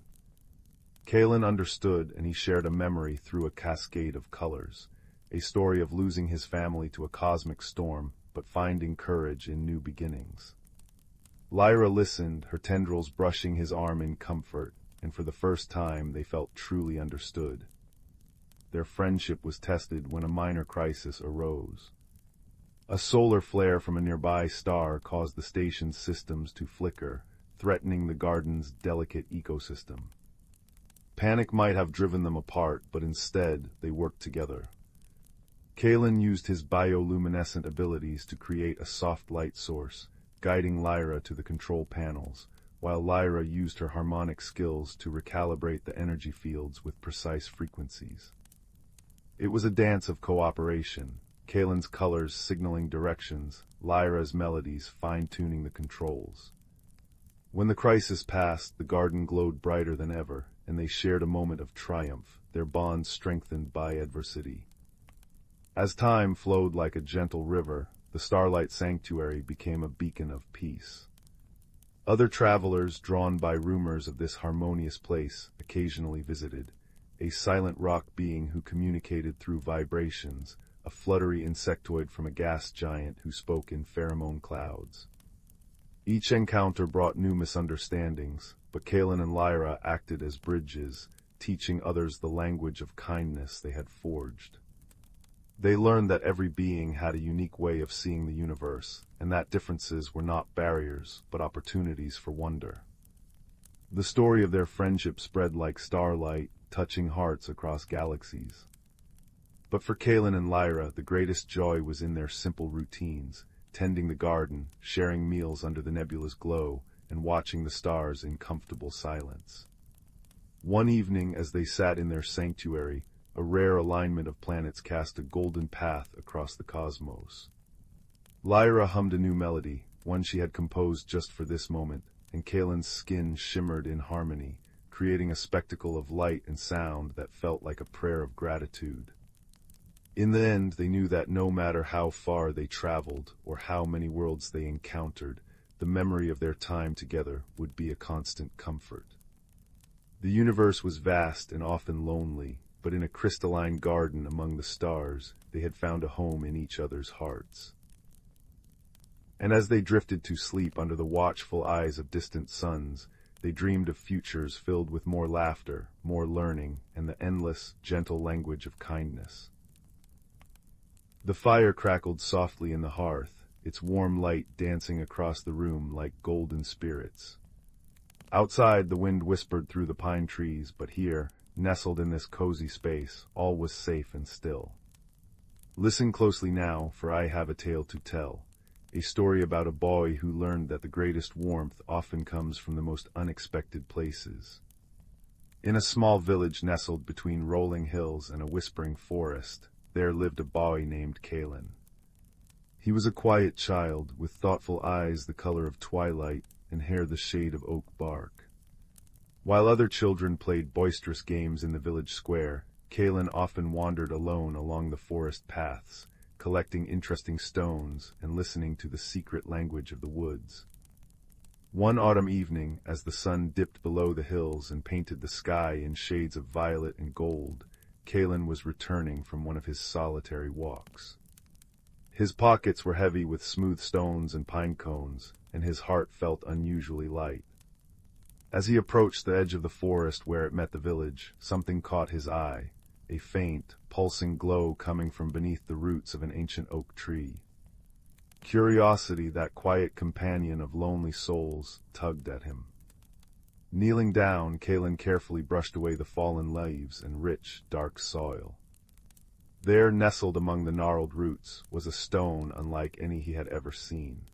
Kalen understood, and he shared a memory through a cascade of colors, a story of losing his family to a cosmic storm, but finding courage in new beginnings. Lyra listened, her tendrils brushing his arm in comfort, and for the first time they felt truly understood. Their friendship was tested when a minor crisis arose. A solar flare from a nearby star caused the station's systems to flicker, threatening the garden's delicate ecosystem. Panic might have driven them apart, but instead, they worked together. Kalen used his bioluminescent abilities to create a soft light source, guiding Lyra to the control panels, while Lyra used her harmonic skills to recalibrate the energy fields with precise frequencies. It was a dance of cooperation, Kalen's colors signaling directions, Lyra's melodies fine-tuning the controls. When the crisis passed, the garden glowed brighter than ever, and they shared a moment of triumph, their bond strengthened by adversity. As time flowed like a gentle river, the Starlight Sanctuary became a beacon of peace. Other travelers, drawn by rumors of this harmonious place, occasionally visited, a silent rock being who communicated through vibrations, a fluttery insectoid from a gas giant who spoke in pheromone clouds. Each encounter brought new misunderstandings, but Kalen and Lyra acted as bridges, teaching others the language of kindness they had forged. They learned that every being had a unique way of seeing the universe, and that differences were not barriers, but opportunities for wonder. The story of their friendship spread like starlight, touching hearts across galaxies. But for Kalen and Lyra, the greatest joy was in their simple routines, tending the garden, sharing meals under the nebula's glow, and watching the stars in comfortable silence. One evening, as they sat in their sanctuary, a rare alignment of planets cast a golden path across the cosmos. Lyra hummed a new melody, one she had composed just for this moment, and Kalen's skin shimmered in harmony, creating a spectacle of light and sound that felt like a prayer of gratitude. In the end, they knew that no matter how far they traveled or how many worlds they encountered, the memory of their time together would be a constant comfort. The universe was vast and often lonely, but in a crystalline garden among the stars, they had found a home in each other's hearts. And as they drifted to sleep under the watchful eyes of distant suns, they dreamed of futures filled with more laughter, more learning, and the endless, gentle language of kindness. The fire crackled softly in the hearth, its warm light dancing across the room like golden spirits. Outside, the wind whispered through the pine trees, but here, nestled in this cozy space, all was safe and still. Listen closely now, for I have a tale to tell, a story about a boy who learned that the greatest warmth often comes from the most unexpected places. In a small village nestled between rolling hills and a whispering forest, there lived a boy named Kalen. He was a quiet child, with thoughtful eyes the color of twilight and hair the shade of oak bark. While other children played boisterous games in the village square, Kalen often wandered alone along the forest paths, collecting interesting stones and listening to the secret language of the woods. One autumn evening, as the sun dipped below the hills and painted the sky in shades of violet and gold, Kalen was returning from one of his solitary walks. His pockets were heavy with smooth stones and pine cones, and his heart felt unusually light. As he approached the edge of the forest where it met the village, something caught his eye, a faint, pulsing glow coming from beneath the roots of an ancient oak tree. Curiosity, that quiet companion of lonely souls, tugged at him. Kneeling down, Kalen carefully brushed away the fallen leaves and rich, dark soil. There, nestled among the gnarled roots, was a stone unlike any he had ever seen.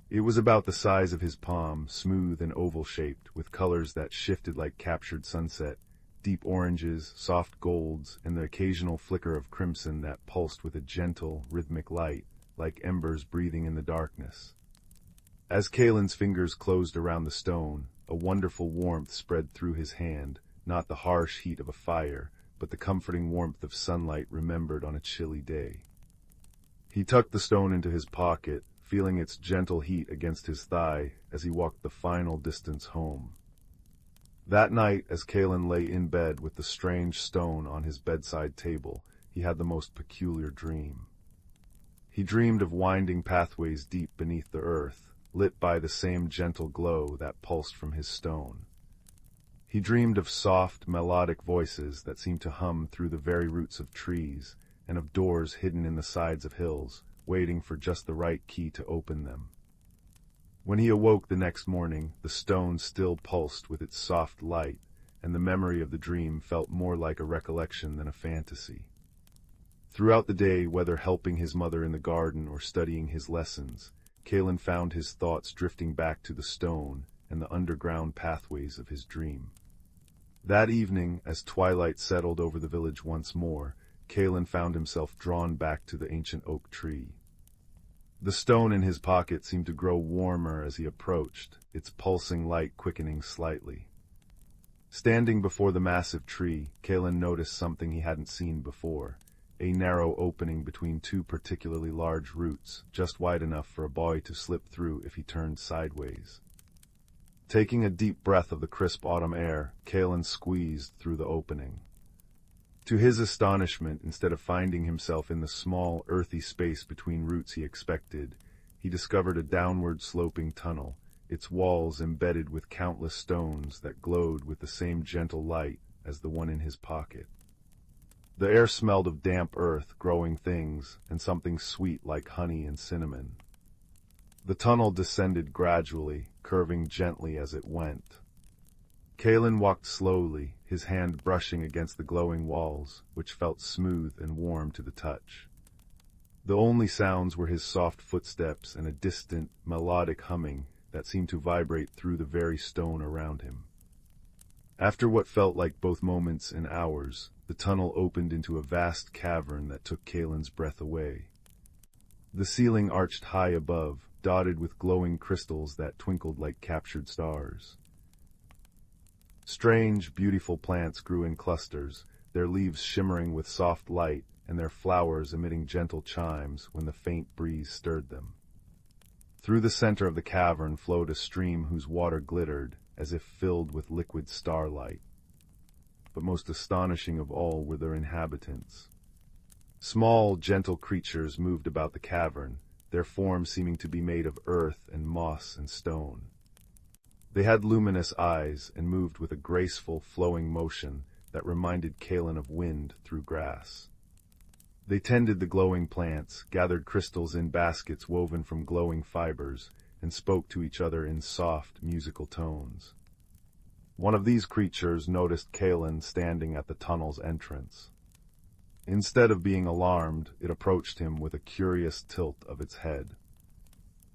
It was about the size of his palm, smooth and oval-shaped, with colors that shifted like captured sunset, deep oranges, soft golds, and the occasional flicker of crimson that pulsed with a gentle, rhythmic light, like embers breathing in the darkness. As Kalen's fingers closed around the stone, a wonderful warmth spread through his hand, not the harsh heat of a fire, but the comforting warmth of sunlight remembered on a chilly day. He tucked the stone into his pocket, feeling its gentle heat against his thigh as he walked the final distance home. That night, as Kalen lay in bed with the strange stone on his bedside table, he had the most peculiar dream. He dreamed of winding pathways deep beneath the earth, lit by the same gentle glow that pulsed from his stone. He dreamed of soft, melodic voices that seemed to hum through the very roots of trees, and of doors hidden in the sides of hills, waiting for just the right key to open them. When he awoke the next morning, the stone still pulsed with its soft light, and the memory of the dream felt more like a recollection than a fantasy. Throughout the day, whether helping his mother in the garden or studying his lessons, Kalen found his thoughts drifting back to the stone and the underground pathways of his dream. That evening, as twilight settled over the village once more, Kalen found himself drawn back to the ancient oak tree. The stone in his pocket seemed to grow warmer as he approached, its pulsing light quickening slightly. Standing before the massive tree, Kalen noticed something he hadn't seen before, a narrow opening between two particularly large roots, just wide enough for a boy to slip through if he turned sideways. Taking a deep breath of the crisp autumn air, Kalen squeezed through the opening. To his astonishment, instead of finding himself in the small, earthy space between roots he expected, he discovered a downward-sloping tunnel, its walls embedded with countless stones that glowed with the same gentle light as the one in his pocket. The air smelled of damp earth, growing things, and something sweet like honey and cinnamon. The tunnel descended gradually, curving gently as it went. Kalen walked slowly, his hand brushing against the glowing walls, which felt smooth and warm to the touch. The only sounds were his soft footsteps and a distant, melodic humming that seemed to vibrate through the very stone around him. After what felt like both moments and hours, the tunnel opened into a vast cavern that took Kalen's breath away. The ceiling arched high above, dotted with glowing crystals that twinkled like captured stars. Strange, beautiful plants grew in clusters, their leaves shimmering with soft light and their flowers emitting gentle chimes when the faint breeze stirred them. Through the center of the cavern flowed a stream whose water glittered, as if filled with liquid starlight. But most astonishing of all were their inhabitants. Small, gentle creatures moved about the cavern, their forms seeming to be made of earth and moss and stone. They had luminous eyes and moved with a graceful, flowing motion that reminded Kalen of wind through grass. They tended the glowing plants, gathered crystals in baskets woven from glowing fibers, and spoke to each other in soft, musical tones. One of these creatures noticed Kalen standing at the tunnel's entrance. Instead of being alarmed, it approached him with a curious tilt of its head.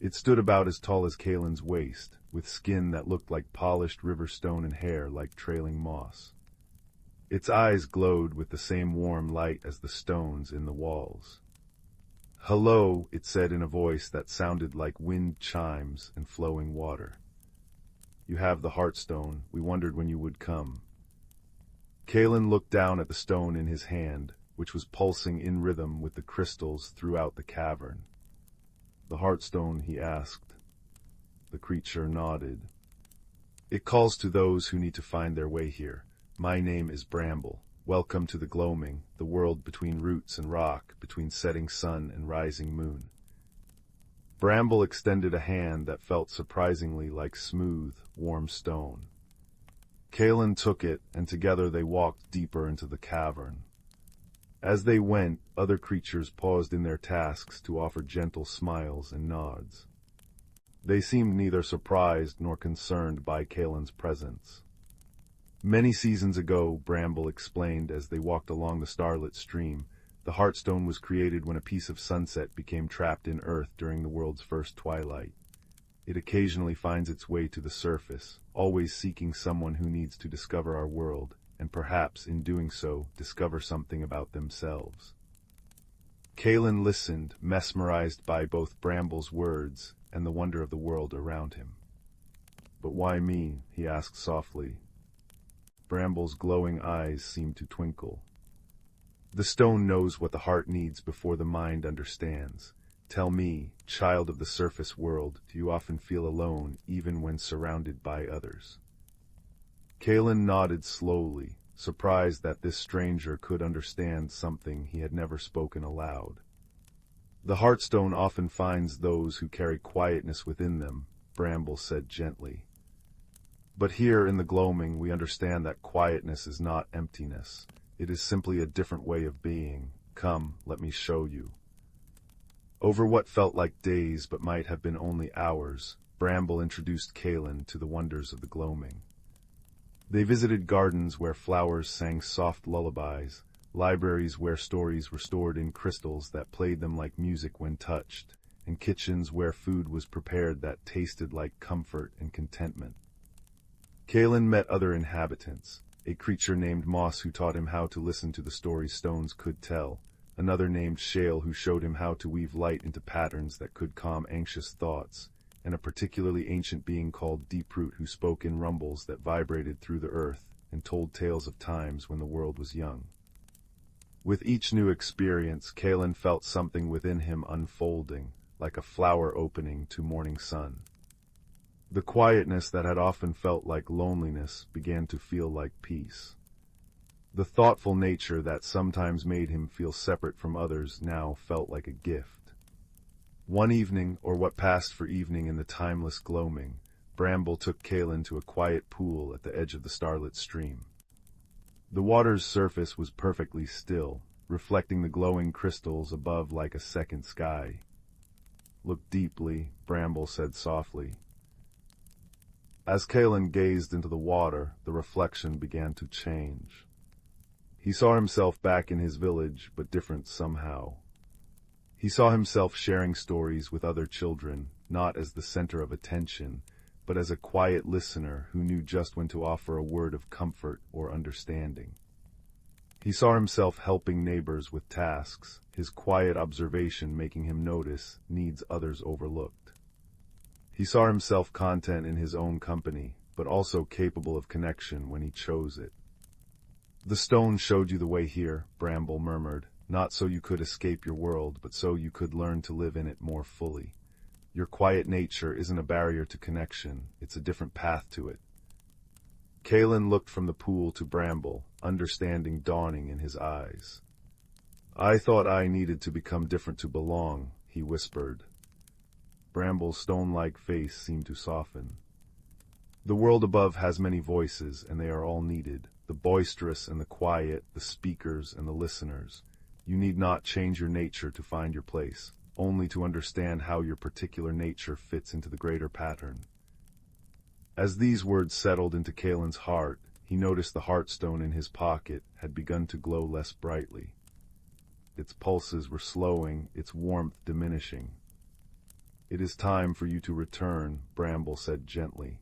It stood about as tall as Kalen's waist, with skin that looked like polished river stone and hair like trailing moss. Its eyes glowed with the same warm light as the stones in the walls. "Hello," it said in a voice that sounded like wind chimes and flowing water. "You have the Heartstone. We wondered when you would come." Kalen looked down at the stone in his hand, which was pulsing in rhythm with the crystals throughout the cavern. "The Heartstone?" he asked. The creature nodded. "It calls to those who need to find their way here. My name is Bramble. Welcome to the gloaming, the world between roots and rock, between setting sun and rising moon." Bramble extended a hand that felt surprisingly like smooth, warm stone. Kalen took it, and together they walked deeper into the cavern. As they went, other creatures paused in their tasks to offer gentle smiles and nods. They seemed neither surprised nor concerned by Kalen's presence. "Many seasons ago," Bramble explained as they walked along the starlit stream, "the Heartstone was created when a piece of sunset became trapped in earth during the world's first twilight. It occasionally finds its way to the surface, always seeking someone who needs to discover our world, and perhaps, in doing so, discover something about themselves." Kalen listened, mesmerized by both Bramble's words and the wonder of the world around him. "But why me?" he asked softly. Bramble's glowing eyes seemed to twinkle. "The stone knows what the heart needs before the mind understands. Tell me, child of the surface world, do you often feel alone, even when surrounded by others?" Kalen nodded slowly, surprised that this stranger could understand something he had never spoken aloud. "The Heartstone often finds those who carry quietness within them," Bramble said gently. "But here in the gloaming we understand that quietness is not emptiness. It is simply a different way of being. Come, let me show you." Over what felt like days but might have been only hours, Bramble introduced Kalen to the wonders of the gloaming. They visited gardens where flowers sang soft lullabies, libraries where stories were stored in crystals that played them like music when touched, and kitchens where food was prepared that tasted like comfort and contentment. Kalen met other inhabitants, a creature named Moss who taught him how to listen to the stories stones could tell, another named Shale who showed him how to weave light into patterns that could calm anxious thoughts, and a particularly ancient being called Deeproot who spoke in rumbles that vibrated through the earth and told tales of times when the world was young. With each new experience, Kalen felt something within him unfolding, like a flower opening to morning sun. The quietness that had often felt like loneliness began to feel like peace. The thoughtful nature that sometimes made him feel separate from others now felt like a gift. One evening, or what passed for evening in the timeless gloaming, Bramble took Kalen to a quiet pool at the edge of the starlit stream. The water's surface was perfectly still, reflecting the glowing crystals above like a second sky. "Look deeply," Bramble said softly. As Kalen gazed into the water, the reflection began to change. He saw himself back in his village, but different somehow. He saw himself sharing stories with other children, not as the center of attention, but as a quiet listener who knew just when to offer a word of comfort or understanding. He saw himself helping neighbors with tasks, his quiet observation making him notice needs others overlooked. He saw himself content in his own company, but also capable of connection when he chose it. "The stone showed you the way here," Bramble murmured, "not so you could escape your world, but so you could learn to live in it more fully. Your quiet nature isn't a barrier to connection, it's a different path to it." Kalen looked from the pool to Bramble, understanding dawning in his eyes. "I thought I needed to become different to belong," he whispered. Bramble's stone-like face seemed to soften. "The world above has many voices, and they are all needed, the boisterous and the quiet, the speakers and the listeners. You need not change your nature to find your place, only to understand how your particular nature fits into the greater pattern." As these words settled into Kalen's heart, he noticed the heartstone in his pocket had begun to glow less brightly. Its pulses were slowing, its warmth diminishing. "It is time for you to return," Bramble said gently.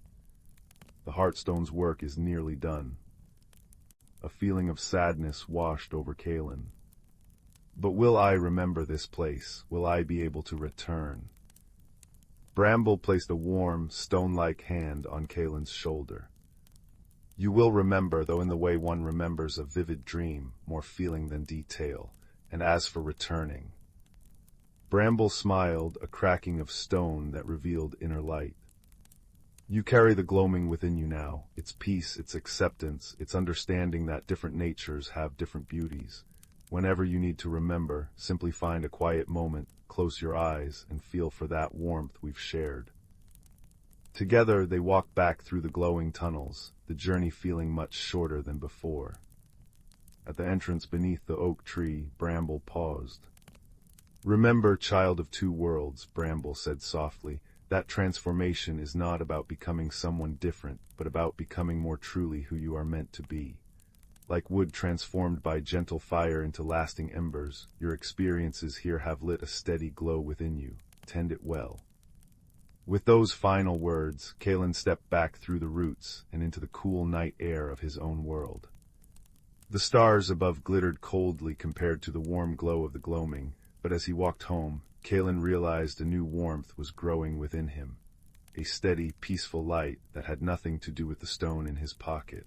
"The heartstone's work is nearly done." A feeling of sadness washed over Kalen. "But will I remember this place? Will I be able to return?" Bramble placed a warm, stone-like hand on Kalen's shoulder. "You will remember, though in the way one remembers a vivid dream, more feeling than detail. And as for returning—" Bramble smiled, a cracking of stone that revealed inner light. "You carry the gloaming within you now, its peace, its acceptance, its understanding that different natures have different beauties. Whenever you need to remember, simply find a quiet moment, close your eyes, and feel for that warmth we've shared." Together they walked back through the glowing tunnels, the journey feeling much shorter than before. At the entrance beneath the oak tree, Bramble paused. "Remember, child of two worlds," Bramble said softly, "that transformation is not about becoming someone different, but about becoming more truly who you are meant to be. Like wood transformed by gentle fire into lasting embers, your experiences here have lit a steady glow within you. Tend it well." With those final words, Kalen stepped back through the roots and into the cool night air of his own world. The stars above glittered coldly compared to the warm glow of the gloaming, but as he walked home, Kalen realized a new warmth was growing within him, a steady, peaceful light that had nothing to do with the stone in his pocket.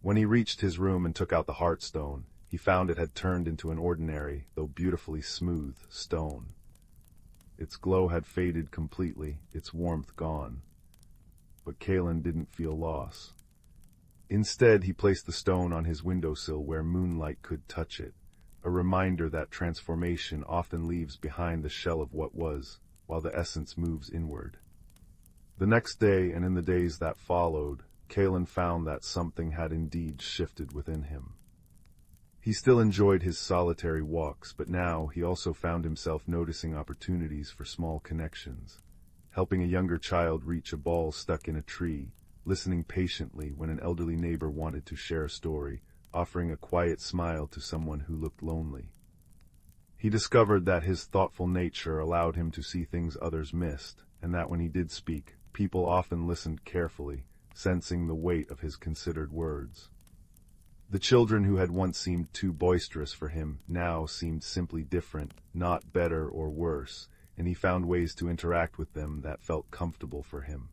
When he reached his room and took out the heartstone, he found it had turned into an ordinary, though beautifully smooth, stone. Its glow had faded completely, its warmth gone. But Kalen didn't feel loss. Instead, he placed the stone on his windowsill where moonlight could touch it, a reminder that transformation often leaves behind the shell of what was, while the essence moves inward. The next day, and in the days that followed, Kalen found that something had indeed shifted within him. He still enjoyed his solitary walks, but now he also found himself noticing opportunities for small connections, helping a younger child reach a ball stuck in a tree, listening patiently when an elderly neighbor wanted to share a story, offering a quiet smile to someone who looked lonely. He discovered that his thoughtful nature allowed him to see things others missed, and that when he did speak, people often listened carefully, sensing the weight of his considered words. The children who had once seemed too boisterous for him now seemed simply different, not better or worse, and he found ways to interact with them that felt comfortable for him.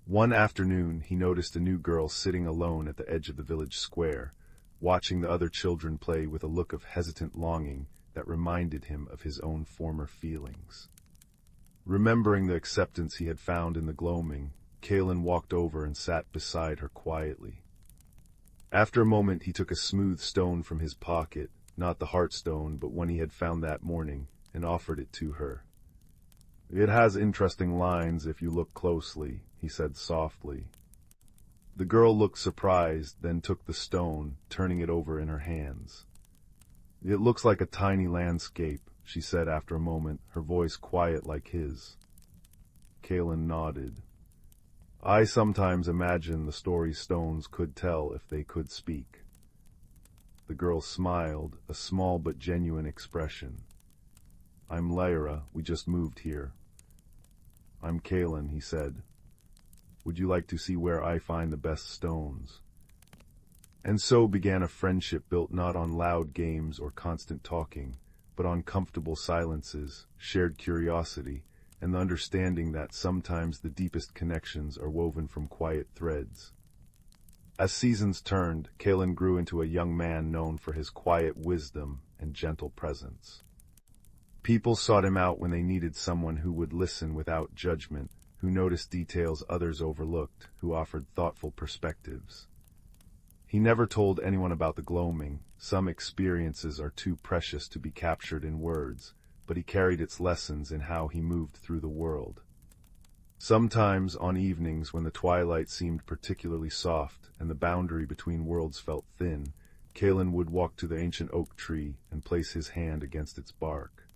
One afternoon, he noticed a new girl sitting alone at the edge of the village square, watching the other children play with a look of hesitant longing that reminded him of his own former feelings. Remembering the acceptance he had found in the gloaming, Kalen walked over and sat beside her quietly. After a moment, he took a smooth stone from his pocket, not the heartstone, but one he had found that morning, and offered it to her. "It has interesting lines if you look closely," he said softly. The girl looked surprised, then took the stone, turning it over in her hands. "It looks like a tiny landscape," she said after a moment, her voice quiet like his. Kalen nodded. "I sometimes imagine the stories stones could tell if they could speak." The girl smiled, a small but genuine expression. "I'm Lyra, we just moved here." "I'm Kalen," he said. "Would you like to see where I find the best stones?" And so began a friendship built not on loud games or constant talking, but on comfortable silences, shared curiosity, and the understanding that sometimes the deepest connections are woven from quiet threads. As seasons turned, Kalen grew into a young man known for his quiet wisdom and gentle presence. People sought him out when they needed someone who would listen without judgment, who noticed details others overlooked, who offered thoughtful perspectives. He never told anyone about the gloaming. Some experiences are too precious to be captured in words, but he carried its lessons in how he moved through the world. Sometimes, on evenings when the twilight seemed particularly soft and the boundary between worlds felt thin, Kalen would walk to the ancient oak tree and place his hand against its bark.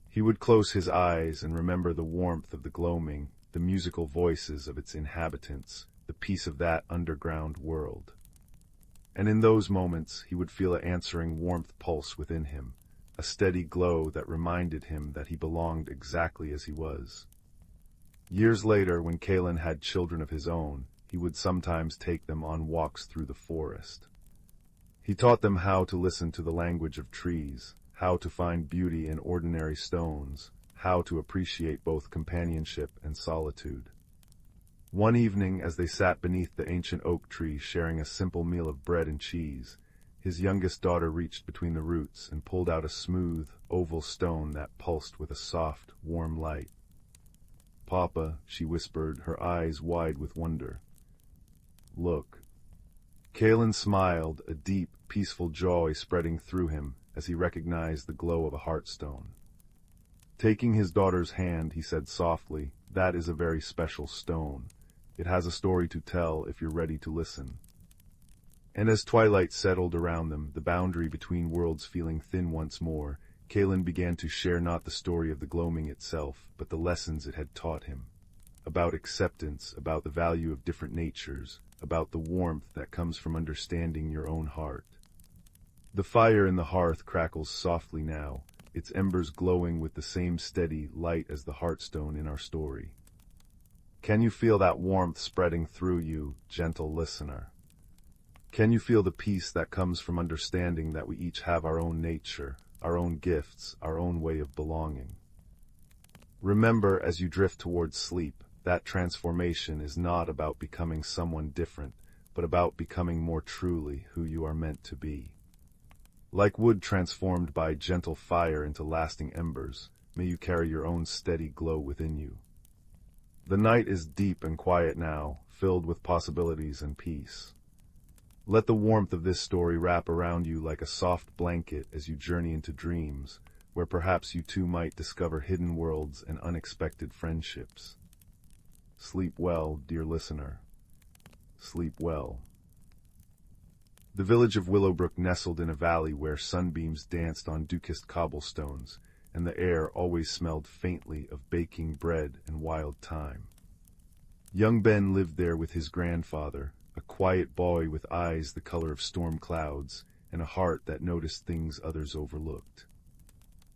He would close his eyes and remember the warmth of the gloaming, the musical voices of its inhabitants, the peace of that underground world. And in those moments, he would feel an answering warmth pulse within him, a steady glow that reminded him that he belonged exactly as he was. Years later, when Kalen had children of his own, he would sometimes take them on walks through the forest. He taught them how to listen to the language of trees, how to find beauty in ordinary stones, how to appreciate both companionship and solitude. One evening, as they sat beneath the ancient oak tree sharing a simple meal of bread and cheese, his youngest daughter reached between the roots and pulled out a smooth, oval stone that pulsed with a soft, warm light. "Papa," she whispered, her eyes wide with wonder. "Look." Kalen smiled, a deep, peaceful joy spreading through him as he recognized the glow of a heartstone. Taking his daughter's hand, he said softly, "That is a very special stone. It has a story to tell if you're ready to listen." And as twilight settled around them, the boundary between worlds feeling thin once more, Kalen began to share not the story of the gloaming itself, but the lessons it had taught him. About acceptance, about the value of different natures, about the warmth that comes from understanding your own heart. The fire in the hearth crackles softly now, its embers glowing with the same steady light as the heartstone in our story. Can you feel that warmth spreading through you, gentle listener? Can you feel the peace that comes from understanding that we each have our own nature, our own gifts, our own way of belonging? Remember, as you drift towards sleep, that transformation is not about becoming someone different, but about becoming more truly who you are meant to be. Like wood transformed by gentle fire into lasting embers, may you carry your own steady glow within you. The night is deep and quiet now, filled with possibilities and peace. Let the warmth of this story wrap around you like a soft blanket as you journey into dreams, where perhaps you too might discover hidden worlds and unexpected friendships. Sleep well, dear listener. Sleep well. The village of Willowbrook nestled in a valley where sunbeams danced on dew-kissed cobblestones, and the air always smelled faintly of baking bread and wild thyme. Young Ben lived there with his grandfather, a quiet boy with eyes the color of storm clouds and a heart that noticed things others overlooked.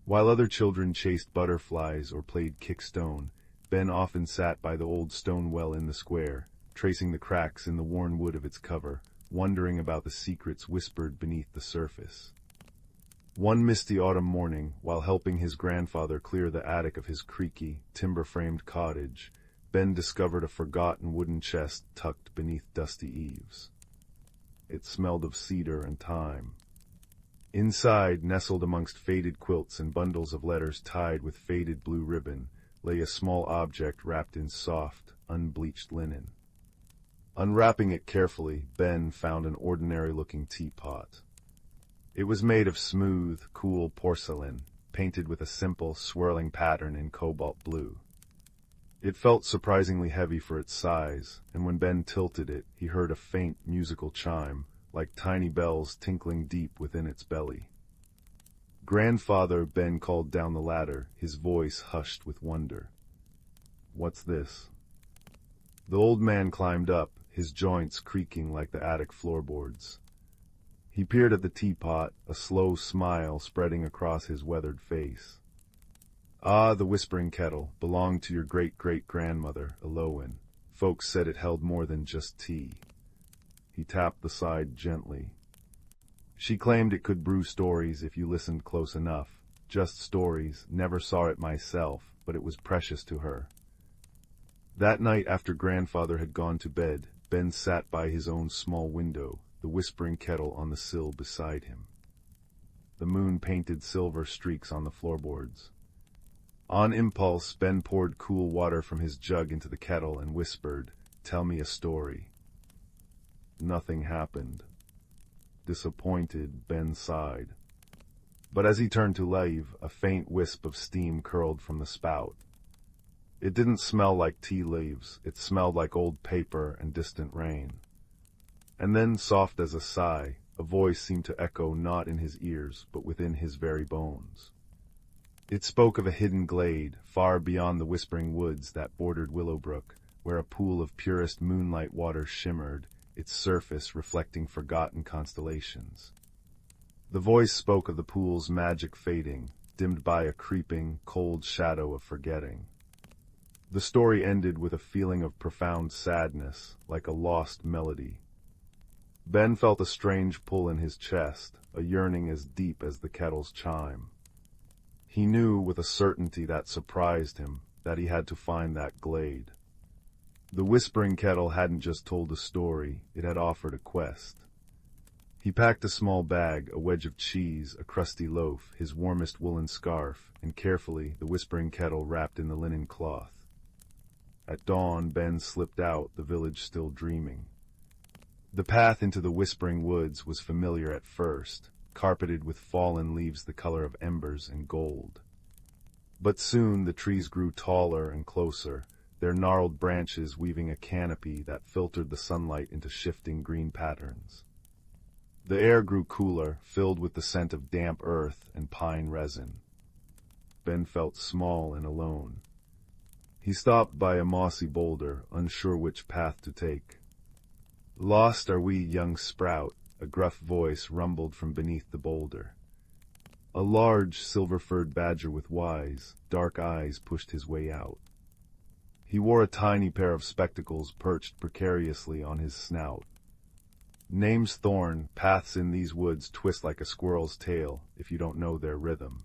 While other children chased butterflies or played kick-stone, Ben often sat by the old stone well in the square, tracing the cracks in the worn wood of its cover, wondering about the secrets whispered beneath the surface. One misty autumn morning, while helping his grandfather clear the attic of his creaky, timber-framed cottage, Ben discovered a forgotten wooden chest tucked beneath dusty eaves. It smelled of cedar and thyme. Inside, nestled amongst faded quilts and bundles of letters tied with faded blue ribbon, lay a small object wrapped in soft, unbleached linen. Unwrapping it carefully, Ben found an ordinary-looking teapot. It was made of smooth, cool porcelain, painted with a simple, swirling pattern in cobalt blue. It felt surprisingly heavy for its size, and when Ben tilted it, he heard a faint musical chime, like tiny bells tinkling deep within its belly. "Grandfather," Ben called down the ladder, his voice hushed with wonder. "What's this?" The old man climbed up, his joints creaking like the attic floorboards. He peered at the teapot, a slow smile spreading across his weathered face. "Ah, the whispering kettle belonged to your great-great-grandmother, Elowen. Folks said it held more than just tea." He tapped the side gently. "She claimed it could brew stories if you listened close enough. Just stories, never saw it myself, but it was precious to her." That night after grandfather had gone to bed, Ben sat by his own small window, the whispering kettle on the sill beside him. The moon painted silver streaks on the floorboards. On impulse, Ben poured cool water from his jug into the kettle and whispered, "Tell me a story." Nothing happened. Disappointed, Ben sighed. But as he turned to leave, a faint wisp of steam curled from the spout. It didn't smell like tea leaves, it smelled like old paper and distant rain. And then, soft as a sigh, a voice seemed to echo not in his ears, but within his very bones. It spoke of a hidden glade, far beyond the whispering woods that bordered Willowbrook, where a pool of purest moonlight water shimmered, its surface reflecting forgotten constellations. The voice spoke of the pool's magic fading, dimmed by a creeping, cold shadow of forgetting. The story ended with a feeling of profound sadness, like a lost melody. Ben felt a strange pull in his chest, a yearning as deep as the kettle's chime. He knew with a certainty that surprised him that he had to find that glade. The whispering kettle hadn't just told a story, it had offered a quest. He packed a small bag, a wedge of cheese, a crusty loaf, his warmest woolen scarf, and carefully the whispering kettle wrapped in the linen cloth. At dawn, Ben slipped out, the village still dreaming. The path into the whispering woods was familiar at first, carpeted with fallen leaves the color of embers and gold. But soon the trees grew taller and closer, their gnarled branches weaving a canopy that filtered the sunlight into shifting green patterns. The air grew cooler, filled with the scent of damp earth and pine resin. Ben felt small and alone. He stopped by a mossy boulder, unsure which path to take. "Lost are we, young sprout," a gruff voice rumbled from beneath the boulder. A large, silver-furred badger with wise, dark eyes pushed his way out. He wore a tiny pair of spectacles perched precariously on his snout. "Name's Thorn. Paths in these woods twist like a squirrel's tail if you don't know their rhythm."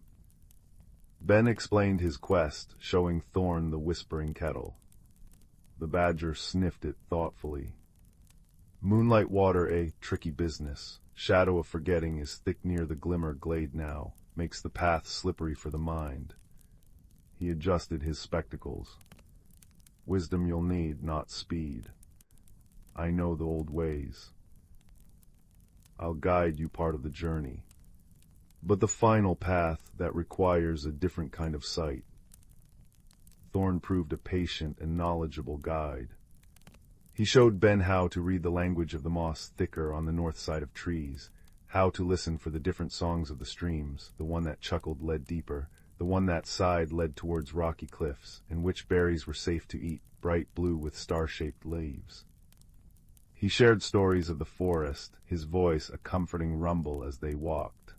Ben explained his quest, showing Thorn the whispering kettle. The badger sniffed it thoughtfully. "Moonlight water a tricky business. Shadow of forgetting is thick near the glimmer glade now, makes the path slippery for the mind." He adjusted his spectacles. "Wisdom you'll need, not speed. I know the old ways. I'll guide you part of the journey. But the final path, that requires a different kind of sight." Thorn proved a patient and knowledgeable guide. He showed Ben how to read the language of the moss thicker on the north side of trees, how to listen for the different songs of the streams, the one that chuckled led deeper, the one that side led towards rocky cliffs, in which berries were safe to eat, bright blue with star-shaped leaves. He shared stories of the forest, his voice a comforting rumble as they walked.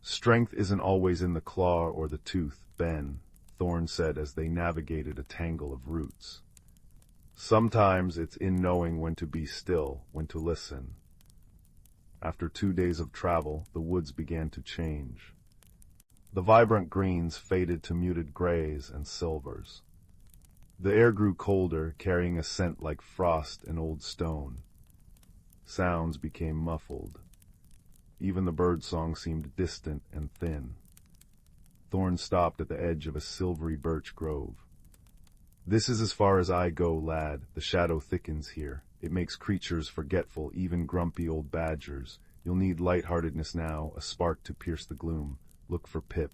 "Strength isn't always in the claw or the tooth, Ben," Thorn said as they navigated a tangle of roots. "Sometimes it's in knowing when to be still, when to listen." After 2 days of travel, the woods began to change. The vibrant greens faded to muted grays and silvers. The air grew colder, carrying a scent like frost and old stone. Sounds became muffled. Even the birdsong seemed distant and thin. Thorn stopped at the edge of a silvery birch grove. "This is as far as I go, lad. The shadow thickens here. It makes creatures forgetful, even grumpy old badgers. You'll need lightheartedness now, a spark to pierce the gloom. Look for Pip."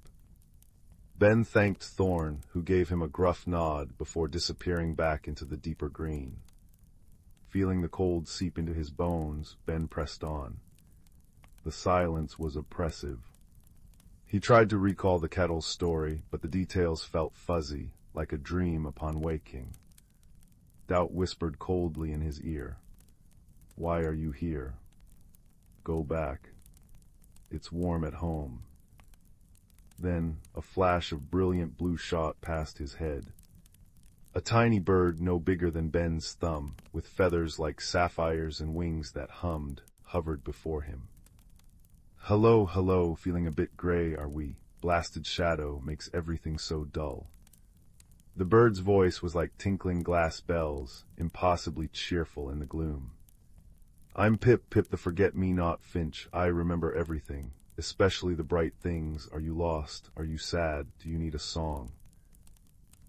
Ben thanked Thorn, who gave him a gruff nod before disappearing back into the deeper green. Feeling the cold seep into his bones, Ben pressed on. The silence was oppressive. He tried to recall the kettle's story, but the details felt fuzzy, like a dream upon waking. Doubt whispered coldly in his ear. "Why are you here? Go back. It's warm at home." Then a flash of brilliant blue shot past his head. A tiny bird no bigger than Ben's thumb, with feathers like sapphires and wings that hummed, hovered before him. "Hello, hello, feeling a bit gray, are we? Blasted shadow makes everything so dull." The bird's voice was like tinkling glass bells, impossibly cheerful in the gloom. "I'm Pip, Pip the forget-me-not finch. I remember everything, especially the bright things. Are you lost? Are you sad? Do you need a song?"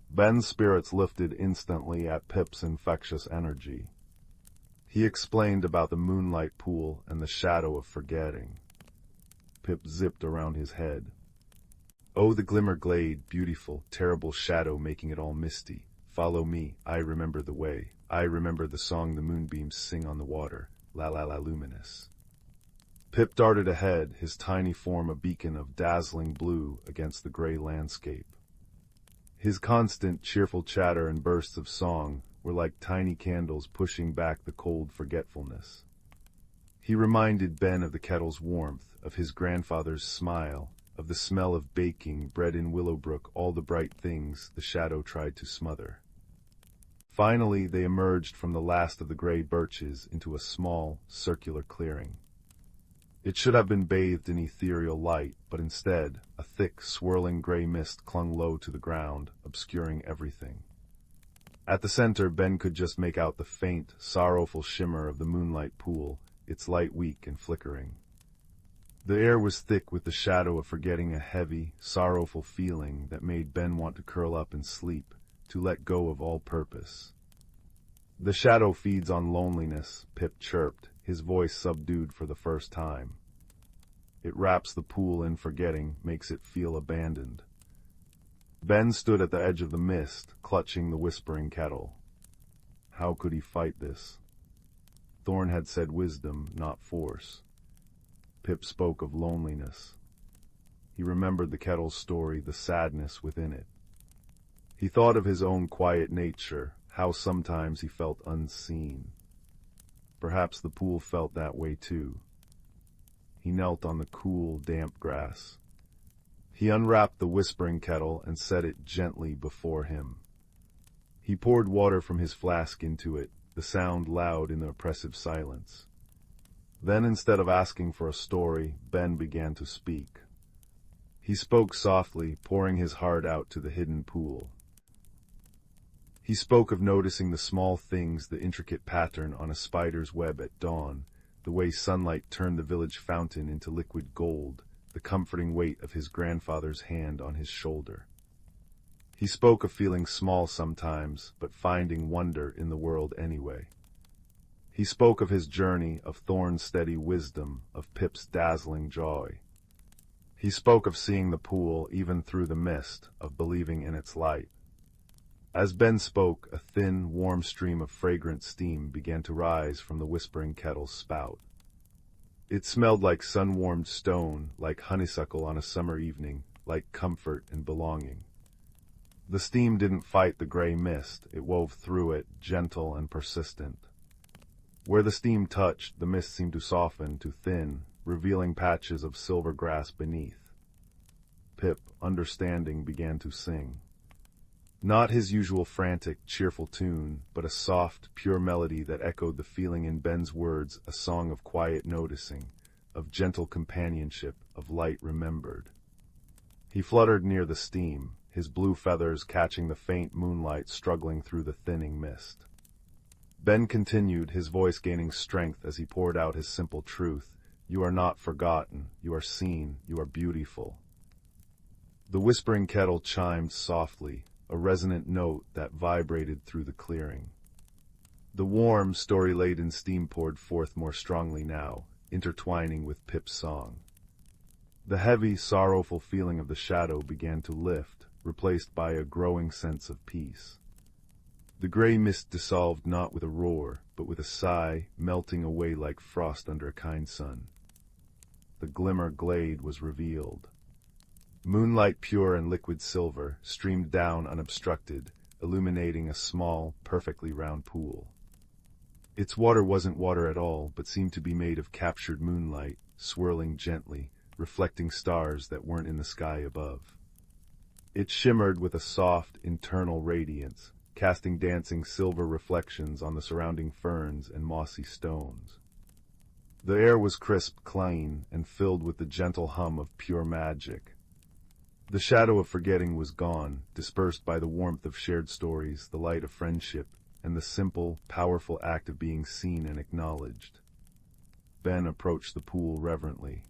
Ben's spirits lifted instantly at Pip's infectious energy. He explained about the moonlight pool and the shadow of forgetting. Pip zipped around his head. "Oh, the glimmer glade, beautiful, terrible shadow making it all misty. Follow me, I remember the way. I remember the song the moonbeams sing on the water, la la la luminous." Pip darted ahead, his tiny form a beacon of dazzling blue against the gray landscape. His constant, cheerful chatter and bursts of song were like tiny candles pushing back the cold forgetfulness. He reminded Ben of the kettle's warmth, of his grandfather's smile, of the smell of baking, bread in Willowbrook, all the bright things the shadow tried to smother. Finally, they emerged from the last of the gray birches into a small, circular clearing. It should have been bathed in ethereal light, but instead, a thick, swirling gray mist clung low to the ground, obscuring everything. At the center, Ben could just make out the faint, sorrowful shimmer of the moonlight pool, its light weak and flickering. The air was thick with the shadow of forgetting, a heavy, sorrowful feeling that made Ben want to curl up and sleep, to let go of all purpose. "The shadow feeds on loneliness," Pip chirped, his voice subdued for the first time. "It wraps the pool in forgetting, makes it feel abandoned." Ben stood at the edge of the mist, clutching the whispering kettle. How could he fight this? Thorn had said wisdom, not force. Pip spoke of loneliness. He remembered the kettle's story, the sadness within it. He thought of his own quiet nature, how sometimes he felt unseen. Perhaps the pool felt that way too. He knelt on the cool, damp grass. He unwrapped the whispering kettle and set it gently before him. He poured water from his flask into it, the sound loud in the oppressive silence. Then, instead of asking for a story, Ben began to speak. He spoke softly, pouring his heart out to the hidden pool. He spoke of noticing the small things, the intricate pattern on a spider's web at dawn, the way sunlight turned the village fountain into liquid gold, the comforting weight of his grandfather's hand on his shoulder. He spoke of feeling small sometimes, but finding wonder in the world anyway. He spoke of his journey, of Thorn's steady wisdom, of Pip's dazzling joy. He spoke of seeing the pool even through the mist, of believing in its light. As Ben spoke, a thin, warm stream of fragrant steam began to rise from the whispering kettle's spout. It smelled like sun-warmed stone, like honeysuckle on a summer evening, like comfort and belonging. The steam didn't fight the gray mist, it wove through it, gentle and persistent. Where the steam touched, the mist seemed to soften, to thin, revealing patches of silver grass beneath. Pip, understanding, began to sing. Not his usual frantic, cheerful tune, but a soft, pure melody that echoed the feeling in Ben's words, a song of quiet noticing, of gentle companionship, of light remembered. He fluttered near the steam, his blue feathers catching the faint moonlight struggling through the thinning mist. Ben continued, his voice gaining strength as he poured out his simple truth. You are not forgotten, you are seen, you are beautiful. The whispering kettle chimed softly, a resonant note that vibrated through the clearing. The warm, story-laden steam poured forth more strongly now, intertwining with Pip's song. The heavy, sorrowful feeling of the shadow began to lift, replaced by a growing sense of peace. The gray mist dissolved not with a roar, but with a sigh, melting away like frost under a kind sun. The glimmer glade was revealed. Moonlight pure and liquid silver streamed down unobstructed, illuminating a small, perfectly round pool. Its water wasn't water at all, but seemed to be made of captured moonlight, swirling gently, reflecting stars that weren't in the sky above. It shimmered with a soft, internal radiance, casting dancing silver reflections on the surrounding ferns and mossy stones. The air was crisp, clean, and filled with the gentle hum of pure magic. The shadow of forgetting was gone, dispersed by the warmth of shared stories, the light of friendship, and the simple, powerful act of being seen and acknowledged. Ben approached the pool reverently.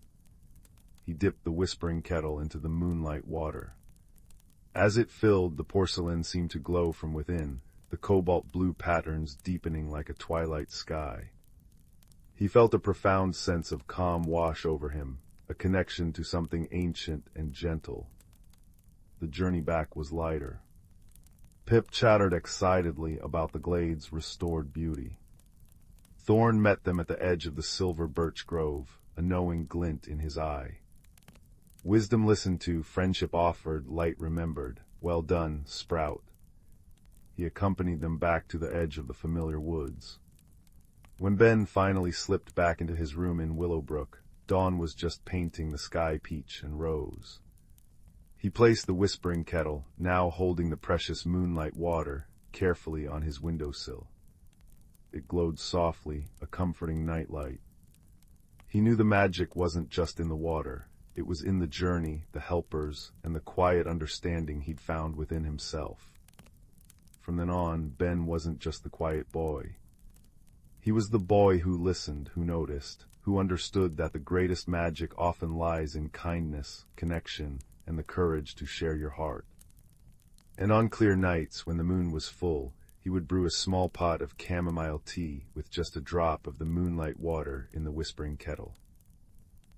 He dipped the whispering kettle into the moonlight water. As it filled, the porcelain seemed to glow from within, the cobalt blue patterns deepening like a twilight sky. He felt a profound sense of calm wash over him, a connection to something ancient and gentle. The journey back was lighter. Pip chattered excitedly about the glade's restored beauty. Thorn met them at the edge of the silver birch grove, a knowing glint in his eye. Wisdom listened to, friendship offered, light remembered. Well done, Sprout. He accompanied them back to the edge of the familiar woods. When Ben finally slipped back into his room in Willowbrook, dawn was just painting the sky peach and rose. He placed the whispering kettle, now holding the precious moonlight water, carefully on his windowsill. It glowed softly, a comforting nightlight. He knew the magic wasn't just in the water. It was in the journey, the helpers, and the quiet understanding he'd found within himself. From then on, Ben wasn't just the quiet boy. He was the boy who listened, who noticed, who understood that the greatest magic often lies in kindness, connection, and the courage to share your heart. And on clear nights, when the moon was full, he would brew a small pot of chamomile tea with just a drop of the moonlight water in the whispering kettle.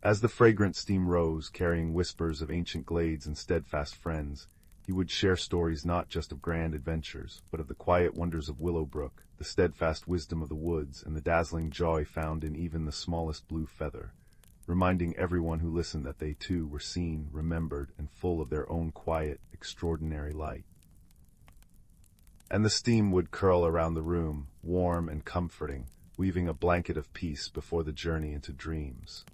As the fragrant steam rose, carrying whispers of ancient glades and steadfast friends, he would share stories not just of grand adventures, but of the quiet wonders of Willowbrook, the steadfast wisdom of the woods, and the dazzling joy found in even the smallest blue feather, reminding everyone who listened that they too were seen, remembered, and full of their own quiet, extraordinary light. And the steam would curl around the room, warm and comforting, weaving a blanket of peace before the journey into dreams.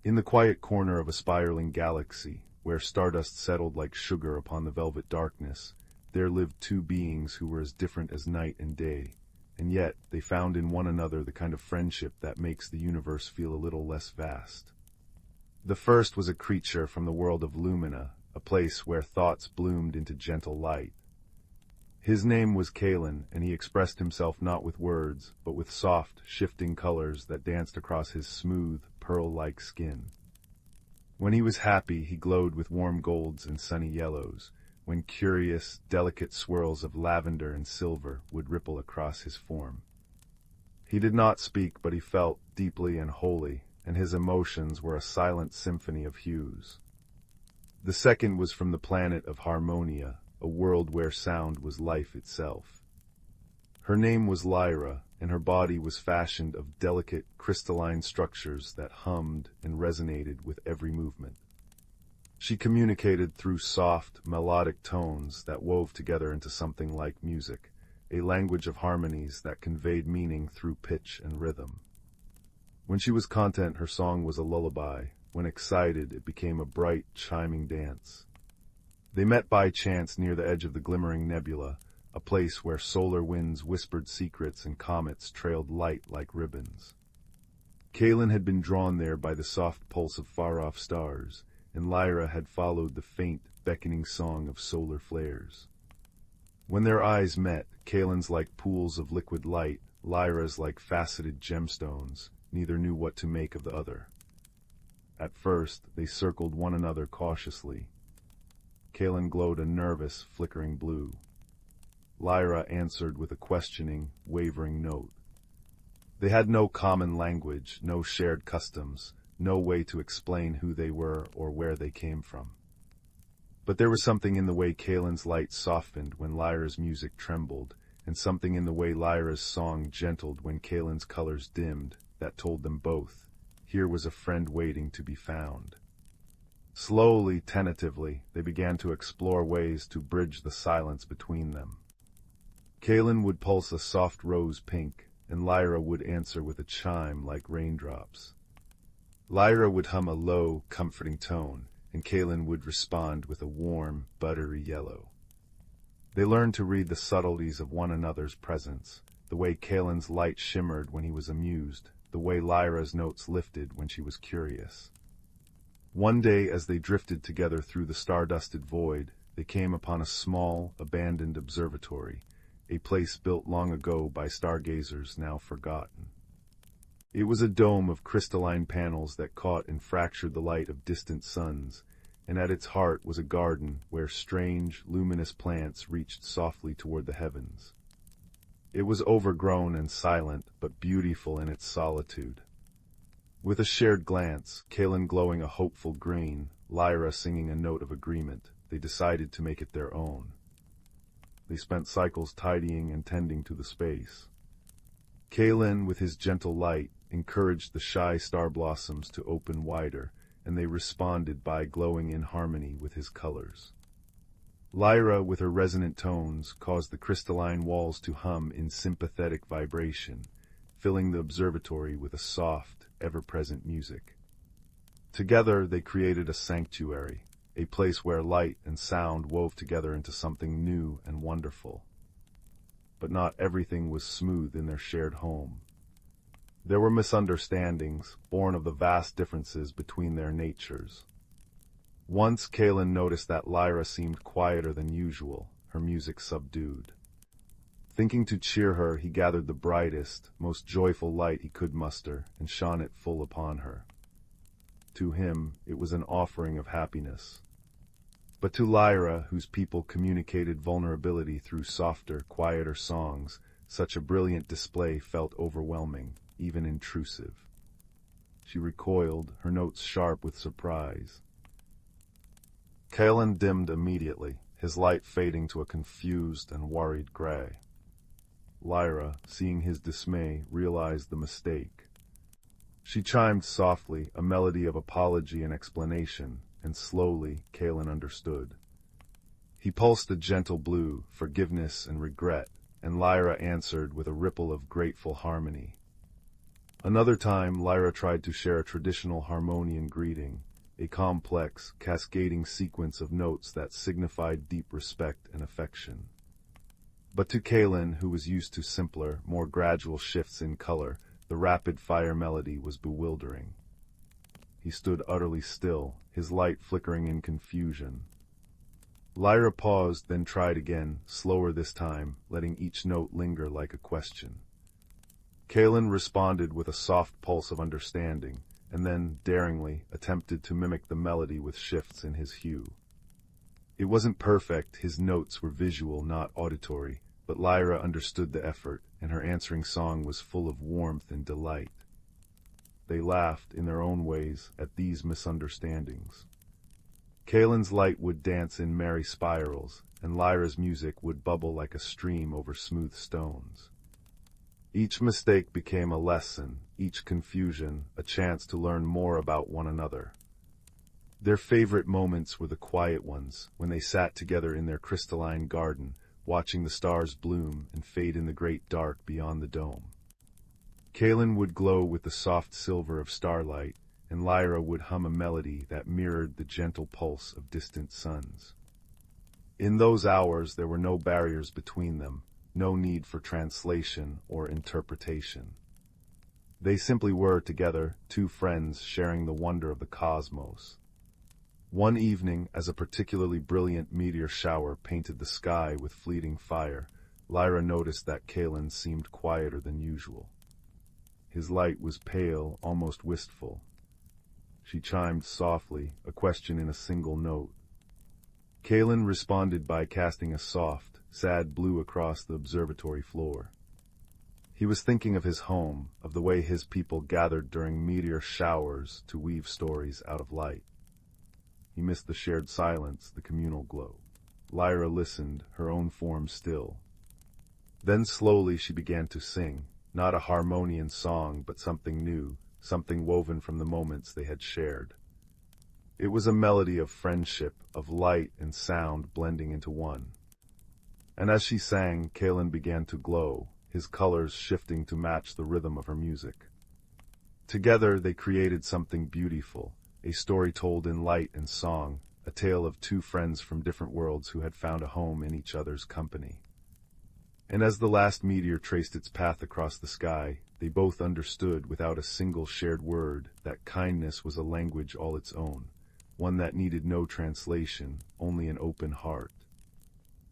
In the quiet corner of a spiraling galaxy, where stardust settled like sugar upon the velvet darkness, there lived two beings who were as different as night and day, and yet they found in one another the kind of friendship that makes the universe feel a little less vast. The first was a creature from the world of Lumina, a place where thoughts bloomed into gentle light. His name was Kalen, and he expressed himself not with words, but with soft, shifting colors that danced across his smooth, pearl-like skin. When he was happy, he glowed with warm golds and sunny yellows, when curious, delicate swirls of lavender and silver would ripple across his form. He did not speak, but he felt deeply and wholly, and his emotions were a silent symphony of hues. The second was from the planet of Harmonia, a world where sound was life itself. Her name was Lyra, and her body was fashioned of delicate, crystalline structures that hummed and resonated with every movement. She communicated through soft, melodic tones that wove together into something like music, a language of harmonies that conveyed meaning through pitch and rhythm. When she was content, her song was a lullaby. When excited, it became a bright, chiming dance. They met by chance near the edge of the glimmering nebula, a place where solar winds whispered secrets and comets trailed light like ribbons. Kaelin had been drawn there by the soft pulse of far-off stars, and Lyra had followed the faint, beckoning song of solar flares. When their eyes met, Kaelin's like pools of liquid light, Lyra's like faceted gemstones. Neither knew what to make of the other. At first, they circled one another cautiously. Kaelin glowed a nervous, flickering blue. Lyra answered with a questioning, wavering note. They had no common language, no shared customs, no way to explain who they were or where they came from. But there was something in the way Kaelin's light softened when Lyra's music trembled, and something in the way Lyra's song gentled when Kaelin's colors dimmed, that told them both, here was a friend waiting to be found. Slowly, tentatively, they began to explore ways to bridge the silence between them. Kaelin would pulse a soft rose pink, and Lyra would answer with a chime like raindrops. Lyra would hum a low, comforting tone, and Kaelin would respond with a warm, buttery yellow. They learned to read the subtleties of one another's presence, the way Kaelin's light shimmered when he was amused, the way Lyra's notes lifted when she was curious. One day, as they drifted together through the star-dusted void, they came upon a small, abandoned observatory, a place built long ago by stargazers now forgotten. It was a dome of crystalline panels that caught and fractured the light of distant suns, and at its heart was a garden where strange, luminous plants reached softly toward the heavens. It was overgrown and silent, but beautiful in its solitude. With a shared glance, Kaelin glowing a hopeful green, Lyra singing a note of agreement, they decided to make it their own. They spent cycles tidying and tending to the space. Kaelin, with his gentle light, encouraged the shy star blossoms to open wider, and they responded by glowing in harmony with his colors. Lyra, with her resonant tones, caused the crystalline walls to hum in sympathetic vibration, filling the observatory with a soft, ever-present music. Together they created a sanctuary, a place where light and sound wove together into something new and wonderful. But not everything was smooth in their shared home. There were misunderstandings, born of the vast differences between their natures. Once Kaelin noticed that Lyra seemed quieter than usual, her music subdued. Thinking to cheer her, he gathered the brightest, most joyful light he could muster, and shone it full upon her. To him, it was an offering of happiness. But to Lyra, whose people communicated vulnerability through softer, quieter songs, such a brilliant display felt overwhelming, even intrusive. She recoiled, her notes sharp with surprise. Kaelin dimmed immediately, his light fading to a confused and worried gray. Lyra, seeing his dismay, realized the mistake. She chimed softly, a melody of apology and explanation, and slowly Kaelin understood. He pulsed a gentle blue, forgiveness and regret, and Lyra answered with a ripple of grateful harmony. Another time, Lyra tried to share a traditional Harmonian greeting, a complex, cascading sequence of notes that signified deep respect and affection. But to Kaelin, who was used to simpler, more gradual shifts in color, the rapid-fire melody was bewildering. He stood utterly still, his light flickering in confusion. Lyra paused, then tried again, slower this time, letting each note linger like a question. Kaelin responded with a soft pulse of understanding, and then, daringly, attempted to mimic the melody with shifts in his hue. It wasn't perfect, his notes were visual, not auditory, but Lyra understood the effort, and her answering song was full of warmth and delight. They laughed, in their own ways, at these misunderstandings. Kaelin's light would dance in merry spirals, and Lyra's music would bubble like a stream over smooth stones. Each mistake became a lesson, each confusion a chance to learn more about one another. Their favorite moments were the quiet ones, when they sat together in their crystalline garden, watching the stars bloom and fade in the great dark beyond the dome. Kalen would glow with the soft silver of starlight, and Lyra would hum a melody that mirrored the gentle pulse of distant suns. In those hours there were no barriers between them, no need for translation or interpretation. They simply were together, two friends sharing the wonder of the cosmos. One evening, as a particularly brilliant meteor shower painted the sky with fleeting fire, Lyra noticed that Kalen seemed quieter than usual. His light was pale, almost wistful. She chimed softly, a question in a single note. Kalen responded by casting a soft, sad blue across the observatory floor. He was thinking of his home, of the way his people gathered during meteor showers to weave stories out of light. He missed the shared silence, the communal glow. Lyra listened, her own form still. Then slowly she began to sing, not a harmonious song, but something new, something woven from the moments they had shared. It was a melody of friendship, of light and sound blending into one. And as she sang, Kalen began to glow, his colors shifting to match the rhythm of her music. Together they created something beautiful, a story told in light and song, a tale of two friends from different worlds who had found a home in each other's company. And as the last meteor traced its path across the sky, they both understood without a single shared word that kindness was a language all its own, one that needed no translation, only an open heart.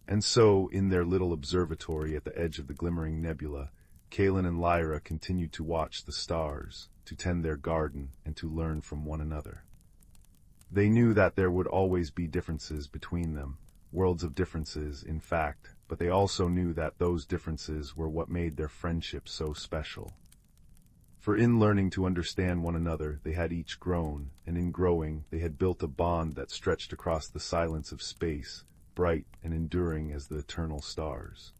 And so, in their little observatory at the edge of the glimmering nebula, Kalen and Lyra continued to watch the stars, to tend their garden, and to learn from one another. They knew that there would always be differences between them, worlds of differences, in fact, but they also knew that those differences were what made their friendship so special. For in learning to understand one another, they had each grown, and in growing, they had built a bond that stretched across the silence of space, bright and enduring as the eternal stars.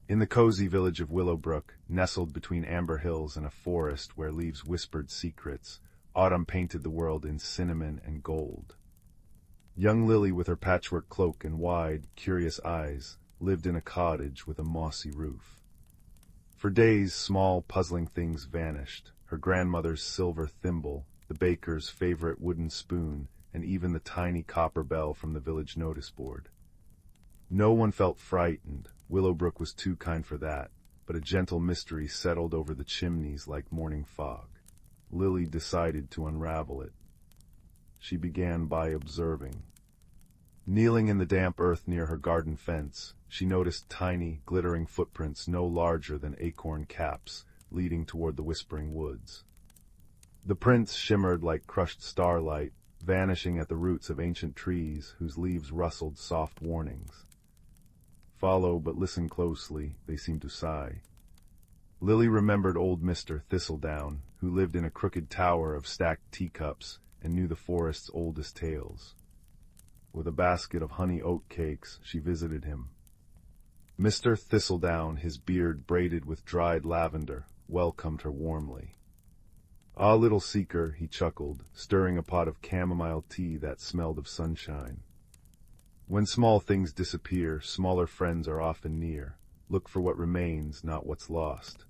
In the cozy village of Willowbrook, nestled between amber hills and a forest where leaves whispered secrets, autumn painted the world in cinnamon and gold. Young Lily, with her patchwork cloak and wide, curious eyes, lived in a cottage with a mossy roof. For days, small, puzzling things vanished, her grandmother's silver thimble, the baker's favorite wooden spoon, and even the tiny copper bell from the village notice board. No one felt frightened. Willowbrook was too kind for that, but a gentle mystery settled over the chimneys like morning fog. Lily decided to unravel it. She began by observing. Kneeling in the damp earth near her garden fence, she noticed tiny, glittering footprints no larger than acorn caps, leading toward the whispering woods. The prints shimmered like crushed starlight, vanishing at the roots of ancient trees whose leaves rustled soft warnings. Follow, but listen closely, they seemed to sigh. Lily remembered old Mr. Thistledown, who lived in a crooked tower of stacked teacups and knew the forest's oldest tales. With a basket of honey oat cakes, she visited him. Mr. Thistledown, his beard braided with dried lavender, welcomed her warmly. "Ah, little seeker," he chuckled, stirring a pot of chamomile tea that smelled of sunshine. "When small things disappear, smaller friends are often near. Look for what remains, not what's lost."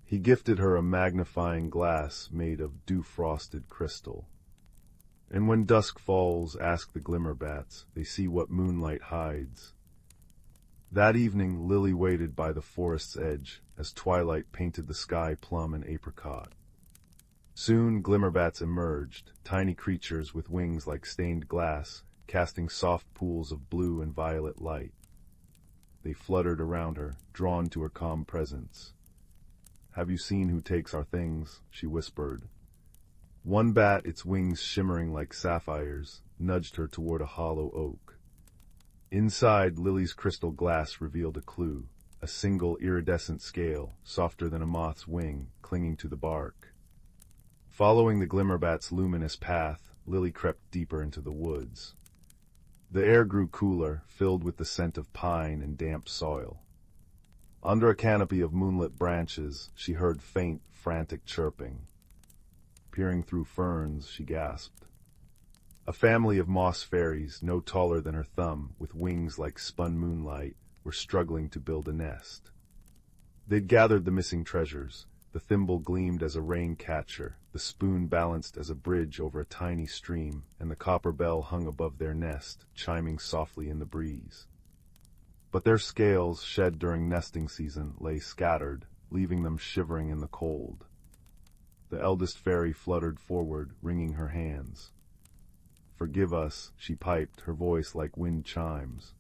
He gifted her a magnifying glass made of dew-frosted crystal. "And when dusk falls, ask the glimmerbats, they see what moonlight hides." That evening, Lily waited by the forest's edge, as twilight painted the sky plum and apricot. Soon glimmerbats emerged, tiny creatures with wings like stained glass, casting soft pools of blue and violet light. They fluttered around her, drawn to her calm presence. "Have you seen who takes our things?" she whispered. One bat, its wings shimmering like sapphires, nudged her toward a hollow oak. Inside, Lily's crystal glass revealed a clue, a single iridescent scale, softer than a moth's wing, clinging to the bark. Following the glimmerbat's luminous path, Lily crept deeper into the woods. The air grew cooler, filled with the scent of pine and damp soil. Under a canopy of moonlit branches, she heard faint, frantic chirping. Peering through ferns, she gasped. A family of moss fairies, no taller than her thumb, with wings like spun moonlight, were struggling to build a nest. They'd gathered the missing treasures. The thimble gleamed as a rain catcher, the spoon balanced as a bridge over a tiny stream, and the copper bell hung above their nest, chiming softly in the breeze. But their scales, shed during nesting season, lay scattered, leaving them shivering in the cold. The eldest fairy fluttered forward, wringing her hands. "Forgive us," she piped, her voice like wind chimes.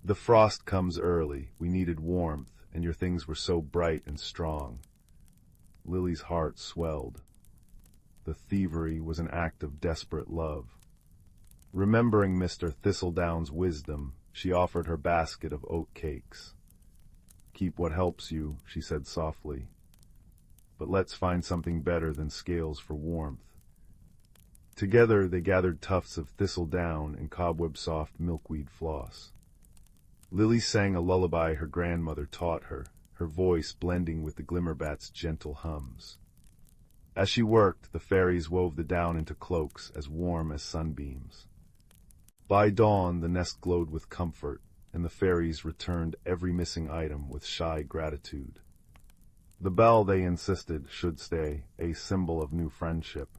"The frost comes early. We needed warmth, and your things were so bright and strong." Lily's heart swelled. The thievery was an act of desperate love. Remembering Mr. Thistledown's wisdom, she offered her basket of oat cakes. "Keep what helps you," she said softly. "But let's find something better than scales for warmth." Together they gathered tufts of thistledown and cobweb-soft milkweed floss. Lily sang a lullaby her grandmother taught her, her voice blending with the glimmerbat's gentle hums. As she worked, the fairies wove the down into cloaks as warm as sunbeams. By dawn, the nest glowed with comfort, and the fairies returned every missing item with shy gratitude. The bell, they insisted, should stay, a symbol of new friendship.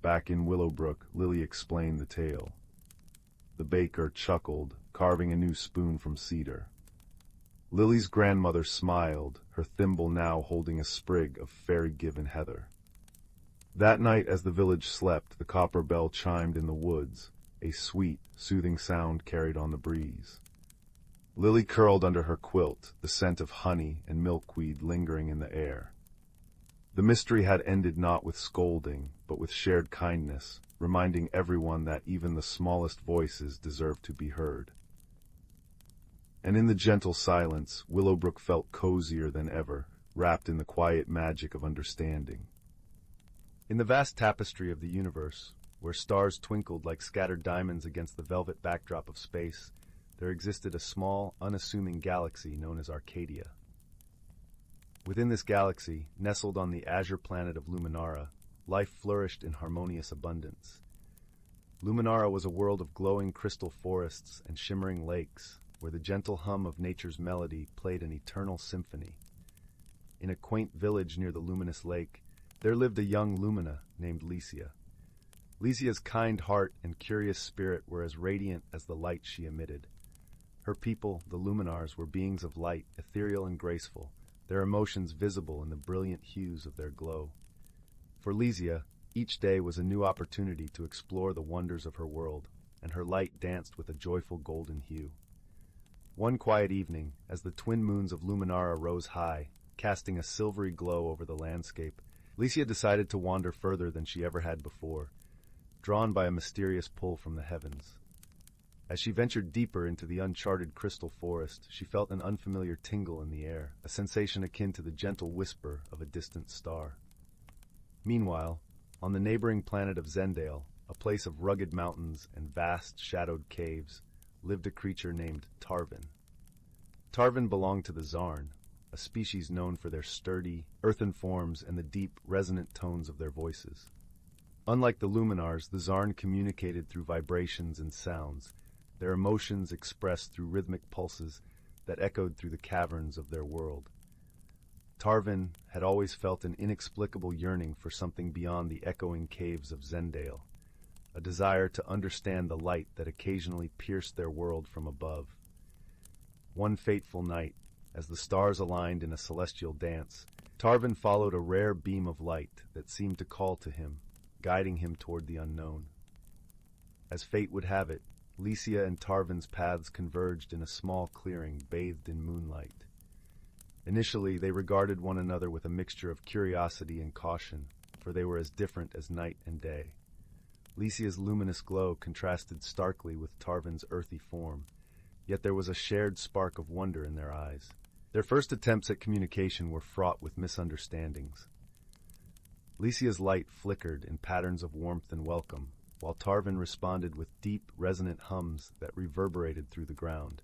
Back in Willowbrook, Lily explained the tale. The baker chuckled, carving a new spoon from cedar. Lily's grandmother smiled, her thimble now holding a sprig of fairy-given heather. That night, as the village slept, the copper bell chimed in the woods, a sweet, soothing sound carried on the breeze. Lily curled under her quilt, the scent of honey and milkweed lingering in the air. The mystery had ended not with scolding, but with shared kindness, reminding everyone that even the smallest voices deserve to be heard. And in the gentle silence, Willowbrook felt cozier than ever, wrapped in the quiet magic of understanding. In the vast tapestry of the universe, where stars twinkled like scattered diamonds against the velvet backdrop of space, there existed a small, unassuming galaxy known as Arcadia. Within this galaxy, nestled on the azure planet of Luminara, life flourished in harmonious abundance. Luminara was a world of glowing crystal forests and shimmering lakes, where the gentle hum of nature's melody played an eternal symphony. In a quaint village near the luminous lake, there lived a young Lumina named Licia. Licia's kind heart and curious spirit were as radiant as the light she emitted. Her people, the Luminars, were beings of light, ethereal and graceful, their emotions visible in the brilliant hues of their glow. For Licia, each day was a new opportunity to explore the wonders of her world, and her light danced with a joyful golden hue. One quiet evening, as the twin moons of Luminara rose high, casting a silvery glow over the landscape, Licia decided to wander further than she ever had before, drawn by a mysterious pull from the heavens. As she ventured deeper into the uncharted crystal forest, she felt an unfamiliar tingle in the air, a sensation akin to the gentle whisper of a distant star. Meanwhile, on the neighboring planet of Zendale, a place of rugged mountains and vast, shadowed caves, lived a creature named Tarvin. Tarvin belonged to the Zarn, a species known for their sturdy, earthen forms and the deep, resonant tones of their voices. Unlike the Luminars, the Zarn communicated through vibrations and sounds, their emotions expressed through rhythmic pulses that echoed through the caverns of their world. Tarvin had always felt an inexplicable yearning for something beyond the echoing caves of Zendale, a desire to understand the light that occasionally pierced their world from above. One fateful night, as the stars aligned in a celestial dance, Tarvin followed a rare beam of light that seemed to call to him, guiding him toward the unknown. As fate would have it, Licia and Tarvin's paths converged in a small clearing bathed in moonlight. Initially, they regarded one another with a mixture of curiosity and caution, for they were as different as night and day. Licia's luminous glow contrasted starkly with Tarvin's earthy form, yet there was a shared spark of wonder in their eyes. Their first attempts at communication were fraught with misunderstandings. Licia's light flickered in patterns of warmth and welcome, while Tarvin responded with deep, resonant hums that reverberated through the ground.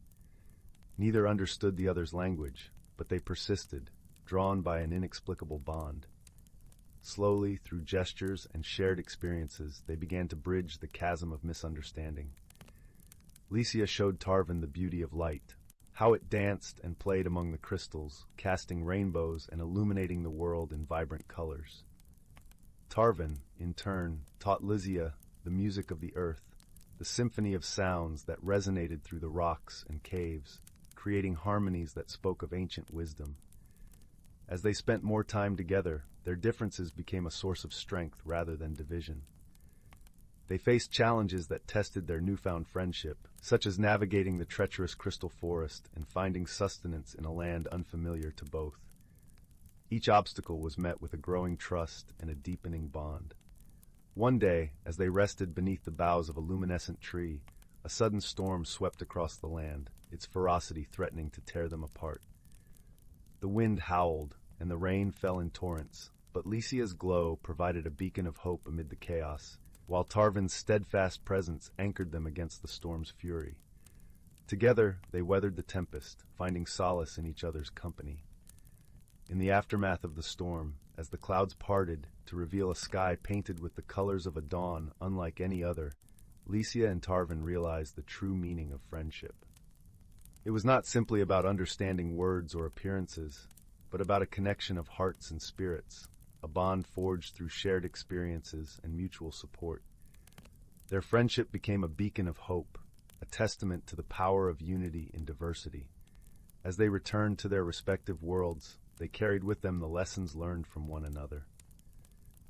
Neither understood the other's language, but they persisted, drawn by an inexplicable bond. Slowly, through gestures and shared experiences, they began to bridge the chasm of misunderstanding. Licia showed Tarvin the beauty of light, how it danced and played among the crystals, casting rainbows and illuminating the world in vibrant colors. Tarvin, in turn, taught Licia the music of the earth, the symphony of sounds that resonated through the rocks and caves, creating harmonies that spoke of ancient wisdom. As they spent more time together, their differences became a source of strength rather than division. They faced challenges that tested their newfound friendship, such as navigating the treacherous crystal forest and finding sustenance in a land unfamiliar to both. Each obstacle was met with a growing trust and a deepening bond. One day, as they rested beneath the boughs of a luminescent tree, a sudden storm swept across the land, its ferocity threatening to tear them apart. The wind howled, and the rain fell in torrents, but Licia's glow provided a beacon of hope amid the chaos, while Tarvin's steadfast presence anchored them against the storm's fury. Together, they weathered the tempest, finding solace in each other's company. In the aftermath of the storm, as the clouds parted to reveal a sky painted with the colors of a dawn unlike any other, Licia and Tarvin realized the true meaning of friendship. It was not simply about understanding words or appearances, but about a connection of hearts and spirits, a bond forged through shared experiences and mutual support. Their friendship became a beacon of hope, a testament to the power of unity in diversity. As they returned to their respective worlds, they carried with them the lessons learned from one another.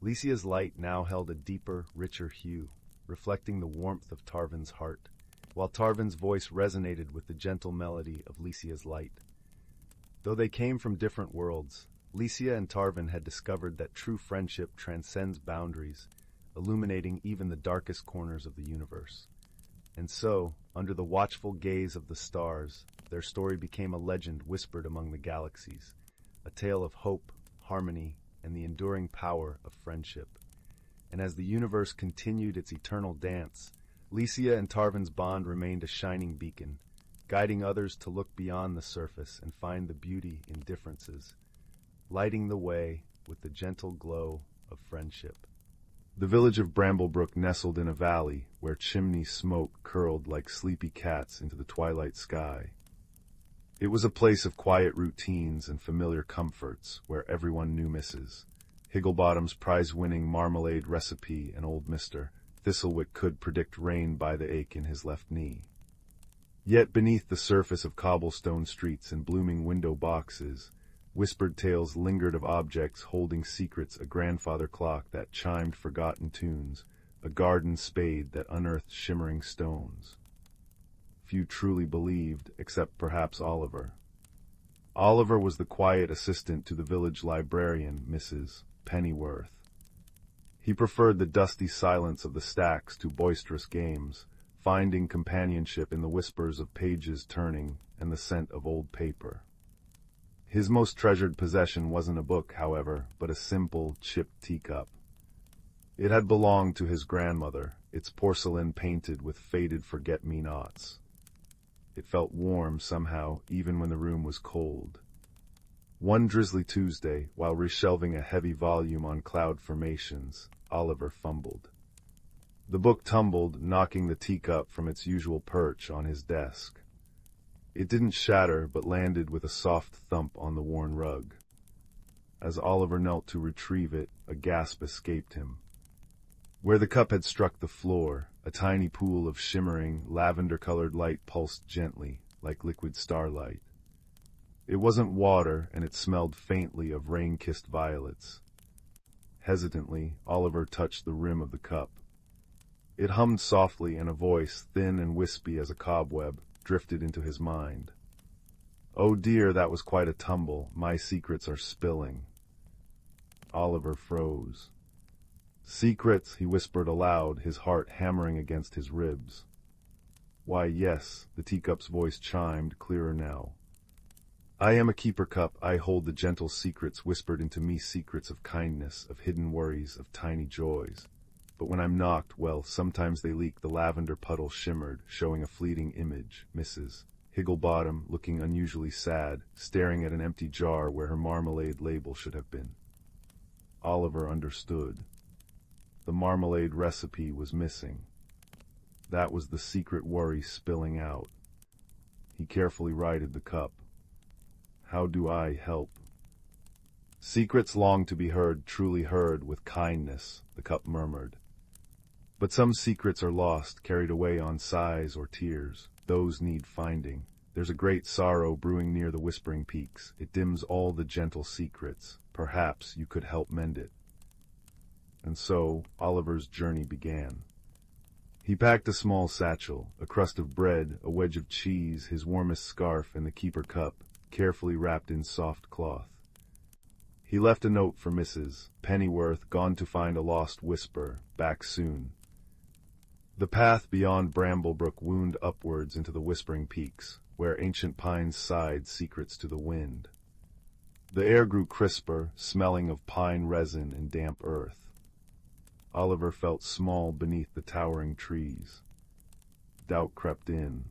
Licia's light now held a deeper, richer hue, reflecting the warmth of Tarvin's heart, while Tarvin's voice resonated with the gentle melody of Licia's light. Though they came from different worlds, Licia and Tarvin had discovered that true friendship transcends boundaries, illuminating even the darkest corners of the universe. And so, under the watchful gaze of the stars, their story became a legend whispered among the galaxies, a tale of hope, harmony, and the enduring power of friendship. And as the universe continued its eternal dance, Licia and Tarvin's bond remained a shining beacon, guiding others to look beyond the surface and find the beauty in differences, lighting the way with the gentle glow of friendship. The village of Bramblebrook nestled in a valley where chimney smoke curled like sleepy cats into the twilight sky. It was a place of quiet routines and familiar comforts where everyone knew Mrs. Higglebottom's prize-winning marmalade recipe and old Mr. Thistlewick could predict rain by the ache in his left knee. Yet beneath the surface of cobblestone streets and blooming window boxes, whispered tales lingered of objects holding secrets, a grandfather clock that chimed forgotten tunes, a garden spade that unearthed shimmering stones. Few truly believed, except perhaps Oliver. Oliver was the quiet assistant to the village librarian, Mrs. Pennyworth. He preferred the dusty silence of the stacks to boisterous games, finding companionship in the whispers of pages turning and the scent of old paper. His most treasured possession wasn't a book, however, but a simple, chipped teacup. It had belonged to his grandmother, its porcelain painted with faded forget-me-nots. It felt warm somehow, even when the room was cold. One drizzly Tuesday, while reshelving a heavy volume on cloud formations, Oliver fumbled. The book tumbled, knocking the teacup from its usual perch on his desk. It didn't shatter, but landed with a soft thump on the worn rug. As Oliver knelt to retrieve it, a gasp escaped him. Where the cup had struck the floor, a tiny pool of shimmering, lavender-colored light pulsed gently, like liquid starlight. It wasn't water, and it smelled faintly of rain-kissed violets. Hesitantly, Oliver touched the rim of the cup. It hummed softly, and a voice, thin and wispy as a cobweb, drifted into his mind. "Oh dear, that was quite a tumble. My secrets are spilling." Oliver froze. "Secrets," he whispered aloud, his heart hammering against his ribs. "Why, yes," the teacup's voice chimed, clearer now. "I am a keeper cup. I hold the gentle secrets whispered into me, secrets of kindness, of hidden worries, of tiny joys. But when I'm knocked, well, sometimes they leak." The lavender puddle shimmered, showing a fleeting image, Mrs. Higglebottom, looking unusually sad, staring at an empty jar where her marmalade label should have been. Oliver understood. The marmalade recipe was missing. That was the secret worry spilling out. He carefully righted the cup. How do I help? Secrets long to be heard, truly heard with kindness, the cup murmured. But some secrets are lost, carried away on sighs or tears. Those need finding. There's a great sorrow brewing near the whispering peaks. It dims all the gentle secrets. Perhaps you could help mend it. And so Oliver's journey began. He packed a small satchel, a crust of bread, a wedge of cheese, his warmest scarf, and the keeper cup, carefully wrapped in soft cloth. He left a note for Mrs. Pennyworth, gone to find a lost whisper, back soon. The path beyond Bramblebrook wound upwards into the whispering peaks, where ancient pines sighed secrets to the wind. The air grew crisper, smelling of pine resin and damp earth. Oliver felt small beneath the towering trees. Doubt crept in.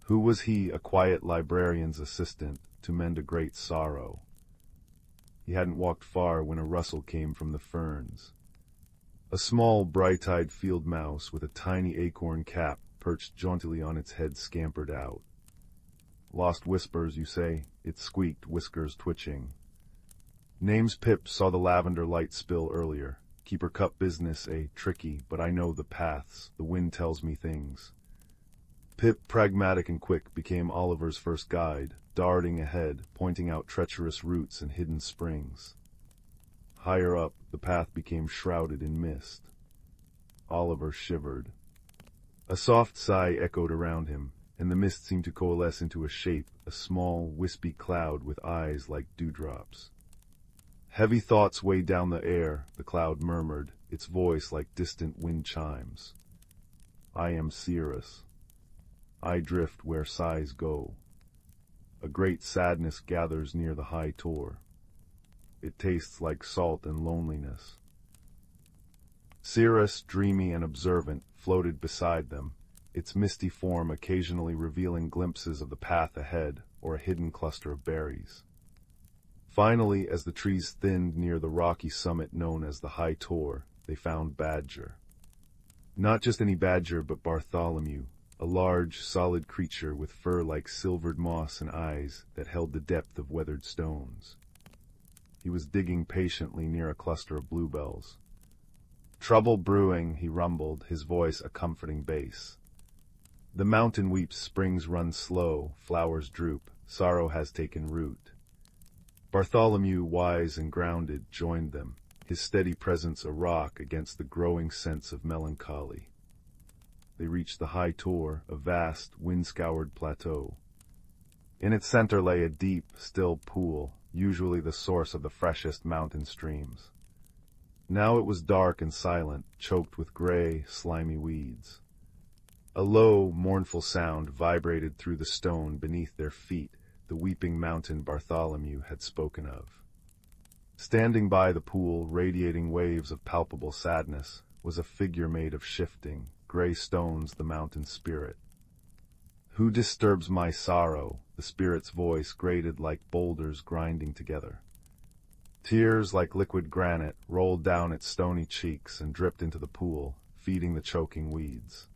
Who was he, a quiet librarian's assistant, to mend a great sorrow? He hadn't walked far when a rustle came from the ferns. A small, bright-eyed field mouse with a tiny acorn cap perched jauntily on its head scampered out. Lost whispers, you say? It squeaked, whiskers twitching. Name's Pip, saw the lavender light spill earlier. Keeper cup business, tricky, but I know the paths. The wind tells me things. Pip, pragmatic and quick, became Oliver's first guide, darting ahead, pointing out treacherous routes and hidden springs. Higher up, the path became shrouded in mist. Oliver shivered. A soft sigh echoed around him, and the mist seemed to coalesce into a shape, a small, wispy cloud with eyes like dewdrops. Heavy thoughts weighed down the air, the cloud murmured, its voice like distant wind chimes. I am Cirrus. I drift where sighs go. A great sadness gathers near the high tor. It tastes like salt and loneliness. Cirrus, dreamy and observant, floated beside them, its misty form occasionally revealing glimpses of the path ahead or a hidden cluster of berries. Finally, as the trees thinned near the rocky summit known as the High Tor, they found Badger. Not just any badger, but Bartholomew, a large, solid creature with fur like silvered moss and eyes that held the depth of weathered stones. He was digging patiently near a cluster of bluebells. Trouble brewing, he rumbled, his voice a comforting bass. The mountain weeps, springs run slow, flowers droop, sorrow has taken root. Bartholomew, wise and grounded, joined them, his steady presence a rock against the growing sense of melancholy. They reached the High Tor, a vast, wind-scoured plateau. In its center lay a deep, still pool, usually the source of the freshest mountain streams. Now it was dark and silent, choked with gray, slimy weeds. A low, mournful sound vibrated through the stone beneath their feet, the weeping mountain Bartholomew had spoken of. Standing by the pool, radiating waves of palpable sadness, was a figure made of shifting, gray stones, the mountain spirit. Who disturbs my sorrow? The spirit's voice grated like boulders grinding together. Tears like liquid granite rolled down its stony cheeks and dripped into the pool, feeding the choking weeds.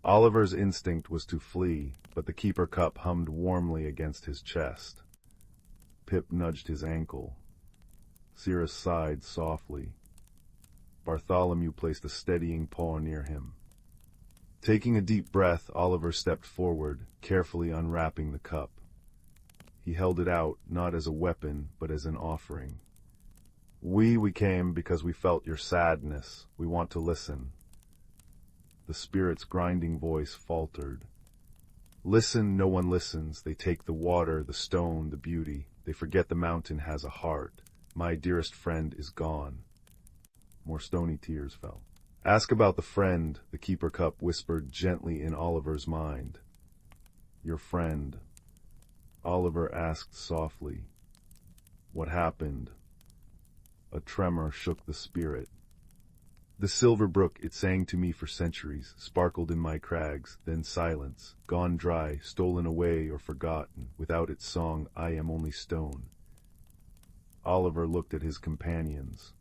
Oliver's instinct was to flee, but the keeper cup hummed warmly against his chest. Pip nudged his ankle. Cirrus sighed softly. Bartholomew placed a steadying paw near him. Taking a deep breath, Oliver stepped forward, carefully unwrapping the cup. He held it out, not as a weapon, but as an offering. We came because we felt your sadness. We want to listen. The spirit's grinding voice faltered. Listen, no one listens. They take the water, the stone, the beauty. They forget the mountain has a heart. My dearest friend is gone. More stony tears fell. Ask about the friend, the keeper cup whispered gently in Oliver's mind. Your friend. Oliver asked softly. What happened? A tremor shook the spirit. The silver brook, it sang to me for centuries, sparkled in my crags, then silence, gone dry, stolen away or forgotten. Without its song, I am only stone. Oliver looked at his companions.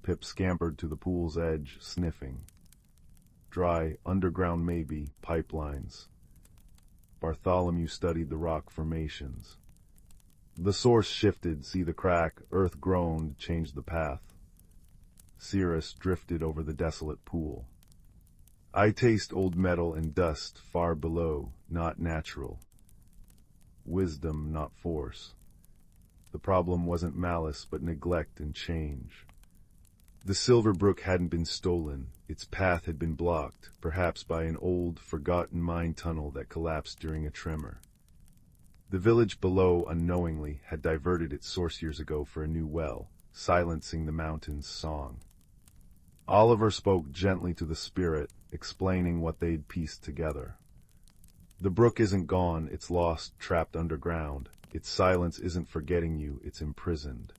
Pip scampered to the pool's edge, sniffing. Dry, underground maybe, pipelines. Bartholomew studied the rock formations. The source shifted, see the crack, earth groaned, changed the path. Cirrus drifted over the desolate pool. I taste old metal and dust far below, not natural. Wisdom, not force. The problem wasn't malice, but neglect and change. The silver brook hadn't been stolen. Its path had been blocked, perhaps by an old, forgotten mine tunnel that collapsed during a tremor. The village below, unknowingly, had diverted its source years ago for a new well, silencing the mountain's song. Oliver spoke gently to the spirit, explaining what they'd pieced together. The brook isn't gone, it's lost, trapped underground. Its silence isn't forgetting you, it's imprisoned.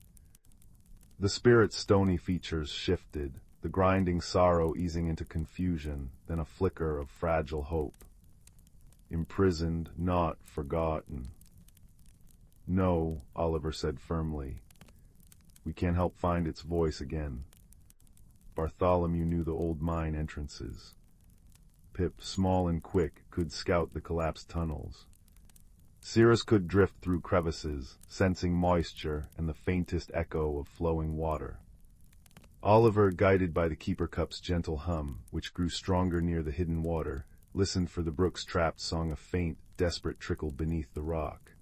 The spirit's stony features shifted, the grinding sorrow easing into confusion, then a flicker of fragile hope. Imprisoned, not forgotten. No, Oliver said firmly. We can't help find its voice again. Bartholomew knew the old mine entrances. Pip, small and quick, could scout the collapsed tunnels. Cirrus could drift through crevices, sensing moisture and the faintest echo of flowing water. Oliver, guided by the keeper cup's gentle hum, which grew stronger near the hidden water, listened for the brook's trapped song, a faint, desperate trickle beneath the rock.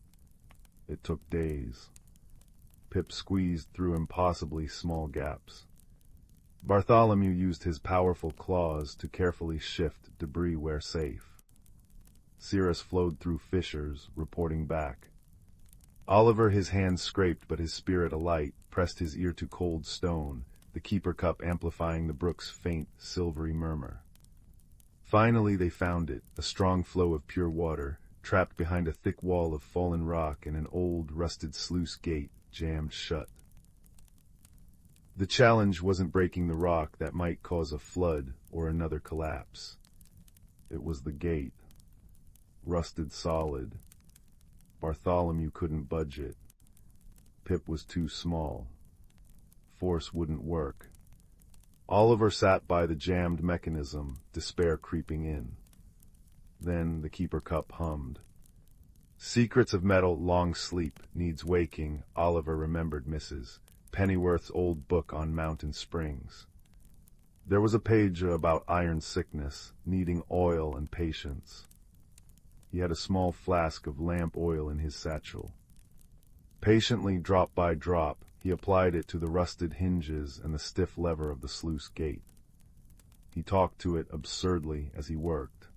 It took days. Pip squeezed through impossibly small gaps. Bartholomew used his powerful claws to carefully shift debris where safe. Cirrus flowed through fissures, reporting back. Oliver, his hands scraped but his spirit alight, pressed his ear to cold stone, the keeper cup amplifying the brook's faint, silvery murmur. Finally they found it, a strong flow of pure water, trapped behind a thick wall of fallen rock and an old, rusted sluice gate jammed shut. The challenge wasn't breaking the rock that might cause a flood or another collapse. It was the gate. Rusted solid. Bartholomew couldn't budge it. Pip was too small. Force wouldn't work. Oliver sat by the jammed mechanism, despair creeping in. Then the keeper cup hummed. Secrets of metal, long sleep, needs waking, Oliver remembered Mrs. Pennyworth's old book on mountain springs. There was a page about iron sickness, needing oil and patience. He had a small flask of lamp oil in his satchel. Patiently, drop by drop, he applied it to the rusted hinges and the stiff lever of the sluice gate. He talked to it absurdly as he worked.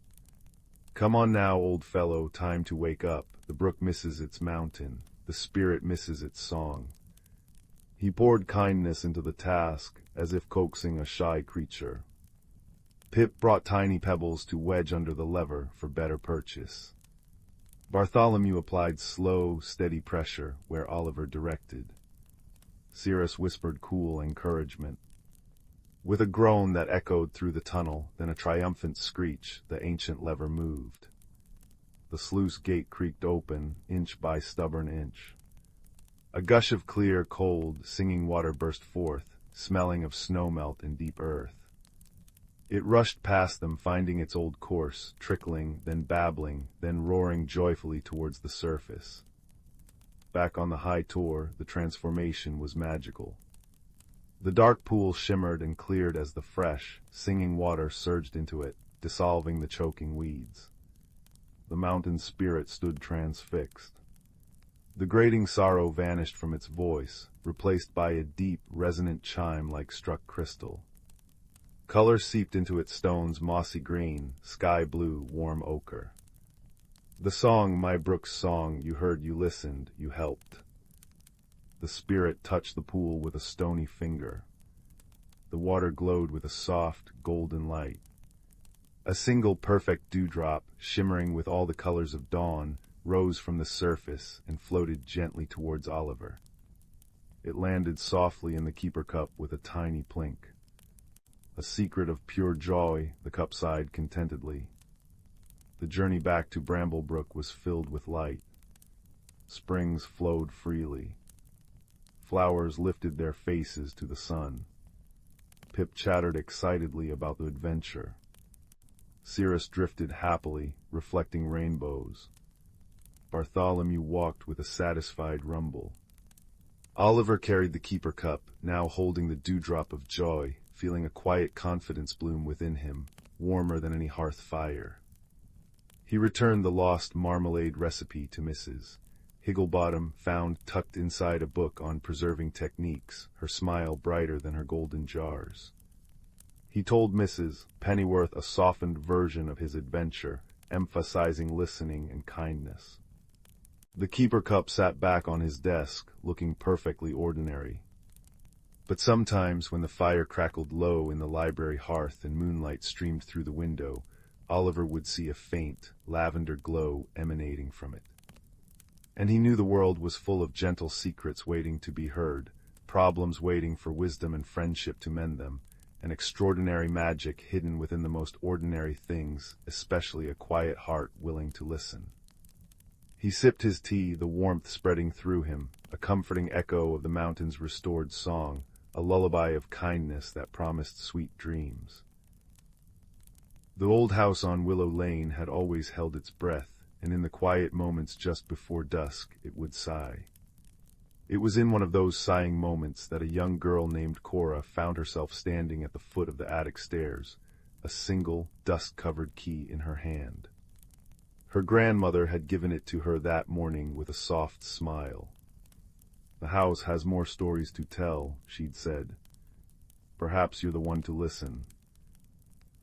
Come on now, old fellow, time to wake up. The brook misses its mountain. The spirit misses its song. He poured kindness into the task, as if coaxing a shy creature. Pip brought tiny pebbles to wedge under the lever for better purchase. Bartholomew applied slow, steady pressure where Oliver directed. Cirrus whispered cool encouragement. With a groan that echoed through the tunnel, then a triumphant screech, the ancient lever moved. The sluice gate creaked open, inch by stubborn inch. A gush of clear, cold, singing water burst forth, smelling of snowmelt and deep earth. It rushed past them, finding its old course, trickling, then babbling, then roaring joyfully towards the surface. Back on the high tor, the transformation was magical. The dark pool shimmered and cleared as the fresh, singing water surged into it, dissolving the choking weeds. The mountain spirit stood transfixed. The grating sorrow vanished from its voice, replaced by a deep, resonant chime like struck crystal. Color seeped into its stones, mossy green, sky blue, warm ochre. The song, my brook's song, you heard, you listened, you helped. The spirit touched the pool with a stony finger. The water glowed with a soft, golden light. A single perfect dewdrop, shimmering with all the colors of dawn, rose from the surface and floated gently towards Oliver. It landed softly in the keeper cup with a tiny plink. A secret of pure joy, the cup sighed contentedly. The journey back to Bramblebrook was filled with light. Springs flowed freely. flowers lifted their faces to the sun. Pip chattered excitedly about the adventure. Cirrus drifted happily, reflecting rainbows. Bartholomew walked with a satisfied rumble. Oliver carried the keeper cup, now holding the dewdrop of joy, feeling a quiet confidence bloom within him, warmer than any hearth fire. He returned the lost marmalade recipe to Mrs. Higglebottom, found tucked inside a book on preserving techniques, her smile brighter than her golden jars. He told Mrs. Pennyworth a softened version of his adventure, emphasizing listening and kindness. The keeper cup sat back on his desk, looking perfectly ordinary. But sometimes, when the fire crackled low in the library hearth and moonlight streamed through the window, Oliver would see a faint, lavender glow emanating from it. And he knew the world was full of gentle secrets waiting to be heard, problems waiting for wisdom and friendship to mend them, and extraordinary magic hidden within the most ordinary things, especially a quiet heart willing to listen. He sipped his tea, the warmth spreading through him, a comforting echo of the mountain's restored song, a lullaby of kindness that promised sweet dreams. The old house on Willow Lane had always held its breath, and in the quiet moments just before dusk it would sigh. It was in one of those sighing moments that a young girl named Cora found herself standing at the foot of the attic stairs, a single, dust-covered key in her hand. Her grandmother had given it to her that morning with a soft smile. "The house has more stories to tell," she'd said. "Perhaps you're the one to listen."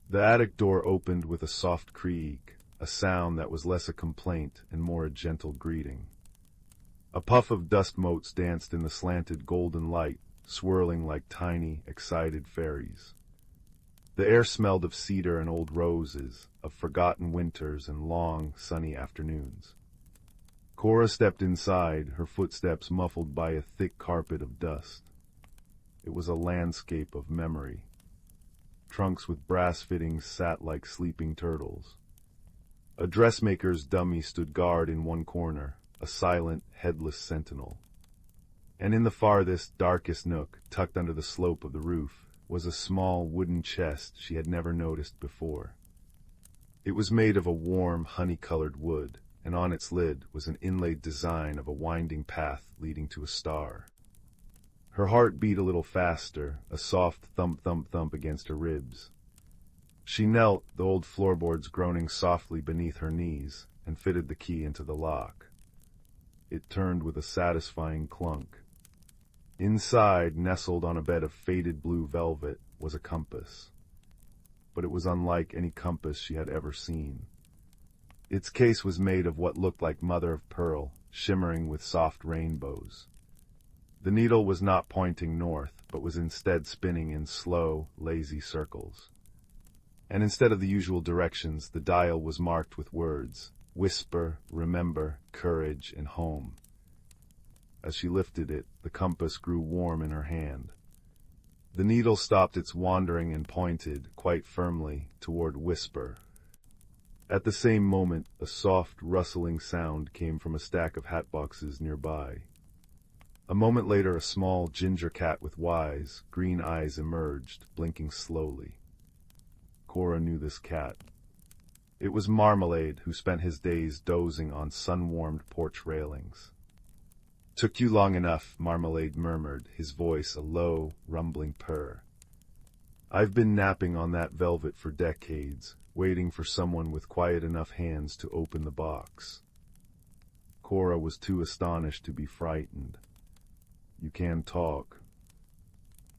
The attic door opened with a soft creak, a sound that was less a complaint and more a gentle greeting. A puff of dust motes danced in the slanted golden light, swirling like tiny, excited fairies. The air smelled of cedar and old roses, of forgotten winters and long, sunny afternoons. Cora stepped inside, her footsteps muffled by a thick carpet of dust. It was a landscape of memory. Trunks with brass fittings sat like sleeping turtles. A dressmaker's dummy stood guard in one corner, a silent, headless sentinel. And in the farthest, darkest nook, tucked under the slope of the roof, was a small wooden chest she had never noticed before. It was made of a warm, honey-colored wood, and on its lid was an inlaid design of a winding path leading to a star. Her heart beat a little faster, a soft thump-thump-thump against her ribs. She knelt, the old floorboards groaning softly beneath her knees, and fitted the key into the lock. It turned with a satisfying clunk. Inside, nestled on a bed of faded blue velvet, was a compass. But it was unlike any compass she had ever seen. Its case was made of what looked like mother-of-pearl, shimmering with soft rainbows. The needle was not pointing north, but was instead spinning in slow, lazy circles. And instead of the usual directions, the dial was marked with words: whisper, remember, courage, and home. As she lifted it, the compass grew warm in her hand. The needle stopped its wandering and pointed, quite firmly, toward whisper. At the same moment, a soft, rustling sound came from a stack of hatboxes nearby. A moment later, a small ginger cat with wise, green eyes emerged, blinking slowly. Cora knew this cat. It was Marmalade, who spent his days dozing on sun-warmed porch railings. "Took you long enough," Marmalade murmured, his voice a low, rumbling purr. "I've been napping on that velvet for decades, waiting for someone with quiet enough hands to open the box." Cora was too astonished to be frightened. "You can talk."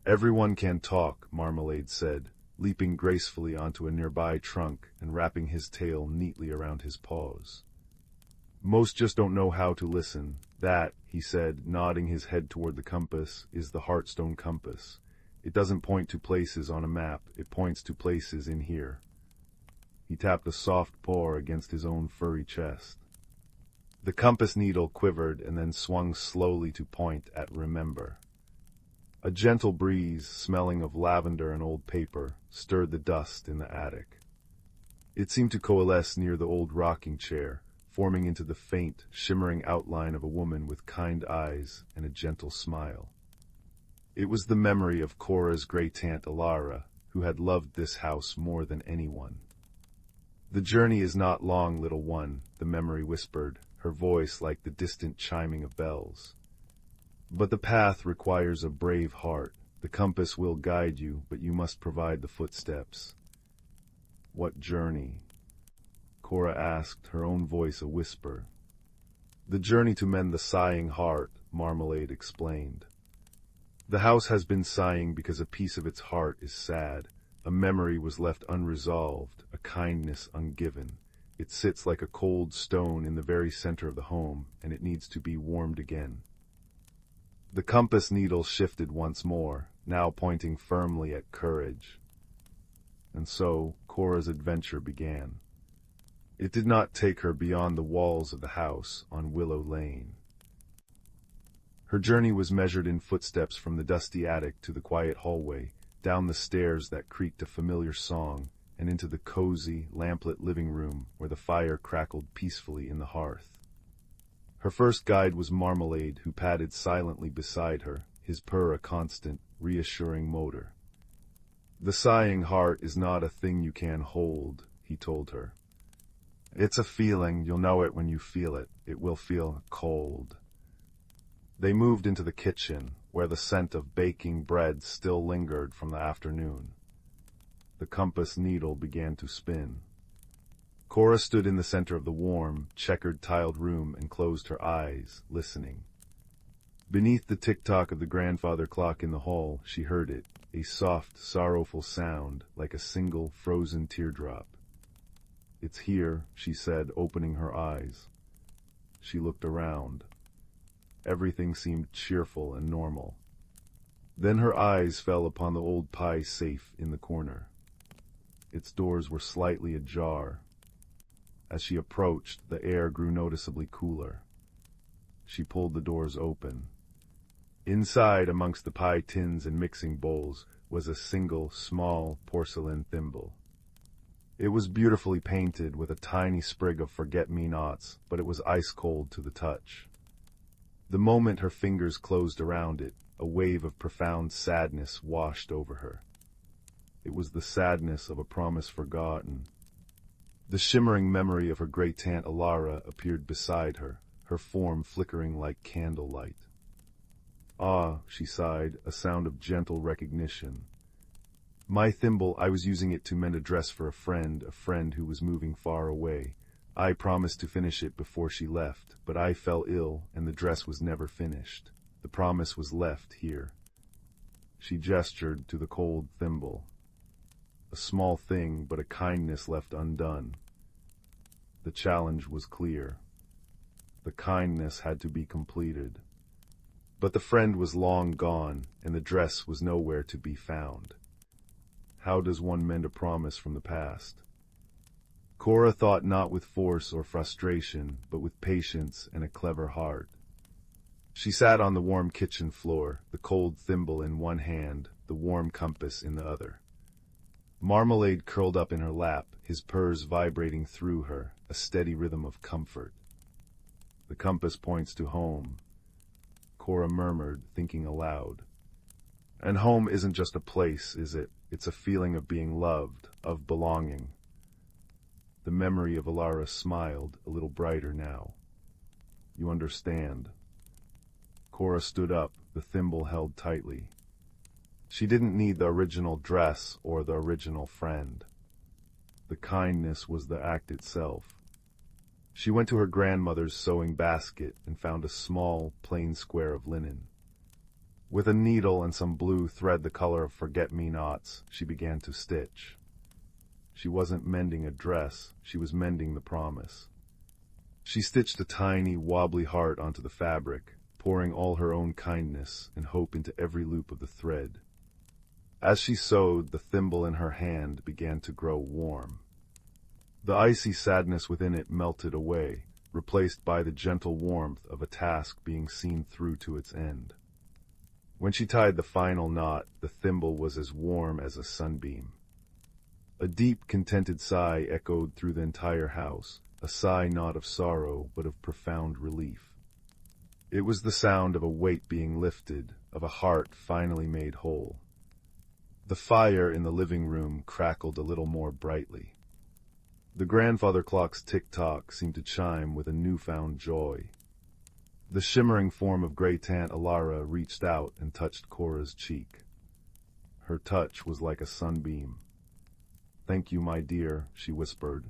"Everyone can talk," Marmalade said, leaping gracefully onto a nearby trunk and wrapping his tail neatly around his paws. "Most just don't know how to listen. That," he said, nodding his head toward the compass, "is the Heartstone compass. It doesn't point to places on a map, it points to places in here." He tapped a soft paw against his own furry chest. The compass needle quivered and then swung slowly to point at remember. A gentle breeze, smelling of lavender and old paper, stirred the dust in the attic. It seemed to coalesce near the old rocking chair, forming into the faint, shimmering outline of a woman with kind eyes and a gentle smile. It was the memory of Cora's great-aunt Alara, who had loved this house more than anyone. "The journey is not long, little one," the memory whispered, her voice like the distant chiming of bells. "But the path requires a brave heart. The compass will guide you, but you must provide the footsteps." "What journey?" Cora asked, her own voice a whisper. "The journey to mend the sighing heart," Marmalade explained. "The house has been sighing because a piece of its heart is sad. A memory was left unresolved, a kindness ungiven. It sits like a cold stone in the very center of the home, and it needs to be warmed again." The compass needle shifted once more, now pointing firmly at courage. And so Cora's adventure began. It did not take her beyond the walls of the house on Willow Lane. Her journey was measured in footsteps from the dusty attic to the quiet hallway, down the stairs that creaked a familiar song, and into the cozy, lamplit living room where the fire crackled peacefully in the hearth. Her first guide was Marmalade, who padded silently beside her, his purr a constant, reassuring motor. "The sighing heart is not a thing you can hold," he told her. "It's a feeling, you'll know it when you feel it. It will feel cold." They moved into the kitchen, where the scent of baking bread still lingered from the afternoon. The compass needle began to spin. Cora stood in the center of the warm, checkered tiled room and closed her eyes, listening. Beneath the tick-tock of the grandfather clock in the hall, she heard it, a soft, sorrowful sound, like a single frozen teardrop. "It's here," she said, opening her eyes. She looked around. Everything seemed cheerful and normal. Then her eyes fell upon the old pie safe in the corner. Its doors were slightly ajar. As she approached, the air grew noticeably cooler. She pulled the doors open. Inside, amongst the pie tins and mixing bowls, was a single, small porcelain thimble. It was beautifully painted with a tiny sprig of forget-me-nots, but it was ice-cold to the touch. The moment her fingers closed around it, a wave of profound sadness washed over her. It was the sadness of a promise forgotten. The shimmering memory of her great-aunt Alara appeared beside her, her form flickering like candlelight. "Ah," she sighed, a sound of gentle recognition. "My thimble, I was using it to mend a dress for a friend who was moving far away. I promised to finish it before she left, but I fell ill, and the dress was never finished. The promise was left here." She gestured to the cold thimble. A small thing, but a kindness left undone. The challenge was clear. The kindness had to be completed. But the friend was long gone, and the dress was nowhere to be found. How does one mend a promise from the past? Cora thought not with force or frustration, but with patience and a clever heart. She sat on the warm kitchen floor, the cold thimble in one hand, the warm compass in the other. Marmalade curled up in her lap, his purrs vibrating through her, a steady rhythm of comfort. "The compass points to home," Cora murmured, thinking aloud. "And home isn't just a place, is it? It's a feeling of being loved, of belonging." The memory of Alara smiled, a little brighter now. "You understand." Cora stood up, the thimble held tightly. She didn't need the original dress or the original friend. The kindness was the act itself. She went to her grandmother's sewing basket and found a small, plain square of linen. With a needle and some blue thread the color of forget-me-nots, she began to stitch. She wasn't mending a dress, she was mending the promise. She stitched a tiny, wobbly heart onto the fabric, pouring all her own kindness and hope into every loop of the thread. As she sewed, the thimble in her hand began to grow warm. The icy sadness within it melted away, replaced by the gentle warmth of a task being seen through to its end. When she tied the final knot, the thimble was as warm as a sunbeam. A deep, contented sigh echoed through the entire house, a sigh not of sorrow, but of profound relief. It was the sound of a weight being lifted, of a heart finally made whole. The fire in the living room crackled a little more brightly. The grandfather clock's tick-tock seemed to chime with a newfound joy. The shimmering form of Grey-Tant Alara reached out and touched Cora's cheek. Her touch was like a sunbeam. "Thank you, my dear," she whispered.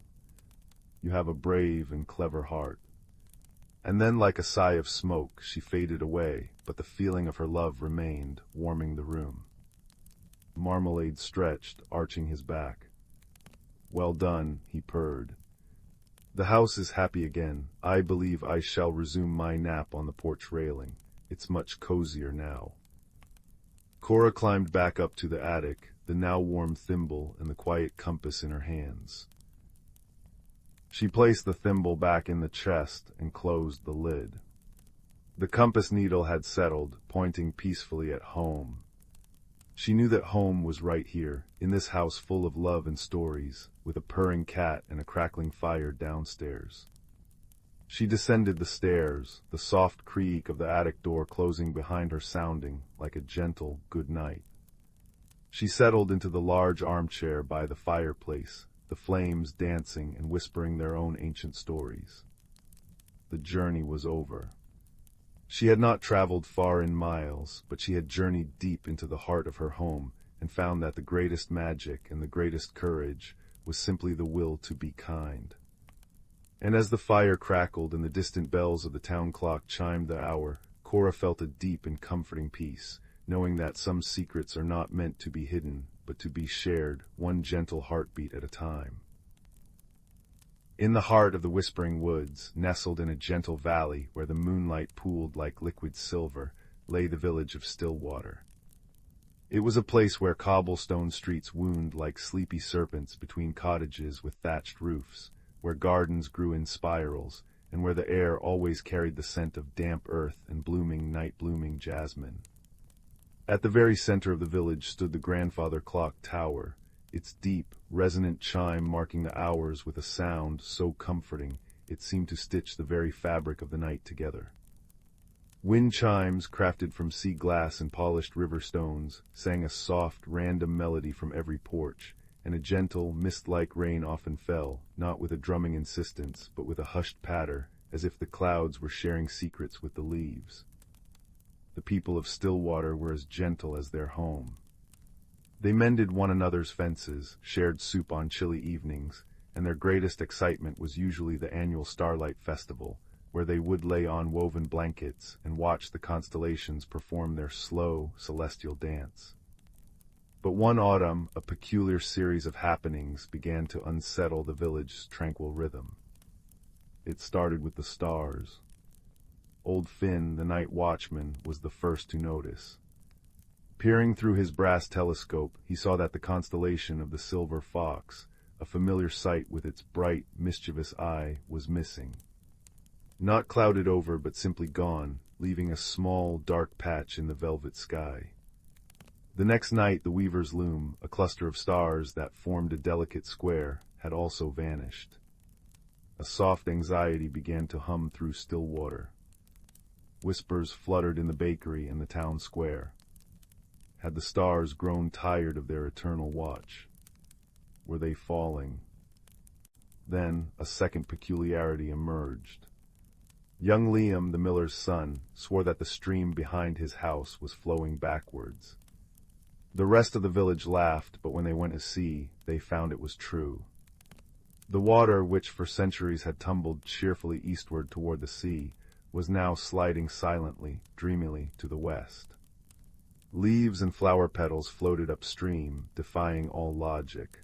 "You have a brave and clever heart." And then, like a sigh of smoke, she faded away, but the feeling of her love remained, warming the room. Marmalade stretched, arching his back. "Well done," he purred. "The house is happy again. I believe I shall resume my nap on the porch railing. It's much cozier now." Cora climbed back up to the attic, the now warm thimble and the quiet compass in her hands. She placed the thimble back in the chest and closed the lid. The compass needle had settled, pointing peacefully at home. She knew that home was right here, in this house full of love and stories, with a purring cat and a crackling fire downstairs. She descended the stairs, the soft creak of the attic door closing behind her sounding like a gentle good night. She settled into the large armchair by the fireplace, the flames dancing and whispering their own ancient stories. The journey was over. She had not traveled far in miles, but she had journeyed deep into the heart of her home and found that the greatest magic and the greatest courage was simply the will to be kind. And as the fire crackled and the distant bells of the town clock chimed the hour, Cora felt a deep and comforting peace, knowing that some secrets are not meant to be hidden, but to be shared, one gentle heartbeat at a time. In the heart of the whispering woods, nestled in a gentle valley where the moonlight pooled like liquid silver, lay the village of Stillwater. It was a place where cobblestone streets wound like sleepy serpents between cottages with thatched roofs, where gardens grew in spirals, and where the air always carried the scent of damp earth and blooming night-blooming jasmine. At the very center of the village stood the grandfather clock tower, its deep, resonant chime marking the hours with a sound so comforting it seemed to stitch the very fabric of the night together. Wind chimes, crafted from sea glass and polished river stones, sang a soft, random melody from every porch, and a gentle, mist-like rain often fell, not with a drumming insistence, but with a hushed patter, as if the clouds were sharing secrets with the leaves. The people of Stillwater were as gentle as their home. They mended one another's fences, shared soup on chilly evenings, and their greatest excitement was usually the annual Starlight Festival, where they would lay on woven blankets and watch the constellations perform their slow, celestial dance. But one autumn, a peculiar series of happenings began to unsettle the village's tranquil rhythm. It started with the stars. Old Finn, the night watchman, was the first to notice. Peering through his brass telescope, he saw that the constellation of the Silver Fox, a familiar sight with its bright, mischievous eye, was missing. Not clouded over, but simply gone, leaving a small, dark patch in the velvet sky. The next night, the weaver's loom, a cluster of stars that formed a delicate square, had also vanished. A soft anxiety began to hum through Stillwater. Whispers fluttered in the bakery and the town square. Had the stars grown tired of their eternal watch? Were they falling? Then a second peculiarity emerged. Young Liam, the miller's son, swore that the stream behind his house was flowing backwards. The rest of the village laughed, but when they went to see, they found it was true. The water, which for centuries had tumbled cheerfully eastward toward the sea, was now sliding silently, dreamily to the west. Leaves and flower petals floated upstream, defying all logic.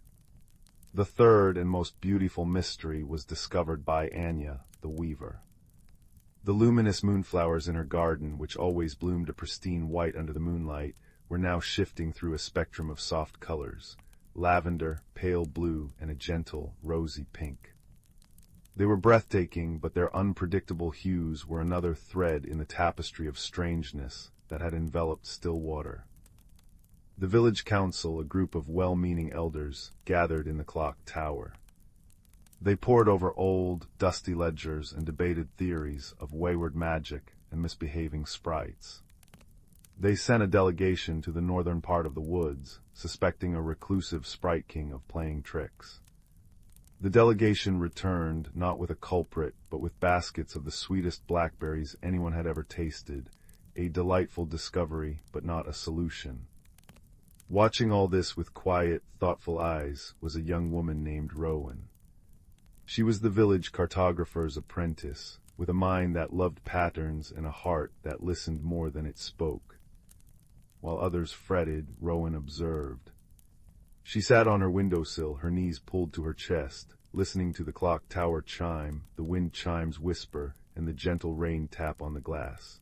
The third and most beautiful mystery was discovered by Anya, the weaver. The luminous moonflowers in her garden, which always bloomed a pristine white under the moonlight, were now shifting through a spectrum of soft colors: lavender, pale blue, and a gentle, rosy pink. They were breathtaking, but their unpredictable hues were another thread in the tapestry of strangeness that had enveloped Stillwater. The village council, a group of well-meaning elders, gathered in the clock tower. They pored over old, dusty ledgers and debated theories of wayward magic and misbehaving sprites. They sent a delegation to the northern part of the woods, suspecting a reclusive sprite king of playing tricks. The delegation returned, not with a culprit, but with baskets of the sweetest blackberries anyone had ever tasted, a delightful discovery, but not a solution. Watching all this with quiet, thoughtful eyes was a young woman named Rowan. She was the village cartographer's apprentice, with a mind that loved patterns and a heart that listened more than it spoke. While others fretted, Rowan observed. She sat on her windowsill, her knees pulled to her chest, listening to the clock tower chime, the wind chimes whisper, and the gentle rain tap on the glass.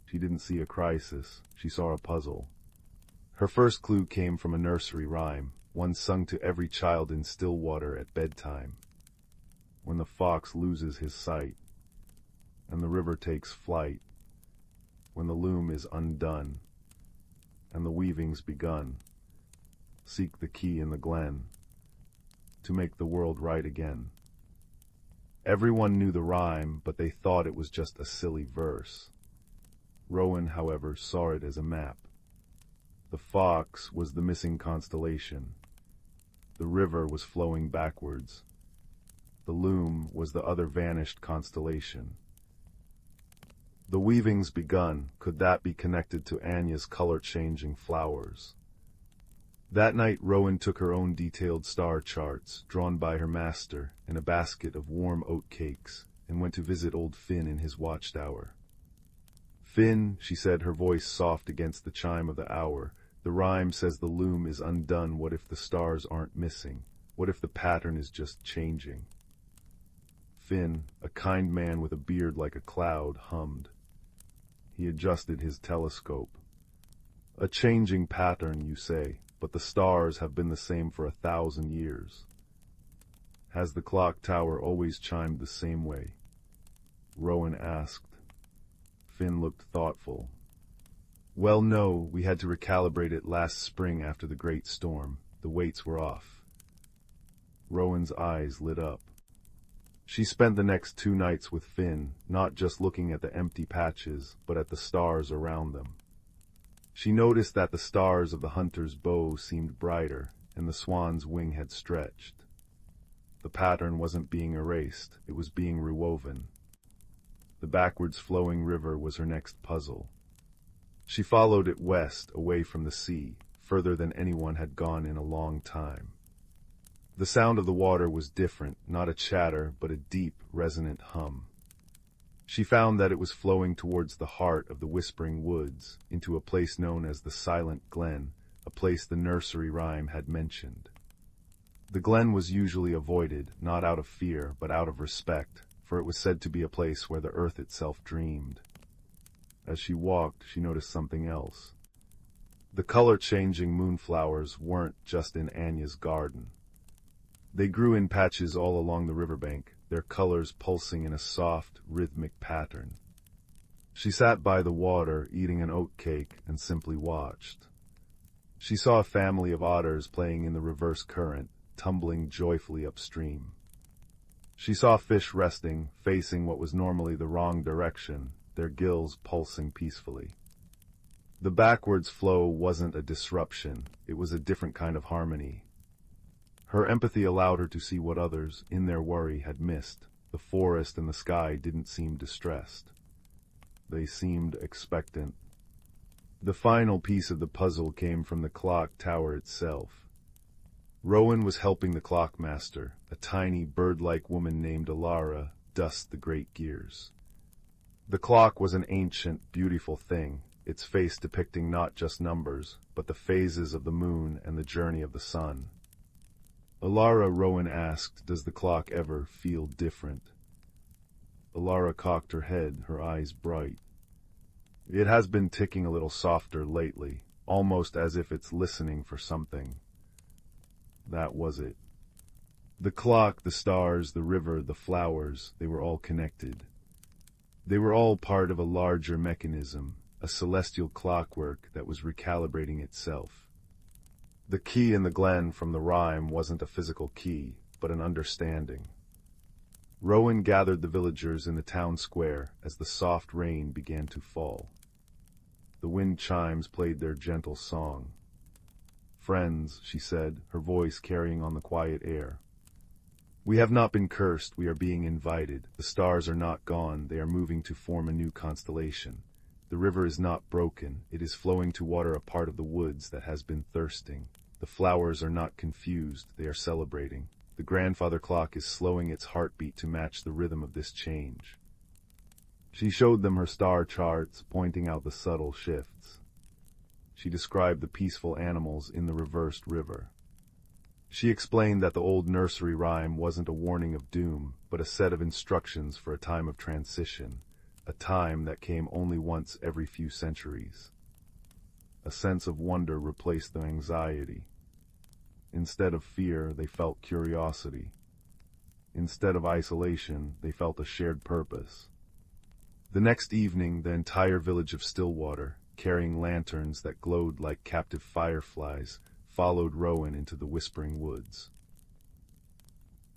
She didn't see a crisis, she saw a puzzle. Her first clue came from a nursery rhyme, one sung to every child in Stillwater at bedtime. When the fox loses his sight, and the river takes flight, when the loom is undone, and the weaving's begun, seek the key in the glen, to make the world right again. Everyone knew the rhyme, but they thought it was just a silly verse. Rowan, however, saw it as a map. The fox was the missing constellation. The river was flowing backwards. The loom was the other vanished constellation. The weaving's begun. Could that be connected to Anya's color-changing flowers? That night Rowan took her own detailed star charts, drawn by her master, and a basket of warm oat cakes, and went to visit old Finn in his watchtower. "Finn," she said, her voice soft against the chime of the hour, "the rhyme says the loom is undone. What if the stars aren't missing? What if the pattern is just changing?" Finn, a kind man with a beard like a cloud, hummed. He adjusted his telescope. "A changing pattern, you say, but the stars have been the same for 1,000 years. Has the clock tower always chimed the same way?" Rowan asked. Finn looked thoughtful. "Well, no, we had to recalibrate it last spring after the great storm. The weights were off." Rowan's eyes lit up. She spent the next 2 nights with Finn, not just looking at the empty patches, but at the stars around them. She noticed that the stars of the hunter's bow seemed brighter, and the swan's wing had stretched. The pattern wasn't being erased, it was being rewoven. The backwards flowing river was her next puzzle. She followed it west, away from the sea, further than anyone had gone in a long time. The sound of the water was different, not a chatter, but a deep, resonant hum. She found that it was flowing towards the heart of the whispering woods, into a place known as the Silent Glen, a place the nursery rhyme had mentioned. The glen was usually avoided, not out of fear, but out of respect, for it was said to be a place where the earth itself dreamed. As she walked, she noticed something else. The color-changing moonflowers weren't just in Anya's garden. They grew in patches all along the riverbank, their colors pulsing in a soft, rhythmic pattern. She sat by the water, eating an oat cake, and simply watched. She saw a family of otters playing in the reverse current, tumbling joyfully upstream. She saw fish resting, facing what was normally the wrong direction, their gills pulsing peacefully. The backwards flow wasn't a disruption, it was a different kind of harmony. Her empathy allowed her to see what others, in their worry, had missed. The forest and the sky didn't seem distressed. They seemed expectant. The final piece of the puzzle came from the clock tower itself. Rowan was helping the clockmaster, a tiny bird-like woman named Alara, dust the great gears. The clock was an ancient, beautiful thing, its face depicting not just numbers, but the phases of the moon and the journey of the sun. Alara, Rowan asked, "Does the clock ever feel different?" Alara cocked her head, her eyes bright. "It has been ticking a little softer lately, almost as if it's listening for something." That was it. The clock, the stars, the river, the flowers, they were all connected. They were all part of a larger mechanism, a celestial clockwork that was recalibrating itself. The key in the glen from the rhyme wasn't a physical key, but an understanding. Rowan gathered the villagers in the town square as the soft rain began to fall. The wind chimes played their gentle song. "Friends," she said, her voice carrying on the quiet air. "We have not been cursed, we are being invited. The stars are not gone, they are moving to form a new constellation. The river is not broken, it is flowing to water a part of the woods that has been thirsting. The flowers are not confused, they are celebrating. The grandfather clock is slowing its heartbeat to match the rhythm of this change." She showed them her star charts, pointing out the subtle shifts. She described the peaceful animals in the reversed river. She explained that the old nursery rhyme wasn't a warning of doom, but a set of instructions for a time of transition, a time that came only once every few centuries. A sense of wonder replaced the anxiety. Instead of fear, they felt curiosity. Instead of isolation, they felt a shared purpose. The next evening, the entire village of Stillwater, carrying lanterns that glowed like captive fireflies, followed Rowan into the whispering woods.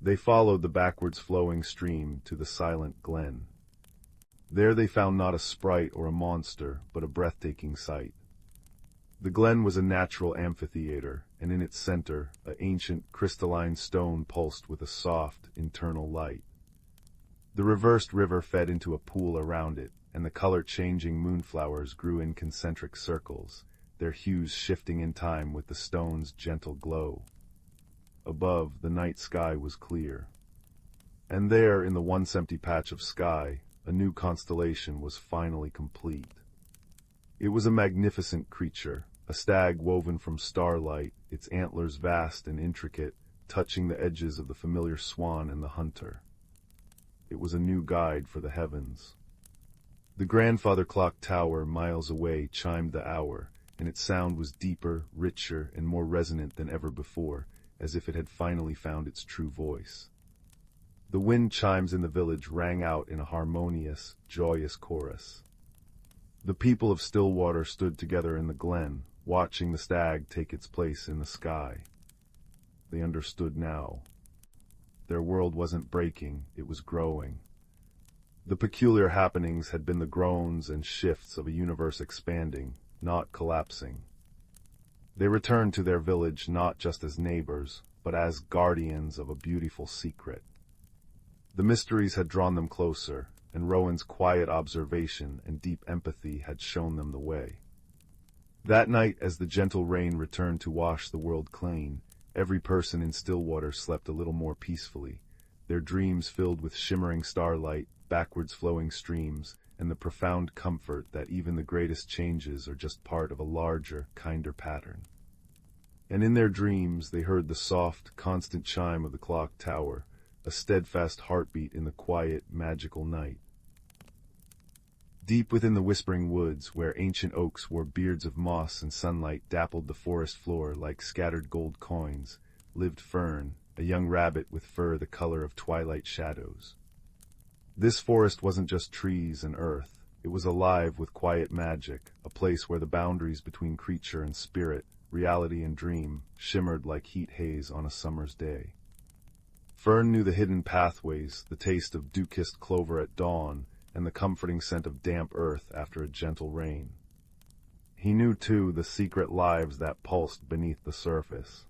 They followed the backwards flowing stream to the silent glen. There they found not a sprite or a monster, but a breathtaking sight. The glen was a natural amphitheater, and in its center, an ancient crystalline stone pulsed with a soft, internal light. The reversed river fed into a pool around it, and the color-changing moonflowers grew in concentric circles, their hues shifting in time with the stone's gentle glow. Above, the night sky was clear. And there, in the once empty patch of sky, a new constellation was finally complete. It was a magnificent creature, a stag woven from starlight, its antlers vast and intricate, touching the edges of the familiar swan and the hunter. It was a new guide for the heavens. The grandfather clock tower miles away chimed the hour, and its sound was deeper, richer, and more resonant than ever before, as if it had finally found its true voice. The wind chimes in the village rang out in a harmonious, joyous chorus. The people of Stillwater stood together in the glen, watching the stag take its place in the sky. They understood now. Their world wasn't breaking, it was growing. The peculiar happenings had been the groans and shifts of a universe expanding, not collapsing. They returned to their village not just as neighbors, but as guardians of a beautiful secret. The mysteries had drawn them closer, and Rowan's quiet observation and deep empathy had shown them the way. That night, as the gentle rain returned to wash the world clean, every person in Stillwater slept a little more peacefully, their dreams filled with shimmering starlight, backwards flowing streams, and the profound comfort that even the greatest changes are just part of a larger, kinder pattern. And in their dreams they heard the soft, constant chime of the clock tower, a steadfast heartbeat in the quiet, magical night. Deep within the whispering woods, where ancient oaks wore beards of moss and sunlight dappled the forest floor like scattered gold coins, lived Fern, a young rabbit with fur the color of twilight shadows. This forest wasn't just trees and earth, it was alive with quiet magic, a place where the boundaries between creature and spirit, reality and dream, shimmered like heat haze on a summer's day. Fern knew the hidden pathways, the taste of dew-kissed clover at dawn, and the comforting scent of damp earth after a gentle rain. He knew, too, the secret lives that pulsed beneath the surface.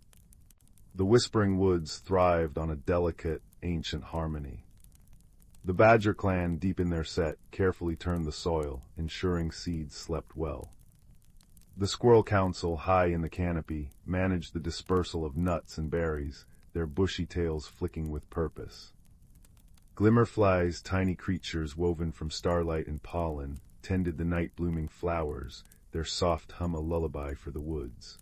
The whispering woods thrived on a delicate, ancient harmony. The Badger clan, deep in their set, carefully turned the soil, ensuring seeds slept well. The Squirrel Council, high in the canopy, managed the dispersal of nuts and berries, their bushy tails flicking with purpose. Glimmerflies, tiny creatures woven from starlight and pollen, tended the night-blooming flowers, their soft hum a lullaby for the woods.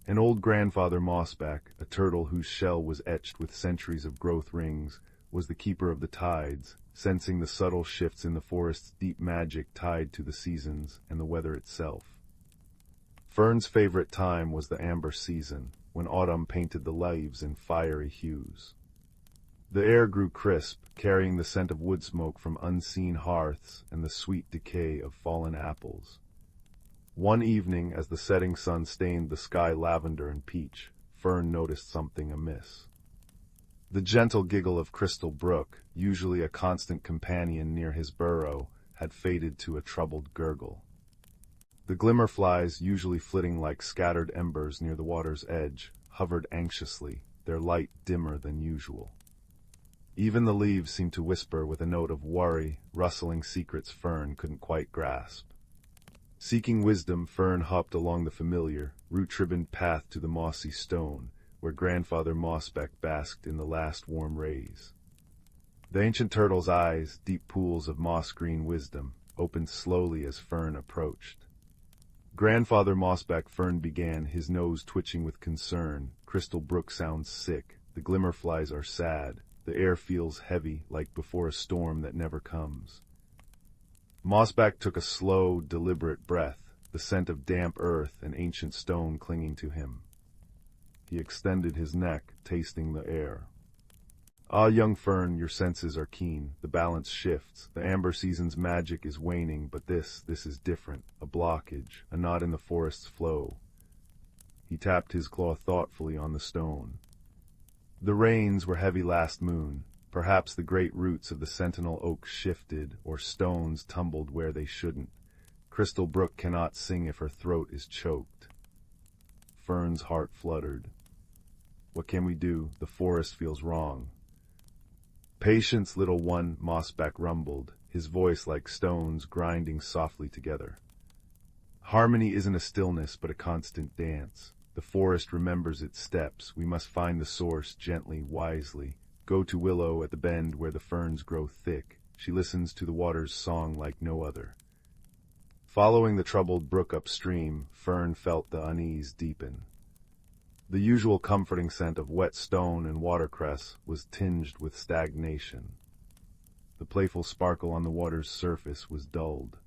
And old grandfather Mossback, a turtle whose shell was etched with centuries of growth rings, was the keeper of the tides, sensing the subtle shifts in the forest's deep magic tied to the seasons and the weather itself. Fern's favorite time was the amber season, when autumn painted the leaves in fiery hues. The air grew crisp, carrying the scent of wood smoke from unseen hearths and the sweet decay of fallen apples. One evening, as the setting sun stained the sky lavender and peach, Fern noticed something amiss. The gentle giggle of Crystal Brook, usually a constant companion near his burrow, had faded to a troubled gurgle. The glimmerflies, usually flitting like scattered embers near the water's edge, hovered anxiously, their light dimmer than usual. Even the leaves seemed to whisper with a note of worry, rustling secrets Fern couldn't quite grasp. Seeking wisdom, Fern hopped along the familiar, root-ribboned path to the mossy stone, where Grandfather Mossback basked in the last warm rays. The ancient turtle's eyes, deep pools of moss-green wisdom, opened slowly as Fern approached. Grandfather Mossback, Fern began, his nose twitching with concern. Crystal Brook sounds sick, the glimmerflies are sad, the air feels heavy, like before a storm that never comes. Mossback took a slow, deliberate breath, the scent of damp earth and ancient stone clinging to him. He extended his neck, tasting the air. Ah, young Fern, your senses are keen, the balance shifts, the amber season's magic is waning, but this is different, a blockage, a knot in the forest's flow. He tapped his claw thoughtfully on the stone. The rains were heavy last moon. Perhaps the great roots of the sentinel oak shifted, or stones tumbled where they shouldn't. Crystal Brook cannot sing if her throat is choked. Fern's heart fluttered. What can we do? The forest feels wrong. Patience, little one, Mossback rumbled, his voice like stones grinding softly together. Harmony isn't a stillness, but a constant dance. The forest remembers its steps. We must find the source gently, wisely. Go to Willow at the bend where the ferns grow thick. She listens to the water's song like no other. Following the troubled brook upstream, Fern felt the unease deepen. The usual comforting scent of wet stone and watercress was tinged with stagnation. The playful sparkle on the water's surface was dulled.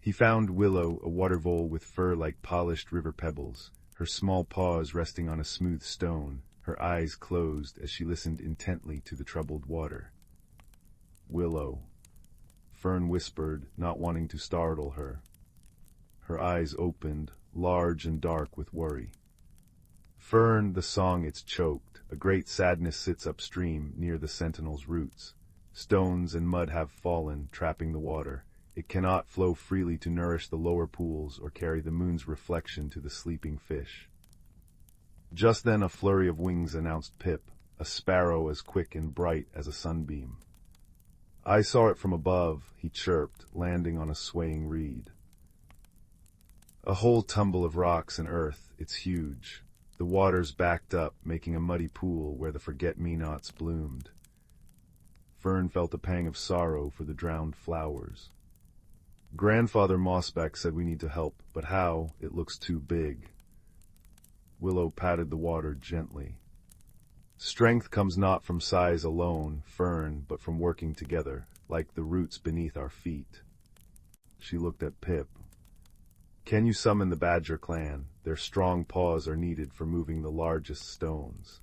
He found Willow, a water vole with fur like polished river pebbles, her small paws resting on a smooth stone, her eyes closed as she listened intently to the troubled water. Willow, Fern whispered, not wanting to startle her. Her eyes opened, large and dark with worry. Fern, the song it's choked. A great sadness sits upstream near the sentinel's roots. Stones and mud have fallen, trapping the water. It cannot flow freely to nourish the lower pools or carry the moon's reflection to the sleeping fish. Just then a flurry of wings announced Pip, a sparrow as quick and bright as a sunbeam. I saw it from above, he chirped, landing on a swaying reed. A whole tumble of rocks and earth, it's huge. The waters backed up, making a muddy pool where the forget-me-nots bloomed. Fern felt a pang of sorrow for the drowned flowers. Grandfather Mossback said we need to help, but how? It looks too big. Willow patted the water gently. Strength comes not from size alone, Fern, but from working together, like the roots beneath our feet. She looked at Pip. Can you summon the Badger clan? Their strong paws are needed for moving the largest stones.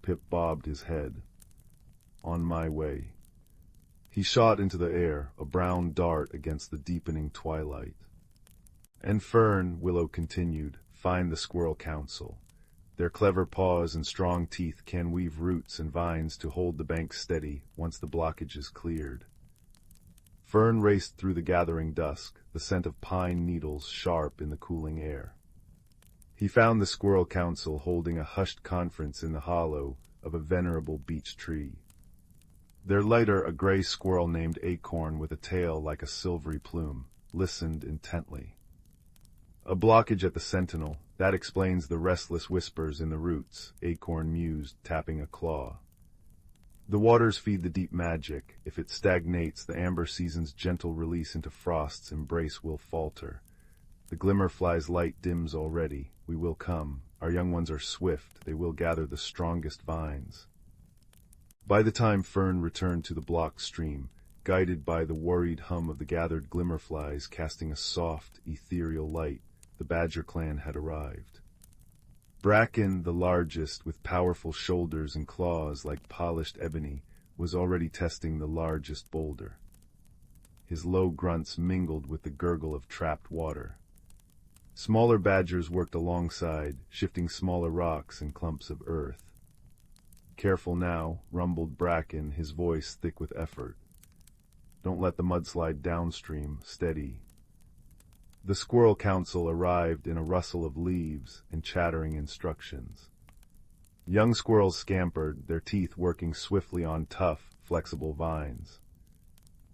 Pip bobbed his head. On my way. He shot into the air, a brown dart against the deepening twilight. And Fern, Willow continued, find the Squirrel Council. Their clever paws and strong teeth can weave roots and vines to hold the bank steady once the blockage is cleared. Fern raced through the gathering dusk, the scent of pine needles sharp in the cooling air. He found the Squirrel Council holding a hushed conference in the hollow of a venerable beech tree. Their leader, a gray squirrel named Acorn with a tail like a silvery plume, listened intently. A blockage at the sentinel, that explains the restless whispers in the roots, Acorn mused, tapping a claw. The waters feed the deep magic. If it stagnates, the amber season's gentle release into frost's embrace will falter. The glimmerfly's light dims already. We will come. Our young ones are swift. They will gather the strongest vines. By the time Fern returned to the blocked stream, guided by the worried hum of the gathered glimmerflies casting a soft, ethereal light, the Badger clan had arrived. Bracken, the largest, with powerful shoulders and claws like polished ebony, was already testing the largest boulder. His low grunts mingled with the gurgle of trapped water. Smaller badgers worked alongside, shifting smaller rocks and clumps of earth. Careful now, rumbled Bracken, his voice thick with effort. Don't let the mudslide downstream, steady. The Squirrel Council arrived in a rustle of leaves and chattering instructions. Young squirrels scampered, their teeth working swiftly on tough, flexible vines.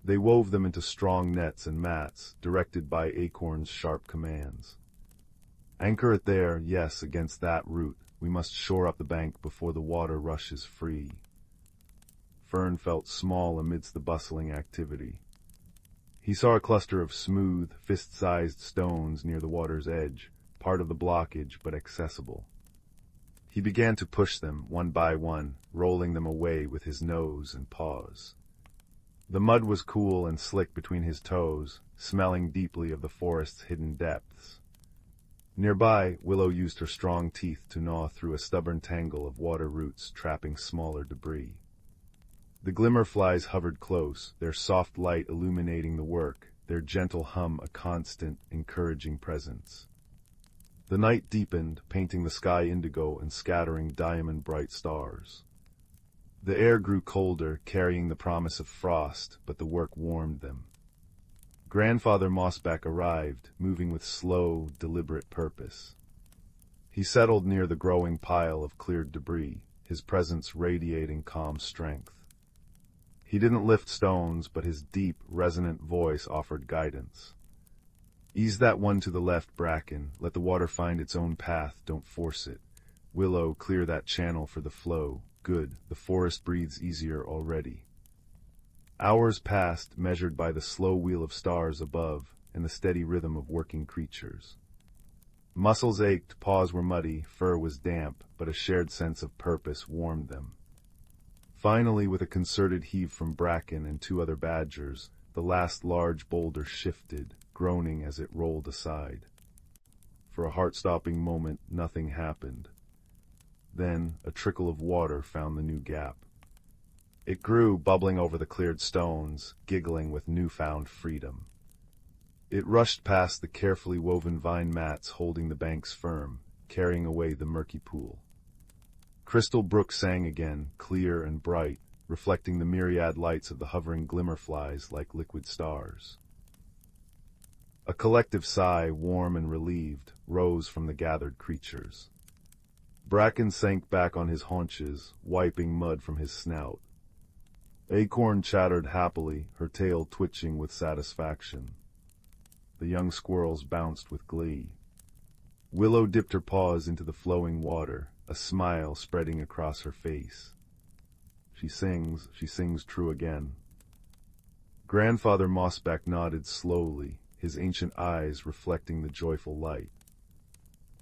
They wove them into strong nets and mats, directed by Acorn's sharp commands. Anchor it there, yes, against that root. We must shore up the bank before the water rushes free. Fern felt small amidst the bustling activity. He saw a cluster of smooth, fist-sized stones near the water's edge, part of the blockage but accessible. He began to push them, one by one, rolling them away with his nose and paws. The mud was cool and slick between his toes, smelling deeply of the forest's hidden depths. Nearby, Willow used her strong teeth to gnaw through a stubborn tangle of water roots, trapping smaller debris. The glimmerflies hovered close, their soft light illuminating the work, their gentle hum a constant, encouraging presence. The night deepened, painting the sky indigo and scattering diamond-bright stars. The air grew colder, carrying the promise of frost, but the work warmed them. Grandfather Mossback arrived, moving with slow, deliberate purpose. He settled near the growing pile of cleared debris, his presence radiating calm strength. He didn't lift stones, but his deep, resonant voice offered guidance. Ease that one to the left, Bracken. Let the water find its own path, don't force it. Willow, clear that channel for the flow. Good, the forest breathes easier already. Hours passed, measured by the slow wheel of stars above and the steady rhythm of working creatures. Muscles ached, paws were muddy, fur was damp, but a shared sense of purpose warmed them. Finally, with a concerted heave from Bracken and two other badgers, the last large boulder shifted, groaning as it rolled aside. For a heart-stopping moment, nothing happened. Then, a trickle of water found the new gap. It grew, bubbling over the cleared stones, giggling with newfound freedom. It rushed past the carefully woven vine mats holding the banks firm, carrying away the murky pool. Crystal Brook sang again, clear and bright, reflecting the myriad lights of the hovering glimmerflies like liquid stars. A collective sigh, warm and relieved, rose from the gathered creatures. Bracken sank back on his haunches, wiping mud from his snout. Acorn chattered happily, her tail twitching with satisfaction. The young squirrels bounced with glee. Willow dipped her paws into the flowing water, a smile spreading across her face. She sings true again. Grandfather Mossback nodded slowly, his ancient eyes reflecting the joyful light.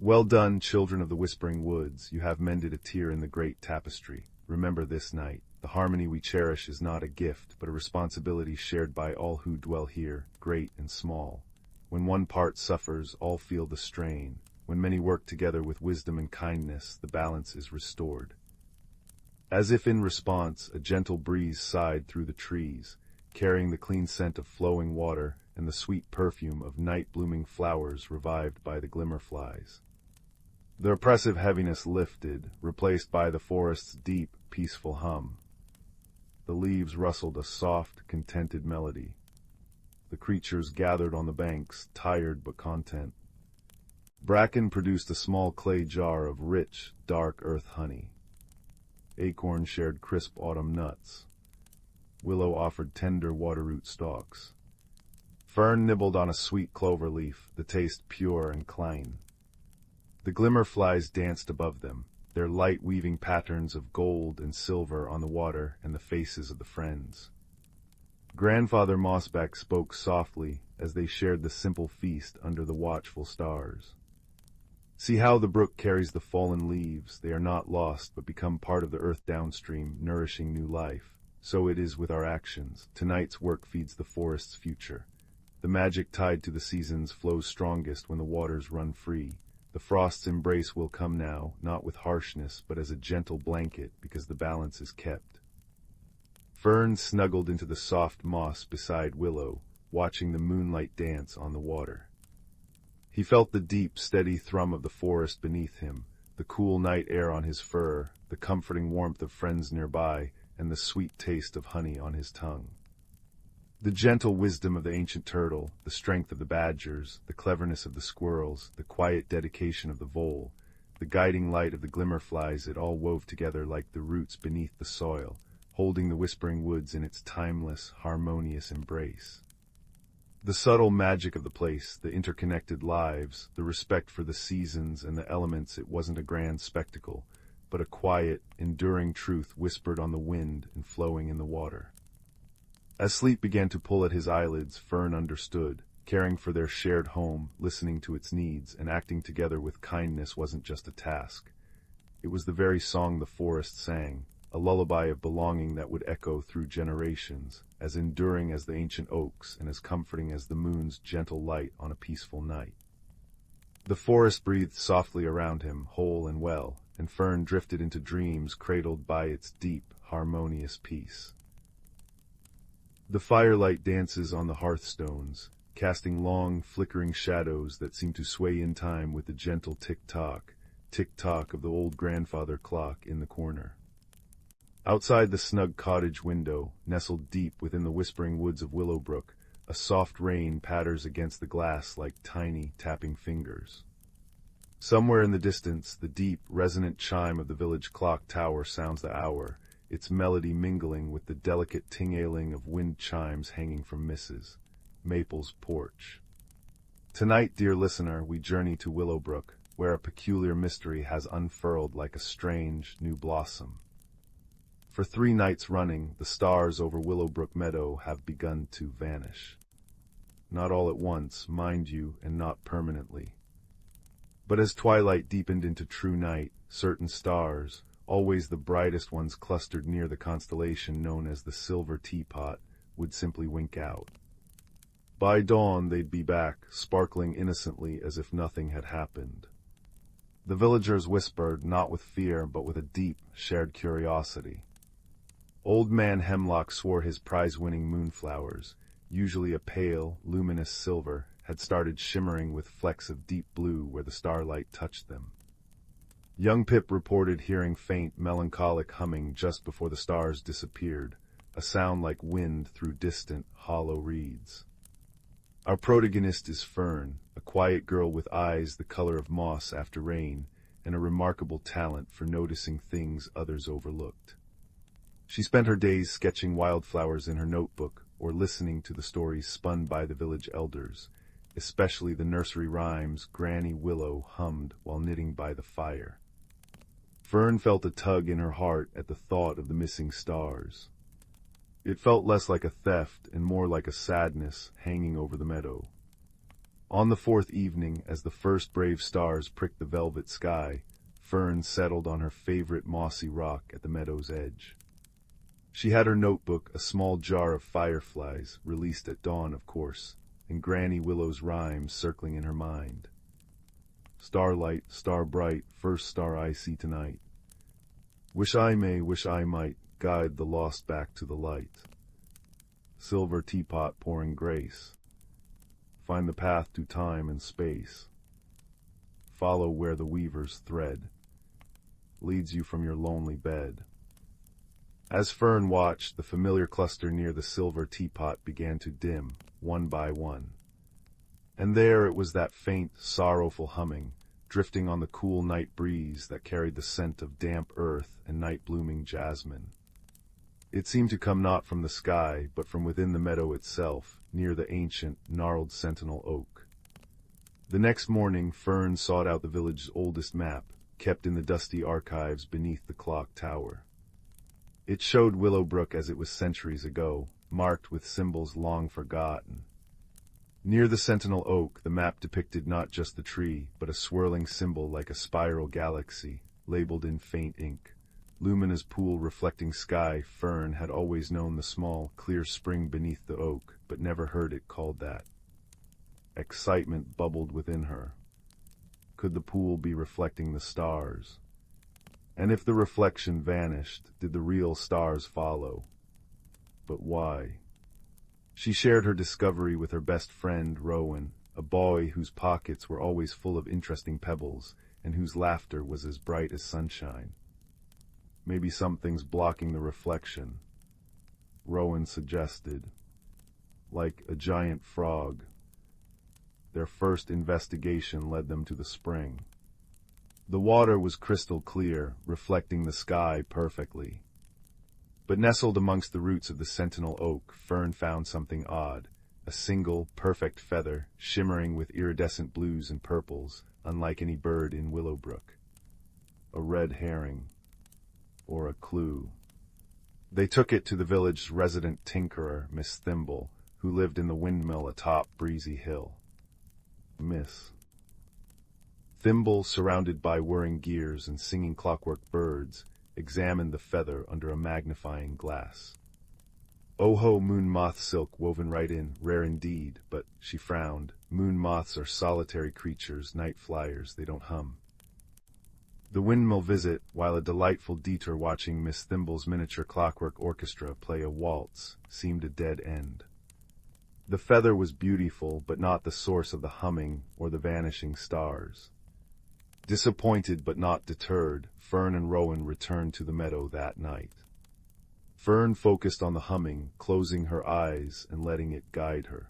Well done, children of the Whispering Woods, you have mended a tear in the great tapestry. Remember this night. The harmony we cherish is not a gift, but a responsibility shared by all who dwell here, great and small. When one part suffers, all feel the strain. When many work together with wisdom and kindness, the balance is restored. As if in response, a gentle breeze sighed through the trees, carrying the clean scent of flowing water and the sweet perfume of night-blooming flowers revived by the glimmerflies. The oppressive heaviness lifted, replaced by the forest's deep, peaceful hum. The leaves rustled a soft, contented melody. The creatures gathered on the banks, tired but content. Bracken produced a small clay jar of rich, dark earth honey. Acorn shared crisp autumn nuts. Willow offered tender waterroot stalks. Fern nibbled on a sweet clover leaf, the taste pure and clean. The glimmerflies danced above them, their light weaving patterns of gold and silver on the water and the faces of the friends. Grandfather Mossback spoke softly as they shared the simple feast under the watchful stars. See how the brook carries the fallen leaves. They are not lost, but become part of the earth downstream, nourishing new life. So it is with our actions. Tonight's work feeds the forest's future. The magic tied to the seasons flows strongest when the waters run free. The frost's embrace will come now, not with harshness, but as a gentle blanket, because the balance is kept. Fern snuggled into the soft moss beside Willow, watching the moonlight dance on the water. He felt the deep, steady thrum of the forest beneath him, the cool night air on his fur, the comforting warmth of friends nearby, and the sweet taste of honey on his tongue. The gentle wisdom of the ancient turtle, the strength of the badgers, the cleverness of the squirrels, the quiet dedication of the vole, the guiding light of the glimmerflies, it all wove together like the roots beneath the soil, holding the whispering woods in its timeless, harmonious embrace. The subtle magic of the place, the interconnected lives, the respect for the seasons and the elements, it wasn't a grand spectacle, but a quiet, enduring truth whispered on the wind and flowing in the water. As sleep began to pull at his eyelids, Fern understood. Caring for their shared home, listening to its needs, and acting together with kindness wasn't just a task. It was the very song the forest sang, a lullaby of belonging that would echo through generations, as enduring as the ancient oaks and as comforting as the moon's gentle light on a peaceful night. The forest breathed softly around him, whole and well, and Fern drifted into dreams cradled by its deep, harmonious peace. The firelight dances on the hearthstones, casting long, flickering shadows that seem to sway in time with the gentle tick-tock of the old grandfather clock in the corner. Outside the snug cottage window, nestled deep within the whispering woods of Willowbrook, a soft rain patters against the glass like tiny, tapping fingers. Somewhere in the distance, the deep, resonant chime of the village clock tower sounds the hour, its melody mingling with the delicate ting-ailing of wind chimes hanging from Mrs. Maple's porch. Tonight, dear listener, we journey to Willowbrook, where a peculiar mystery has unfurled like a strange, new blossom. For 3 nights running, the stars over Willowbrook Meadow have begun to vanish. Not all at once, mind you, and not permanently. But as twilight deepened into true night, certain stars, always the brightest ones clustered near the constellation known as the Silver Teapot, would simply wink out. By dawn they'd be back, sparkling innocently as if nothing had happened. The villagers whispered, not with fear, but with a deep, shared curiosity. Old Man Hemlock swore his prize-winning moonflowers, usually a pale, luminous silver, had started shimmering with flecks of deep blue where the starlight touched them. Young Pip reported hearing faint, melancholic humming just before the stars disappeared, a sound like wind through distant, hollow reeds. Our protagonist is Fern, a quiet girl with eyes the color of moss after rain, and a remarkable talent for noticing things others overlooked. She spent her days sketching wildflowers in her notebook or listening to the stories spun by the village elders, especially the nursery rhymes Granny Willow hummed while knitting by the fire. Fern felt a tug in her heart at the thought of the missing stars. It felt less like a theft and more like a sadness hanging over the meadow. On the 4th evening, as the first brave stars pricked the velvet sky, Fern settled on her favorite mossy rock at the meadow's edge. She had her notebook, a small jar of fireflies, released at dawn, of course, and Granny Willow's rhymes circling in her mind. Starlight, star bright, first star I see tonight. Wish I may, wish I might, guide the lost back to the light. Silver teapot pouring grace. Find the path to time and space. Follow where the weaver's thread leads you from your lonely bed. As Fern watched, the familiar cluster near the silver teapot began to dim, one by one. And there it was, that faint, sorrowful humming, drifting on the cool night breeze that carried the scent of damp earth and night-blooming jasmine. It seemed to come not from the sky, but from within the meadow itself, near the ancient, gnarled sentinel oak. The next morning, Fern sought out the village's oldest map, kept in the dusty archives beneath the clock tower. It showed Willowbrook as it was centuries ago, marked with symbols long forgotten. Near the sentinel oak, the map depicted not just the tree, but a swirling symbol like a spiral galaxy, labeled in faint ink. Luminous pool reflecting sky. Fern had always known the small, clear spring beneath the oak, but never heard it called that. Excitement bubbled within her. Could the pool be reflecting the stars? And if the reflection vanished, did the real stars follow? But why? She shared her discovery with her best friend, Rowan, a boy whose pockets were always full of interesting pebbles, and whose laughter was as bright as sunshine. Maybe something's blocking the reflection, Rowan suggested. Like a giant frog. Their first investigation led them to the spring. The water was crystal clear, reflecting the sky perfectly. But nestled amongst the roots of the sentinel oak, Fern found something odd. A single, perfect feather, shimmering with iridescent blues and purples, unlike any bird in Willowbrook. A red herring. Or a clue. They took it to the village's resident tinkerer, Miss Thimble, who lived in the windmill atop Breezy Hill. Miss Thimble, surrounded by whirring gears and singing clockwork birds, examined the feather under a magnifying glass. Oh-ho, moon moth silk woven right in, rare indeed, but, she frowned, moon moths are solitary creatures, night flyers, they don't hum. The windmill visit, while a delightful detour watching Miss Thimble's miniature clockwork orchestra play a waltz, seemed a dead end. The feather was beautiful, but not the source of the humming or the vanishing stars. Disappointed but not deterred, Fern and Rowan returned to the meadow that night. Fern focused on the humming, closing her eyes and letting it guide her.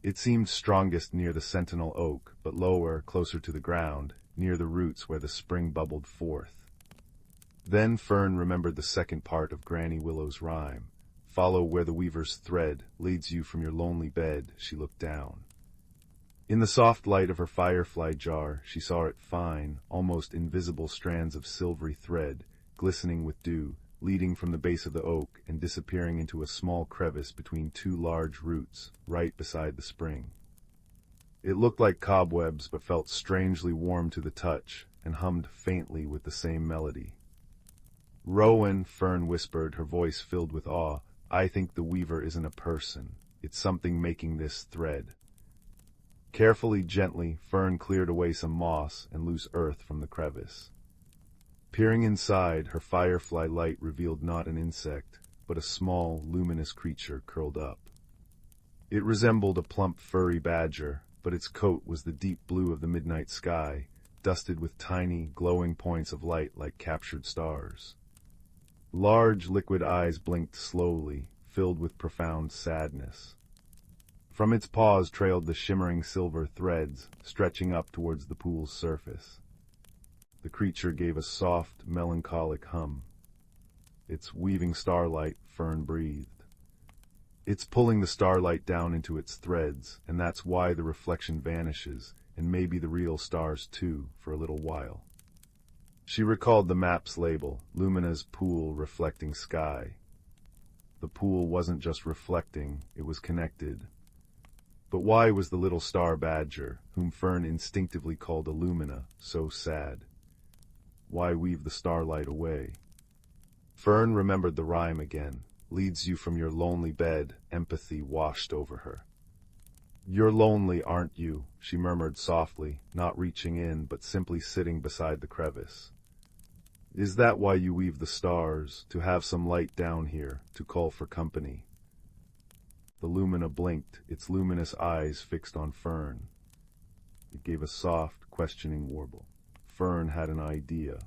It seemed strongest near the sentinel oak, but lower, closer to the ground, near the roots where the spring bubbled forth. Then Fern remembered the second part of Granny Willow's rhyme. Follow where the weaver's thread leads you from your lonely bed, she looked down. In the soft light of her firefly jar, she saw it fine, almost invisible strands of silvery thread, glistening with dew, leading from the base of the oak and disappearing into a small crevice between two large roots, right beside the spring. It looked like cobwebs but felt strangely warm to the touch, and hummed faintly with the same melody. Rowan, Fern whispered, her voice filled with awe, I think the weaver isn't a person. It's something making this thread. Carefully, gently, Fern cleared away some moss and loose earth from the crevice. Peering inside, her firefly light revealed not an insect, but a small, luminous creature curled up. It resembled a plump, furry badger, but its coat was the deep blue of the midnight sky, dusted with tiny, glowing points of light like captured stars. Large, liquid eyes blinked slowly, filled with profound sadness. From its paws trailed the shimmering silver threads, stretching up towards the pool's surface. The creature gave a soft, melancholic hum. It's weaving starlight, Fern breathed. It's pulling the starlight down into its threads, and that's why the reflection vanishes, and maybe the real stars too, for a little while. She recalled the map's label, Lumina's pool reflecting sky. The pool wasn't just reflecting, it was connected. But why was the little star badger, whom Fern instinctively called a Lumina, so sad? Why weave the starlight away? Fern remembered the rhyme again. Leads you from your lonely bed, empathy washed over her. You're lonely, aren't you? She murmured softly, not reaching in, but simply sitting beside the crevice. Is that why you weave the stars, to have some light down here, to call for company? The Lumina blinked, its luminous eyes fixed on Fern. It gave a soft, questioning warble. Fern had an idea.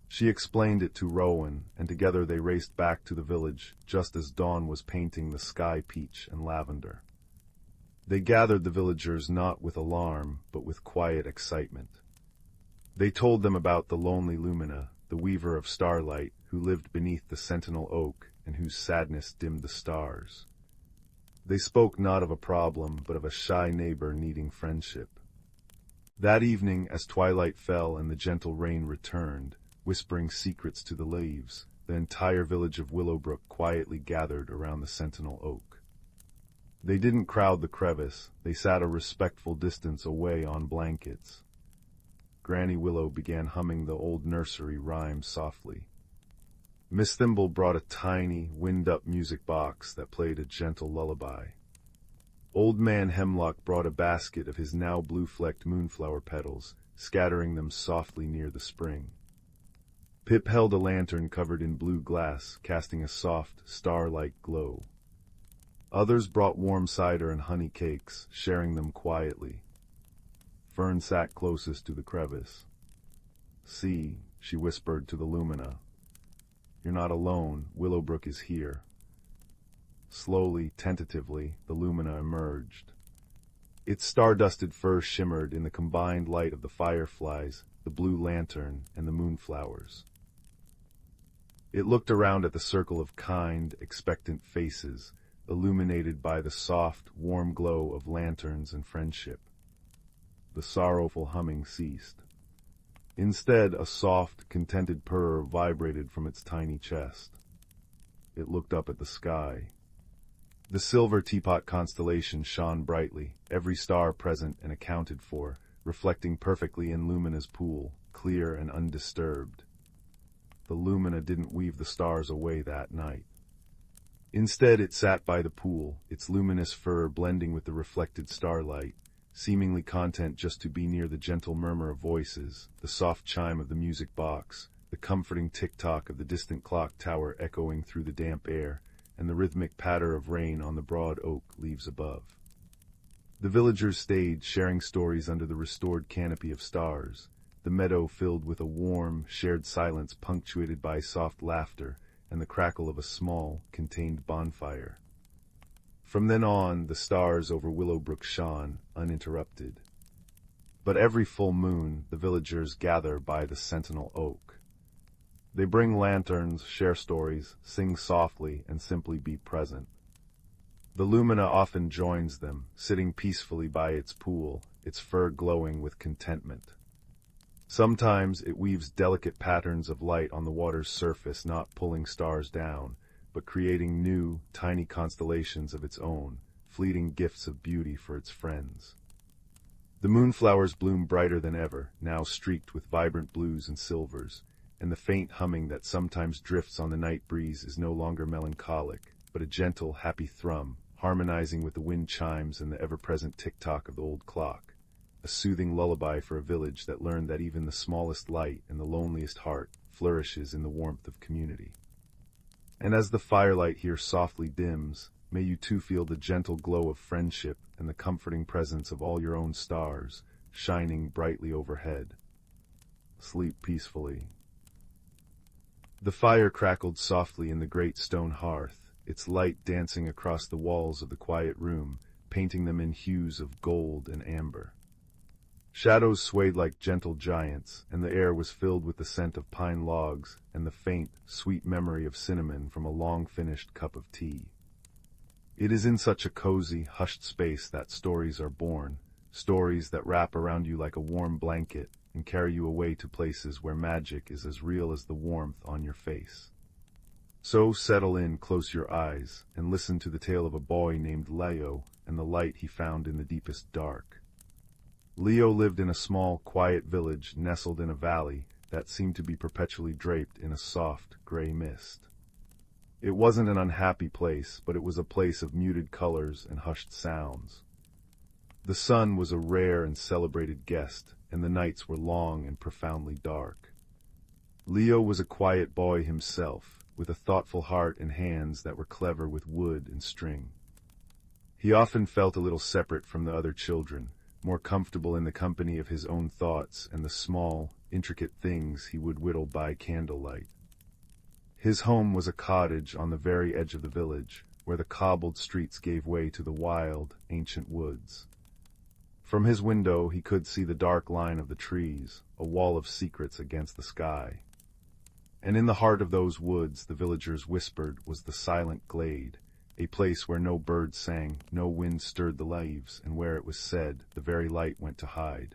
She explained it to Rowan, and together they raced back to the village just as dawn was painting the sky peach and lavender. They gathered the villagers not with alarm, but with quiet excitement. They told them about the lonely Lumina, the weaver of starlight, who lived beneath the sentinel oak and whose sadness dimmed the stars. They spoke not of a problem, but of a shy neighbor needing friendship. That evening, as twilight fell and the gentle rain returned, whispering secrets to the leaves, the entire village of Willowbrook quietly gathered around the sentinel oak. They didn't crowd the crevice, they sat a respectful distance away on blankets. Granny Willow began humming the old nursery rhyme softly. Miss Thimble brought a tiny, wind-up music box that played a gentle lullaby. Old Man Hemlock brought a basket of his now blue-flecked moonflower petals, scattering them softly near the spring. Pip held a lantern covered in blue glass, casting a soft, star-like glow. Others brought warm cider and honey cakes, sharing them quietly. Fern sat closest to the crevice. "See," she whispered to the lumina. "You're not alone. Willowbrook is here." Slowly, tentatively, the lumina emerged. Its star-dusted fur shimmered in the combined light of the fireflies, the blue lantern, and the moonflowers. It looked around at the circle of kind, expectant faces, illuminated by the soft, warm glow of lanterns and friendship. The sorrowful humming ceased. Instead, a soft, contented purr vibrated from its tiny chest. It looked up at the sky. The silver teapot constellation shone brightly, every star present and accounted for, reflecting perfectly in Lumina's pool, clear and undisturbed. The lumina didn't weave the stars away that night. Instead, it sat by the pool, its luminous fur blending with the reflected starlight, seemingly content just to be near the gentle murmur of voices, the soft chime of the music box, the comforting tick-tock of the distant clock tower echoing through the damp air, and the rhythmic patter of rain on the broad oak leaves above. The villagers stayed, sharing stories under the restored canopy of stars, the meadow filled with a warm, shared silence punctuated by soft laughter and the crackle of a small, contained bonfire. From then on, the stars over Willowbrook shone, uninterrupted. But every full moon, the villagers gather by the sentinel oak. They bring lanterns, share stories, sing softly, and simply be present. The lumina often joins them, sitting peacefully by its pool, its fur glowing with contentment. Sometimes it weaves delicate patterns of light on the water's surface, not pulling stars down, but creating new, tiny constellations of its own, fleeting gifts of beauty for its friends. The moonflowers bloom brighter than ever, now streaked with vibrant blues and silvers, and the faint humming that sometimes drifts on the night breeze is no longer melancholic, but a gentle, happy thrum, harmonizing with the wind chimes and the ever-present tick-tock of the old clock, a soothing lullaby for a village that learned that even the smallest light and the loneliest heart flourishes in the warmth of community. And as the firelight here softly dims, may you too feel the gentle glow of friendship and the comforting presence of all your own stars, shining brightly overhead. Sleep peacefully. The fire crackled softly in the great stone hearth, its light dancing across the walls of the quiet room, painting them in hues of gold and amber. Shadows swayed like gentle giants, and the air was filled with the scent of pine logs and the faint, sweet memory of cinnamon from a long-finished cup of tea. It is in such a cozy, hushed space that stories are born, stories that wrap around you like a warm blanket and carry you away to places where magic is as real as the warmth on your face. So settle in, close your eyes, and listen to the tale of a boy named Leo and the light he found in the deepest dark. Leo lived in a small, quiet village nestled in a valley that seemed to be perpetually draped in a soft, gray mist. It wasn't an unhappy place, but it was a place of muted colors and hushed sounds. The sun was a rare and celebrated guest, and the nights were long and profoundly dark. Leo was a quiet boy himself, with a thoughtful heart and hands that were clever with wood and string. He often felt a little separate from the other children, more comfortable in the company of his own thoughts and the small, intricate things he would whittle by candlelight. His home was a cottage on the very edge of the village, where the cobbled streets gave way to the wild, ancient woods. From his window he could see the dark line of the trees, a wall of secrets against the sky. And in the heart of those woods, the villagers whispered, was the silent glade, a place where no bird sang, no wind stirred the leaves, and where it was said, the very light went to hide.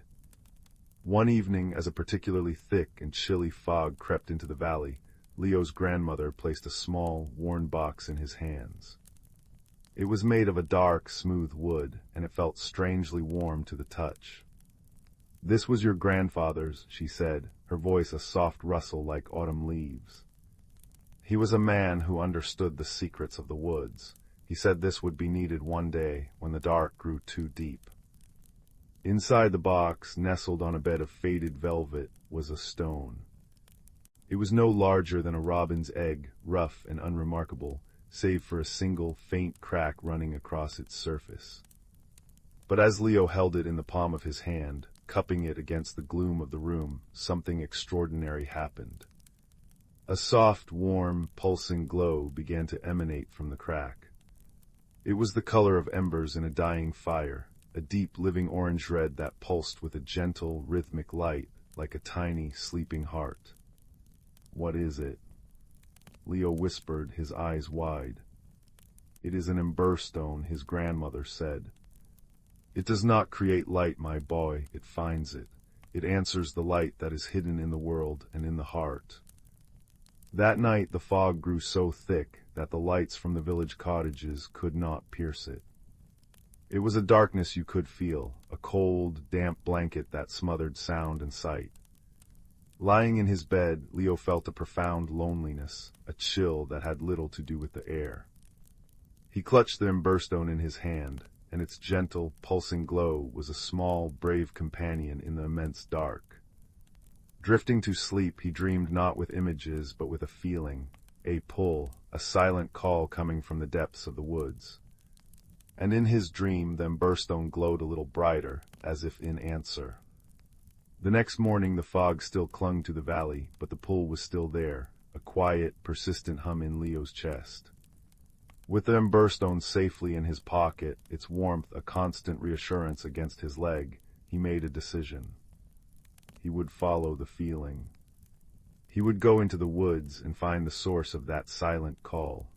One evening, as a particularly thick and chilly fog crept into the valley, Leo's grandmother placed a small, worn box in his hands. It was made of a dark, smooth wood, and it felt strangely warm to the touch. "This was your grandfather's," she said, her voice a soft rustle like autumn leaves. "He was a man who understood the secrets of the woods. He said this would be needed one day when the dark grew too deep." Inside the box, nestled on a bed of faded velvet, was a stone. It was no larger than a robin's egg, rough and unremarkable, save for a single, faint crack running across its surface. But as Leo held it in the palm of his hand, cupping it against the gloom of the room, something extraordinary happened. A soft, warm, pulsing glow began to emanate from the crack. It was the color of embers in a dying fire, a deep, living orange red that pulsed with a gentle, rhythmic light, like a tiny, sleeping heart. "What is it?" Leo whispered, his eyes wide. "It is an ember-stone," his grandmother said. "It does not create light, my boy, it finds it. It answers the light that is hidden in the world and in the heart." That night the fog grew so thick that the lights from the village cottages could not pierce it. It was a darkness you could feel, a cold, damp blanket that smothered sound and sight. Lying in his bed, Leo felt a profound loneliness, a chill that had little to do with the air. He clutched the emberstone in his hand, and its gentle, pulsing glow was a small, brave companion in the immense dark. Drifting to sleep, he dreamed not with images, but with a feeling, a pull, a silent call coming from the depths of the woods. And in his dream, the emberstone glowed a little brighter, as if in answer. The next morning, the fog still clung to the valley, but the pull was still there, a quiet, persistent hum in Leo's chest. With the emberstone safely in his pocket, its warmth a constant reassurance against his leg, he made a decision. He would follow the feeling. He would go into the woods and find the source of that silent call.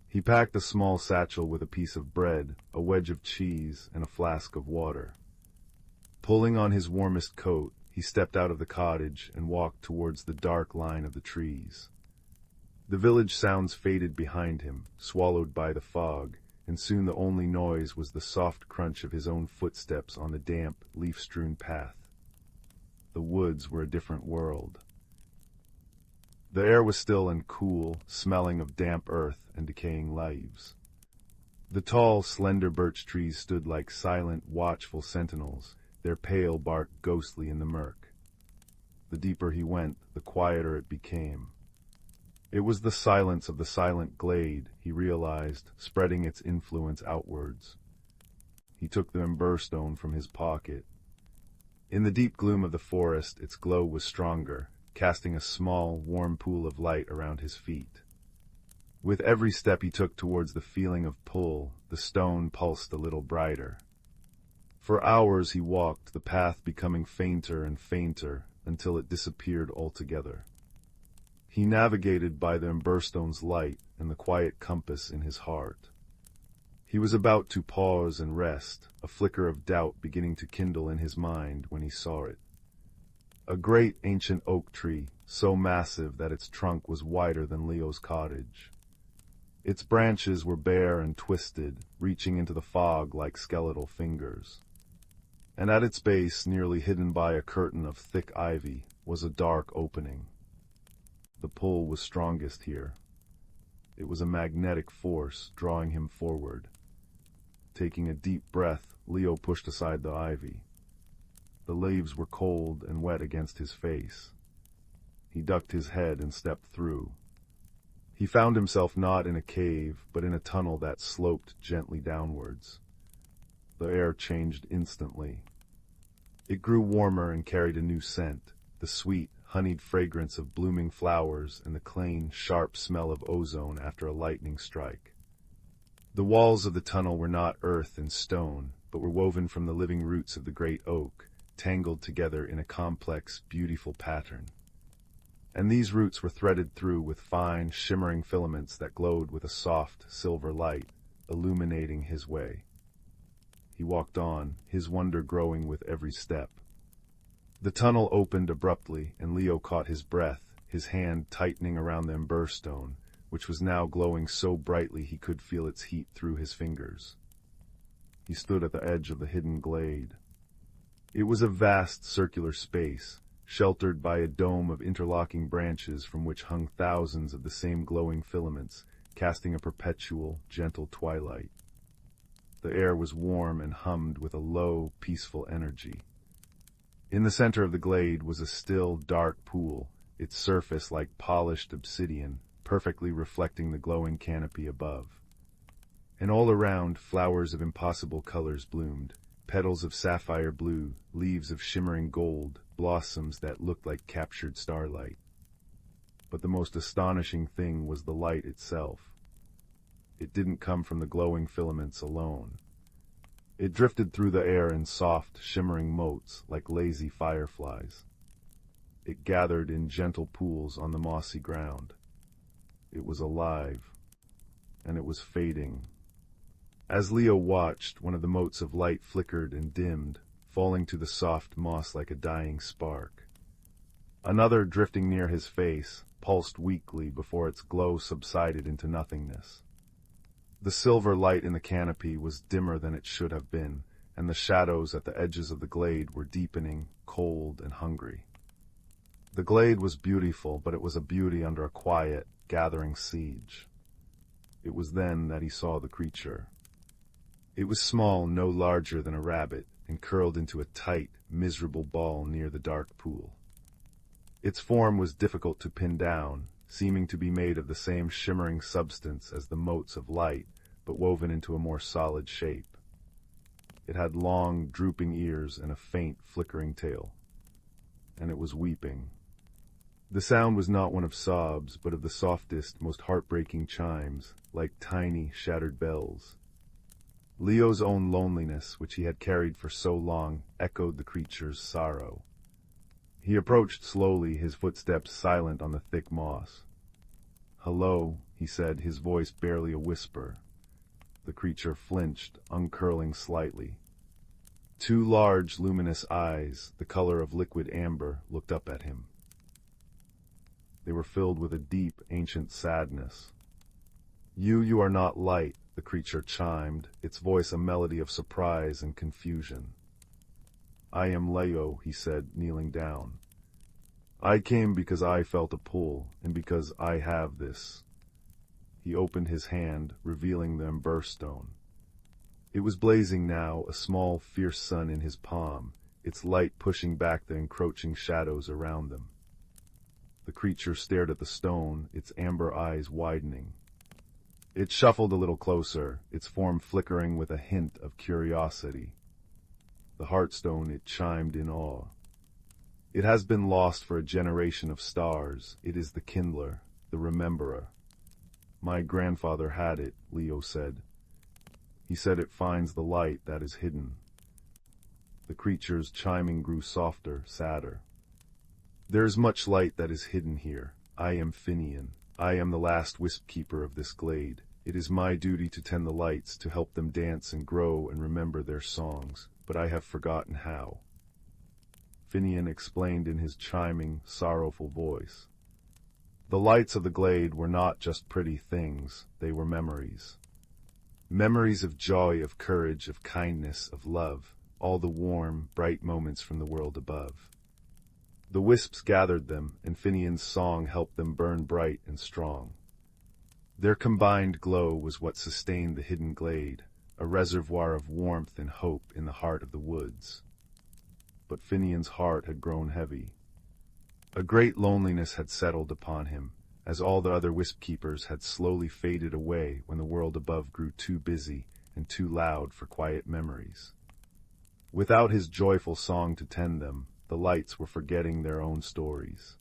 He packed a small satchel with a piece of bread, a wedge of cheese, and a flask of water. Pulling on his warmest coat, he stepped out of the cottage and walked towards the dark line of the trees. The village sounds faded behind him, swallowed by the fog, and soon the only noise was the soft crunch of his own footsteps on the damp, leaf-strewn path. The woods were a different world. The air was still and cool, smelling of damp earth and decaying leaves. The tall, slender birch trees stood like silent, watchful sentinels, their pale bark ghostly in the murk. The deeper he went, the quieter it became. It was the silence of the silent glade, he realized, spreading its influence outwards. He took the emberstone from his pocket. In the deep gloom of the forest, its glow was stronger, casting a small, warm pool of light around his feet. With every step he took towards the feeling of pull, the stone pulsed a little brighter. For hours he walked, the path becoming fainter and fainter, until it disappeared altogether. He navigated by the emberstone's light and the quiet compass in his heart. He was about to pause and rest, a flicker of doubt beginning to kindle in his mind when he saw it. A great ancient oak tree, so massive that its trunk was wider than Leo's cottage. Its branches were bare and twisted, reaching into the fog like skeletal fingers. And at its base, nearly hidden by a curtain of thick ivy, was a dark opening. The pull was strongest here. It was a magnetic force drawing him forward. Taking a deep breath, Leo pushed aside the ivy. The leaves were cold and wet against his face. He ducked his head and stepped through. He found himself not in a cave, but in a tunnel that sloped gently downwards. The air changed instantly. It grew warmer and carried a new scent, the sweet, honeyed fragrance of blooming flowers and the clean, sharp smell of ozone after a lightning strike. The walls of the tunnel were not earth and stone, but were woven from the living roots of the great oak, tangled together in a complex, beautiful pattern. And these roots were threaded through with fine, shimmering filaments that glowed with a soft, silver light, illuminating his way. He walked on, his wonder growing with every step. The tunnel opened abruptly, and Leo caught his breath, his hand tightening around the emberstone, which was now glowing so brightly he could feel its heat through his fingers. He stood at the edge of the hidden glade. It was a vast circular space, sheltered by a dome of interlocking branches from which hung thousands of the same glowing filaments, casting a perpetual, gentle twilight. The air was warm and hummed with a low, peaceful energy. In the center of the glade was a still, dark pool, its surface like polished obsidian, perfectly reflecting the glowing canopy above. And all around, flowers of impossible colors bloomed, petals of sapphire blue, leaves of shimmering gold, blossoms that looked like captured starlight. But the most astonishing thing was the light itself. It didn't come from the glowing filaments alone. It drifted through the air in soft, shimmering motes like lazy fireflies. It gathered in gentle pools on the mossy ground. It was alive, and it was fading. As Leo watched, one of the motes of light flickered and dimmed, falling to the soft moss like a dying spark. Another, drifting near his face, pulsed weakly before its glow subsided into nothingness. The silver light in the canopy was dimmer than it should have been, and the shadows at the edges of the glade were deepening, cold and hungry. The glade was beautiful, but it was a beauty under a quiet, gathering siege. It was then that he saw the creature. It was small, no larger than a rabbit, and curled into a tight, miserable ball near the dark pool. Its form was difficult to pin down, seeming to be made of the same shimmering substance as the motes of light, but woven into a more solid shape. It had long, drooping ears and a faint, flickering tail. And it was weeping. The sound was not one of sobs, but of the softest, most heartbreaking chimes, like tiny, shattered bells. Leo's own loneliness, which he had carried for so long, echoed the creature's sorrow. He approached slowly, his footsteps silent on the thick moss. "Hello," he said, his voice barely a whisper. The creature flinched, uncurling slightly. Two large, luminous eyes, the color of liquid amber, looked up at him. They were filled with a deep, ancient sadness. You are not light," the creature chimed, its voice a melody of surprise and confusion. "I am Leo," he said, kneeling down. "I came because I felt a pull, and because I have this." He opened his hand, revealing the ember-stone. It was blazing now, a small, fierce sun in his palm, its light pushing back the encroaching shadows around them. The creature stared at the stone, its amber eyes widening. It shuffled a little closer, its form flickering with a hint of curiosity. The heartstone, it chimed in awe. "It has been lost for a generation of stars. It is the kindler, the rememberer." "My grandfather had it," Leo said. "He said it finds the light that is hidden." The creature's chiming grew softer, sadder. "There is much light that is hidden here. I am Finian. I am the last wisp keeper of this glade. It is my duty to tend the lights, to help them dance and grow and remember their songs, but I have forgotten how." Finian explained in his chiming, sorrowful voice. The lights of the glade were not just pretty things, they were memories. Memories of joy, of courage, of kindness, of love, all the warm, bright moments from the world above. The wisps gathered them, and Finian's song helped them burn bright and strong. Their combined glow was what sustained the hidden glade, a reservoir of warmth and hope in the heart of the woods. But Finian's heart had grown heavy. A great loneliness had settled upon him, as all the other wisp keepers had slowly faded away when the world above grew too busy and too loud for quiet memories. Without his joyful song to tend them, the lights were forgetting their own stories.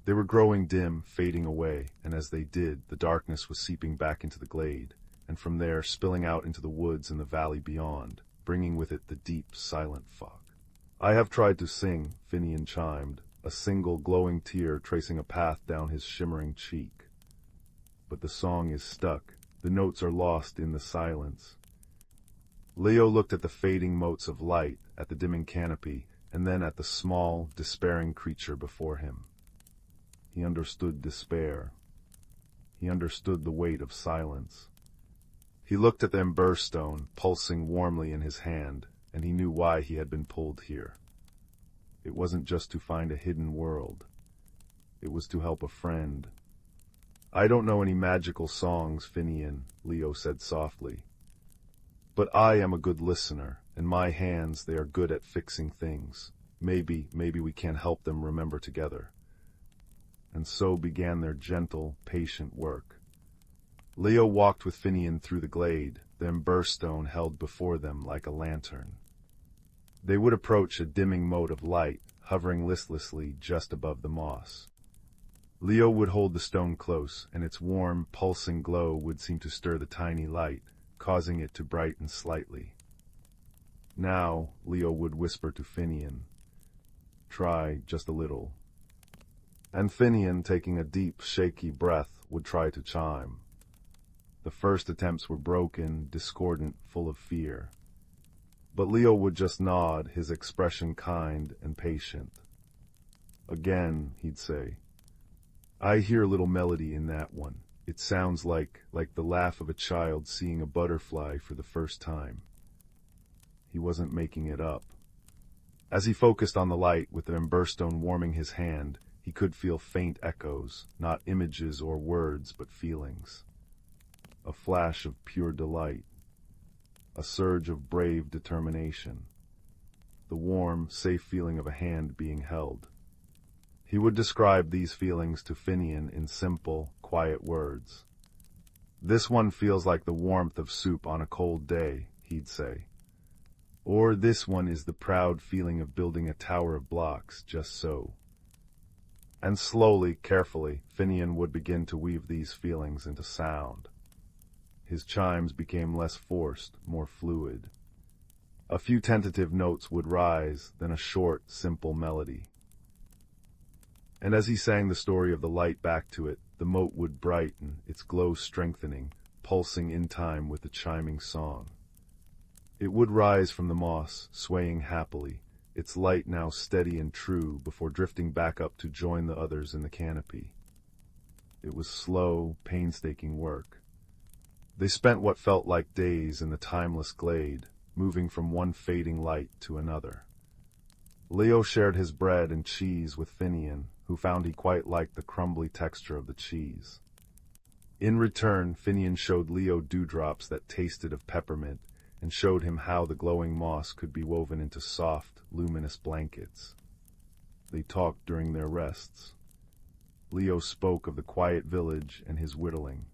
They were growing dim, fading away, and as they did, the darkness was seeping back into the glade, and from there spilling out into the woods and the valley beyond, bringing with it the deep, silent fog. "I have tried to sing," Finian chimed, a single glowing tear tracing a path down his shimmering cheek. "But the song is stuck. The notes are lost in the silence." Leo looked at the fading motes of light, at the dimming canopy, and then at the small, despairing creature before him. He understood despair. He understood the weight of silence. He looked at the ember-stone, pulsing warmly in his hand, and he knew why he had been pulled here. It wasn't just to find a hidden world. It was to help a friend. "I don't know any magical songs, Finian," Leo said softly. "But I am a good listener. In my hands, they are good at fixing things. Maybe we can help them remember together." And so began their gentle, patient work. Leo walked with Finian through the glade, the ember-stone held before them like a lantern. They would approach a dimming mote of light, hovering listlessly just above the moss. Leo would hold the stone close, and its warm, pulsing glow would seem to stir the tiny light, causing it to brighten slightly. Now, Leo would whisper to Finian, "Try just a little." And Finian, taking a deep, shaky breath, would try to chime. The first attempts were broken, discordant, full of fear. But Leo would just nod, his expression kind and patient. "Again," he'd say, "I hear a little melody in that one. It sounds like the laugh of a child seeing a butterfly for the first time." He wasn't making it up. As he focused on the light, with the emberstone warming his hand, he could feel faint echoes, not images or words, but feelings. A flash of pure delight. A surge of brave determination. The warm, safe feeling of a hand being held. He would describe these feelings to Finian in simple, quiet words. "This one feels like the warmth of soup on a cold day," he'd say. Or, "This one is the proud feeling of building a tower of blocks, just so." And slowly, carefully, Finian would begin to weave these feelings into sound. His chimes became less forced, more fluid. A few tentative notes would rise, then a short, simple melody. And as he sang the story of the light back to it, the mote would brighten, its glow strengthening, pulsing in time with the chiming song. It would rise from the moss, swaying happily, its light now steady and true, before drifting back up to join the others in the canopy. It was slow, painstaking work. They spent what felt like days in the timeless glade, moving from one fading light to another. Leo shared his bread and cheese with Finian, who found he quite liked the crumbly texture of the cheese. In return, Finian showed Leo dewdrops that tasted of peppermint, and showed him how the glowing moss could be woven into soft, luminous blankets. They talked during their rests. Leo spoke of the quiet village and his whittling.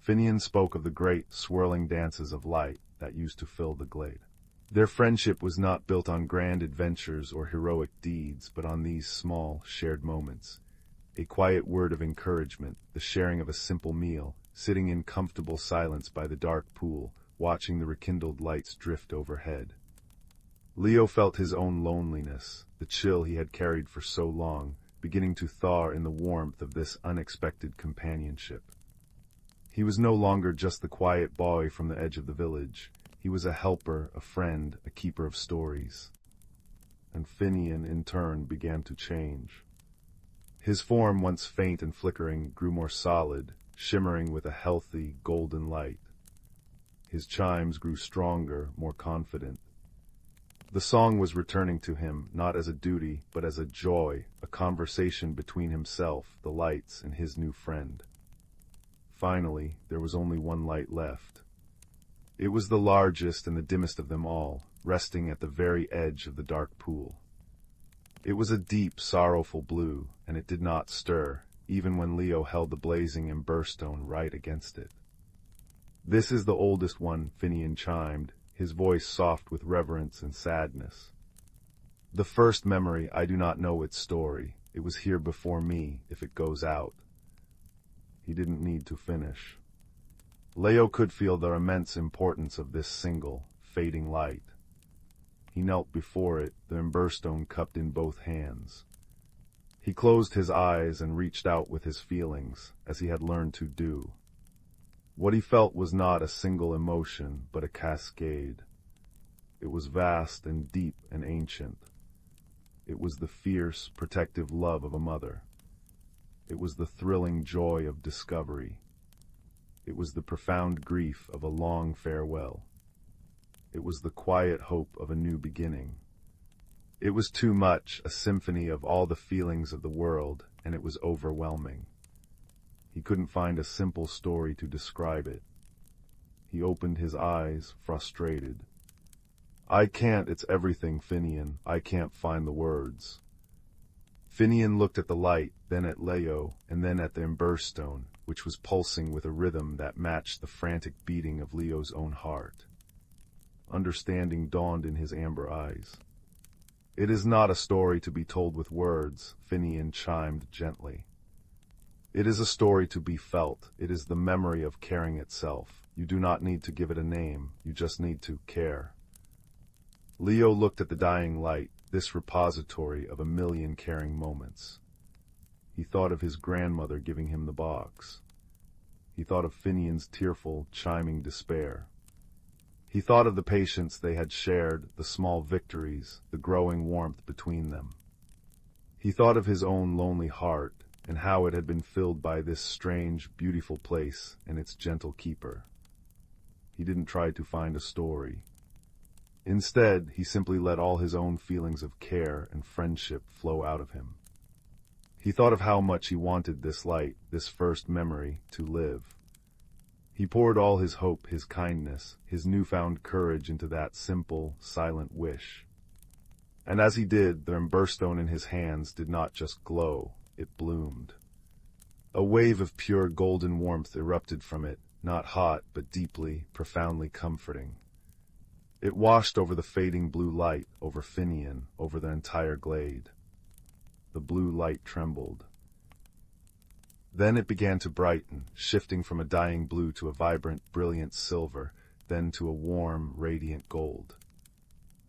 Finian spoke of the great, swirling dances of light that used to fill the glade. Their friendship was not built on grand adventures or heroic deeds, but on these small, shared moments. A quiet word of encouragement, the sharing of a simple meal, sitting in comfortable silence by the dark pool, watching the rekindled lights drift overhead. Leo felt his own loneliness, the chill he had carried for so long, beginning to thaw in the warmth of this unexpected companionship. He was no longer just the quiet boy from the edge of the village. He was a helper, a friend, a keeper of stories. And Finian, in turn, began to change. His form, once faint and flickering, grew more solid, shimmering with a healthy, golden light. His chimes grew stronger, more confident. The song was returning to him, not as a duty, but as a joy, a conversation between himself, the lights, and his new friend. Finally, there was only one light left. It was the largest and the dimmest of them all, resting at the very edge of the dark pool. It was a deep, sorrowful blue, and it did not stir, even when Leo held the blazing emberstone right against it. "This is the oldest one," Finian chimed, his voice soft with reverence and sadness. "The first memory, I do not know its story. It was here before me, if it goes out." He didn't need to finish. Leo could feel the immense importance of this single, fading light. He knelt before it, the emberstone cupped in both hands. He closed his eyes and reached out with his feelings, as he had learned to do. What he felt was not a single emotion, but a cascade. It was vast and deep and ancient. It was the fierce, protective love of a mother. It was the thrilling joy of discovery. It was the profound grief of a long farewell. It was the quiet hope of a new beginning. It was too much, a symphony of all the feelings of the world, and it was overwhelming. He couldn't find a simple story to describe it. He opened his eyes, frustrated. "I can't, it's everything, Finian. I can't find the words." Finian looked at the light, then at Leo, and then at the emberstone, which was pulsing with a rhythm that matched the frantic beating of Leo's own heart. understanding dawned in his amber eyes. "It is not a story to be told with words," Finian chimed gently. "It is a story to be felt. It is the memory of caring itself. You do not need to give it a name, you just need to care." Leo looked at the dying light, this repository of a million caring moments. He thought of his grandmother giving him the box. He thought of Finian's tearful, chiming despair. He thought of the patience they had shared, the small victories, the growing warmth between them. He thought of his own lonely heart, and how it had been filled by this strange, beautiful place and its gentle keeper. He didn't try to find a story. Instead, he simply let all his own feelings of care and friendship flow out of him. He thought of how much he wanted this light, this first memory, to live. He poured all his hope, his kindness, his newfound courage into that simple, silent wish. And as he did, the emberstone in his hands did not just glow, it bloomed. A wave of pure golden warmth erupted from it, not hot, but deeply, profoundly comforting. It washed over the fading blue light, over Finian, over the entire glade. The blue light trembled. Then it began to brighten, shifting from a dying blue to a vibrant, brilliant silver, then to a warm, radiant gold.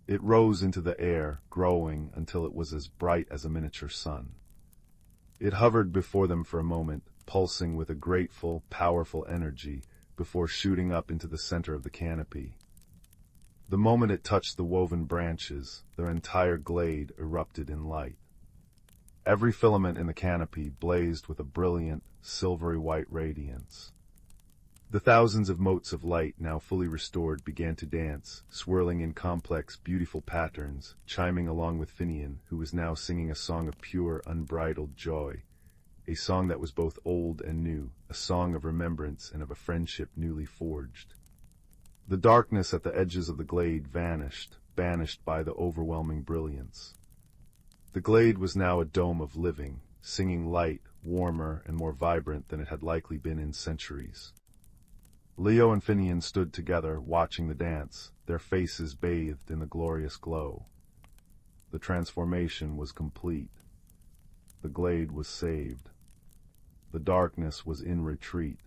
It rose into the air, growing until it was as bright as a miniature sun. It hovered before them for a moment, pulsing with a grateful, powerful energy, before shooting up into the center of the canopy. The moment it touched the woven branches, their entire glade erupted in light. Every filament in the canopy blazed with a brilliant, silvery white radiance. The thousands of motes of light, now fully restored, began to dance, swirling in complex, beautiful patterns, chiming along with Finian, who was now singing a song of pure, unbridled joy, a song that was both old and new, a song of remembrance and of a friendship newly forged. The darkness at the edges of the glade vanished, banished by the overwhelming brilliance. The glade was now a dome of living, singing light, warmer and more vibrant than it had likely been in centuries. Leo and Finian stood together, watching the dance, their faces bathed in the glorious glow. The transformation was complete. The glade was saved. The darkness was in retreat.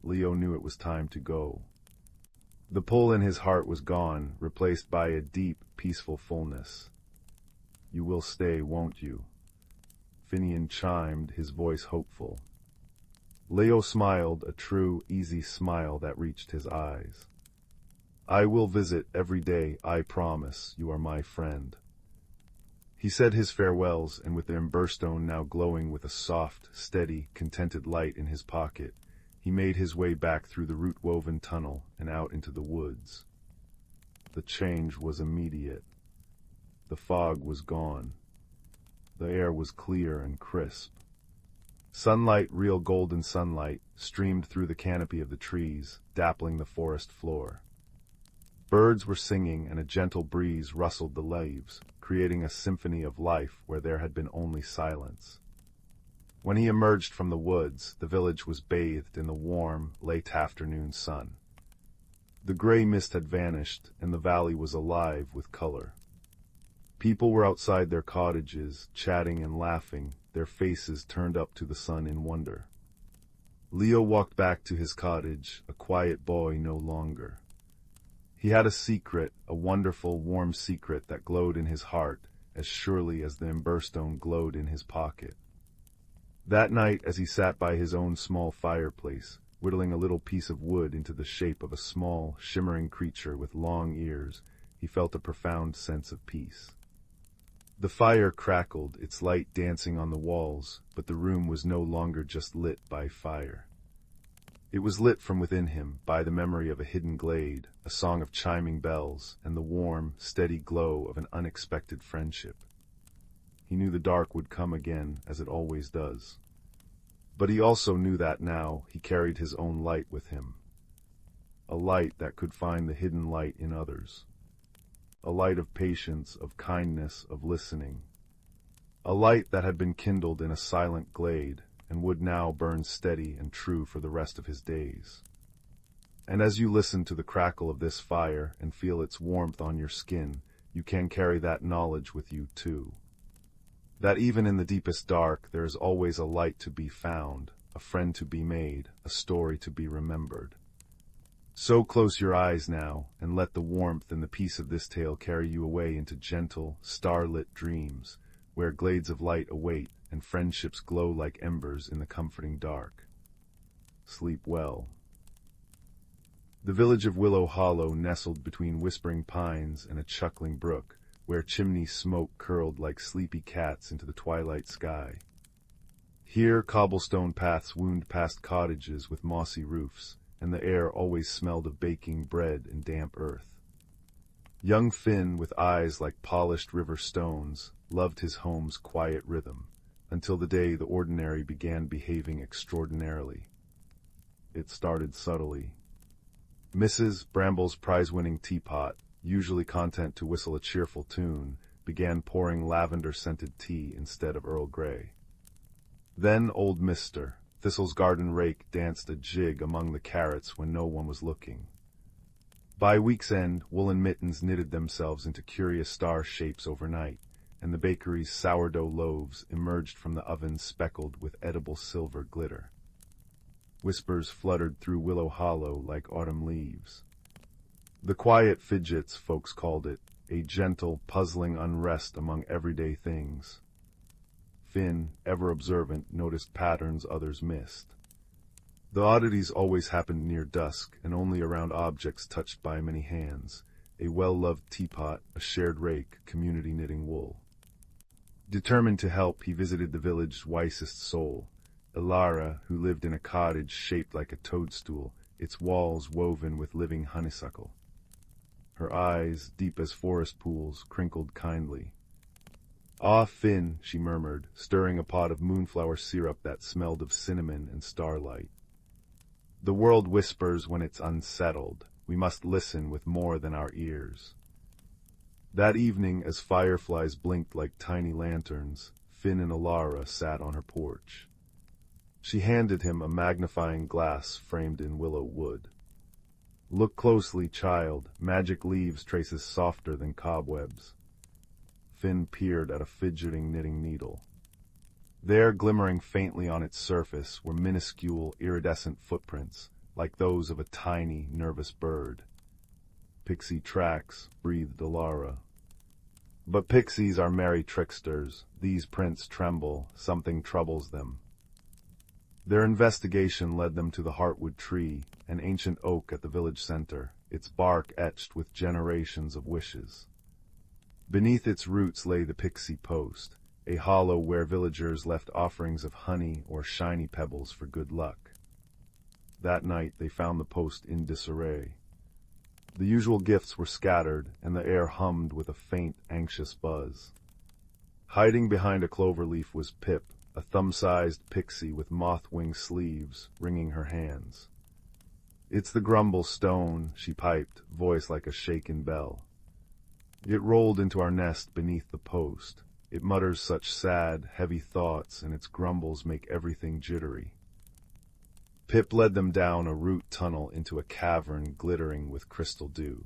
Leo knew it was time to go. The pull in his heart was gone, replaced by a deep, peaceful fullness. "You will stay, won't you?" Finian chimed, his voice hopeful. Leo smiled, a true, easy smile that reached his eyes. "I will visit every day, I promise. You are my friend." He said his farewells, and with the emberstone now glowing with a soft, steady, contented light in his pocket, he made his way back through the root-woven tunnel and out into the woods. The change was immediate. The fog was gone. The air was clear and crisp. Sunlight, real golden sunlight, streamed through the canopy of the trees, dappling the forest floor. Birds were singing, and a gentle breeze rustled the leaves, creating a symphony of life where there had been only silence. When he emerged from the woods, the village was bathed in the warm, late afternoon sun. The gray mist had vanished, and the valley was alive with color. People were outside their cottages, chatting and laughing, their faces turned up to the sun in wonder. Leo walked back to his cottage, a quiet boy no longer. He had a secret, a wonderful, warm secret that glowed in his heart as surely as the emberstone glowed in his pocket. That night, as he sat by his own small fireplace, whittling a little piece of wood into the shape of a small, shimmering creature with long ears, he felt a profound sense of peace. The fire crackled, its light dancing on the walls, but the room was no longer just lit by fire. It was lit from within him by the memory of a hidden glade, a song of chiming bells, and the warm, steady glow of an unexpected friendship. He knew the dark would come again, as it always does. But he also knew that now he carried his own light with him. A light that could find the hidden light in others. A light of patience, of kindness, of listening. A light that had been kindled in a silent glade, and would now burn steady and true for the rest of his days. And as you listen to the crackle of this fire and feel its warmth on your skin, you can carry that knowledge with you too. That even in the deepest dark, there is always a light to be found, a friend to be made, a story to be remembered. So close your eyes now, and let the warmth and the peace of this tale carry you away into gentle, starlit dreams, where glades of light await, and friendships glow like embers in the comforting dark. Sleep well. The village of Willow Hollow nestled between whispering pines and a chuckling brook, where chimney smoke curled like sleepy cats into the twilight sky. Here cobblestone paths wound past cottages with mossy roofs, and the air always smelled of baking bread and damp earth. Young Finn, with eyes like polished river stones, loved his home's quiet rhythm, until the day the ordinary began behaving extraordinarily. It started subtly. Mrs. Bramble's prize-winning teapot, usually content to whistle a cheerful tune, began pouring lavender-scented tea instead of Earl Grey. Then old Mr. Thistle's garden rake danced a jig among the carrots when no one was looking. By week's end, woolen mittens knitted themselves into curious star shapes overnight, and the bakery's sourdough loaves emerged from the oven speckled with edible silver glitter. Whispers fluttered through Willow Hollow like autumn leaves. The quiet fidgets, folks called it, a gentle, puzzling unrest among everyday things. Finn, ever observant, noticed patterns others missed. The oddities always happened near dusk, and only around objects touched by many hands, a well-loved teapot, a shared rake, community knitting wool. Determined to help, he visited the village's wisest soul, Ilara, who lived in a cottage shaped like a toadstool, its walls woven with living honeysuckle. Her eyes, deep as forest pools, crinkled kindly. "Ah, Finn," she murmured, stirring a pot of moonflower syrup that smelled of cinnamon and starlight. "The world whispers when it's unsettled. We must listen with more than our ears." That evening, as fireflies blinked like tiny lanterns, Finn and Ilara sat on her porch. She handed him a magnifying glass framed in willow wood. "Look closely, child. Magic leaves traces softer than cobwebs." Finn peered at a fidgeting knitting needle. There, glimmering faintly on its surface, were minuscule, iridescent footprints, like those of a tiny, nervous bird. "Pixie tracks," breathed Ilara. "But pixies are merry tricksters. These prints tremble. Something troubles them." Their investigation led them to the heartwood tree, an ancient oak at the village center, its bark etched with generations of wishes. Beneath its roots lay the pixie post, a hollow where villagers left offerings of honey or shiny pebbles for good luck. That night they found the post in disarray. The usual gifts were scattered, and the air hummed with a faint, anxious buzz. Hiding behind a clover leaf was Pip, a thumb-sized pixie with moth-wing sleeves, wringing her hands. "It's the grumble stone," she piped, voice like a shaken bell. "It rolled into our nest beneath the post. It mutters such sad, heavy thoughts, and its grumbles make everything jittery." Pip led them down a root tunnel into a cavern glittering with crystal dew.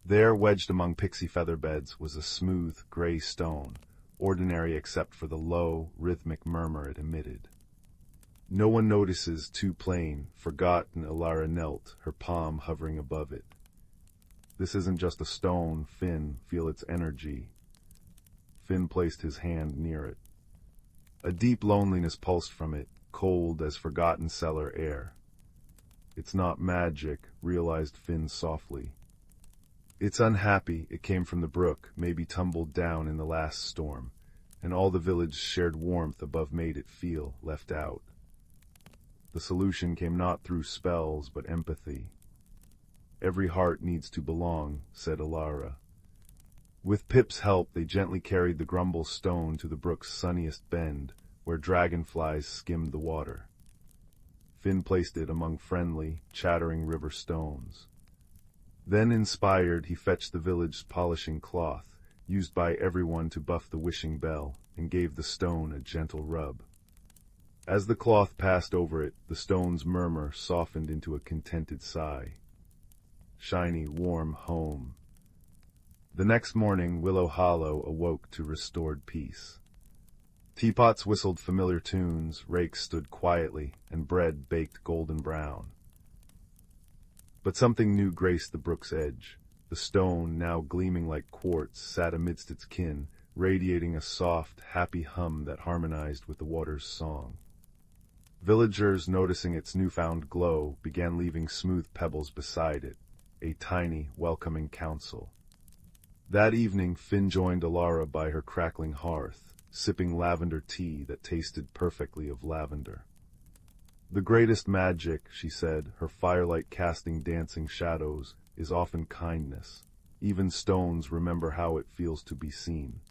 There, wedged among pixie feather beds, was a smooth, gray stone, ordinary except for the low, rhythmic murmur it emitted. "No one notices, too plain," forgotten Ilara knelt, her palm hovering above it. "This isn't just a stone, Finn. Feel its energy." Finn placed his hand near it. A deep loneliness pulsed from it, cold as forgotten cellar air. "It's not magic," realized Finn softly. "It's unhappy. It came from the brook, maybe tumbled down in the last storm, and all the village shared warmth above made it feel left out." The solution came not through spells, but empathy. "Every heart needs to belong," said Ilara. With Pip's help, they gently carried the grumble stone to the brook's sunniest bend, where dragonflies skimmed the water. Finn placed it among friendly, chattering river stones. Then, inspired, he fetched the village's polishing cloth, used by everyone to buff the wishing bell, and gave the stone a gentle rub. As the cloth passed over it, the stone's murmur softened into a contented sigh. Shiny, warm home. The next morning, Willow Hollow awoke to restored peace. Teapots whistled familiar tunes, rakes stood quietly, and bread baked golden brown. But something new graced the brook's edge. The stone, now gleaming like quartz, sat amidst its kin, radiating a soft, happy hum that harmonized with the water's song. Villagers, noticing its newfound glow, began leaving smooth pebbles beside it, a tiny, welcoming council. That evening, Finn joined Alara by her crackling hearth, sipping lavender tea that tasted perfectly of lavender. The greatest magic, she said, her firelight casting dancing shadows, is often kindness. Even stones remember how it feels to be seen.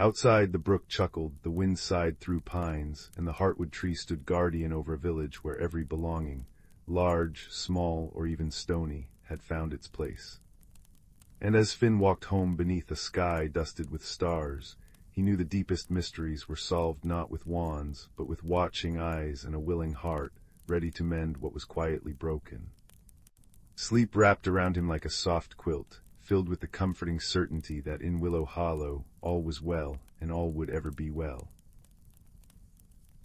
Outside, the brook chuckled, the wind sighed through pines, and the heartwood tree stood guardian over a village where every belonging, large, small, or even stony, had found its place. And as Finn walked home beneath a sky dusted with stars, he knew the deepest mysteries were solved not with wands, but with watching eyes and a willing heart, ready to mend what was quietly broken. Sleep wrapped around him like a soft quilt, filled with the comforting certainty that in Willow Hollow all was well, and all would ever be well.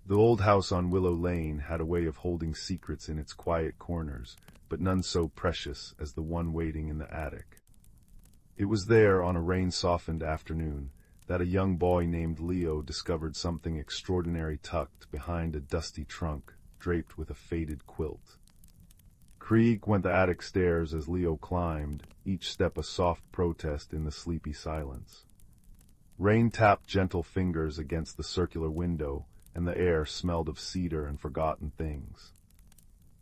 The old house on Willow Lane had a way of holding secrets in its quiet corners, but none so precious as the one waiting in the attic. It was there, on a rain-softened afternoon, that a young boy named Leo discovered something extraordinary tucked behind a dusty trunk, draped with a faded quilt. Creak went the attic stairs as Leo climbed, each step a soft protest in the sleepy silence. Rain tapped gentle fingers against the circular window, and the air smelled of cedar and forgotten things.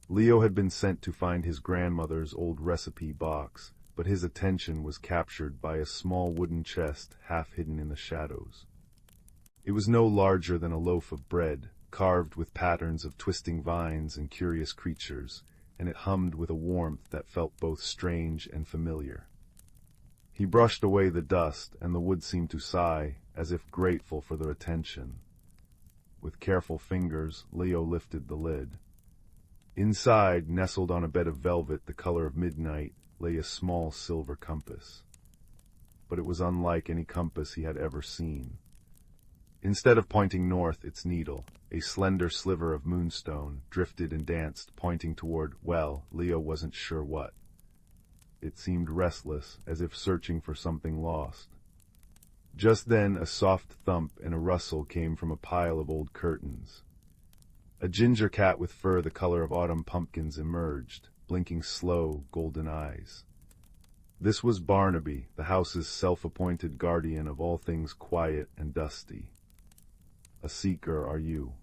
Leo had been sent to find his grandmother's old recipe box, but his attention was captured by a small wooden chest half hidden in the shadows. It was no larger than a loaf of bread, carved with patterns of twisting vines and curious creatures, and it hummed with a warmth that felt both strange and familiar. He brushed away the dust, and the wood seemed to sigh, as if grateful for their attention. With careful fingers, Leo lifted the lid. Inside, nestled on a bed of velvet the color of midnight, lay a small silver compass. But it was unlike any compass he had ever seen. Instead of pointing north, its needle, a slender sliver of moonstone, drifted and danced, pointing toward, well, Leo wasn't sure what. It seemed restless, as if searching for something lost. Just then a soft thump and a rustle came from a pile of old curtains. A ginger cat with fur the color of autumn pumpkins emerged, blinking slow, golden eyes. This was Barnaby, the house's self-appointed guardian of all things quiet and dusty. A seeker are you.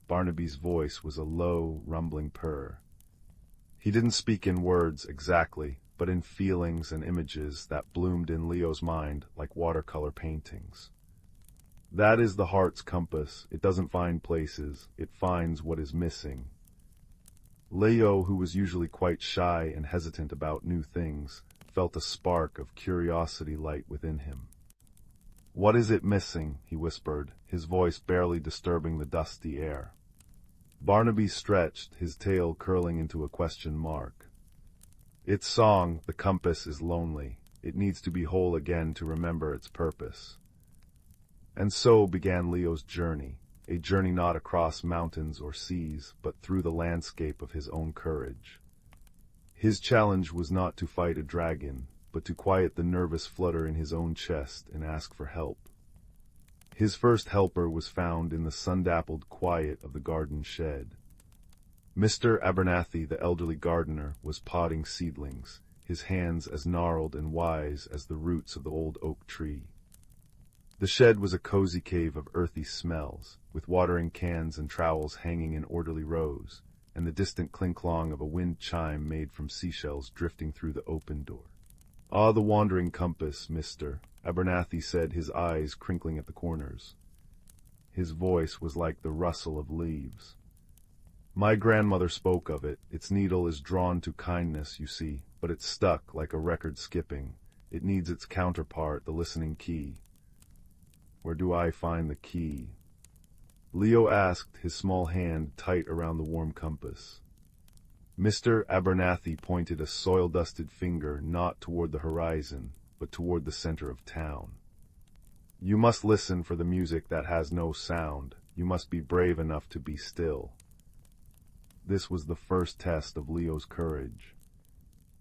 Barnaby's voice was a low, rumbling purr. He didn't speak in words exactly, but in feelings and images that bloomed in Leo's mind like watercolor paintings. That is the heart's compass. It doesn't find places, it finds what is missing. Leo, who was usually quite shy and hesitant about new things, felt a spark of curiosity light within him. "What is it missing?" he whispered, his voice barely disturbing the dusty air. Barnaby stretched, his tail curling into a question mark. "Its song, the compass, is lonely. It needs to be whole again to remember its purpose." And so began Leo's journey, a journey not across mountains or seas, but through the landscape of his own courage. His challenge was not to fight a dragon, but to quiet the nervous flutter in his own chest and ask for help. His first helper was found in the sun-dappled quiet of the garden shed. Mr. Abernathy, the elderly gardener, was potting seedlings, his hands as gnarled and wise as the roots of the old oak tree. The shed was a cozy cave of earthy smells, with watering cans and trowels hanging in orderly rows, and the distant clink-clong of a wind chime made from seashells drifting through the open door. "Ah, the wandering compass, mister," Abernathy said, his eyes crinkling at the corners. His voice was like the rustle of leaves. "My grandmother spoke of it. Its needle is drawn to kindness, you see, but it's stuck like a record skipping. It needs its counterpart, the listening key. Where do I find the key?" Leo asked, his small hand tight around the warm compass. Mr. Abernathy pointed a soil-dusted finger not toward the horizon, but toward the center of town. You must listen for the music that has no sound. You must be brave enough to be still. This was the first test of Leo's courage.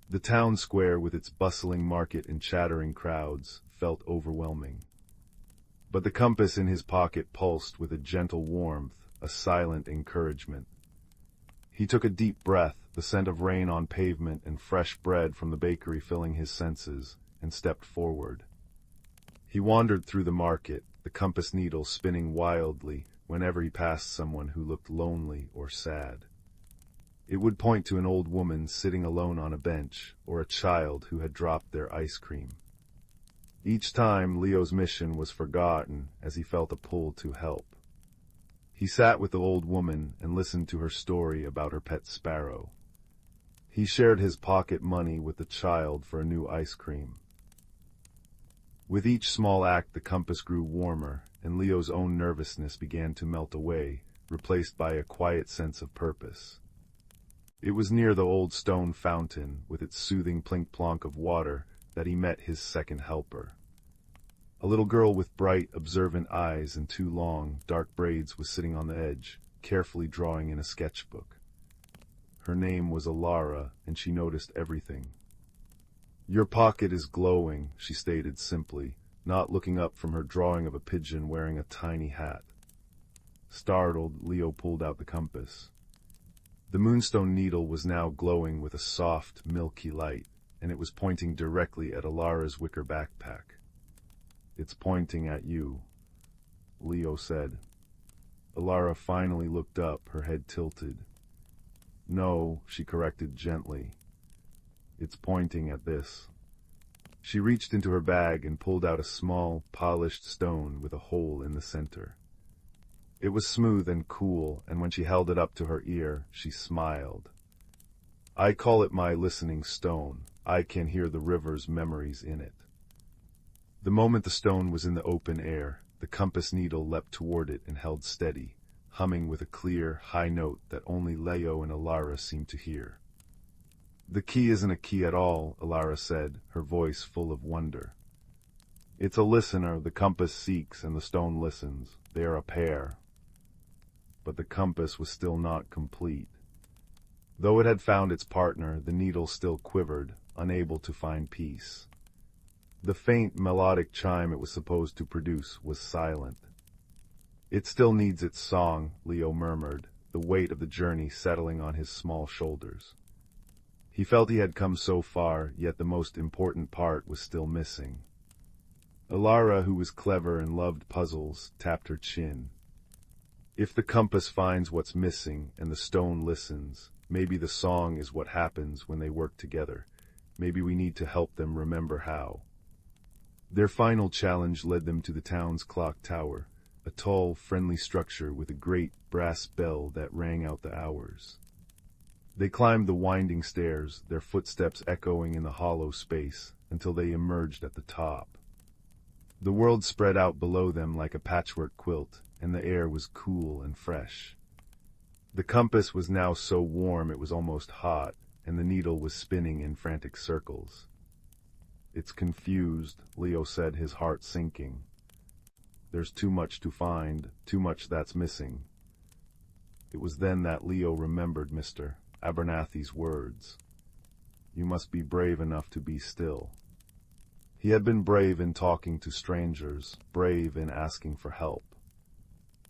The town square, with its bustling market and chattering crowds, felt overwhelming. But the compass in his pocket pulsed with a gentle warmth, a silent encouragement. He took a deep breath, the scent of rain on pavement and fresh bread from the bakery filling his senses, and stepped forward. He wandered through the market, the compass needle spinning wildly whenever he passed someone who looked lonely or sad. It would point to an old woman sitting alone on a bench, or a child who had dropped their ice cream. Each time, Leo's mission was forgotten as he felt a pull to help. He sat with the old woman and listened to her story about her pet sparrow. He shared his pocket money with the child for a new ice cream. With each small act, the compass grew warmer, and Leo's own nervousness began to melt away, replaced by a quiet sense of purpose. It was near the old stone fountain, with its soothing plink-plonk of water, that he met his second helper. A little girl with bright, observant eyes and two long, dark braids was sitting on the edge, carefully drawing in a sketchbook. Her name was Alara, and she noticed everything. "Your pocket is glowing," she stated simply, not looking up from her drawing of a pigeon wearing a tiny hat. Startled, Leo pulled out the compass. The moonstone needle was now glowing with a soft, milky light, and it was pointing directly at Alara's wicker backpack. "It's pointing at you," Leo said. Alara finally looked up, her head tilted. "No," she corrected gently. "It's pointing at this." She reached into her bag and pulled out a small, polished stone with a hole in the center. It was smooth and cool, and when she held it up to her ear, she smiled. "I call it my listening stone. I can hear the river's memories in it." The moment the stone was in the open air, the compass needle leapt toward it and held steady, humming with a clear, high note that only Leo and Alara seemed to hear. "The key isn't a key at all," Alara said, her voice full of wonder. "It's a listener. The compass seeks and the stone listens. They are a pair." But the compass was still not complete. Though it had found its partner, the needle still quivered, unable to find peace. The faint, melodic chime it was supposed to produce was silent. "It still needs its song," Leo murmured, the weight of the journey settling on his small shoulders. He felt he had come so far, yet the most important part was still missing. Alara, who was clever and loved puzzles, tapped her chin. "If the compass finds what's missing and the stone listens, maybe the song is what happens when they work together. Maybe we need to help them remember how." Their final challenge led them to the town's clock tower, a tall, friendly structure with a great brass bell that rang out the hours. They climbed the winding stairs, their footsteps echoing in the hollow space, until they emerged at the top. The world spread out below them like a patchwork quilt, and the air was cool and fresh. The compass was now so warm it was almost hot, and the needle was spinning in frantic circles. "It's confused," Leo said, his heart sinking. "There's too much to find, too much that's missing." It was then that Leo remembered Mr. Abernathy's words. "You must be brave enough to be still." He had been brave in talking to strangers, brave in asking for help.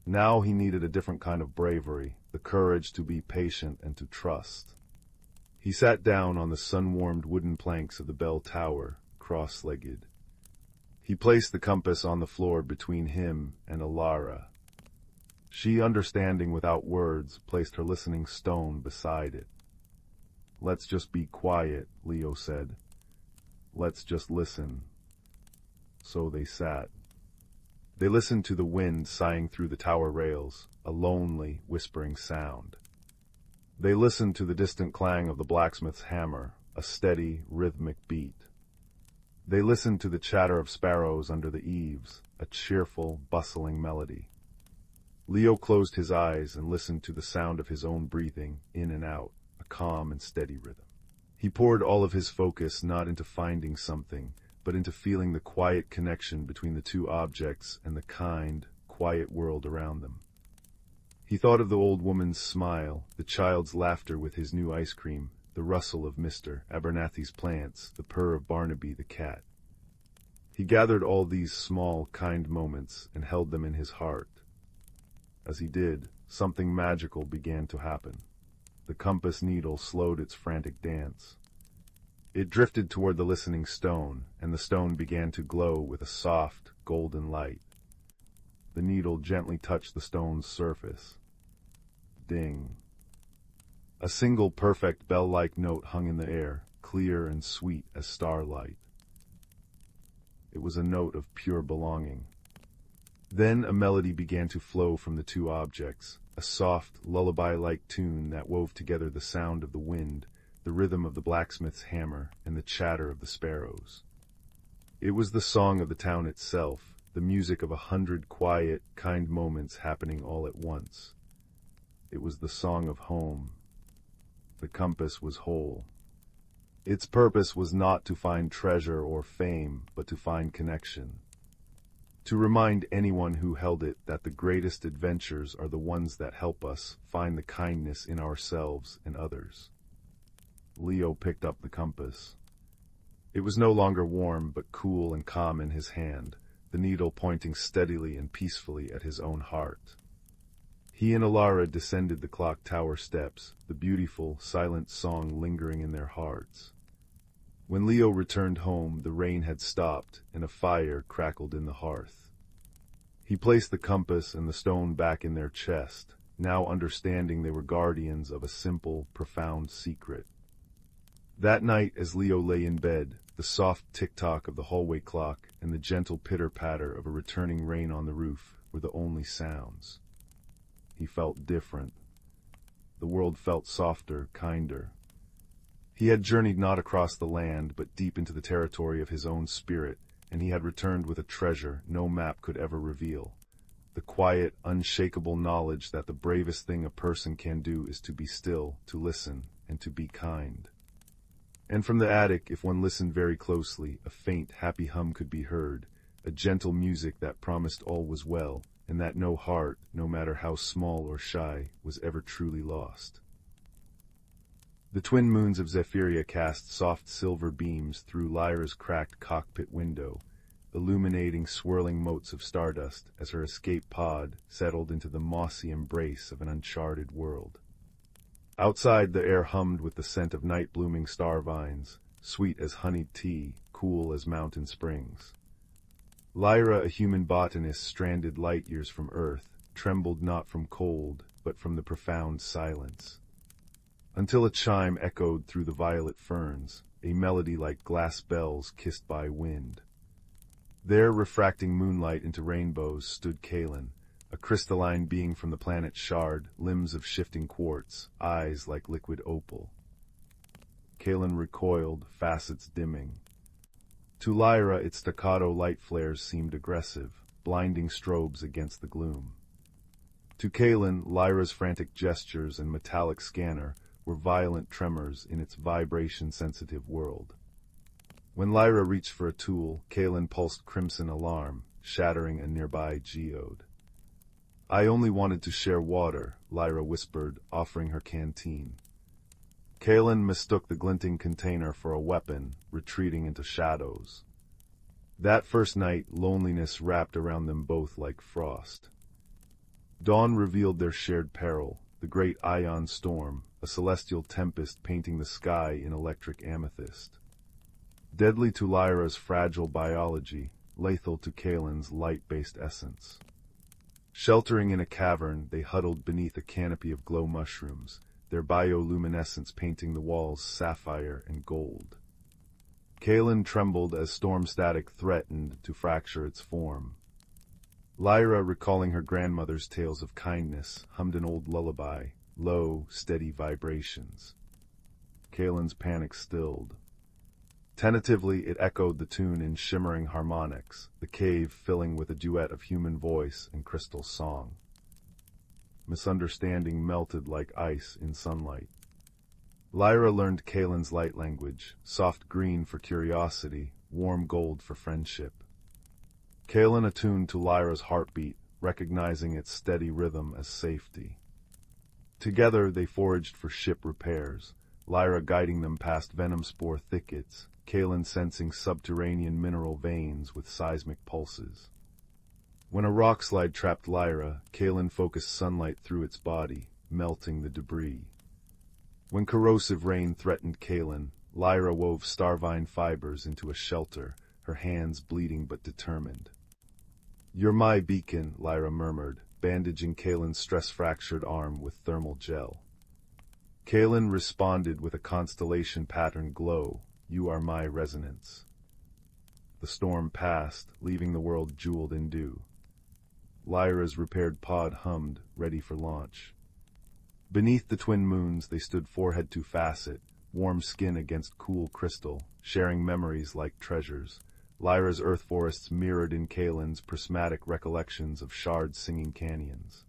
Now he needed a different kind of bravery, the courage to be patient and to trust. He sat down on the sun-warmed wooden planks of the bell tower, cross-legged. He placed the compass on the floor between him and Alara. She, understanding without words, placed her listening stone beside it. "Let's just be quiet," Leo said. "Let's just listen." So they sat. They listened to the wind sighing through the tower rails, a lonely, whispering sound. They listened to the distant clang of the blacksmith's hammer, a steady, rhythmic beat. They listened to the chatter of sparrows under the eaves, a cheerful, bustling melody. Leo closed his eyes and listened to the sound of his own breathing, in and out, a calm and steady rhythm. He poured all of his focus not into finding something, but into feeling the quiet connection between the two objects and the kind, quiet world around them. He thought of the old woman's smile, the child's laughter with his new ice cream, the rustle of Mr. Abernathy's plants, the purr of Barnaby the cat. He gathered all these small, kind moments and held them in his heart. As he did, something magical began to happen. The compass needle slowed its frantic dance. It drifted toward the listening stone, and the stone began to glow with a soft, golden light. The needle gently touched the stone's surface. Ding. A single perfect bell-like note hung in the air, clear and sweet as starlight. It was a note of pure belonging. Then a melody began to flow from the two objects, a soft, lullaby-like tune that wove together the sound of the wind, the rhythm of the blacksmith's hammer, and the chatter of the sparrows. It was the song of the town itself, the music of 100 quiet, kind moments happening all at once. It was the song of home. The compass was whole. Its purpose was not to find treasure or fame, but to find connection. To remind anyone who held it that the greatest adventures are the ones that help us find the kindness in ourselves and others. Leo picked up the compass. It was no longer warm, but cool and calm in his hand, the needle pointing steadily and peacefully at his own heart. He and Alara descended the clock tower steps, the beautiful, silent song lingering in their hearts. When Leo returned home, the rain had stopped, and a fire crackled in the hearth. He placed the compass and the stone back in their chest, now understanding they were guardians of a simple, profound secret. That night, as Leo lay in bed, the soft tick-tock of the hallway clock and the gentle pitter-patter of a returning rain on the roof were the only sounds. He felt different. The world felt softer, kinder. He had journeyed not across the land, but deep into the territory of his own spirit, and he had returned with a treasure no map could ever reveal. The quiet, unshakable knowledge that the bravest thing a person can do is to be still, to listen, and to be kind. And from the attic, if one listened very closely, a faint, happy hum could be heard, a gentle music that promised all was well, and that no heart, no matter how small or shy, was ever truly lost. The twin moons of Zephyria cast soft silver beams through Lyra's cracked cockpit window, illuminating swirling motes of stardust as her escape pod settled into the mossy embrace of an uncharted world. Outside, the air hummed with the scent of night-blooming star vines, sweet as honeyed tea, cool as mountain springs. Lyra, a human botanist stranded light years from Earth, trembled not from cold, but from the profound silence. Until a chime echoed through the violet ferns, a melody like glass bells kissed by wind. There, refracting moonlight into rainbows, stood Kaelin, a crystalline being from the planet Shard, limbs of shifting quartz, eyes like liquid opal. Kaelin recoiled, facets dimming. To Lyra, its staccato light flares seemed aggressive, blinding strobes against the gloom. To Kaelin, Lyra's frantic gestures and metallic scanner were violent tremors in its vibration-sensitive world. When Lyra reached for a tool, Kaelin pulsed crimson alarm, shattering a nearby geode. "I only wanted to share water," Lyra whispered, offering her canteen. Kaelin mistook the glinting container for a weapon, retreating into shadows. That first night, loneliness wrapped around them both like frost. Dawn revealed their shared peril, the great ion storm, a celestial tempest painting the sky in electric amethyst. Deadly to Lyra's fragile biology, lethal to Kaelin's light-based essence. Sheltering in a cavern, they huddled beneath a canopy of glow mushrooms, their bioluminescence painting the walls sapphire and gold. Kaelin trembled as storm static threatened to fracture its form. Lyra, recalling her grandmother's tales of kindness, hummed an old lullaby, low, steady vibrations. Kaelin's panic stilled. Tentatively, it echoed the tune in shimmering harmonics, the cave filling with a duet of human voice and crystal song. misunderstanding melted like ice in sunlight. Lyra learned Kalen's light language, soft green for curiosity, warm gold for friendship. Kalen attuned to Lyra's heartbeat, recognizing its steady rhythm as safety. Together they foraged for ship repairs, Lyra guiding them past venom spore thickets, Kalen sensing subterranean mineral veins with seismic pulses. When a rockslide trapped Lyra, Kalen focused sunlight through its body, melting the debris. When corrosive rain threatened Kalen, Lyra wove starvine fibers into a shelter, her hands bleeding but determined. "You're my beacon," Lyra murmured, bandaging Kalen's stress-fractured arm with thermal gel. Kalen responded with a constellation-patterned glow, "You are my resonance." The storm passed, leaving the world jeweled in dew. Lyra's repaired pod hummed, ready for launch. Beneath the twin moons they stood forehead to facet, warm skin against cool crystal, sharing memories like treasures. Lyra's earth forests mirrored in Kalen's prismatic recollections of shard-singing canyons.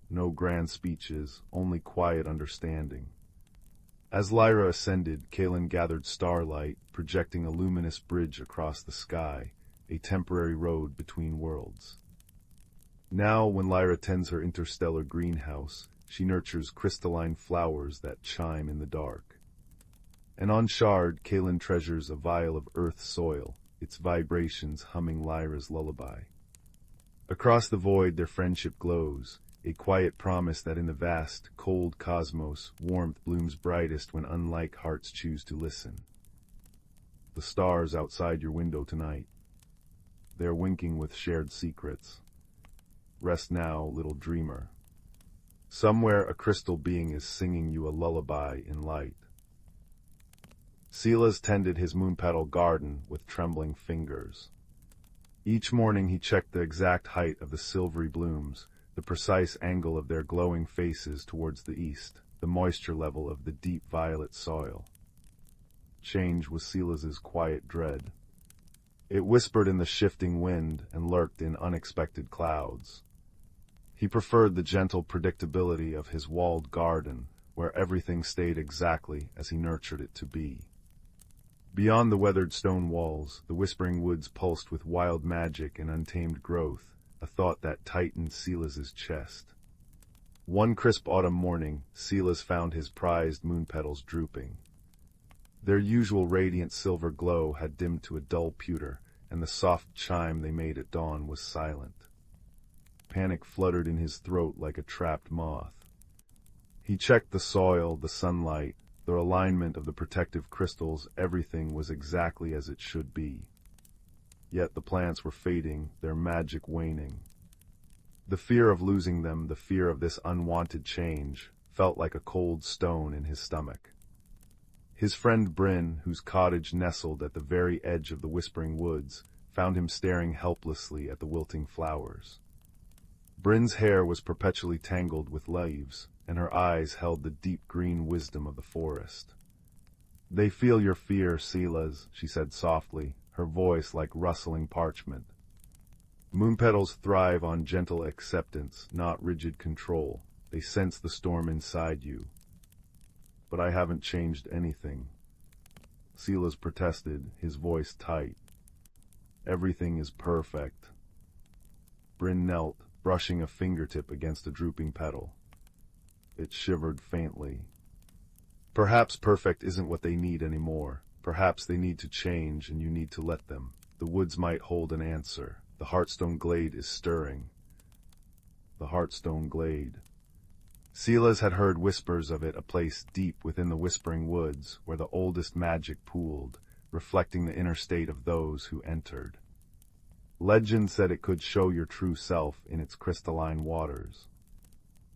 No grand speeches, only quiet understanding. As Lyra ascended, Kalen gathered starlight, projecting a luminous bridge across the sky, a temporary road between worlds. Now, when Lyra tends her interstellar greenhouse, she nurtures crystalline flowers that chime in the dark. And on Shard, Kalen treasures a vial of earth soil, its vibrations humming Lyra's lullaby. Across the void their friendship glows, a quiet promise that in the vast, cold cosmos, warmth blooms brightest when unlike hearts choose to listen. The stars outside your window tonight. They're winking with shared secrets. Rest now, little dreamer. Somewhere a crystal being is singing you a lullaby in light. Silas tended his moonpetal garden with trembling fingers. Each morning he checked the exact height of the silvery blooms, the precise angle of their glowing faces towards the east, the moisture level of the deep violet soil. Change was Silas's quiet dread. It whispered in the shifting wind and lurked in unexpected clouds. He preferred the gentle predictability of his walled garden, where everything stayed exactly as he nurtured it to be. Beyond the weathered stone walls, the whispering woods pulsed with wild magic and untamed growth, a thought that tightened Silas's chest. One crisp autumn morning, Silas found his prized moon petals drooping. Their usual radiant silver glow had dimmed to a dull pewter, and the soft chime they made at dawn was silent. Panic fluttered in his throat like a trapped moth. He checked the soil, the sunlight, the alignment of the protective crystals. Everything was exactly as it should be. Yet the plants were fading, their magic waning. The fear of losing them, the fear of this unwanted change, felt like a cold stone in his stomach. His friend Bryn, whose cottage nestled at the very edge of the whispering woods, found him staring helplessly at the wilting flowers. Bryn's hair was perpetually tangled with leaves, and her eyes held the deep green wisdom of the forest. "They feel your fear, Silas," she said softly, her voice like rustling parchment. "Moonpetals thrive on gentle acceptance, not rigid control. They sense the storm inside you." "But I haven't changed anything," Silas protested, his voice tight. "Everything is perfect." Bryn knelt, brushing a fingertip against a drooping petal. It shivered faintly. "Perhaps perfect isn't what they need anymore. Perhaps they need to change, and you need to let them. The woods might hold an answer. The Heartstone glade is stirring." The Heartstone glade. Silas had heard whispers of it, a place deep within the whispering woods, where the oldest magic pooled, reflecting the inner state of those who entered. Legend said it could show your true self in its crystalline waters.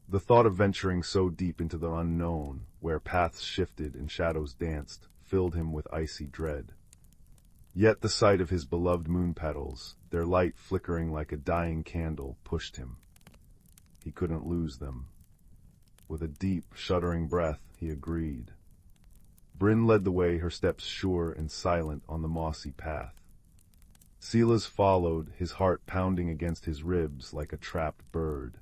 The thought of venturing so deep into the unknown, where paths shifted and shadows danced, filled him with icy dread. Yet the sight of his beloved moon petals, their light flickering like a dying candle, pushed him. He couldn't lose them. With a deep, shuddering breath, he agreed. Bryn led the way, her steps sure and silent on the mossy path. Silas followed, his heart pounding against his ribs like a trapped bird.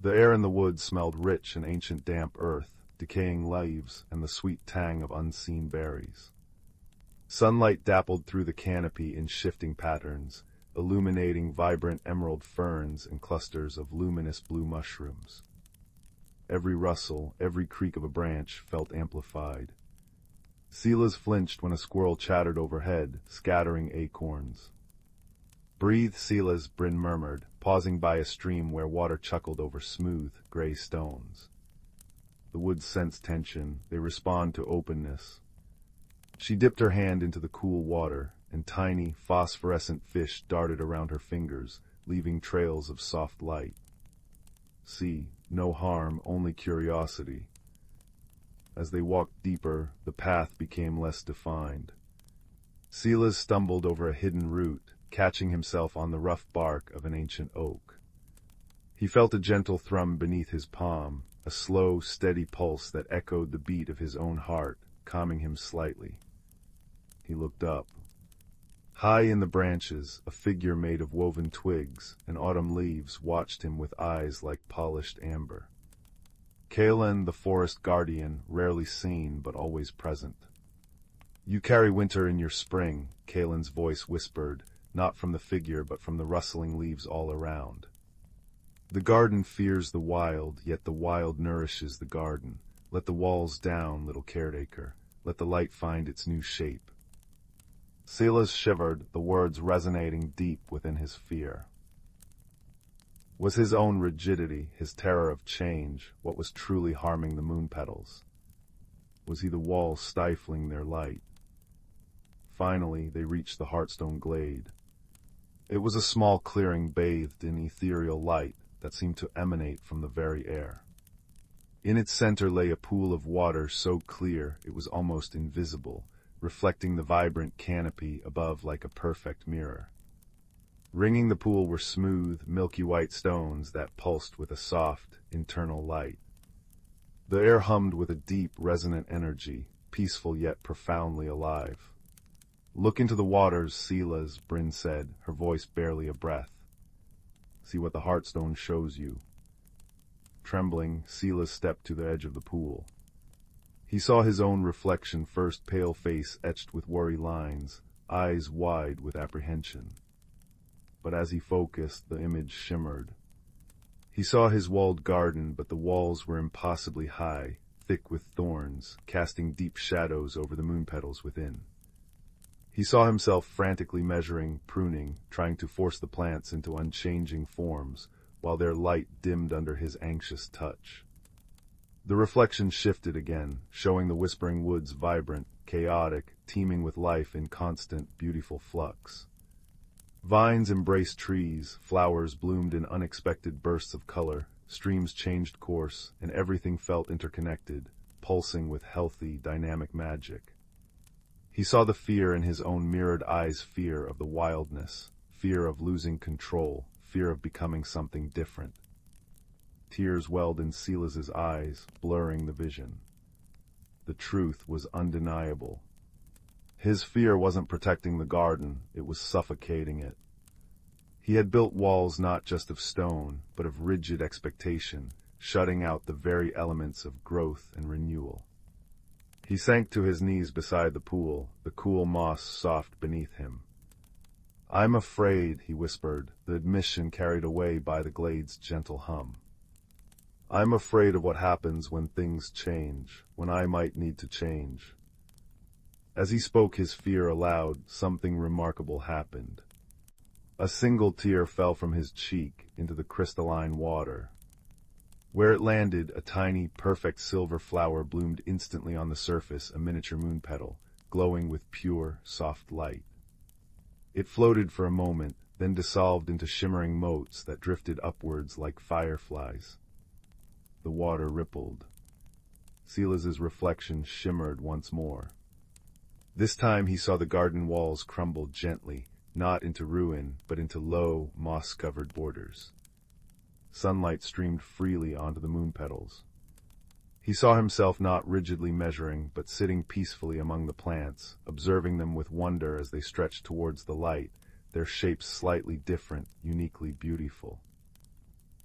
The air in the woods smelled rich and ancient damp earth, decaying leaves, and the sweet tang of unseen berries. Sunlight dappled through the canopy in shifting patterns, illuminating vibrant emerald ferns and clusters of luminous blue mushrooms. Every rustle, every creak of a branch felt amplified. Silas flinched when a squirrel chattered overhead, scattering acorns. "Breathe, Silas," Bryn murmured, pausing by a stream where water chuckled over smooth, gray stones. The woods sense tension, they respond to openness. She dipped her hand into the cool water, and tiny, phosphorescent fish darted around her fingers, leaving trails of soft light. See, no harm, only curiosity. As they walked deeper, the path became less defined. Silas stumbled over a hidden root, catching himself on the rough bark of an ancient oak. He felt a gentle thrum beneath his palm, a slow, steady pulse that echoed the beat of his own heart, calming him slightly. He looked up. High in the branches, a figure made of woven twigs and autumn leaves watched him with eyes like polished amber. Kalen, the forest guardian, rarely seen but always present. "You carry winter in your spring," Kalen's voice whispered, not from the figure but from the rustling leaves all around. "The garden fears the wild, yet the wild nourishes the garden. Let the walls down, little caretaker. Let the light find its new shape." Silas shivered, the words resonating deep within his fear. Was his own rigidity, his terror of change, what was truly harming the moon petals? Was he the walls stifling their light? Finally, they reached the Heartstone glade. It was a small clearing bathed in ethereal light that seemed to emanate from the very air. In its center lay a pool of water so clear it was almost invisible, reflecting the vibrant canopy above like a perfect mirror. Ringing the pool were smooth, milky white stones that pulsed with a soft, internal light. The air hummed with a deep, resonant energy, peaceful yet profoundly alive. "Look into the waters, Silas," Bryn said, her voice barely a breath. "See what the Heartstone shows you." Trembling, Silas stepped to the edge of the pool. He saw his own reflection first, pale face etched with worry lines, eyes wide with apprehension. But as he focused, the image shimmered. He saw his walled garden, but the walls were impossibly high, thick with thorns, casting deep shadows over the moon petals within. He saw himself frantically measuring, pruning, trying to force the plants into unchanging forms, while their light dimmed under his anxious touch. The reflection shifted again, showing the whispering woods vibrant, chaotic, teeming with life in constant, beautiful flux. Vines embraced trees, flowers bloomed in unexpected bursts of color, streams changed course, and everything felt interconnected, pulsing with healthy, dynamic magic. He saw the fear in his own mirrored eyes, fear of the wildness, fear of losing control, fear of becoming something different. Tears welled in Silas's eyes, blurring the vision. The truth was undeniable. His fear wasn't protecting the garden, it was suffocating it. He had built walls not just of stone, but of rigid expectation, shutting out the very elements of growth and renewal. He sank to his knees beside the pool, the cool moss soft beneath him. "I'm afraid," he whispered, the admission carried away by the glade's gentle hum. "I'm afraid of what happens when things change, when I might need to change." As he spoke his fear aloud, something remarkable happened. A single tear fell from his cheek into the crystalline water. Where it landed, a tiny, perfect silver flower bloomed instantly on the surface, a miniature moon petal, glowing with pure, soft light. It floated for a moment, then dissolved into shimmering motes that drifted upwards like fireflies. The water rippled. Silas's reflection shimmered once more. This time he saw the garden walls crumble gently, not into ruin, but into low, moss-covered borders. Sunlight streamed freely onto the moon petals. He saw himself not rigidly measuring, but sitting peacefully among the plants, observing them with wonder as they stretched towards the light, their shapes slightly different, uniquely beautiful.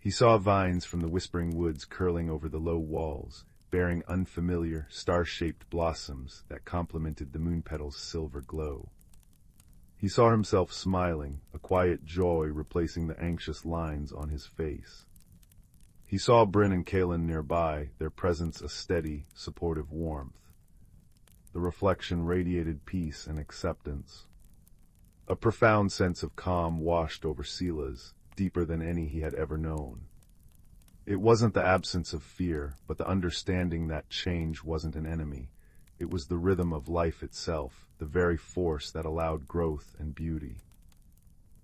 He saw vines from the whispering woods curling over the low walls, bearing unfamiliar, star-shaped blossoms that complemented the moon petals' silver glow. He saw himself smiling, a quiet joy replacing the anxious lines on his face. He saw Bryn and Kaelin nearby, their presence a steady, supportive warmth. The reflection radiated peace and acceptance. A profound sense of calm washed over Silas, deeper than any he had ever known. It wasn't the absence of fear, but the understanding that change wasn't an enemy. It was the rhythm of life itself, the very force that allowed growth and beauty.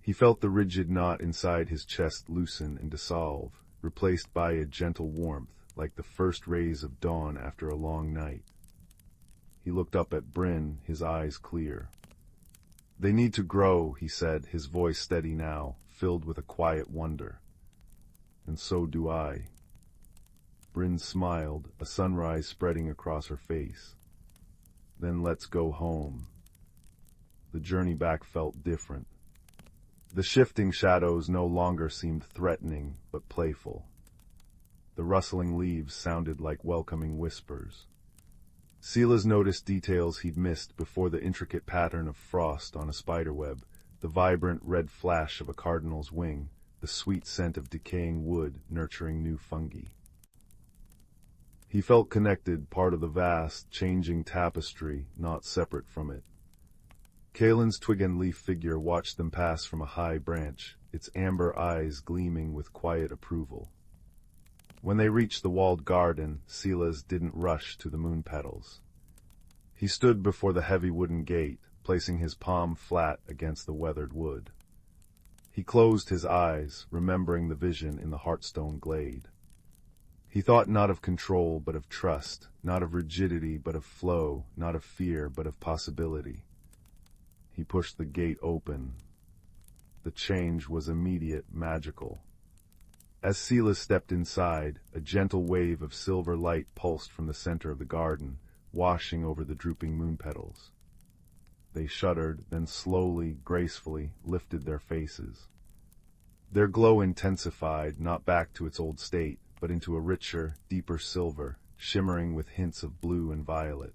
He felt the rigid knot inside his chest loosen and dissolve, replaced by a gentle warmth, like the first rays of dawn after a long night. He looked up at Bryn, his eyes clear. "They need to grow," he said, his voice steady now, filled with a quiet wonder. "And so do I." Bryn smiled, a sunrise spreading across her face. "Then let's go home." The journey back felt different. The shifting shadows no longer seemed threatening, but playful. The rustling leaves sounded like welcoming whispers. Silas noticed details he'd missed before: the intricate pattern of frost on a spiderweb, the vibrant red flash of a cardinal's wing, the sweet scent of decaying wood nurturing new fungi. He felt connected, part of the vast, changing tapestry, not separate from it. Kaelin's twig and leaf figure watched them pass from a high branch, its amber eyes gleaming with quiet approval. When they reached the walled garden, Silas didn't rush to the moon petals. He stood before the heavy wooden gate, placing his palm flat against the weathered wood. He closed his eyes, remembering the vision in the Heartstone glade. He thought not of control but of trust, not of rigidity but of flow, not of fear but of possibility. He pushed the gate open. The change was immediate, magical. As Silas stepped inside, a gentle wave of silver light pulsed from the center of the garden, washing over the drooping moon petals. They shuddered, then slowly, gracefully, lifted their faces. Their glow intensified, not back to its old state, but into a richer, deeper silver, shimmering with hints of blue and violet.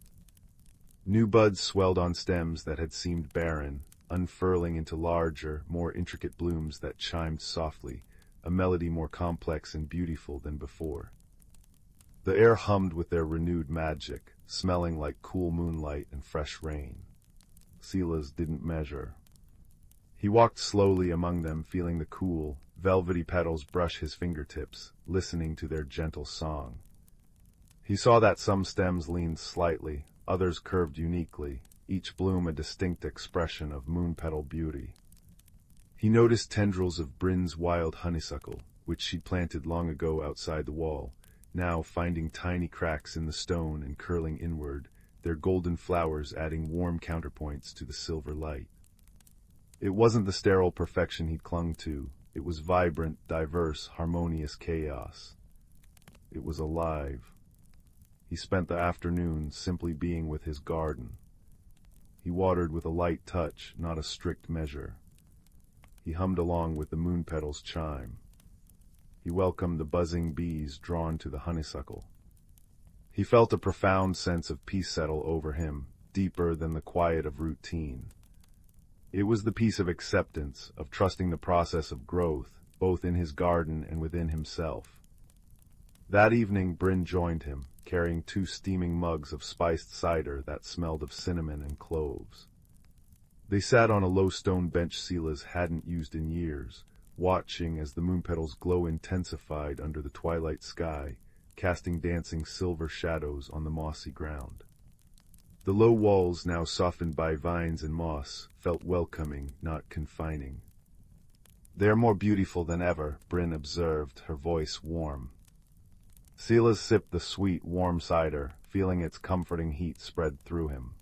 New buds swelled on stems that had seemed barren, unfurling into larger, more intricate blooms that chimed softly, a melody more complex and beautiful than before. The air hummed with their renewed magic, smelling like cool moonlight and fresh rain. Silas didn't measure. He walked slowly among them, feeling the cool, velvety petals brush his fingertips, listening to their gentle song. He saw that some stems leaned slightly, others curved uniquely, each bloom a distinct expression of moon-petal beauty. He noticed tendrils of Bryn's wild honeysuckle, which she'd planted long ago outside the wall, now finding tiny cracks in the stone and curling inward, their golden flowers adding warm counterpoints to the silver light. It wasn't the sterile perfection he'd clung to. It was vibrant, diverse, harmonious chaos. It was alive. He spent the afternoon simply being with his garden. He watered with a light touch, not a strict measure. He hummed along with the moon petals' chime. He welcomed the buzzing bees drawn to the honeysuckle. He felt a profound sense of peace settle over him, deeper than the quiet of routine. It was the peace of acceptance, of trusting the process of growth, both in his garden and within himself. That evening Bryn joined him, carrying 2 steaming mugs of spiced cider that smelled of cinnamon and cloves. They sat on a low stone bench Silas hadn't used in years, watching as the moon petals' glow intensified under the twilight sky, casting dancing silver shadows on the mossy ground. The low walls, now softened by vines and moss, felt welcoming, not confining. "They're more beautiful than ever," Bryn observed, her voice warm. Silas sipped the sweet, warm cider, feeling its comforting heat spread through him.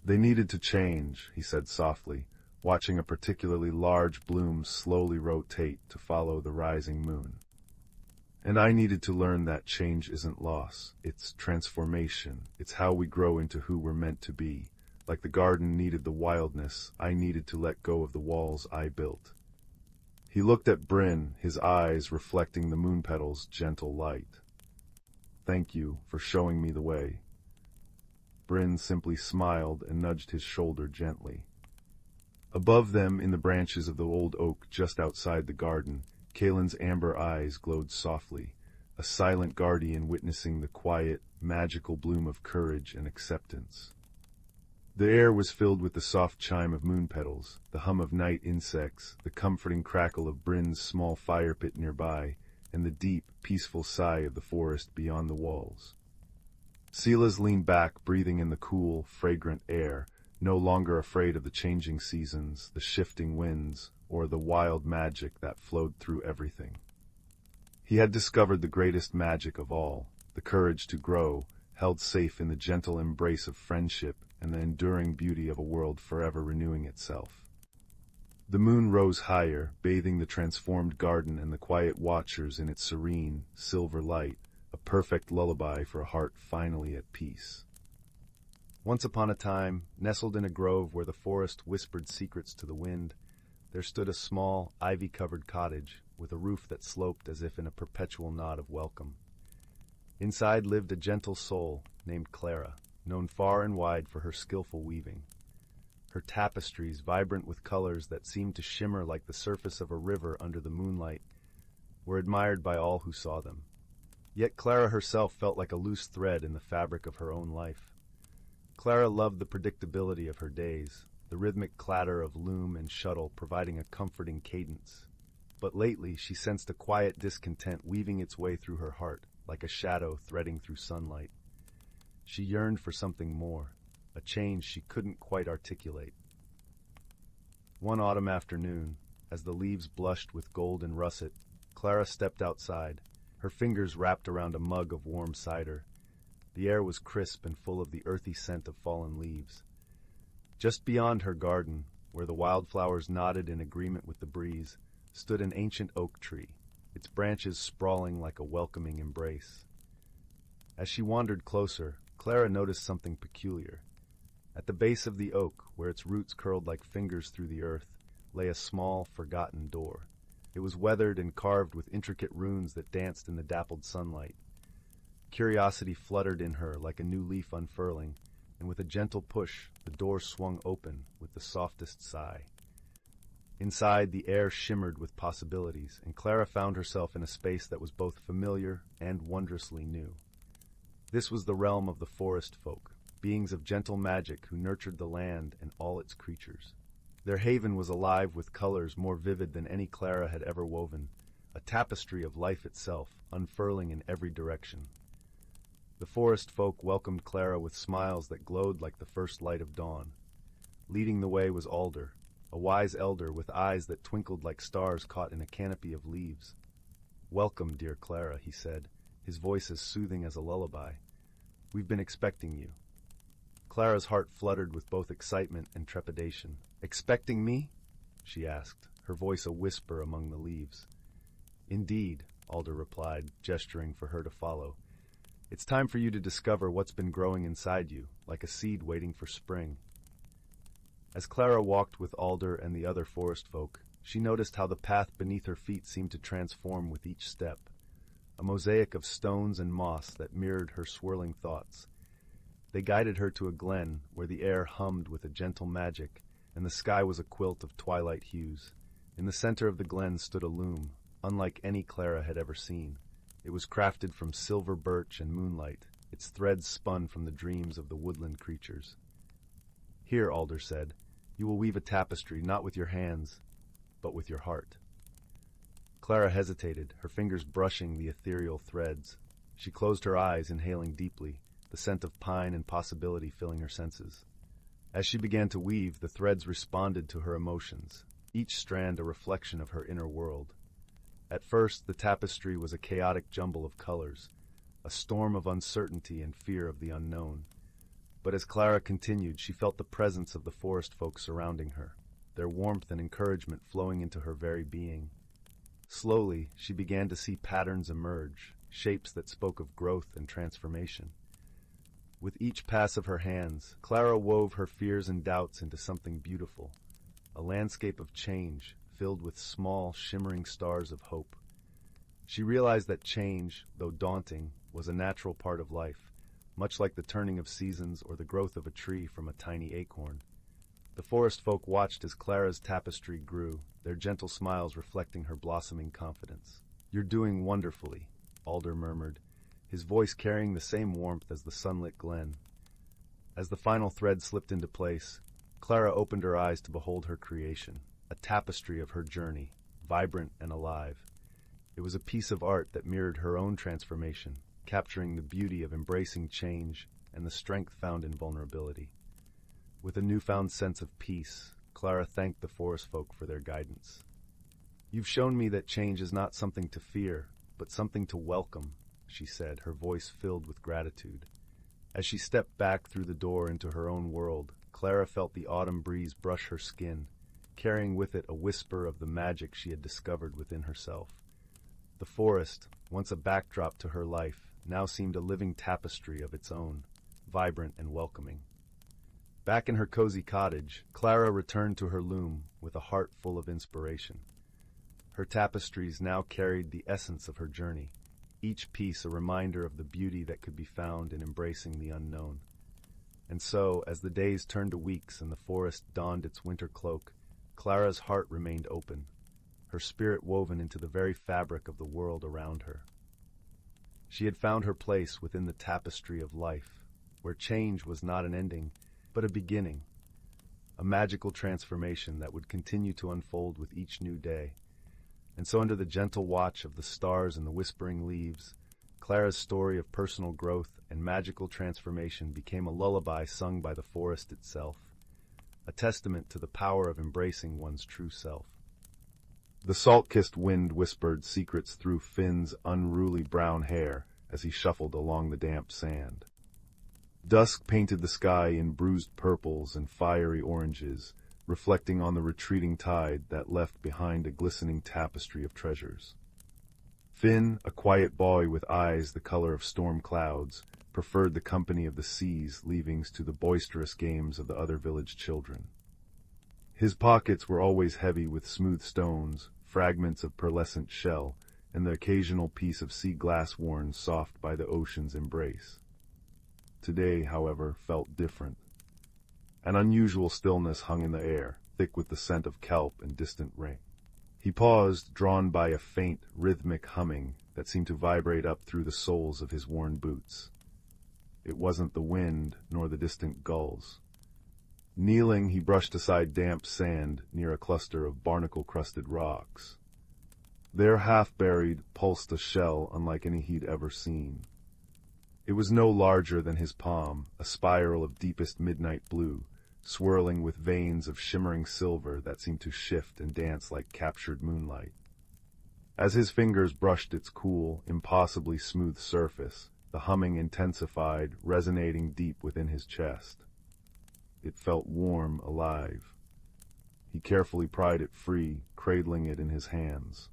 "They needed to change," he said softly, watching a particularly large bloom slowly rotate to follow the rising moon. "And I needed to learn that change isn't loss, it's transformation. It's how we grow into who we're meant to be. Like the garden needed the wildness, I needed to let go of the walls I built." He looked at Bryn, his eyes reflecting the moon petals' gentle light. "Thank you for showing me the way." Bryn simply smiled and nudged his shoulder gently. Above them, in the branches of the old oak just outside the garden, Kalen's amber eyes glowed softly, a silent guardian witnessing the quiet, magical bloom of courage and acceptance. The air was filled with the soft chime of moon petals, the hum of night insects, the comforting crackle of Bryn's small fire pit nearby, and the deep, peaceful sigh of the forest beyond the walls. Silas leaned back, breathing in the cool, fragrant air, no longer afraid of the changing seasons, the shifting winds, or the wild magic that flowed through everything. He had discovered the greatest magic of all, the courage to grow, held safe in the gentle embrace of friendship and the enduring beauty of a world forever renewing itself. The moon rose higher, bathing the transformed garden and the quiet watchers in its serene, silver light, a perfect lullaby for a heart finally at peace. Once upon a time, nestled in a grove where the forest whispered secrets to the wind, there stood a small, ivy-covered cottage with a roof that sloped as if in a perpetual nod of welcome. Inside lived a gentle soul named Clara, known far and wide for her skillful weaving. Her tapestries, vibrant with colors that seemed to shimmer like the surface of a river under the moonlight, were admired by all who saw them. Yet Clara herself felt like a loose thread in the fabric of her own life. Clara loved the predictability of her days, the rhythmic clatter of loom and shuttle providing a comforting cadence. But lately she sensed a quiet discontent weaving its way through her heart, like a shadow threading through sunlight. She yearned for something more, a change she couldn't quite articulate. One autumn afternoon, as the leaves blushed with gold and russet, Clara stepped outside, her fingers wrapped around a mug of warm cider. The air was crisp and full of the earthy scent of fallen leaves. Just beyond her garden, where the wildflowers nodded in agreement with the breeze, stood an ancient oak tree, its branches sprawling like a welcoming embrace. As she wandered closer, Clara noticed something peculiar. At the base of the oak, where its roots curled like fingers through the earth, lay a small, forgotten door. It was weathered and carved with intricate runes that danced in the dappled sunlight. Curiosity fluttered in her like a new leaf unfurling, and with a gentle push, the door swung open with the softest sigh. Inside, the air shimmered with possibilities, and Clara found herself in a space that was both familiar and wondrously new. This was the realm of the forest folk, beings of gentle magic who nurtured the land and all its creatures. Their haven was alive with colors more vivid than any Clara had ever woven, a tapestry of life itself, unfurling in every direction. The forest folk welcomed Clara with smiles that glowed like the first light of dawn. Leading the way was Alder, a wise elder with eyes that twinkled like stars caught in a canopy of leaves. "Welcome, dear Clara," he said, his voice as soothing as a lullaby. "We've been expecting you." Clara's heart fluttered with both excitement and trepidation. "Expecting me?" she asked, her voice a whisper among the leaves. "Indeed," Alder replied, gesturing for her to follow. "It's time for you to discover what's been growing inside you, like a seed waiting for spring." As Clara walked with Alder and the other forest folk, she noticed how the path beneath her feet seemed to transform with each step, a mosaic of stones and moss that mirrored her swirling thoughts. They guided her to a glen where the air hummed with a gentle magic, and the sky was a quilt of twilight hues. In the center of the glen stood a loom, unlike any Clara had ever seen. It was crafted from silver birch and moonlight, its threads spun from the dreams of the woodland creatures. "Here," Alder said, "you will weave a tapestry not with your hands, but with your heart." Clara hesitated, her fingers brushing the ethereal threads. She closed her eyes, inhaling deeply, the scent of pine and possibility filling her senses. As she began to weave, the threads responded to her emotions, each strand a reflection of her inner world. At first, the tapestry was a chaotic jumble of colors, a storm of uncertainty and fear of the unknown. But as Clara continued, she felt the presence of the forest folk surrounding her, their warmth and encouragement flowing into her very being. Slowly, she began to see patterns emerge, shapes that spoke of growth and transformation. With each pass of her hands, Clara wove her fears and doubts into something beautiful, a landscape of change, filled with small, shimmering stars of hope. She realized that change, though daunting, was a natural part of life, much like the turning of seasons or the growth of a tree from a tiny acorn. The forest folk watched as Clara's tapestry grew, their gentle smiles reflecting her blossoming confidence. "You're doing wonderfully," Alder murmured, his voice carrying the same warmth as the sunlit glen. As the final thread slipped into place, Clara opened her eyes to behold her creation, a tapestry of her journey, vibrant and alive. It was a piece of art that mirrored her own transformation, capturing the beauty of embracing change and the strength found in vulnerability. With a newfound sense of peace, Clara thanked the forest folk for their guidance. "You've shown me that change is not something to fear, but something to welcome," she said, her voice filled with gratitude. As she stepped back through the door into her own world, Clara felt the autumn breeze brush her skin, carrying with it a whisper of the magic she had discovered within herself. The forest, once a backdrop to her life, now seemed a living tapestry of its own, vibrant and welcoming. Back in her cozy cottage, Clara returned to her loom with a heart full of inspiration. Her tapestries now carried the essence of her journey, each piece a reminder of the beauty that could be found in embracing the unknown. And so, as the days turned to weeks and the forest donned its winter cloak, Clara's heart remained open, her spirit woven into the very fabric of the world around her. She had found her place within the tapestry of life, where change was not an ending, but a beginning, a magical transformation that would continue to unfold with each new day. And so under the gentle watch of the stars and the whispering leaves, Clara's story of personal growth and magical transformation became a lullaby sung by the forest itself, a testament to the power of embracing one's true self. The salt-kissed wind whispered secrets through Finn's unruly brown hair as he shuffled along the damp sand. Dusk painted the sky in bruised purples and fiery oranges, reflecting on the retreating tide that left behind a glistening tapestry of treasures. Finn, a quiet boy with eyes the color of storm clouds, preferred the company of the sea's leavings to the boisterous games of the other village children. His pockets were always heavy with smooth stones, fragments of pearlescent shell, and the occasional piece of sea glass worn soft by the ocean's embrace. Today, however, felt different. An unusual stillness hung in the air, thick with the scent of kelp and distant rain. He paused, drawn by a faint, rhythmic humming that seemed to vibrate up through the soles of his worn boots. It wasn't the wind, nor the distant gulls. Kneeling, he brushed aside damp sand near a cluster of barnacle-crusted rocks. There, half-buried, pulsed a shell unlike any he'd ever seen. It was no larger than his palm, a spiral of deepest midnight blue, swirling with veins of shimmering silver that seemed to shift and dance like captured moonlight. As his fingers brushed its cool, impossibly smooth surface, the humming intensified, resonating deep within his chest. It felt warm, alive. He carefully pried it free, cradling it in his hands.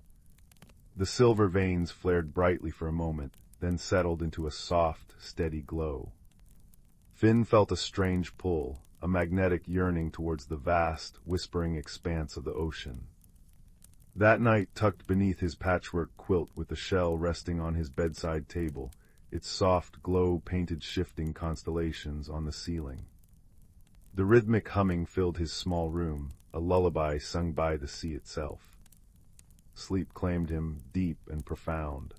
The silver veins flared brightly for a moment, then settled into a soft, steady glow. Finn felt a strange pull, a magnetic yearning towards the vast, whispering expanse of the ocean. That night, tucked beneath his patchwork quilt with the shell resting on his bedside table, its soft glow painted shifting constellations on the ceiling. The rhythmic humming filled his small room, a lullaby sung by the sea itself. Sleep claimed him, deep and profound.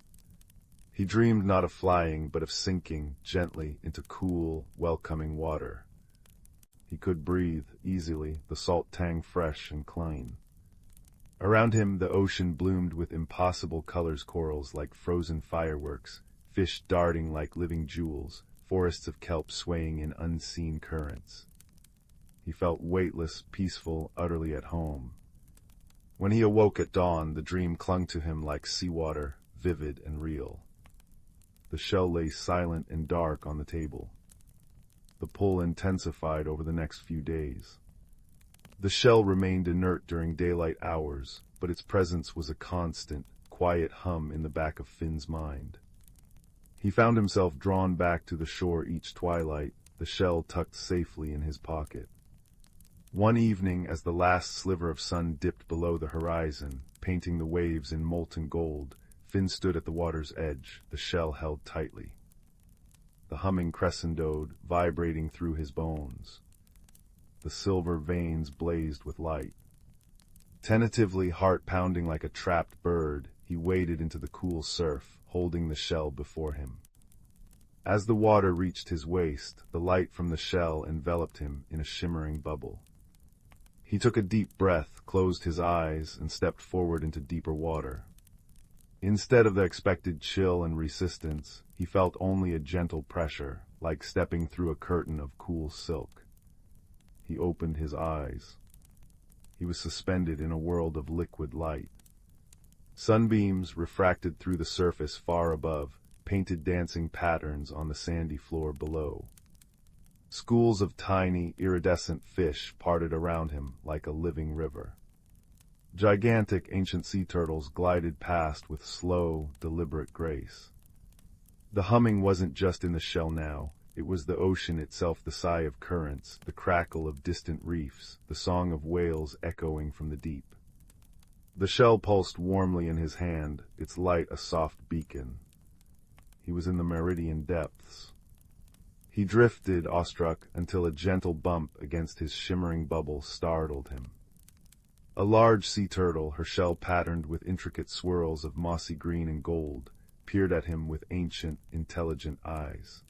He dreamed not of flying, but of sinking gently into cool, welcoming water. He could breathe easily, the salt tang fresh and clean. Around him the ocean bloomed with impossible colors, corals like frozen fireworks, fish darting like living jewels, forests of kelp swaying in unseen currents. He felt weightless, peaceful, utterly at home. When he awoke at dawn, the dream clung to him like seawater, vivid and real. The shell lay silent and dark on the table. The pull intensified over the next few days. The shell remained inert during daylight hours, but its presence was a constant, quiet hum in the back of Finn's mind. He found himself drawn back to the shore each twilight, the shell tucked safely in his pocket. One evening, as the last sliver of sun dipped below the horizon, painting the waves in molten gold, Finn stood at the water's edge, the shell held tightly. The humming crescendoed, vibrating through his bones. The silver veins blazed with light. Tentatively, heart pounding like a trapped bird, he waded into the cool surf, holding the shell before him. As the water reached his waist, the light from the shell enveloped him in a shimmering bubble. He took a deep breath, closed his eyes, and stepped forward into deeper water. Instead of the expected chill and resistance, he felt only a gentle pressure, like stepping through a curtain of cool silk. He opened his eyes. He was suspended in a world of liquid light. Sunbeams, refracted through the surface far above, painted dancing patterns on the sandy floor below. Schools of tiny, iridescent fish parted around him like a living river. Gigantic ancient sea turtles glided past with slow, deliberate grace. The humming wasn't just in the shell now. It was the ocean itself, the sigh of currents, the crackle of distant reefs, the song of whales echoing from the deep. The shell pulsed warmly in his hand, its light a soft beacon. He was in the meridian depths. He drifted, awestruck, until a gentle bump against his shimmering bubble startled him. A large sea turtle, her shell patterned with intricate swirls of mossy green and gold, peered at him with ancient, intelligent eyes.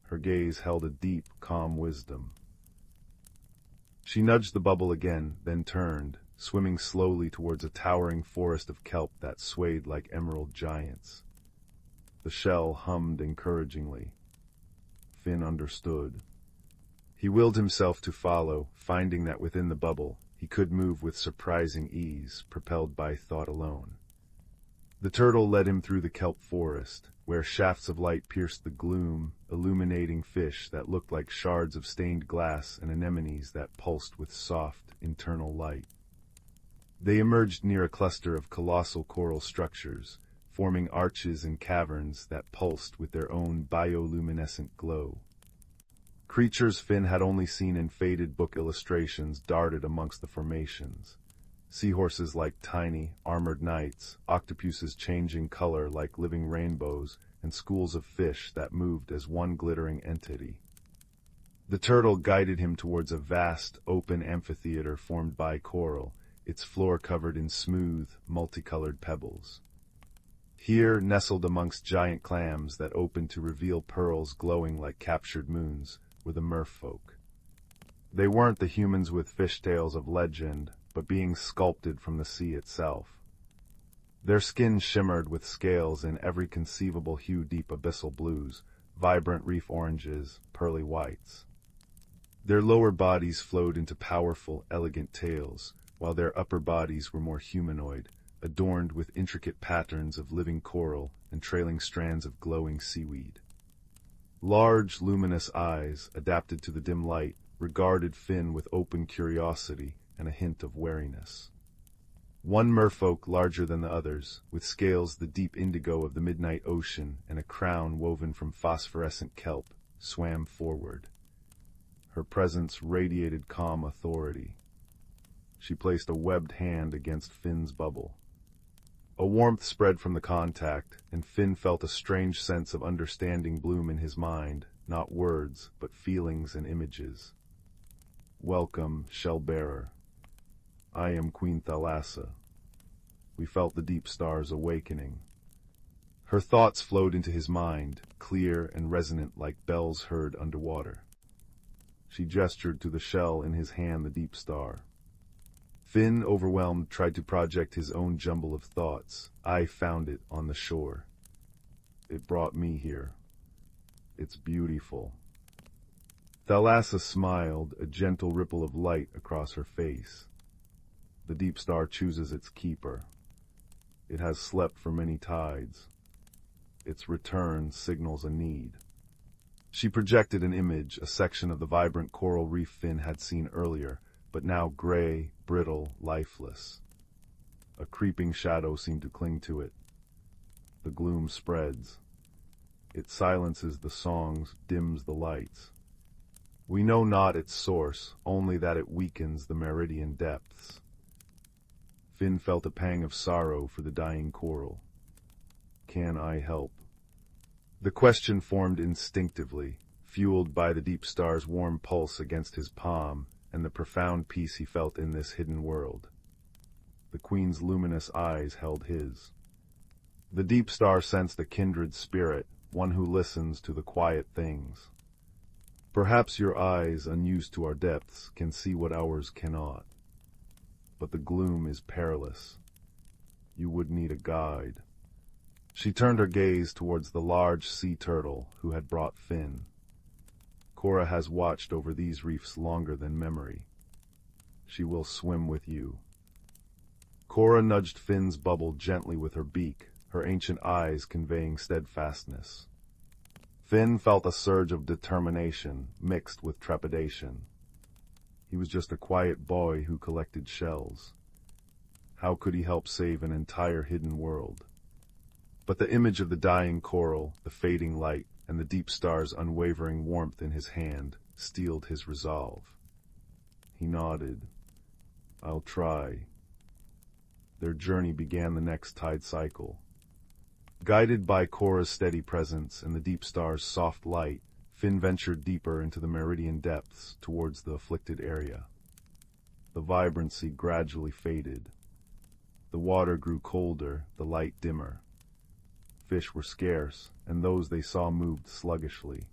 Her gaze held a deep, calm wisdom. She nudged the bubble again, then turned, swimming slowly towards a towering forest of kelp that swayed like emerald giants. The shell hummed encouragingly. Finn understood. He willed himself to follow, finding that within the bubble, he could move with surprising ease, propelled by thought alone. The turtle led him through the kelp forest, where shafts of light pierced the gloom, illuminating fish that looked like shards of stained glass and anemones that pulsed with soft, internal light. They emerged near a cluster of colossal coral structures, forming arches and caverns that pulsed with their own bioluminescent glow. Creatures Finn had only seen in faded book illustrations darted amongst the formations. Seahorses like tiny, armored knights, octopuses changing color like living rainbows, and schools of fish that moved as one glittering entity. The turtle guided him towards a vast, open amphitheater formed by coral, its floor covered in smooth, multicolored pebbles. Here, nestled amongst giant clams that opened to reveal pearls glowing like captured moons, were the merfolk. They weren't the humans with fishtails of legend, but beings sculpted from the sea itself. Their skin shimmered with scales in every conceivable hue, deep abyssal blues, vibrant reef oranges, pearly whites. Their lower bodies flowed into powerful, elegant tails, while their upper bodies were more humanoid, adorned with intricate patterns of living coral and trailing strands of glowing seaweed. Large, luminous eyes, adapted to the dim light, regarded Finn with open curiosity and a hint of wariness. One merfolk larger than the others, with scales the deep indigo of the midnight ocean and a crown woven from phosphorescent kelp, swam forward. Her presence radiated calm authority. She placed a webbed hand against Finn's bubble. A warmth spread from the contact, and Finn felt a strange sense of understanding bloom in his mind, not words, but feelings and images. Welcome, shell-bearer. I am Queen Thalassa. We felt the deep stars awakening. Her thoughts flowed into his mind, clear and resonant like bells heard underwater. She gestured to the shell in his hand, the deep star. Finn, overwhelmed, tried to project his own jumble of thoughts. I found it on the shore. It brought me here. It's beautiful. Thalassa smiled, a gentle ripple of light across her face. The deep star chooses its keeper. It has slept for many tides. Its return signals a need. She projected an image, a section of the vibrant coral reef Finn had seen earlier, but now gray, brittle, lifeless. A creeping shadow seemed to cling to it. The gloom spreads. It silences the songs, dims the lights. We know not its source, only that it weakens the meridian depths. Finn felt a pang of sorrow for the dying coral. Can I help? The question formed instinctively, fueled by the deep star's warm pulse against his palm and the profound peace he felt in this hidden world. The queen's luminous eyes held his. The deep star sensed a kindred spirit, one who listens to the quiet things. Perhaps your eyes, unused to our depths, can see what ours cannot. But the gloom is perilous. You would need a guide. She turned her gaze towards the large sea turtle who had brought Finn. Cora has watched over these reefs longer than memory. She will swim with you. Cora nudged Finn's bubble gently with her beak, her ancient eyes conveying steadfastness. Finn felt a surge of determination mixed with trepidation. He was just a quiet boy who collected shells. How could he help save an entire hidden world? But the image of the dying coral, the fading light, and the deep star's unwavering warmth in his hand steeled his resolve. He nodded. I'll try. Their journey began the next tide cycle. Guided by Cora's steady presence and the deep star's soft light, Finn ventured deeper into the meridian depths towards the afflicted area. The vibrancy gradually faded. The water grew colder, the light dimmer. Fish were scarce, and those they saw moved sluggishly.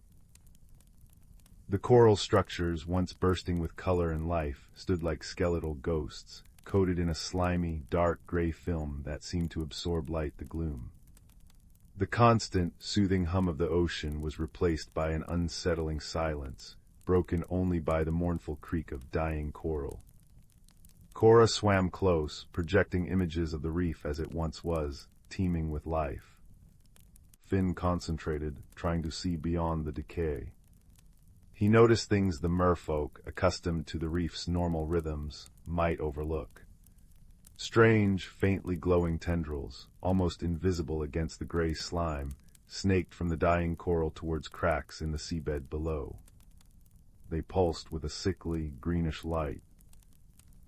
The coral structures, once bursting with color and life, stood like skeletal ghosts, coated in a slimy, dark gray film that seemed to absorb light the gloom. The constant, soothing hum of the ocean was replaced by an unsettling silence, broken only by the mournful creak of dying coral. Cora swam close, projecting images of the reef as it once was, teeming with life. Finn concentrated, trying to see beyond the decay. He noticed things the merfolk, accustomed to the reef's normal rhythms, might overlook. Strange, faintly glowing tendrils, almost invisible against the gray slime, snaked from the dying coral towards cracks in the seabed below. They pulsed with a sickly, greenish light.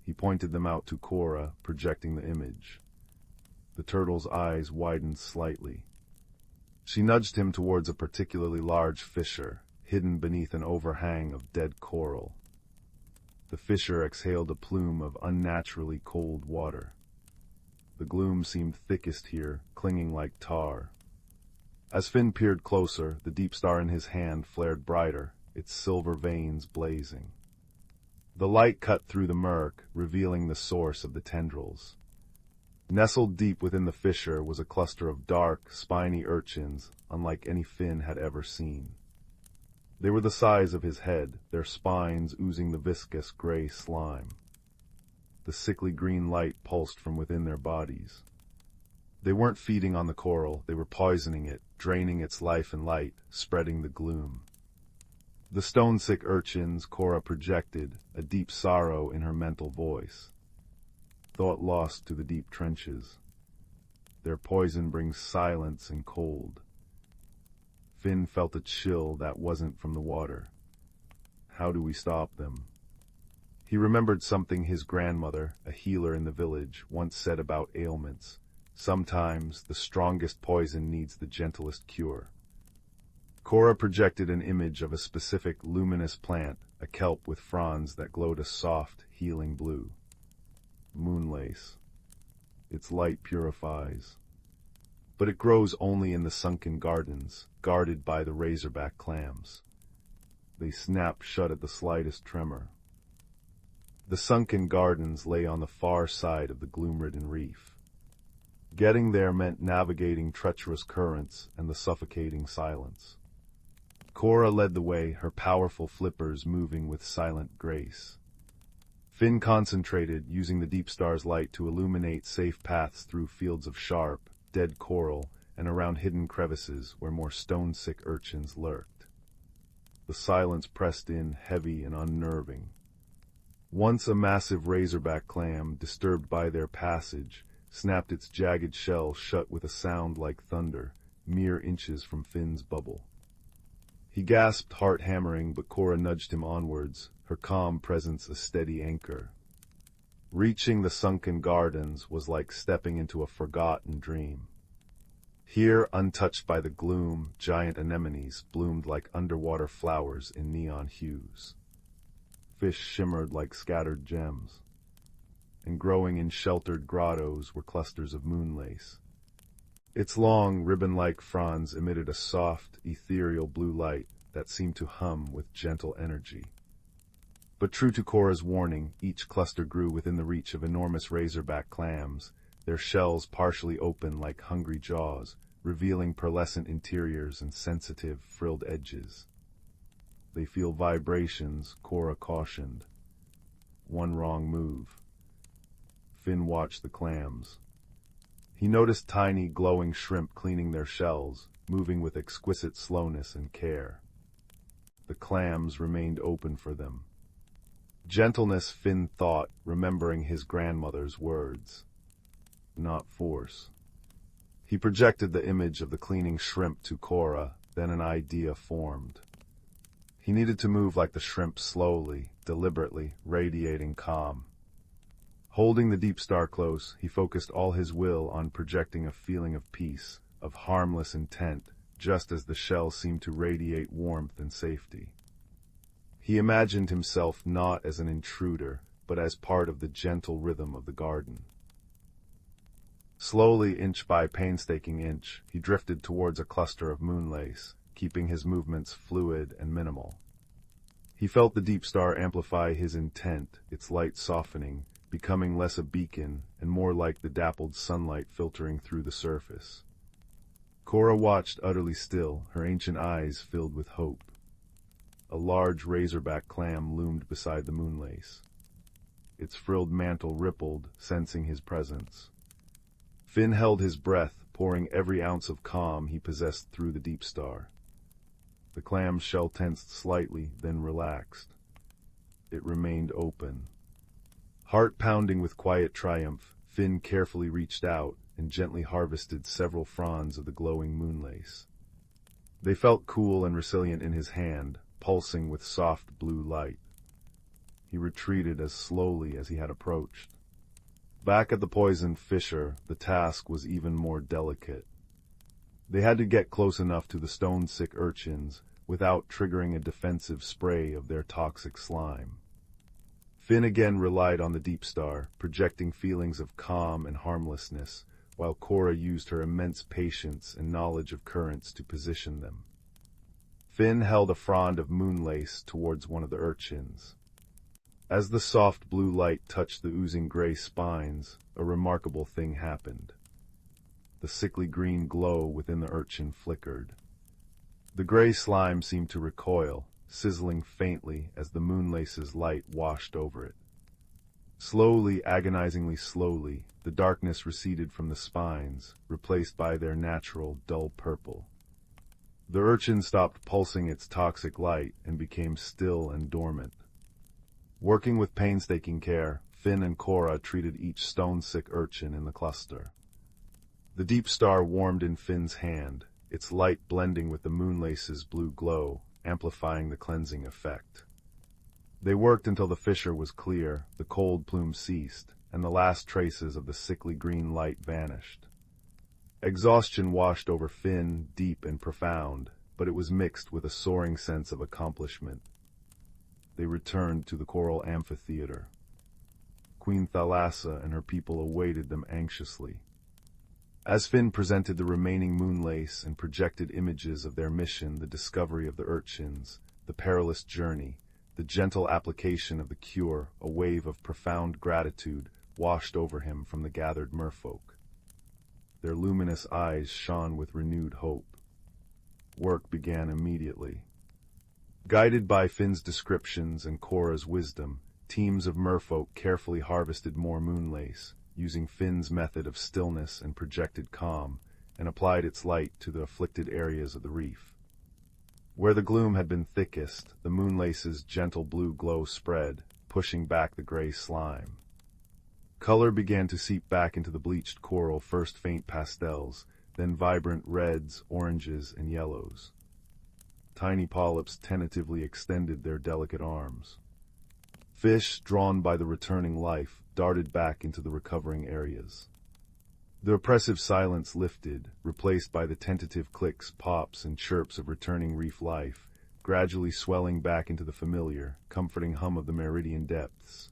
He pointed them out to Cora, projecting the image. The turtle's eyes widened slightly. She nudged him towards a particularly large fissure, hidden beneath an overhang of dead coral. The fissure exhaled a plume of unnaturally cold water. The gloom seemed thickest here, clinging like tar. As Finn peered closer, the deep star in his hand flared brighter, its silver veins blazing. The light cut through the murk, revealing the source of the tendrils. Nestled deep within the fissure was a cluster of dark, spiny urchins, unlike any Finn had ever seen. They were the size of his head, their spines oozing the viscous gray slime. The sickly green light pulsed from within their bodies. They weren't feeding on the coral, they were poisoning it, draining its life and light, spreading the gloom. The stone-sick urchins, Cora projected, a deep sorrow in her mental voice. Thought lost to the deep trenches. Their poison brings silence and cold. Finn felt a chill that wasn't from the water. How do we stop them? He remembered something his grandmother, a healer in the village, once said about ailments. Sometimes the strongest poison needs the gentlest cure. Cora projected an image of a specific luminous plant, a kelp with fronds that glowed a soft, healing blue. Moonlace. Its light purifies. But it grows only in the sunken gardens, guarded by the razorback clams. They snap shut at the slightest tremor. The sunken gardens lay on the far side of the gloom-ridden reef. Getting there meant navigating treacherous currents and the suffocating silence. Cora led the way, her powerful flippers moving with silent grace. Finn concentrated, using the deep star's light to illuminate safe paths through fields of sharp, dead coral, and around hidden crevices where more stone-sick urchins lurked. The silence pressed in, heavy and unnerving. Once a massive razorback clam, disturbed by their passage, snapped its jagged shell shut with a sound like thunder, mere inches from Finn's bubble. He gasped, heart hammering, but Cora nudged him onwards, her calm presence a steady anchor. Reaching the sunken gardens was like stepping into a forgotten dream. Here, untouched by the gloom, giant anemones bloomed like underwater flowers in neon hues. Fish shimmered like scattered gems, and growing in sheltered grottos were clusters of moonlace. Its long, ribbon-like fronds emitted a soft, ethereal blue light that seemed to hum with gentle energy. But true to Cora's warning, each cluster grew within the reach of enormous razorback clams, their shells partially open like hungry jaws, revealing pearlescent interiors and sensitive, frilled edges. They feel vibrations, Cora cautioned. One wrong move. Finn watched the clams. He noticed tiny, glowing shrimp cleaning their shells, moving with exquisite slowness and care. The clams remained open for them. Gentleness, Finn thought, remembering his grandmother's words. Not force. He projected the image of the cleaning shrimp to Cora, then an idea formed. He needed to move like the shrimp slowly, deliberately, radiating calm. Holding the deep star close, he focused all his will on projecting a feeling of peace, of harmless intent, just as the shell seemed to radiate warmth and safety. He imagined himself not as an intruder, but as part of the gentle rhythm of the garden. Slowly, inch by painstaking inch, he drifted towards a cluster of moonlace, keeping his movements fluid and minimal. He felt the deep star amplify his intent, its light softening, becoming less a beacon and more like the dappled sunlight filtering through the surface. Cora watched utterly still, her ancient eyes filled with hope. A large razorback clam loomed beside the moonlace. Its frilled mantle rippled, sensing his presence. Finn held his breath, pouring every ounce of calm he possessed through the deep star. The clam's shell tensed slightly, then relaxed. It remained open. Heart pounding with quiet triumph, Finn carefully reached out and gently harvested several fronds of the glowing moonlace. They felt cool and resilient in his hand, pulsing with soft blue light. He retreated as slowly as he had approached. Back at the poisoned fissure, the task was even more delicate. They had to get close enough to the stone-sick urchins without triggering a defensive spray of their toxic slime. Finn again relied on the deep star, projecting feelings of calm and harmlessness, while Cora used her immense patience and knowledge of currents to position them. Finn held a frond of moonlace towards one of the urchins. As the soft blue light touched the oozing gray spines, a remarkable thing happened. The sickly green glow within the urchin flickered. The gray slime seemed to recoil, sizzling faintly as the moonlace's light washed over it. Slowly, agonizingly slowly, the darkness receded from the spines, replaced by their natural, dull purple. The urchin stopped pulsing its toxic light and became still and dormant. Working with painstaking care, Finn and Cora treated each stone-sick urchin in the cluster. The deep star warmed in Finn's hand, its light blending with the moonlace's blue glow, amplifying the cleansing effect. They worked until the fissure was clear, the cold plume ceased, and the last traces of the sickly green light vanished. Exhaustion washed over Finn, deep and profound, but it was mixed with a soaring sense of accomplishment. They returned to the coral amphitheater. Queen Thalassa and her people awaited them anxiously. As Finn presented the remaining moonlace and projected images of their mission, the discovery of the urchins, the perilous journey, the gentle application of the cure, a wave of profound gratitude washed over him from the gathered merfolk. Their luminous eyes shone with renewed hope. Work began immediately. Guided by Finn's descriptions and Cora's wisdom, teams of merfolk carefully harvested more moonlace, using Finn's method of stillness and projected calm, and applied its light to the afflicted areas of the reef. Where the gloom had been thickest, the moonlace's gentle blue glow spread, pushing back the gray slime. Color began to seep back into the bleached coral, first faint pastels, then vibrant reds, oranges, and yellows. tiny polyps tentatively extended their delicate arms. Fish, drawn by the returning life, darted back into the recovering areas. The oppressive silence lifted, replaced by the tentative clicks, pops, and chirps of returning reef life, gradually swelling back into the familiar, comforting hum of the meridian depths.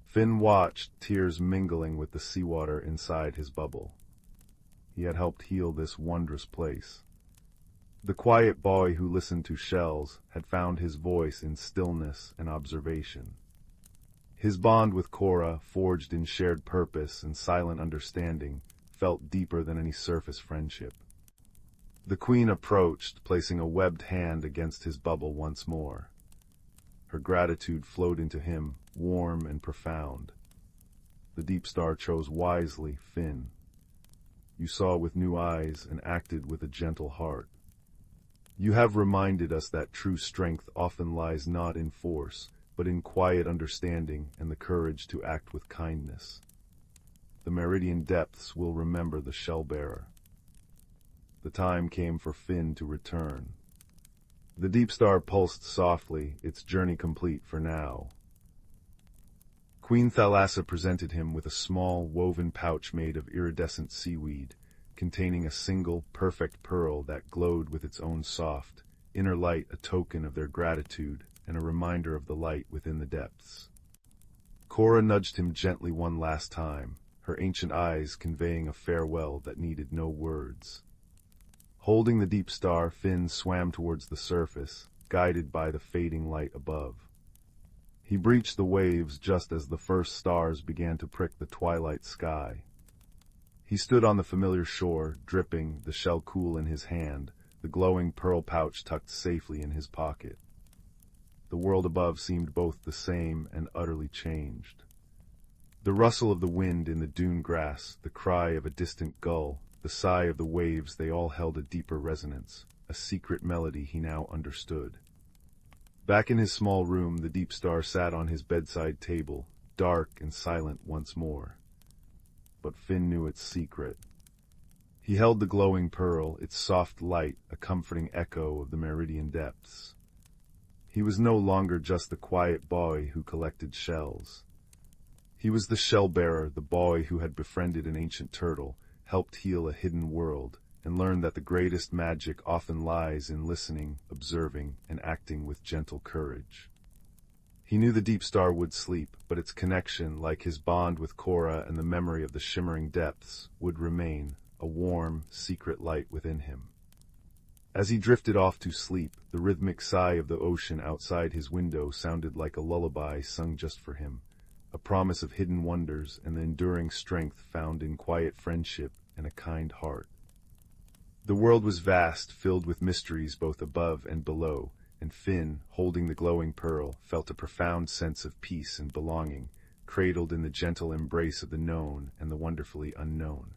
Finn watched, tears mingling with the seawater inside his bubble. He had helped heal this wondrous place. The quiet boy who listened to shells had found his voice in stillness and observation. His bond with Cora, forged in shared purpose and silent understanding, felt deeper than any surface friendship. The queen approached, placing a webbed hand against his bubble once more. Her gratitude flowed into him, warm and profound. The deep star chose wisely, Finn. You saw with new eyes and acted with a gentle heart. You have reminded us that true strength often lies not in force, but in quiet understanding and the courage to act with kindness. The meridian depths will remember the shell-bearer. The time came for Finn to return. The deep star pulsed softly, its journey complete for now. Queen Thalassa presented him with a small, woven pouch made of iridescent seaweed, containing a single, perfect pearl that glowed with its own soft, inner light, a token of their gratitude and a reminder of the light within the depths. Cora nudged him gently one last time, her ancient eyes conveying a farewell that needed no words. Holding the deep star, Finn swam towards the surface, guided by the fading light above. He breached the waves just as the first stars began to prick the twilight sky. He stood on the familiar shore, dripping, the shell cool in his hand, the glowing pearl pouch tucked safely in his pocket. The world above seemed both the same and utterly changed. The rustle of the wind in the dune grass, the cry of a distant gull, the sigh of the waves, they all held a deeper resonance, a secret melody he now understood. Back in his small room, the deep star sat on his bedside table, dark and silent once more. But Finn knew its secret. He held the glowing pearl, its soft light, a comforting echo of the meridian depths. He was no longer just the quiet boy who collected shells. He was the shell-bearer, the boy who had befriended an ancient turtle, helped heal a hidden world, and learned that the greatest magic often lies in listening, observing, and acting with gentle courage. He knew the deep star would sleep, but its connection, like his bond with Cora and the memory of the shimmering depths, would remain, a warm, secret light within him. As he drifted off to sleep, the rhythmic sigh of the ocean outside his window sounded like a lullaby sung just for him, a promise of hidden wonders and the enduring strength found in quiet friendship and a kind heart. The world was vast, filled with mysteries both above and below, and Finn, holding the glowing pearl, felt a profound sense of peace and belonging, cradled in the gentle embrace of the known and the wonderfully unknown.